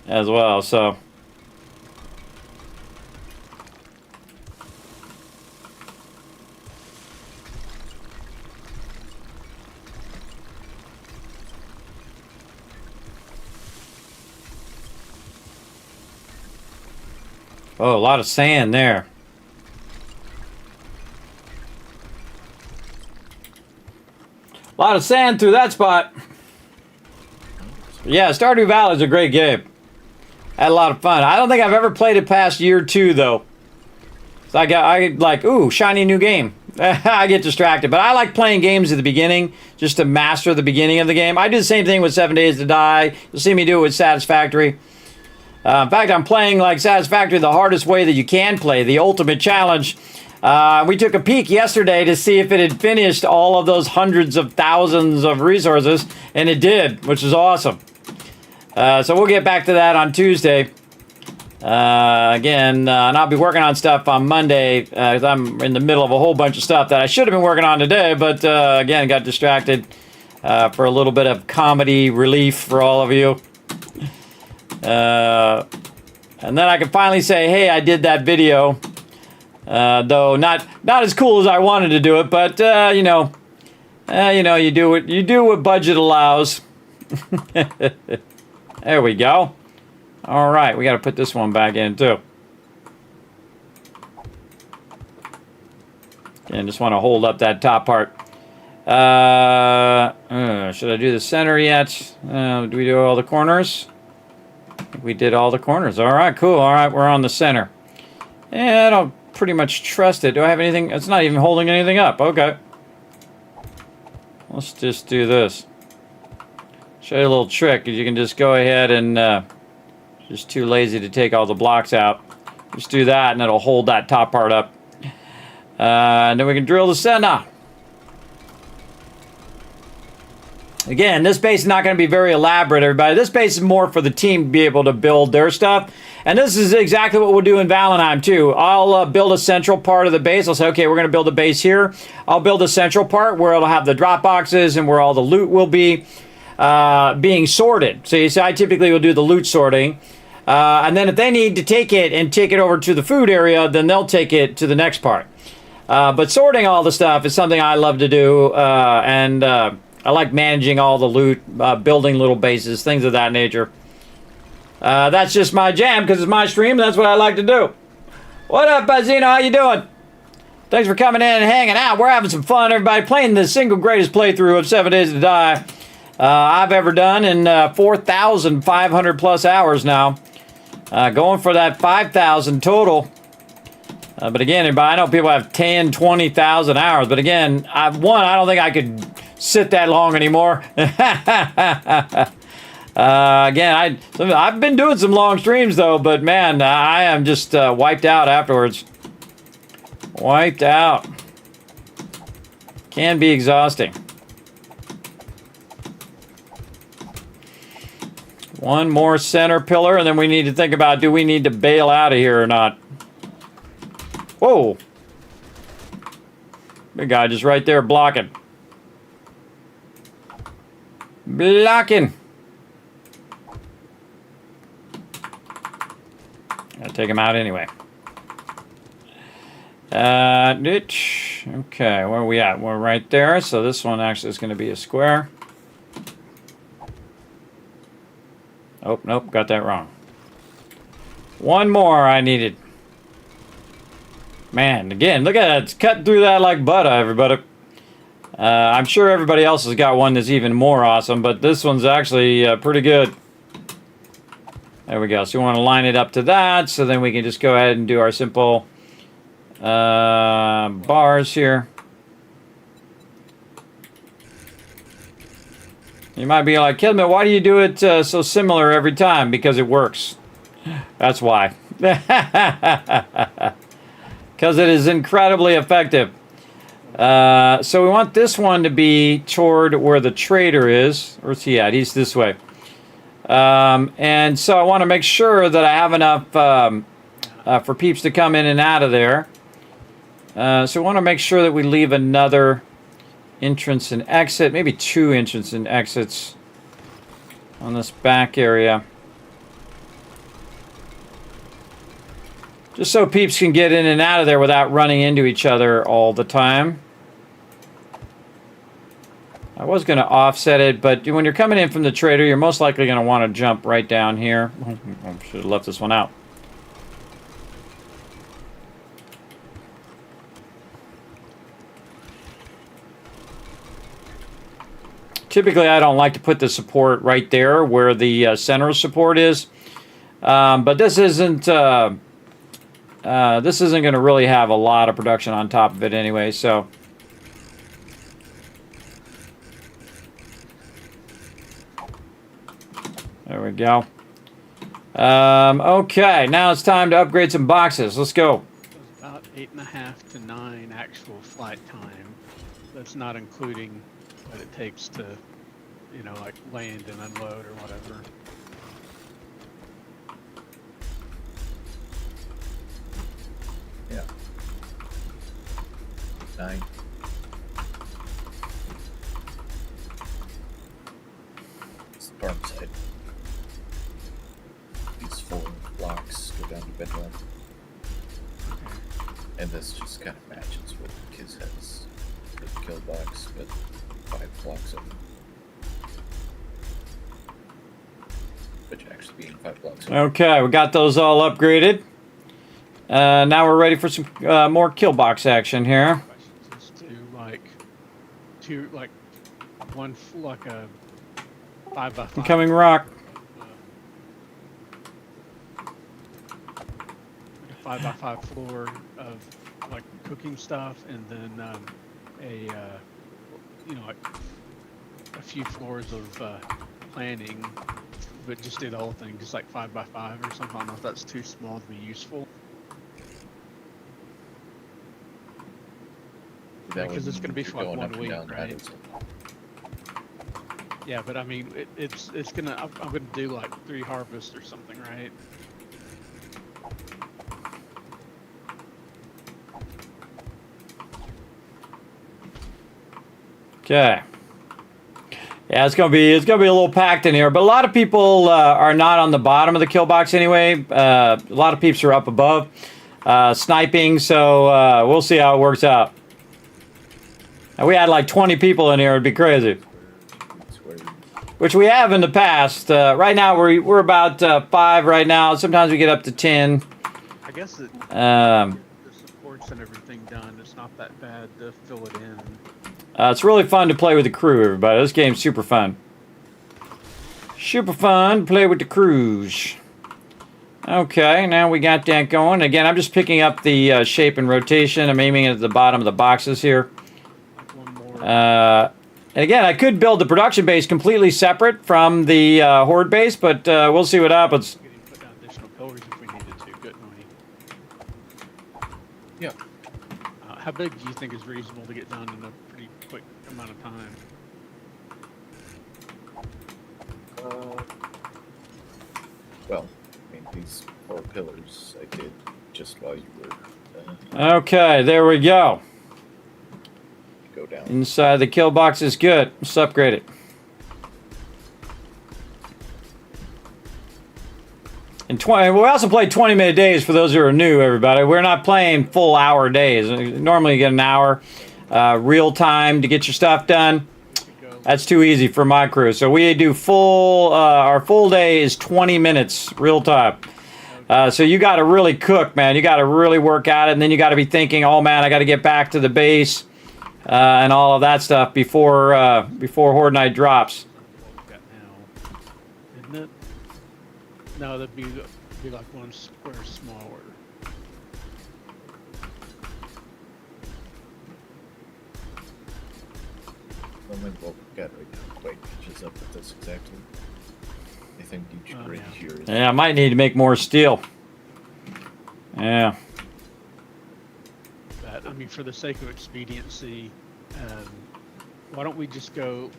[SPEAKER 4] As well, so Oh, a lot of sand there. A lot of sand through that spot. Yeah, Stardew Valley is a great game. Had a lot of fun. I don't think I've ever played it past year 2 though. So I like, ooh, shiny new game. I get distracted, but I like playing games at the beginning just to master the beginning of the game. I do the same thing with 7 Days to Die. You'll see me do it with Satisfactory. In fact, I'm playing like Satisfactory the hardest way that you can play, the ultimate challenge. We took a peek yesterday to see if it had finished all of those hundreds of thousands of resources, and it did, which is awesome. So we'll get back to that on Tuesday. Again, and I'll be working on stuff on Monday, because I'm in the middle of a whole bunch of stuff that I should have been working on today, but again, got distracted for a little bit of comedy relief for all of you. And then I can finally say, hey, I did that video. Though not as cool as I wanted to do it, but you know, you do what budget allows. There we go. All right, we got to put this one back in too. And just want to hold up that top part. Should I do the center yet? Do we do all the corners? I think we did all the corners. All right, cool. All right, we're on the center. And I don't pretty much trust it. Do I have anything? It's not even holding anything up. Okay. Let's just do this. Show you a little trick. You can just go ahead and just too lazy to take all the blocks out. Just do that and it'll hold that top part up. And then we can drill the center. Again, this base is not going to be very elaborate, everybody. This base is more for the team to be able to build their stuff. And this is exactly what we'll do in Valheim, too. I'll build a central part of the base. I'll say, okay, we're going to build a base here. I'll build a central part where it'll have the drop boxes and where all the loot will be being sorted. So you see, I typically will do the loot sorting. And then if they need to take it and take it over to the food area, then they'll take it to the next part. But sorting all the stuff is something I love to do. I like managing all the loot, building little bases, things of that nature. That's just my jam because it's my stream. That's what I like to do. What up, Buzzino? How you doing? Thanks for coming in and hanging out. We're having some fun, everybody, playing the single greatest playthrough of 7 Days to Die I've ever done in 4,500 plus hours now. Going for that 5,000 total. But again, everybody, I know people have 10, 20,000 hours. But again, I don't think I could sit that long anymore. Again, I've been doing some long streams though, but man, I am just wiped out afterwards. Wiped out. Can be exhausting. One more center pillar, and then we need to think about, do we need to bail out of here or not? Whoa. Big guy just right there blocking. Blocking. Gotta take him out anyway. Okay, where are we at? We're right there. So this one actually is going to be a square. Oh, nope, got that wrong. One more I needed. Man, again, look at that. It's cut through that like butter, everybody. I'm sure everybody else has got one that's even more awesome, but this one's actually pretty good. There we go. So we want to line it up to that, so then we can just go ahead and do our simple bars here. You might be like, Kismet, why do you do it so similar every time? Because it works. That's why. Because it is incredibly effective. So we want this one to be toward where the trader is. Where's he at? He's this way. And so I want to make sure that I have enough for peeps to come in and out of there. So we want to make sure that we leave another entrance and exit, maybe 2 entrances and exits on this back area. Just so peeps can get in and out of there without running into each other all the time. I was going to offset it, but when you're coming in from the trader, you're most likely going to want to jump right down here. I should have left this one out. Typically, I don't like to put the support right there where the center support is. But this isn't going to really have a lot of production on top of it anyway, so. There we go. Okay, now it's time to upgrade some boxes. Let's go.
[SPEAKER 8] About 8.5 to 9 actual flight time. That's not including what it takes to, you know, like land and unload or whatever.
[SPEAKER 7] Yeah. 9. It's the farm side. These 4 blocks go down to bedrock. And this just kind of matches what Kismet's kill box, but 5 blocks of them. Which actually being 5 blocks of
[SPEAKER 4] Okay, we got those all upgraded. Now we're ready for some more kill box action here.
[SPEAKER 8] Just do like one like a 5x5.
[SPEAKER 4] Incoming rock.
[SPEAKER 8] Like a 5x5 floor of like cooking stuff, and then you know, like a few floors of planning, but just do the whole thing, just like 5x5 or something. I don't know if that's too small to be useful. Because it's going to be for like 1 week, right? Yeah, but I mean, it's gonna. I'm gonna do like 3 harvests or something, right?
[SPEAKER 4] Okay. Yeah, it's gonna be a little packed in here, but a lot of people are not on the bottom of the kill box anyway. A lot of peeps are up above, sniping. So we'll see how it works out. And we had like 20 people in here; it'd be crazy. Which we have in the past. Right now we're about 5 right now. Sometimes we get up to 10.
[SPEAKER 8] I guess the supports and everything done. It's not that bad to fill it in.
[SPEAKER 4] It's really fun to play with the crew, everybody. This game's super fun. Super fun to play with the crews. Okay, now we got that going. Again, I'm just picking up the shape and rotation. I'm aiming at the bottom of the boxes here. And again, I could build the production base completely separate from the Horde base, but we'll see what happens.
[SPEAKER 8] We could put down additional pillars if we needed to, couldn't we?
[SPEAKER 7] Yeah.
[SPEAKER 8] How big do you think is reasonable to get done in a pretty quick amount of time?
[SPEAKER 7] Well, I mean, these 4 pillars I did just while you were.
[SPEAKER 4] Okay, there we go.
[SPEAKER 7] Go down.
[SPEAKER 4] Inside the kill box is good. Let's upgrade it. And we also play 20-minute days for those who are new, everybody. We're not playing full hour days. Normally you get an hour real time to get your stuff done. That's too easy for my crew. So we do full, our full day is 20 minutes real time. So you got to really cook, man. You got to really work at it. And then you got to be thinking, oh man, I got to get back to the base. And all of that stuff before Horde Night drops.
[SPEAKER 8] Isn't it? No, that'd be like 1 square smaller.
[SPEAKER 7] Well, maybe what we've got right now quite catches up with this exactly. I think each grid here is.
[SPEAKER 4] Yeah, I might need to make more steel. Yeah.
[SPEAKER 8] I mean, for the sake of expediency, why don't we just go?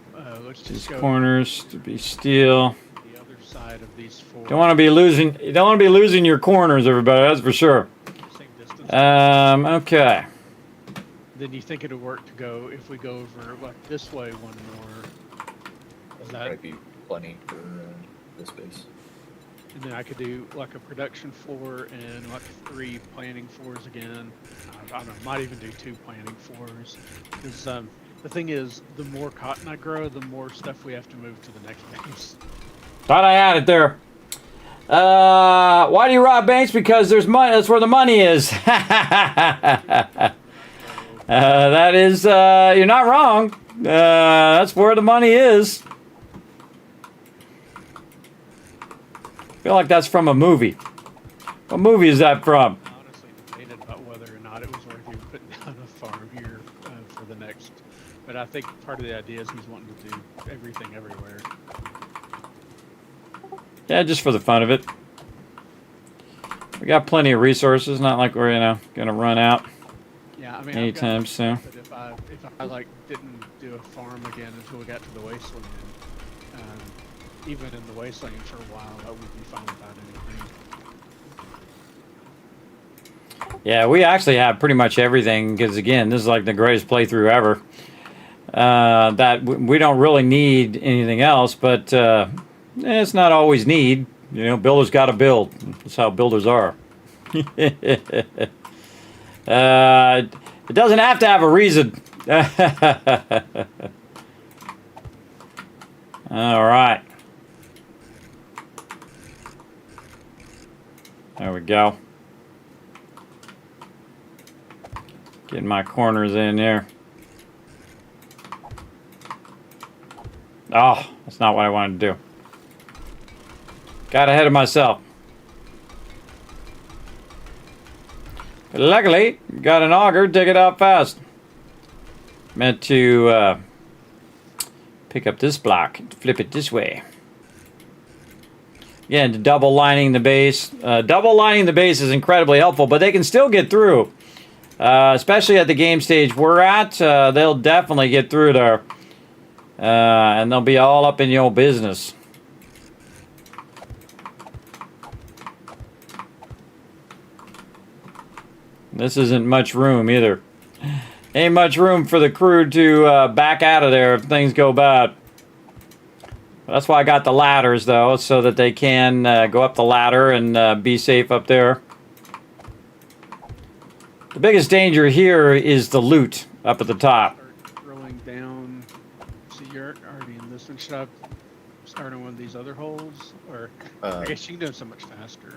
[SPEAKER 8] Let's just
[SPEAKER 4] These
[SPEAKER 8] go
[SPEAKER 4] corners to be steel.
[SPEAKER 8] the other side of these 4.
[SPEAKER 4] Don't want to be losing. You don't want to be losing your corners, everybody. That's for sure.
[SPEAKER 8] Same distance.
[SPEAKER 4] Okay.
[SPEAKER 8] Then you think it'll work to go if we go over like this way 1 more? Is
[SPEAKER 7] That'd
[SPEAKER 8] that?
[SPEAKER 7] probably be plenty for this base.
[SPEAKER 8] And then I could do like a production floor and like 3 planning floors again. I don't know, might even do 2 planning floors. Because the thing is, the more cotton I grow, the more stuff we have to move to the next base.
[SPEAKER 4] Thought I had it there. Why do you rob banks? Because there's money. That's where the money is. That is, you're not wrong. That's where the money is. I feel like that's from a movie. What movie is that from?
[SPEAKER 8] I honestly debated about whether or not it was worth even putting down a farm here for the next. But I think part of the idea is he's wanting to do everything everywhere.
[SPEAKER 4] Yeah, just for the fun of it. We got plenty of resources. Not like we're gonna run out.
[SPEAKER 8] Yeah, I mean,
[SPEAKER 4] anytime soon.
[SPEAKER 8] But if I like didn't do a farm again until we got to the wasteland, even in the wasteland for a while, I would be fine without anything.
[SPEAKER 4] Yeah, we actually have pretty much everything because again, this is like the greatest playthrough ever. That we don't really need anything else, but it's not always need. You know, builders got to build. That's how builders are. It doesn't have to have a reason. All right. There we go. Getting my corners in there. Oh, that's not what I wanted to do. Got ahead of myself. But luckily, got an auger, dig it out fast. Meant to pick up this block and flip it this way. Again, double lining the base. Double lining the base is incredibly helpful, but they can still get through. Especially at the game stage we're at, they'll definitely get through there. And they'll be all up in your business. This isn't much room either. Ain't much room for the crew to back out of there if things go bad. That's why I got the ladders, though, so that they can go up the ladder and be safe up there. The biggest danger here is the loot up at the top.
[SPEAKER 8] Start drilling down. So you're already in this one. Should I start on one of these other holes? Or I guess you can do it so much faster.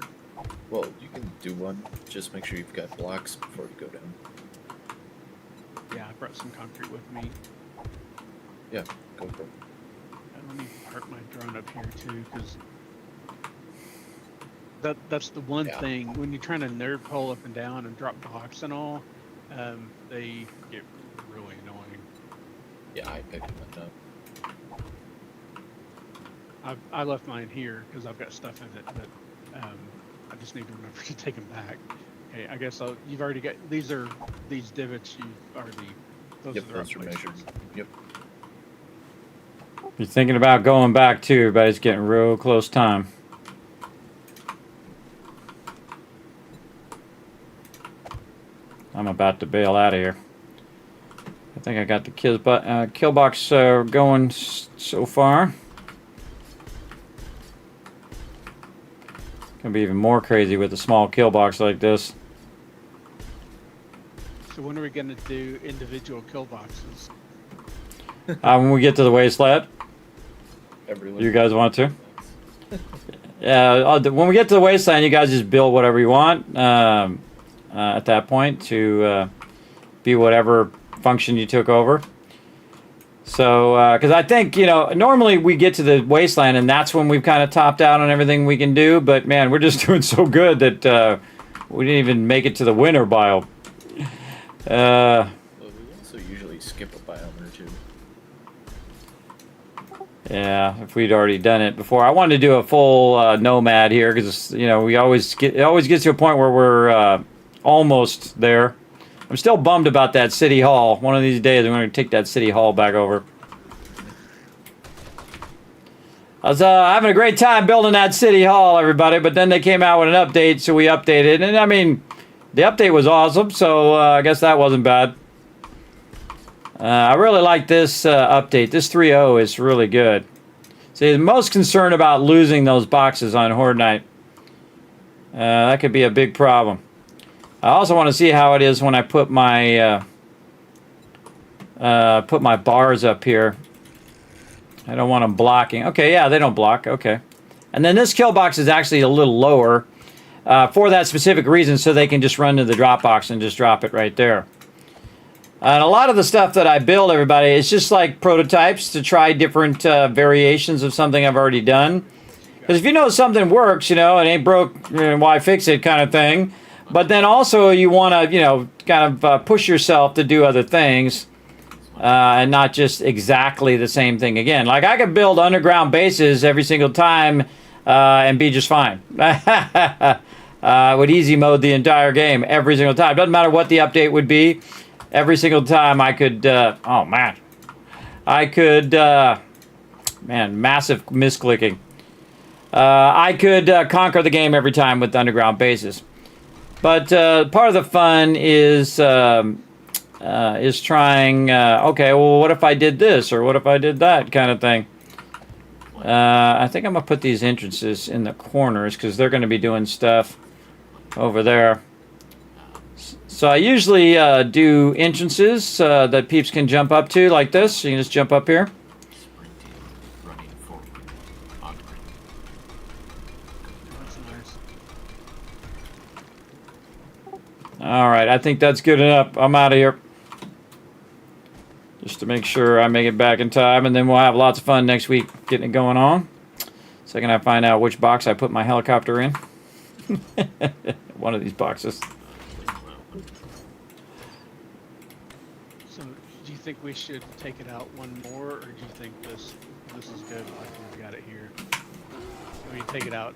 [SPEAKER 7] Well, you can do one. Just make sure you've got blocks before you go down.
[SPEAKER 8] Yeah, I brought some concrete with me.
[SPEAKER 7] Yeah, go for it.
[SPEAKER 8] Let me park my drone up here too, because that's the one thing when you're trying to nerd pole up and down and drop blocks and all, they get really annoying.
[SPEAKER 7] Yeah, I picked them up.
[SPEAKER 8] I left mine here because I've got stuff in it, but I just need to remember to take them back. Okay, I guess you've already got these divots. You've already those are the right
[SPEAKER 7] measured. Yep.
[SPEAKER 4] You're thinking about going back too, but it's getting real close time. I'm about to bail out of here. I think I got the kill box going so far. Gonna be even more crazy with a small kill box like this.
[SPEAKER 8] So when are we gonna do individual kill boxes?
[SPEAKER 4] When we get to the wasteland.
[SPEAKER 7] Everyone.
[SPEAKER 4] You guys want to? Yeah, when we get to the wasteland, you guys just build whatever you want at that point to be whatever function you took over. So, because I think, normally we get to the wasteland and that's when we've kind of topped out on everything we can do. But man, we're just doing so good that we didn't even make it to the winter biome.
[SPEAKER 7] Well, we also usually skip a biome or two.
[SPEAKER 4] Yeah, if we'd already done it before. I wanted to do a full nomad here because, it always gets to a point where we're almost there. I'm still bummed about that city hall. One of these days, I'm going to take that city hall back over. I was having a great time building that city hall, everybody, but then they came out with an update, so we updated. And, I mean, the update was awesome, so I guess that wasn't bad. I really like this update. This 3.0 is really good. See, I'm most concerned about losing those boxes on Horde Night. That could be a big problem. I also want to see how it is when I put my bars up here. I don't want them blocking. Okay, yeah, they don't block. Okay. And then this kill box is actually a little lower for that specific reason, so they can just run to the drop box and just drop it right there. And a lot of the stuff that I build, everybody, is just like prototypes to try different variations of something I've already done. Because if you know something works, you know, it ain't broke, why fix it kind of thing. But then also you want to, you know, kind of push yourself to do other things and not just exactly the same thing again. Like I could build underground bases every single time and be just fine. Would easy mode the entire game every single time. Doesn't matter what the update would be. Every single time I could, oh man. I could, man, massive misclicking. I could conquer the game every time with underground bases. But part of the fun is trying, okay, well, what if I did this? Or what if I did that kind of thing? I think I'm going to put these entrances in the corners because they're going to be doing stuff over there. So I usually do entrances that peeps can jump up to like this. You can just jump up here. All right, I think that's good enough. I'm out of here. Just to make sure I make it back in time, and then we'll have lots of fun next week getting it going on. Second I find out which box I put my helicopter in. One of these boxes.
[SPEAKER 8] So, do you think we should take it out one more, or do you think this is good? Like we've got it here. I mean, take it out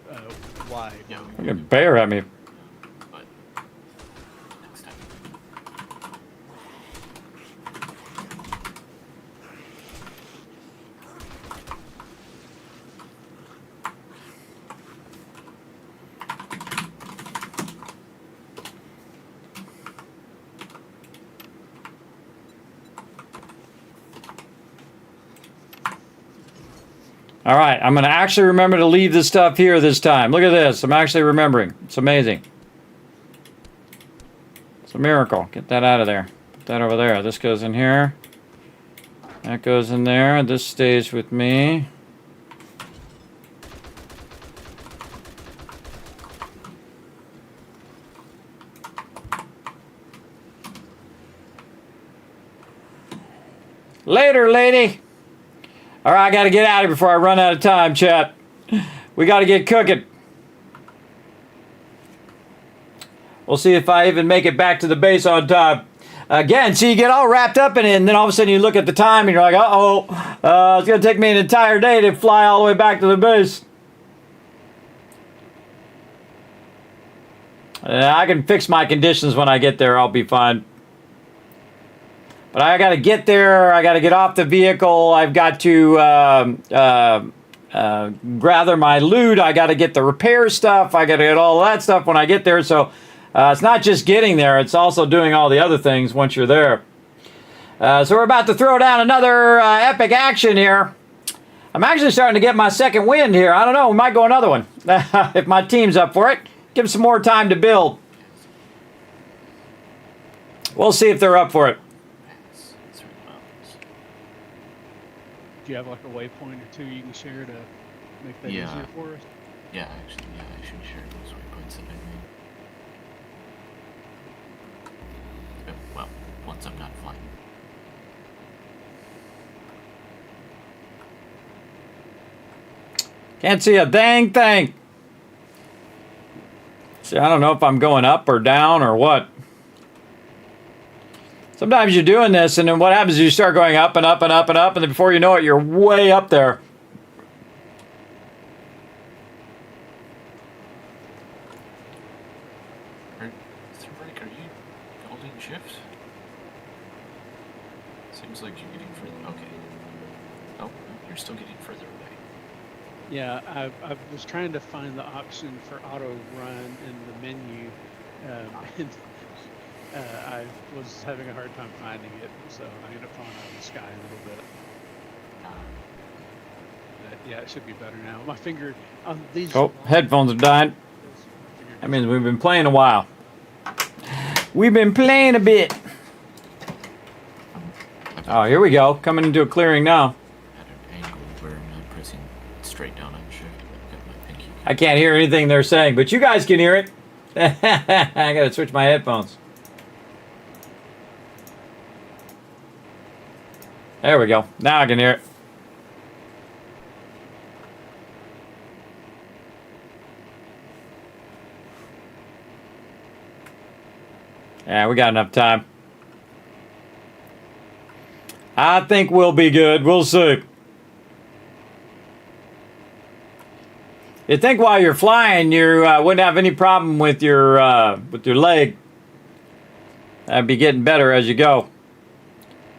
[SPEAKER 8] wide.
[SPEAKER 4] You can bear at me. All right, I'm going to actually remember to leave this stuff here this time. Look at this. I'm actually remembering. It's amazing. It's a miracle. Get that out of there. Put that over there. This goes in here. That goes in there. This stays with me. Later, lady. All right, I got to get out of here before I run out of time, chat. We got to get cooking. We'll see if I even make it back to the base on time. Again, see, you get all wrapped up in it, and then all of a sudden you look at the time, and you're like, uh-oh, it's going to take me an entire day to fly all the way back to the base. I can fix my conditions when I get there. I'll be fine. But I got to get there. I got to get off the vehicle. I've got to gather my loot. I got to get the repair stuff. I got to get all that stuff when I get there. So it's not just getting there. It's also doing all the other things once you're there. So we're about to throw down another epic action here. I'm actually starting to get my second wind here. I don't know. We might go another one if my team's up for it. Give them some more time to build. We'll see if they're up for it.
[SPEAKER 8] Do you have like a waypoint or two you can share to make that easier for us?
[SPEAKER 7] Yeah, actually, I should share those waypoints that I made. Well, once I'm done flying.
[SPEAKER 4] Can't see a dang thing. See, I don't know if I'm going up or down or what. Sometimes you're doing this, and then what happens is you start going up and up and up and up, and then before you know it, you're way up there.
[SPEAKER 7] Are you holding shift? Seems like you're getting further. Okay. Oh, you're still getting further away.
[SPEAKER 8] Yeah, I was trying to find the option for auto run in the menu, and I was having a hard time finding it, so I ended up falling out of the sky a little bit. But yeah, it should be better now. My finger on these.
[SPEAKER 4] Oh, headphones have died. That means we've been playing a while. We've been playing a bit. Oh, here we go. Coming into a clearing now.
[SPEAKER 7] At an angle where I'm not pressing straight down on shift.
[SPEAKER 4] I can't hear anything they're saying, but you guys can hear it. I gotta switch my headphones. There we go. Now I can hear it. Yeah, we got enough time. I think we'll be good. We'll see. You'd think while you're flying, you wouldn't have any problem with your leg. That'd be getting better as you go.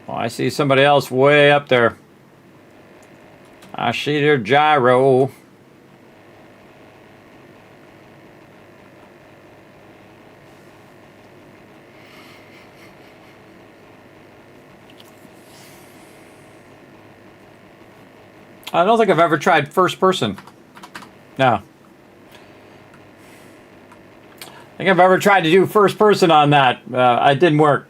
[SPEAKER 4] Oh, I see somebody else way up there. I see their gyro. I don't think I've ever tried first person. No. I think I've ever tried to do first person on that. It didn't work.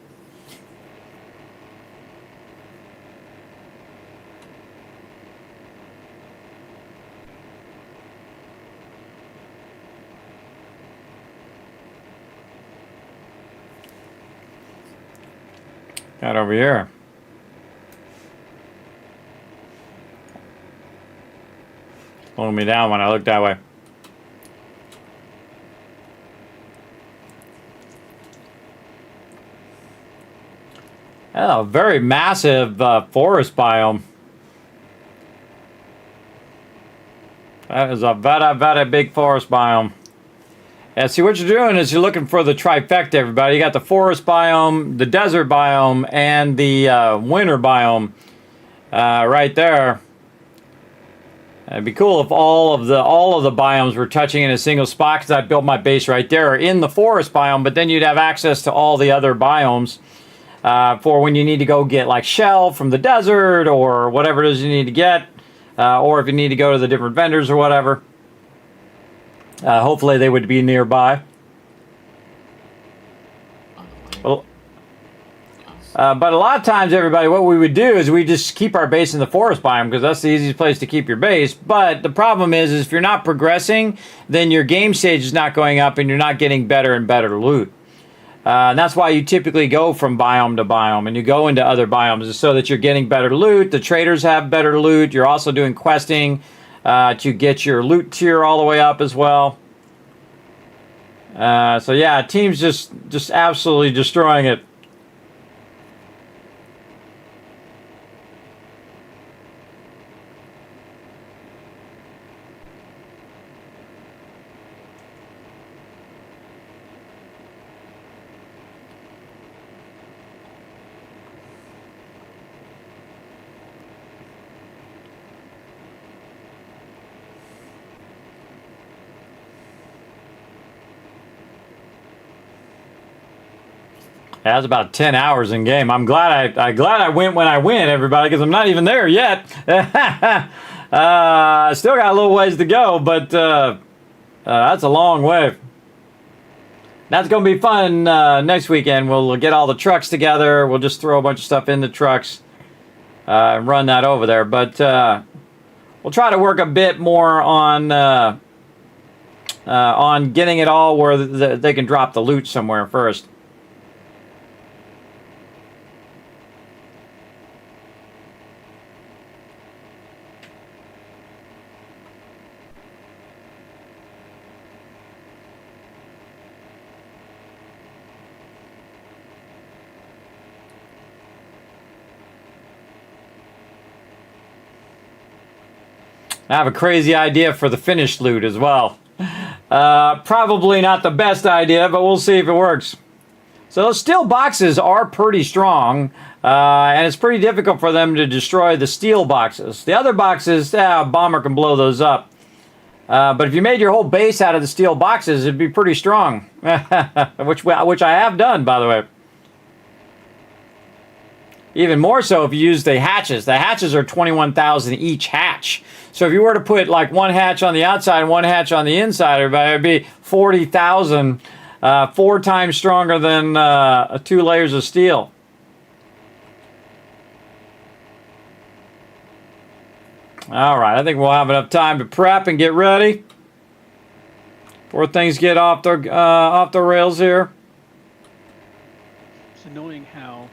[SPEAKER 4] Got over here. Pulling me down when I look that way. Oh, very massive forest biome. That is a very big forest biome. Yeah, see what you're doing is you're looking for the trifecta, everybody. You got the forest biome, the desert biome, and the winter biome right there. It'd be cool if all of the biomes were touching in a single spot, because I built my base right there in the forest biome, but then you'd have access to all the other biomes for when you need to go get like shell from the desert or whatever it is you need to get, or if you need to go to the different vendors or whatever. Hopefully they would be nearby. Well, but a lot of times, everybody, what we would do is we just keep our base in the forest biome, because that's the easiest place to keep your base. But the problem is if you're not progressing, then your game stage is not going up and you're not getting better and better loot. And that's why you typically go from biome to biome and you go into other biomes, so that you're getting better loot. The traders have better loot. You're also doing questing to get your loot tier all the way up as well. So yeah, team's just absolutely destroying it. That's about 10 hours in game. I'm glad I went when I went, everybody, because I'm not even there yet. I still got a little ways to go, but that's a long way. That's going to be fun next weekend. We'll get all the trucks together. We'll just throw a bunch of stuff in the trucks and run that over there. But we'll try to work a bit more on getting it all where they can drop the loot somewhere first. I have a crazy idea for the finished loot as well. Probably not the best idea, but we'll see if it works. So those steel boxes are pretty strong, and it's pretty difficult for them to destroy the steel boxes. The other boxes, a bomber can blow those up. But if you made your whole base out of the steel boxes, it'd be pretty strong. which I have done, by the way. Even more so if you use the hatches. The hatches are 21,000 each hatch. So if you were to put like one hatch on the outside and one hatch on the inside, everybody, it'd be 40,000, 4 times stronger than 2 layers of steel. All right, I think we'll have enough time to prep and get ready before things get off the rails here.
[SPEAKER 8] It's annoying how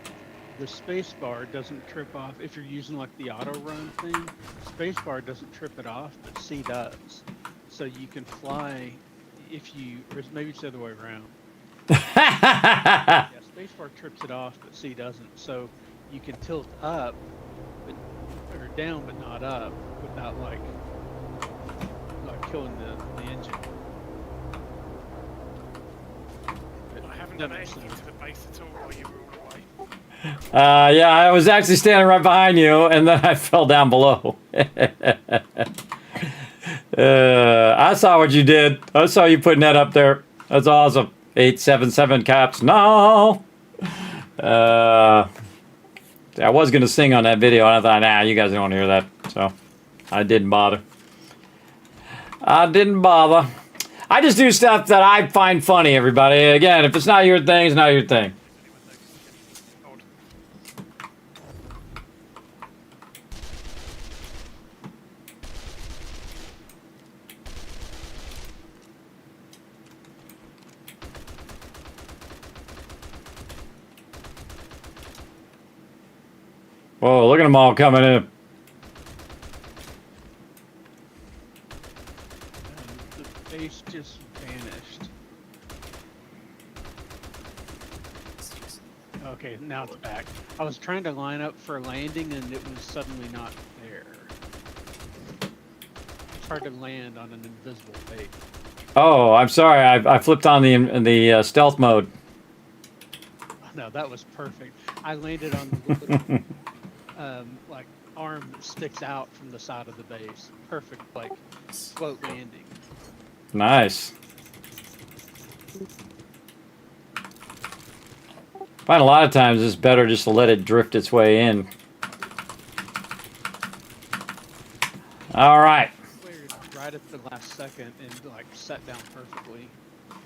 [SPEAKER 8] the space bar doesn't trip off if you're using like the auto run thing. Space bar doesn't trip it off, but C does. So you can fly if you, or maybe it's the other way around. Yeah, space bar trips it off, but C doesn't. So you can tilt up, but, or down, but not up, without like killing the engine.
[SPEAKER 12] I haven't done anything to the base at all while you were all away.
[SPEAKER 4] Yeah, I was actually standing right behind you, and then I fell down below. I saw what you did. I saw you putting that up there. That's awesome. 877 caps. No. I was gonna sing on that video, and I thought, nah, you guys don't want to hear that, so I didn't bother. I didn't bother. I just do stuff that I find funny, everybody. Again, if it's not your thing, it's not your thing. Whoa, look at them all coming in.
[SPEAKER 8] The base just vanished. Okay, now it's back. I was trying to line up for a landing and it was suddenly not there. It's hard to land on an invisible base.
[SPEAKER 4] Oh, I'm sorry. I flipped on the stealth mode.
[SPEAKER 8] No, that was perfect. I landed on the little like arm that sticks out from the side of the base. Perfect, like float landing.
[SPEAKER 4] Nice. I find a lot of times it's better just to let it drift its way in. All right.
[SPEAKER 8] Right at the last second and like set down perfectly.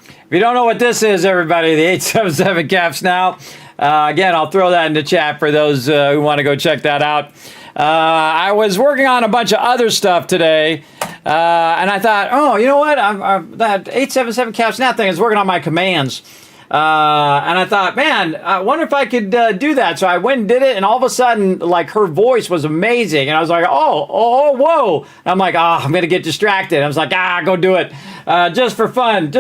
[SPEAKER 4] If you don't know what this is, everybody, the 877 caps now. Again, I'll throw that in the chat for those who want to go check that out. I was working on a bunch of other stuff today, and I thought, oh, you know what? That 877 caps now thing is working on my commands. And I thought, man, I wonder if I could do that. So I went and did it, and all of a sudden, like, her voice was amazing. And I was like, oh, whoa. And I'm like, I'm going to get distracted. I was like, go do it. Just for fun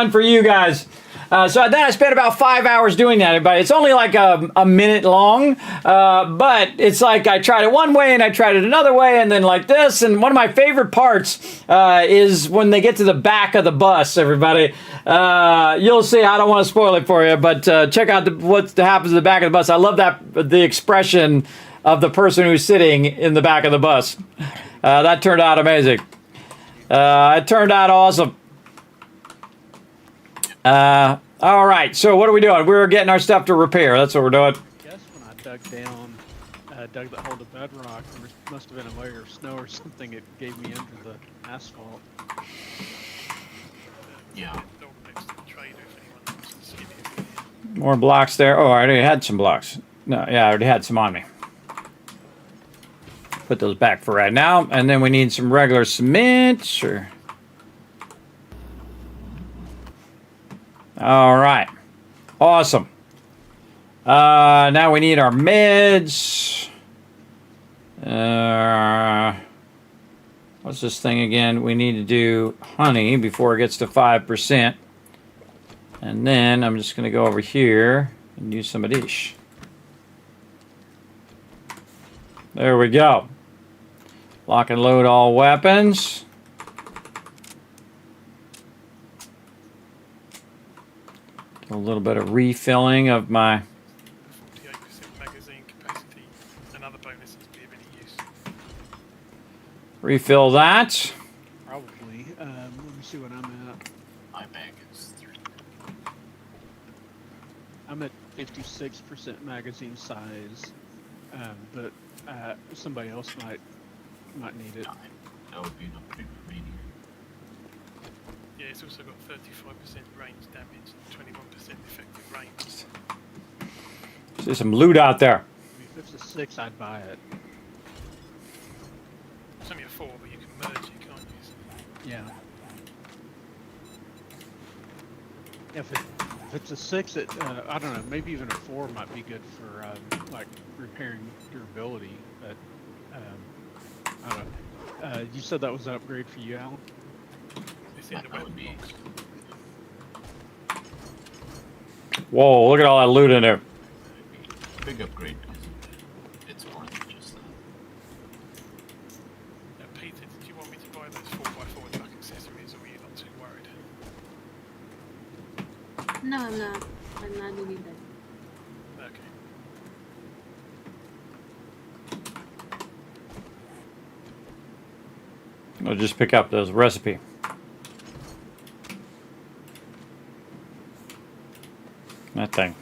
[SPEAKER 4] for you guys. So then I spent about 5 hours doing that, everybody. It's only like a minute long, but it's like I tried it one way and I tried it another way and then like this. And one of my favorite parts is when they get to the back of the bus, everybody. You'll see. I don't want to spoil it for you, but check out what happens at the back of the bus. I love the expression of the person who's sitting in the back of the bus. That turned out amazing. It turned out awesome. All right, so what are we doing? We're getting our stuff to repair. That's what we're doing.
[SPEAKER 8] I guess when I dug down, dug that hole to bedrock, there must have been a layer of snow or something. It gave me into the asphalt.
[SPEAKER 7] Yeah.
[SPEAKER 4] More blocks there. Oh, I already had some blocks. No, yeah, I already had some on me. Put those back for right now. And then we need some regular cement. Sure. All right. Awesome. Now we need our meds. What's this thing again? We need to do honey before it gets to 5%. And then I'm just going to go over here and use some of these. There we go. Lock and load all weapons. A little bit of refilling of my
[SPEAKER 12] 48% magazine capacity. Another bonus is be of any use.
[SPEAKER 4] refill that.
[SPEAKER 8] Probably. Let me see what I'm at.
[SPEAKER 7] My bag is 3.
[SPEAKER 8] I'm at 56% magazine size, but somebody else might need it.
[SPEAKER 7] That would be an upgrade for me.
[SPEAKER 12] Yeah, it's also got 35% range damage, 21% effective range.
[SPEAKER 4] There's some loot out there.
[SPEAKER 8] If it's a 6, I'd buy it.
[SPEAKER 12] It's only a 4, but you can merge it, can't you?
[SPEAKER 8] Yeah. If it's a 6, I don't know, maybe even a 4 might be good for like repairing durability. But I don't know. You said that was an upgrade for you, Alan?
[SPEAKER 12] It's in the
[SPEAKER 7] That
[SPEAKER 12] weapon
[SPEAKER 7] would be
[SPEAKER 12] box.
[SPEAKER 4] Whoa, look at all that loot in there.
[SPEAKER 7] a big upgrade because it's more than just that.
[SPEAKER 12] Peter, did you want me to buy those 4x4 truck accessories, or were you not too worried?
[SPEAKER 9] No, I'm not. I'm not doing that.
[SPEAKER 12] Okay.
[SPEAKER 4] I'll just pick up this recipe. That thing.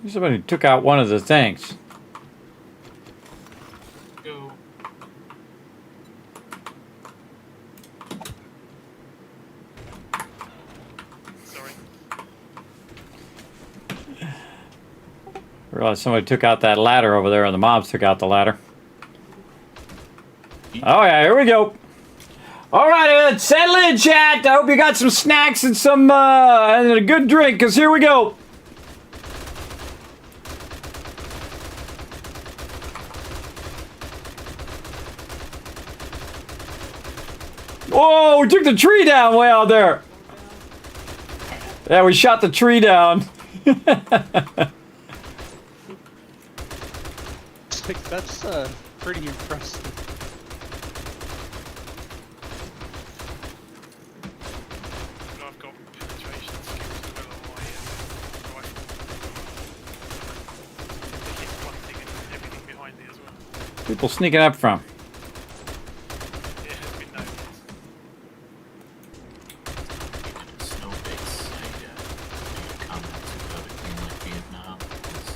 [SPEAKER 4] Somebody took out one of the things.
[SPEAKER 7] Go.
[SPEAKER 12] Sorry.
[SPEAKER 4] I realized somebody took out that ladder over there, and the mobs took out the ladder. Oh yeah, here we go. All right, let's settle in, chat. I hope you got some snacks and some and a good drink, cause here we go. Whoa, we took the tree down way out there. Yeah, we shot the tree down.
[SPEAKER 8] That's pretty impressive.
[SPEAKER 12] And I've got penetration skills as well on my rifle. They hit planting and everything behind it as well.
[SPEAKER 4] People sneaking up from.
[SPEAKER 12] It has been noticed.
[SPEAKER 7] Snow base. I comments about it being like Vietnam. It's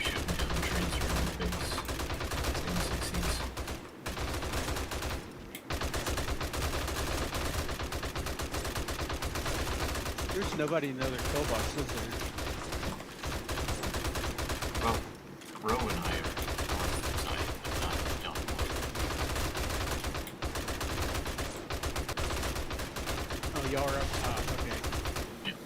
[SPEAKER 7] shooting down trees around the base. It's in the 60s.
[SPEAKER 8] There's nobody in the other kill box, is there?
[SPEAKER 7] Well, Ro and I are on the side, but not down below.
[SPEAKER 8] Oh, y'all are up top. Okay.
[SPEAKER 7] Yeah.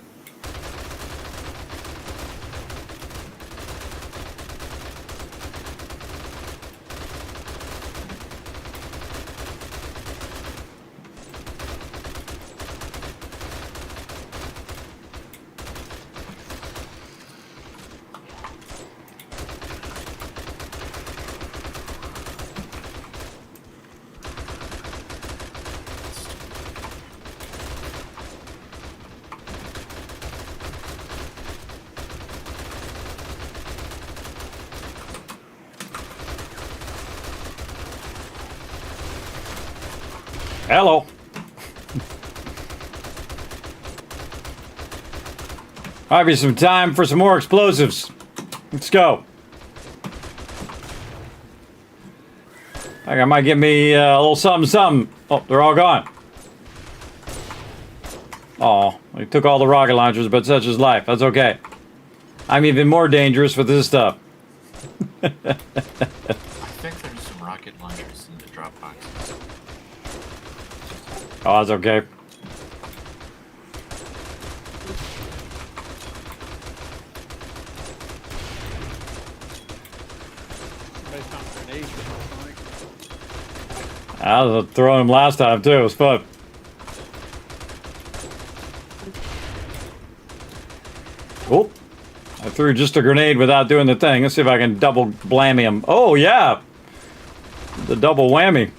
[SPEAKER 4] Hello. Might be some time for some more explosives. Let's go. I think I might get me a little something, something. Oh, they're all gone. Oh, we took all the rocket launchers, but such is life. That's okay. I'm even more dangerous with this stuff.
[SPEAKER 7] I think there's some rocket launchers in the drop boxes.
[SPEAKER 4] Oh, that's okay.
[SPEAKER 8] Somebody found grenades. It looks like.
[SPEAKER 4] I was throwing them last time too. It was fun. Oh, I threw just a grenade without doing the thing. Let's see if I can double blammy him. Oh yeah, the double whammy.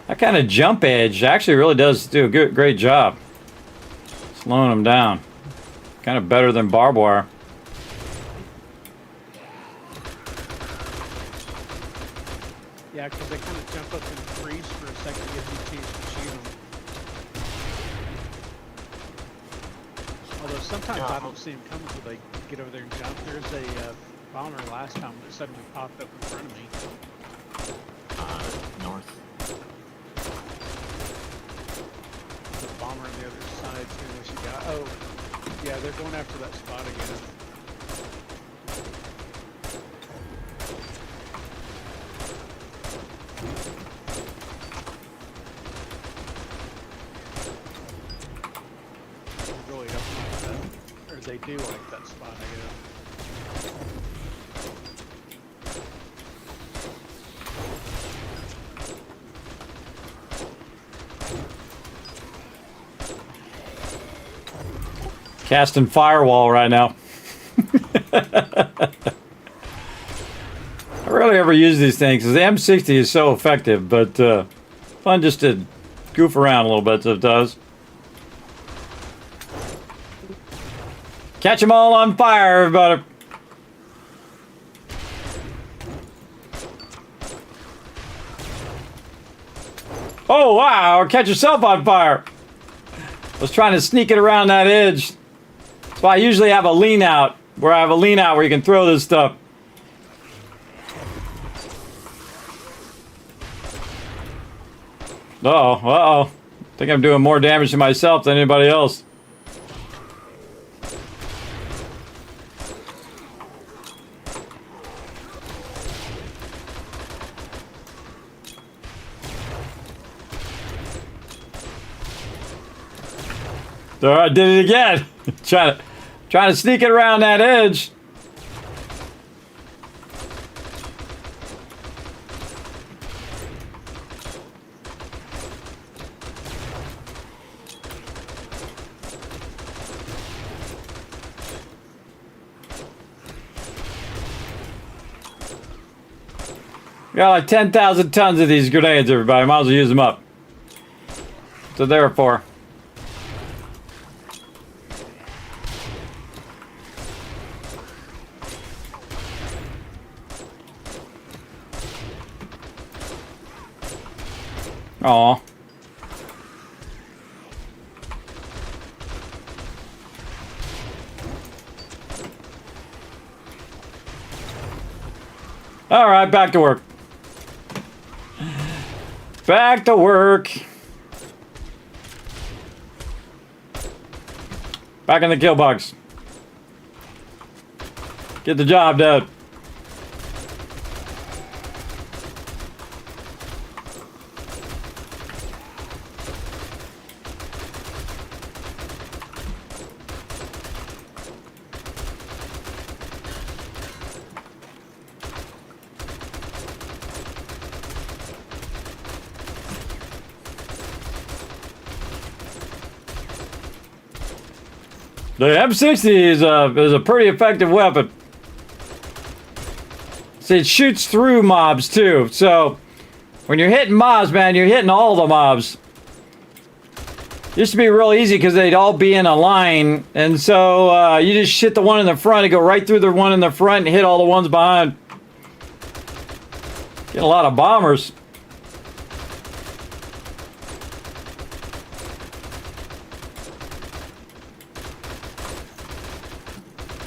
[SPEAKER 4] That kind of jump edge actually really does do a great job slowing them down. Kind of better than barbed wire.
[SPEAKER 8] Yeah, because they kind of jump up and freeze for a second to give you a chance to shoot them. Although sometimes I don't see them coming until they get over there and jump. There's a bomber last time that suddenly popped up in front of me.
[SPEAKER 7] North.
[SPEAKER 8] The bomber on the other side too. What you got? Oh, yeah, they're going after that spot again. do like that spot, I guess.
[SPEAKER 4] Casting firewall right now. I rarely ever use these things because the M60 is so effective, but fun just to goof around a little bit sometimes. Catch them all on fire, everybody. Oh, wow, catch yourself on fire. I was trying to sneak it around that edge. That's why I usually have a lean out, where you can throw this stuff. Uh-oh, uh-oh. I think I'm doing more damage to myself than anybody else. There, I did it again. trying to sneak it around that edge. Got like 10,000 tons of these grenades, everybody. Might as well use them up. So therefore. Aw. All right, back to work. Back to work. Back in the kill box. Get the job done. The M60 is a pretty effective weapon. See, it shoots through mobs too. So when you're hitting mobs, man, you're hitting all the mobs. Used to be real easy because they'd all be in a line, and so you just hit the one in the front and go right through the one in the front and hit all the ones behind. Get a lot of bombers.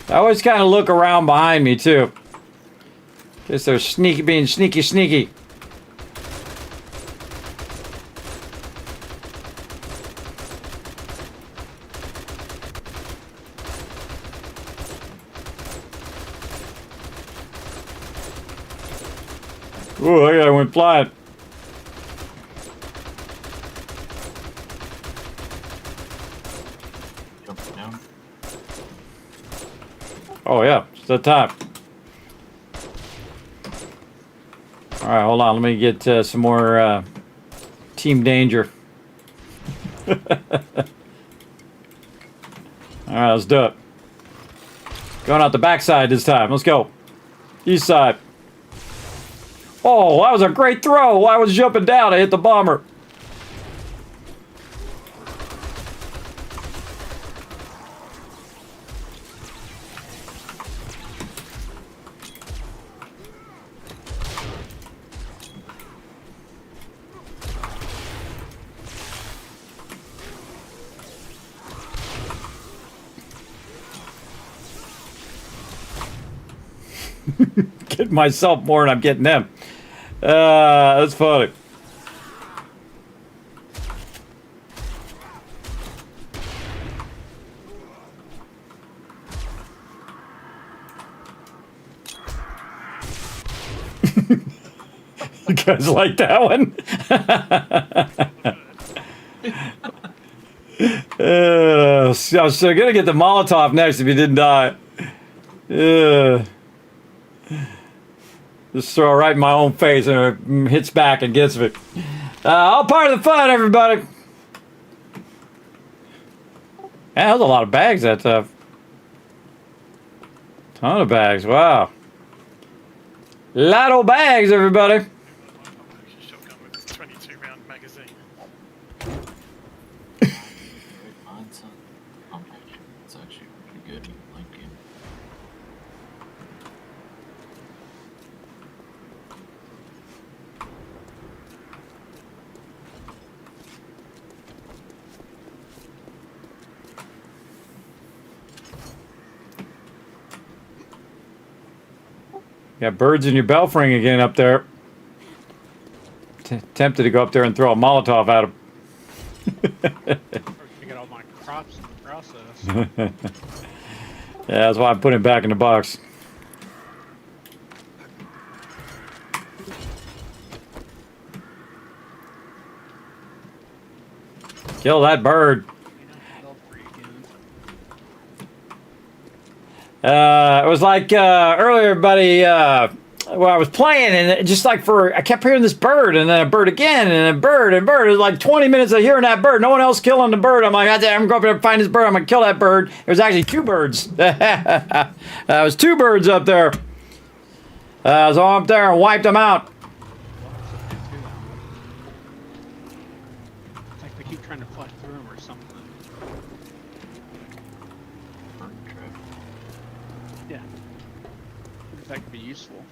[SPEAKER 4] I always kind of look around behind me too. Guess they're being sneaky. Ooh, that guy went flying.
[SPEAKER 7] Jumping down.
[SPEAKER 4] Oh yeah, it's that time. All right, hold on. Let me get some more Team Danger. All right, let's do it. Going out the backside this time. Let's go. East side. Oh, that was a great throw. I was jumping down. I hit the bomber. Getting myself more than I'm getting them. That's funny. You guys like that one? I was so gonna get the Molotov next if he didn't die. Just throw it right in my own face and it hits back and gets me. All part of the fun, everybody. Yeah, that was a lot of bags, that stuff. Ton of bags, wow. Lot of bags, everybody.
[SPEAKER 12] Shotgun with a 22-round magazine.
[SPEAKER 7] It's actually pretty good. Like game.
[SPEAKER 4] Got birds in your belfry again up there. Tempted to go up there and throw a Molotov at him.
[SPEAKER 8] I get all my crops in the process.
[SPEAKER 4] Yeah, that's why I put him back in the box. Kill that bird. It was like earlier, buddy. Well, I was playing, and it just like I kept hearing this bird, and then a bird again, and a bird, and bird. It was like 20 minutes of hearing that bird. No one else killing the bird. I'm like, I'm going to go up there and find this bird. I'm going to kill that bird. There was actually two birds. There was two birds up there. I was all up there and wiped them out.
[SPEAKER 8] It's like they keep trying to fly through them or something. Yeah. I think that could be useful.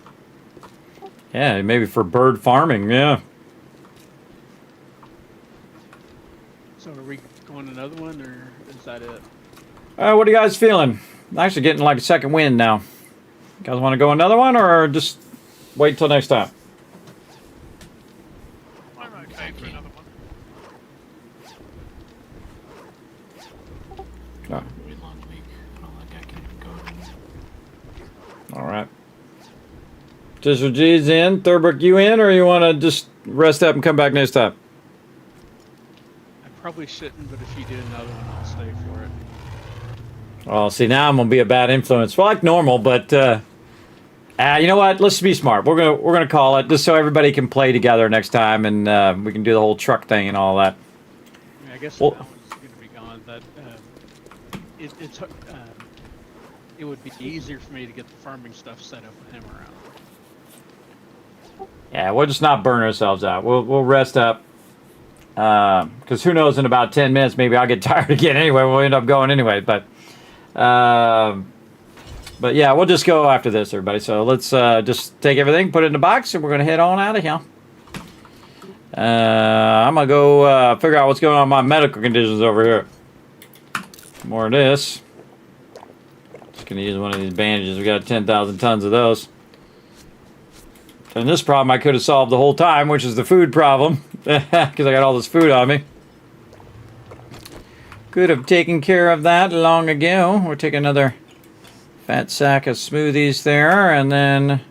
[SPEAKER 4] Yeah, maybe for bird farming, yeah.
[SPEAKER 8] So are we going another one, or is that it?
[SPEAKER 4] What are you guys feeling? I'm actually getting like a second wind now. You guys want to go another one, or just wait till next time?
[SPEAKER 12] I'm okay for another one.
[SPEAKER 4] Oh.
[SPEAKER 7] Really long week. I don't think I can go.
[SPEAKER 4] All right. Just G's in. Thurberg, you in, or you want to just rest up and come back next time?
[SPEAKER 8] I probably shouldn't, but if you do another one, I'll stay for it.
[SPEAKER 4] Oh, see, now I'm gonna be a bad influence. Well, like normal, but you know what? Let's be smart. We're gonna call it just so everybody can play together next time, and we can do the whole truck thing and all that.
[SPEAKER 8] I mean, I guess
[SPEAKER 4] Well,
[SPEAKER 8] that one's going to be gone. But it would be easier for me to get the farming stuff set up with him around.
[SPEAKER 4] yeah, we'll just not burn ourselves out. We'll rest up. Because who knows, in about 10 minutes, maybe I'll get tired again anyway. We'll end up going anyway. But yeah, we'll just go after this, everybody. So let's just take everything, put it in the box, and we're going to head on out of here. I'm going to go figure out what's going on with my medical conditions over here. More of this. Just going to use one of these bandages. We got 10,000 tons of those. And this problem I could have solved the whole time, which is the food problem. Because I got all this food on me. Could have taken care of that long ago. We'll take another fat sack of smoothies there, and then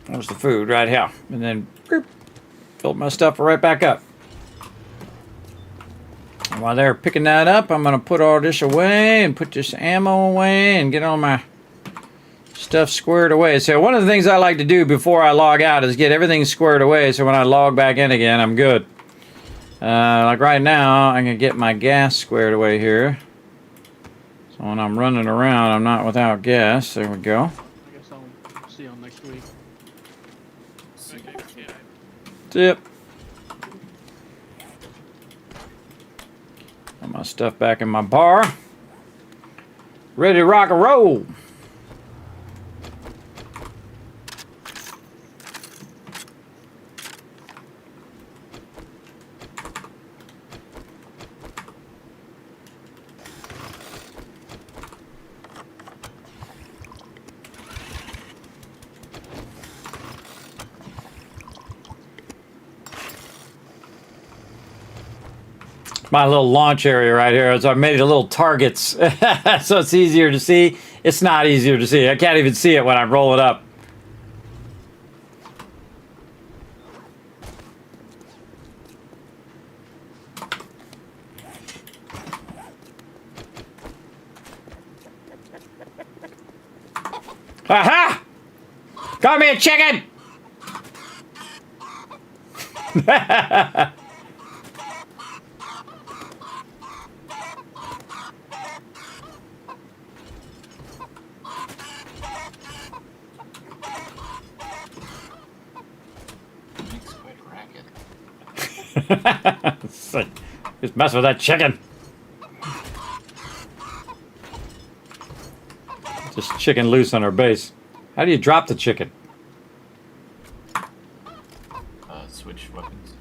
[SPEAKER 4] there's the food right here. And then fill my stuff right back up. And while they're picking that up, I'm going to put all this away and put this ammo away and get all my stuff squared away. So one of the things I like to do before I log out is get everything squared away, so when I log back in again, I'm good. Like right now, I can get my gas squared away here. So when I'm running around, I'm not without gas. There we go.
[SPEAKER 8] I guess I'll see you next week.
[SPEAKER 12] Okay, yeah.
[SPEAKER 4] Tip. Got my stuff back in my bar. Ready to rock and roll. My little launch area right here. So I made it little targets so it's easier to see. It's not easier to see. I can't even see it when I roll it up. Aha! Got me a chicken!
[SPEAKER 7] Makes quite a racket.
[SPEAKER 4] Just mess with that chicken. Just chicken loose on our base. How do you drop the chicken?
[SPEAKER 7] Switch weapons.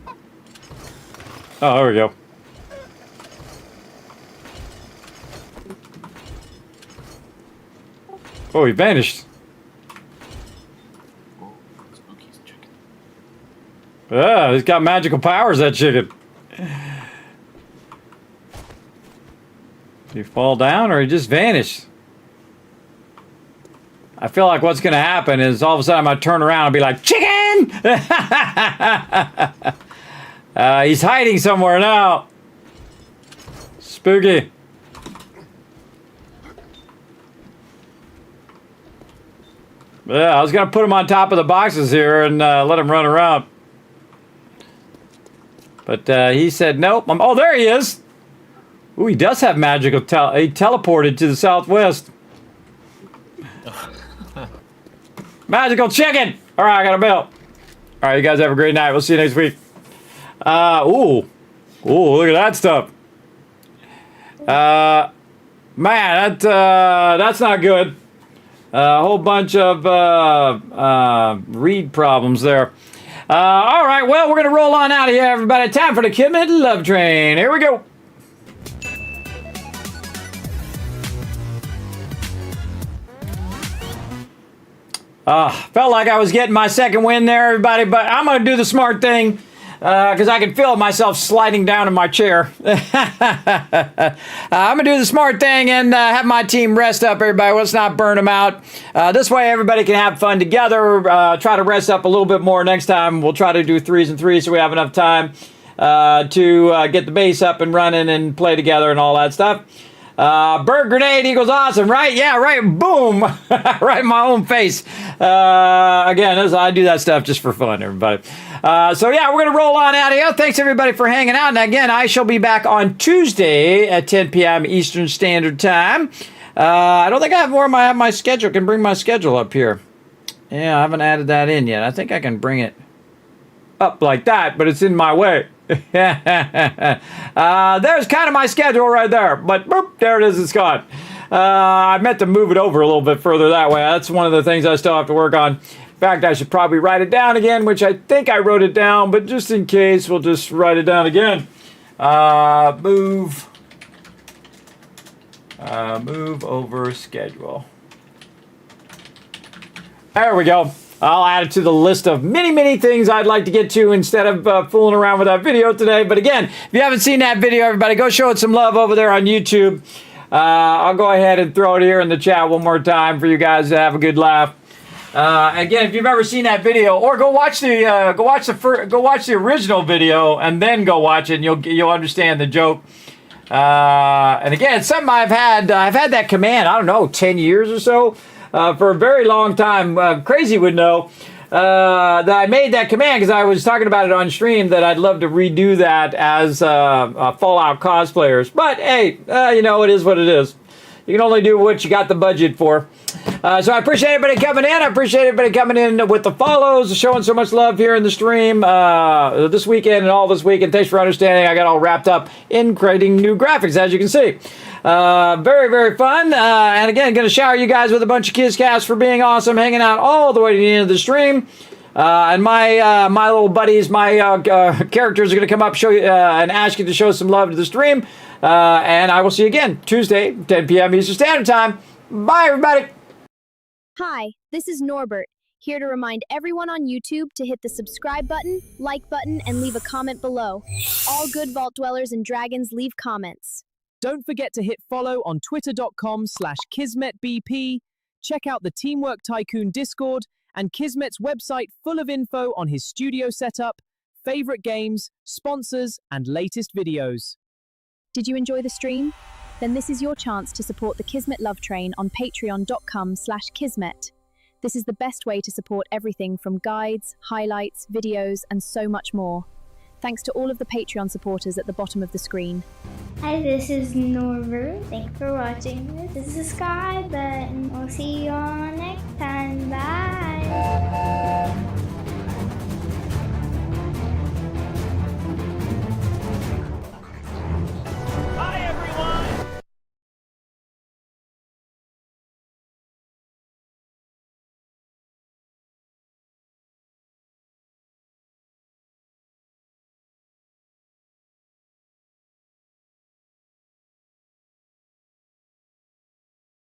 [SPEAKER 4] Oh, there we go. Oh, he vanished.
[SPEAKER 7] Oh, Spooky's chicken.
[SPEAKER 4] Ah, he's got magical powers, that chicken. Did he fall down or he just vanished? I feel like what's going to happen is all of a sudden I'm going to turn around and be like, chicken! He's hiding somewhere now. Spooky. Yeah, I was going to put him on top of the boxes here and let him run around. But he said, nope. Oh, there he is. Ooh, he does have magical he teleported to the southwest. Magical chicken! Alright, I got a bell. Alright, you guys have a great night. We'll see you next week. Ooh, look at that stuff. Man, that's not good. A whole bunch of read problems there. Alright, well, we're gonna roll on out of here, everybody. Time for the Kismet Love Train. Here we go. Felt like I was getting my second win there, everybody, but I'm going to do the smart thing because I can feel myself sliding down in my chair. I'm going to do the smart thing and have my team rest up, everybody. Let's not burn them out. This way, everybody can have fun together. Try to rest up a little bit more next time. We'll try to do 3s and 3s so we have enough time to get the base up and running and play together and all that stuff. Bird grenade equals awesome, right? Yeah, right. Boom. Right in my own face. Again, I do that stuff just for fun, everybody. So yeah, we're going to roll on out of here. Thanks everybody for hanging out. And again, I shall be back on Tuesday at 10 p.m. Eastern Standard Time. I don't think I have my schedule. I can bring my schedule up here. Yeah, I haven't added that in yet. I think I can bring it up like that, but it's in my way. There's kind of my schedule right there, but boop, there it is, it's gone. I meant to move it over a little bit further that way. That's one of the things I still have to work on. In fact, I should probably write it down again, which I think I wrote it down, but just in case, we'll just write it down again. Move over schedule. There we go. I'll add it to the list of many things I'd like to get to instead of fooling around with that video today. But again, if you haven't seen that video, everybody, go show it some love over there on YouTube. I'll go ahead and throw it here in the chat one more time for you guys to have a good laugh. Again, if you've ever seen that video, or go watch the original video and then go watch it, and you'll understand the joke. And again, it's something I've had that command, I don't know, 10 years or so. For a very long time. Crazy would know that I made that command because I was talking about it on stream that I'd love to redo that as Fallout cosplayers. But hey, it is what it is. You can only do what you got the budget for. So I appreciate everybody coming in. I appreciate everybody coming in with the follows, showing so much love here in the stream this weekend and all this week. And thanks for understanding. I got all wrapped up in creating new graphics, as you can see. Very fun. And again, going to shower you guys with a bunch of Kizcasts for being awesome, hanging out all the way to the end of the stream. And my little buddies, my characters are going to come up, show you and ask you to show some love to the stream. And I will see you again Tuesday, 10 p.m. Eastern Standard Time. Bye, everybody.
[SPEAKER 3] Hi, this is Norbert, here to remind everyone on YouTube to hit the subscribe button, like button, and leave a comment below. All good Vault Dwellers and Dragons leave comments.
[SPEAKER 13] Don't forget to hit follow on twitter.com/KismetBP. Check out the Teamwork Tycoon Discord and Kismet's website full of info on his studio setup, favorite games, sponsors, and latest videos.
[SPEAKER 3] Did you enjoy the stream? Then this is your chance to support the Kismet Love Train on patreon.com/Kismet. This is the best way to support everything from guides, highlights, videos, and so much more. Thanks to all of the Patreon supporters at the bottom of the screen.
[SPEAKER 14] Hi, this is Norbert. Thanks for watching. This is the Sky Button. We'll see you all next time. Bye.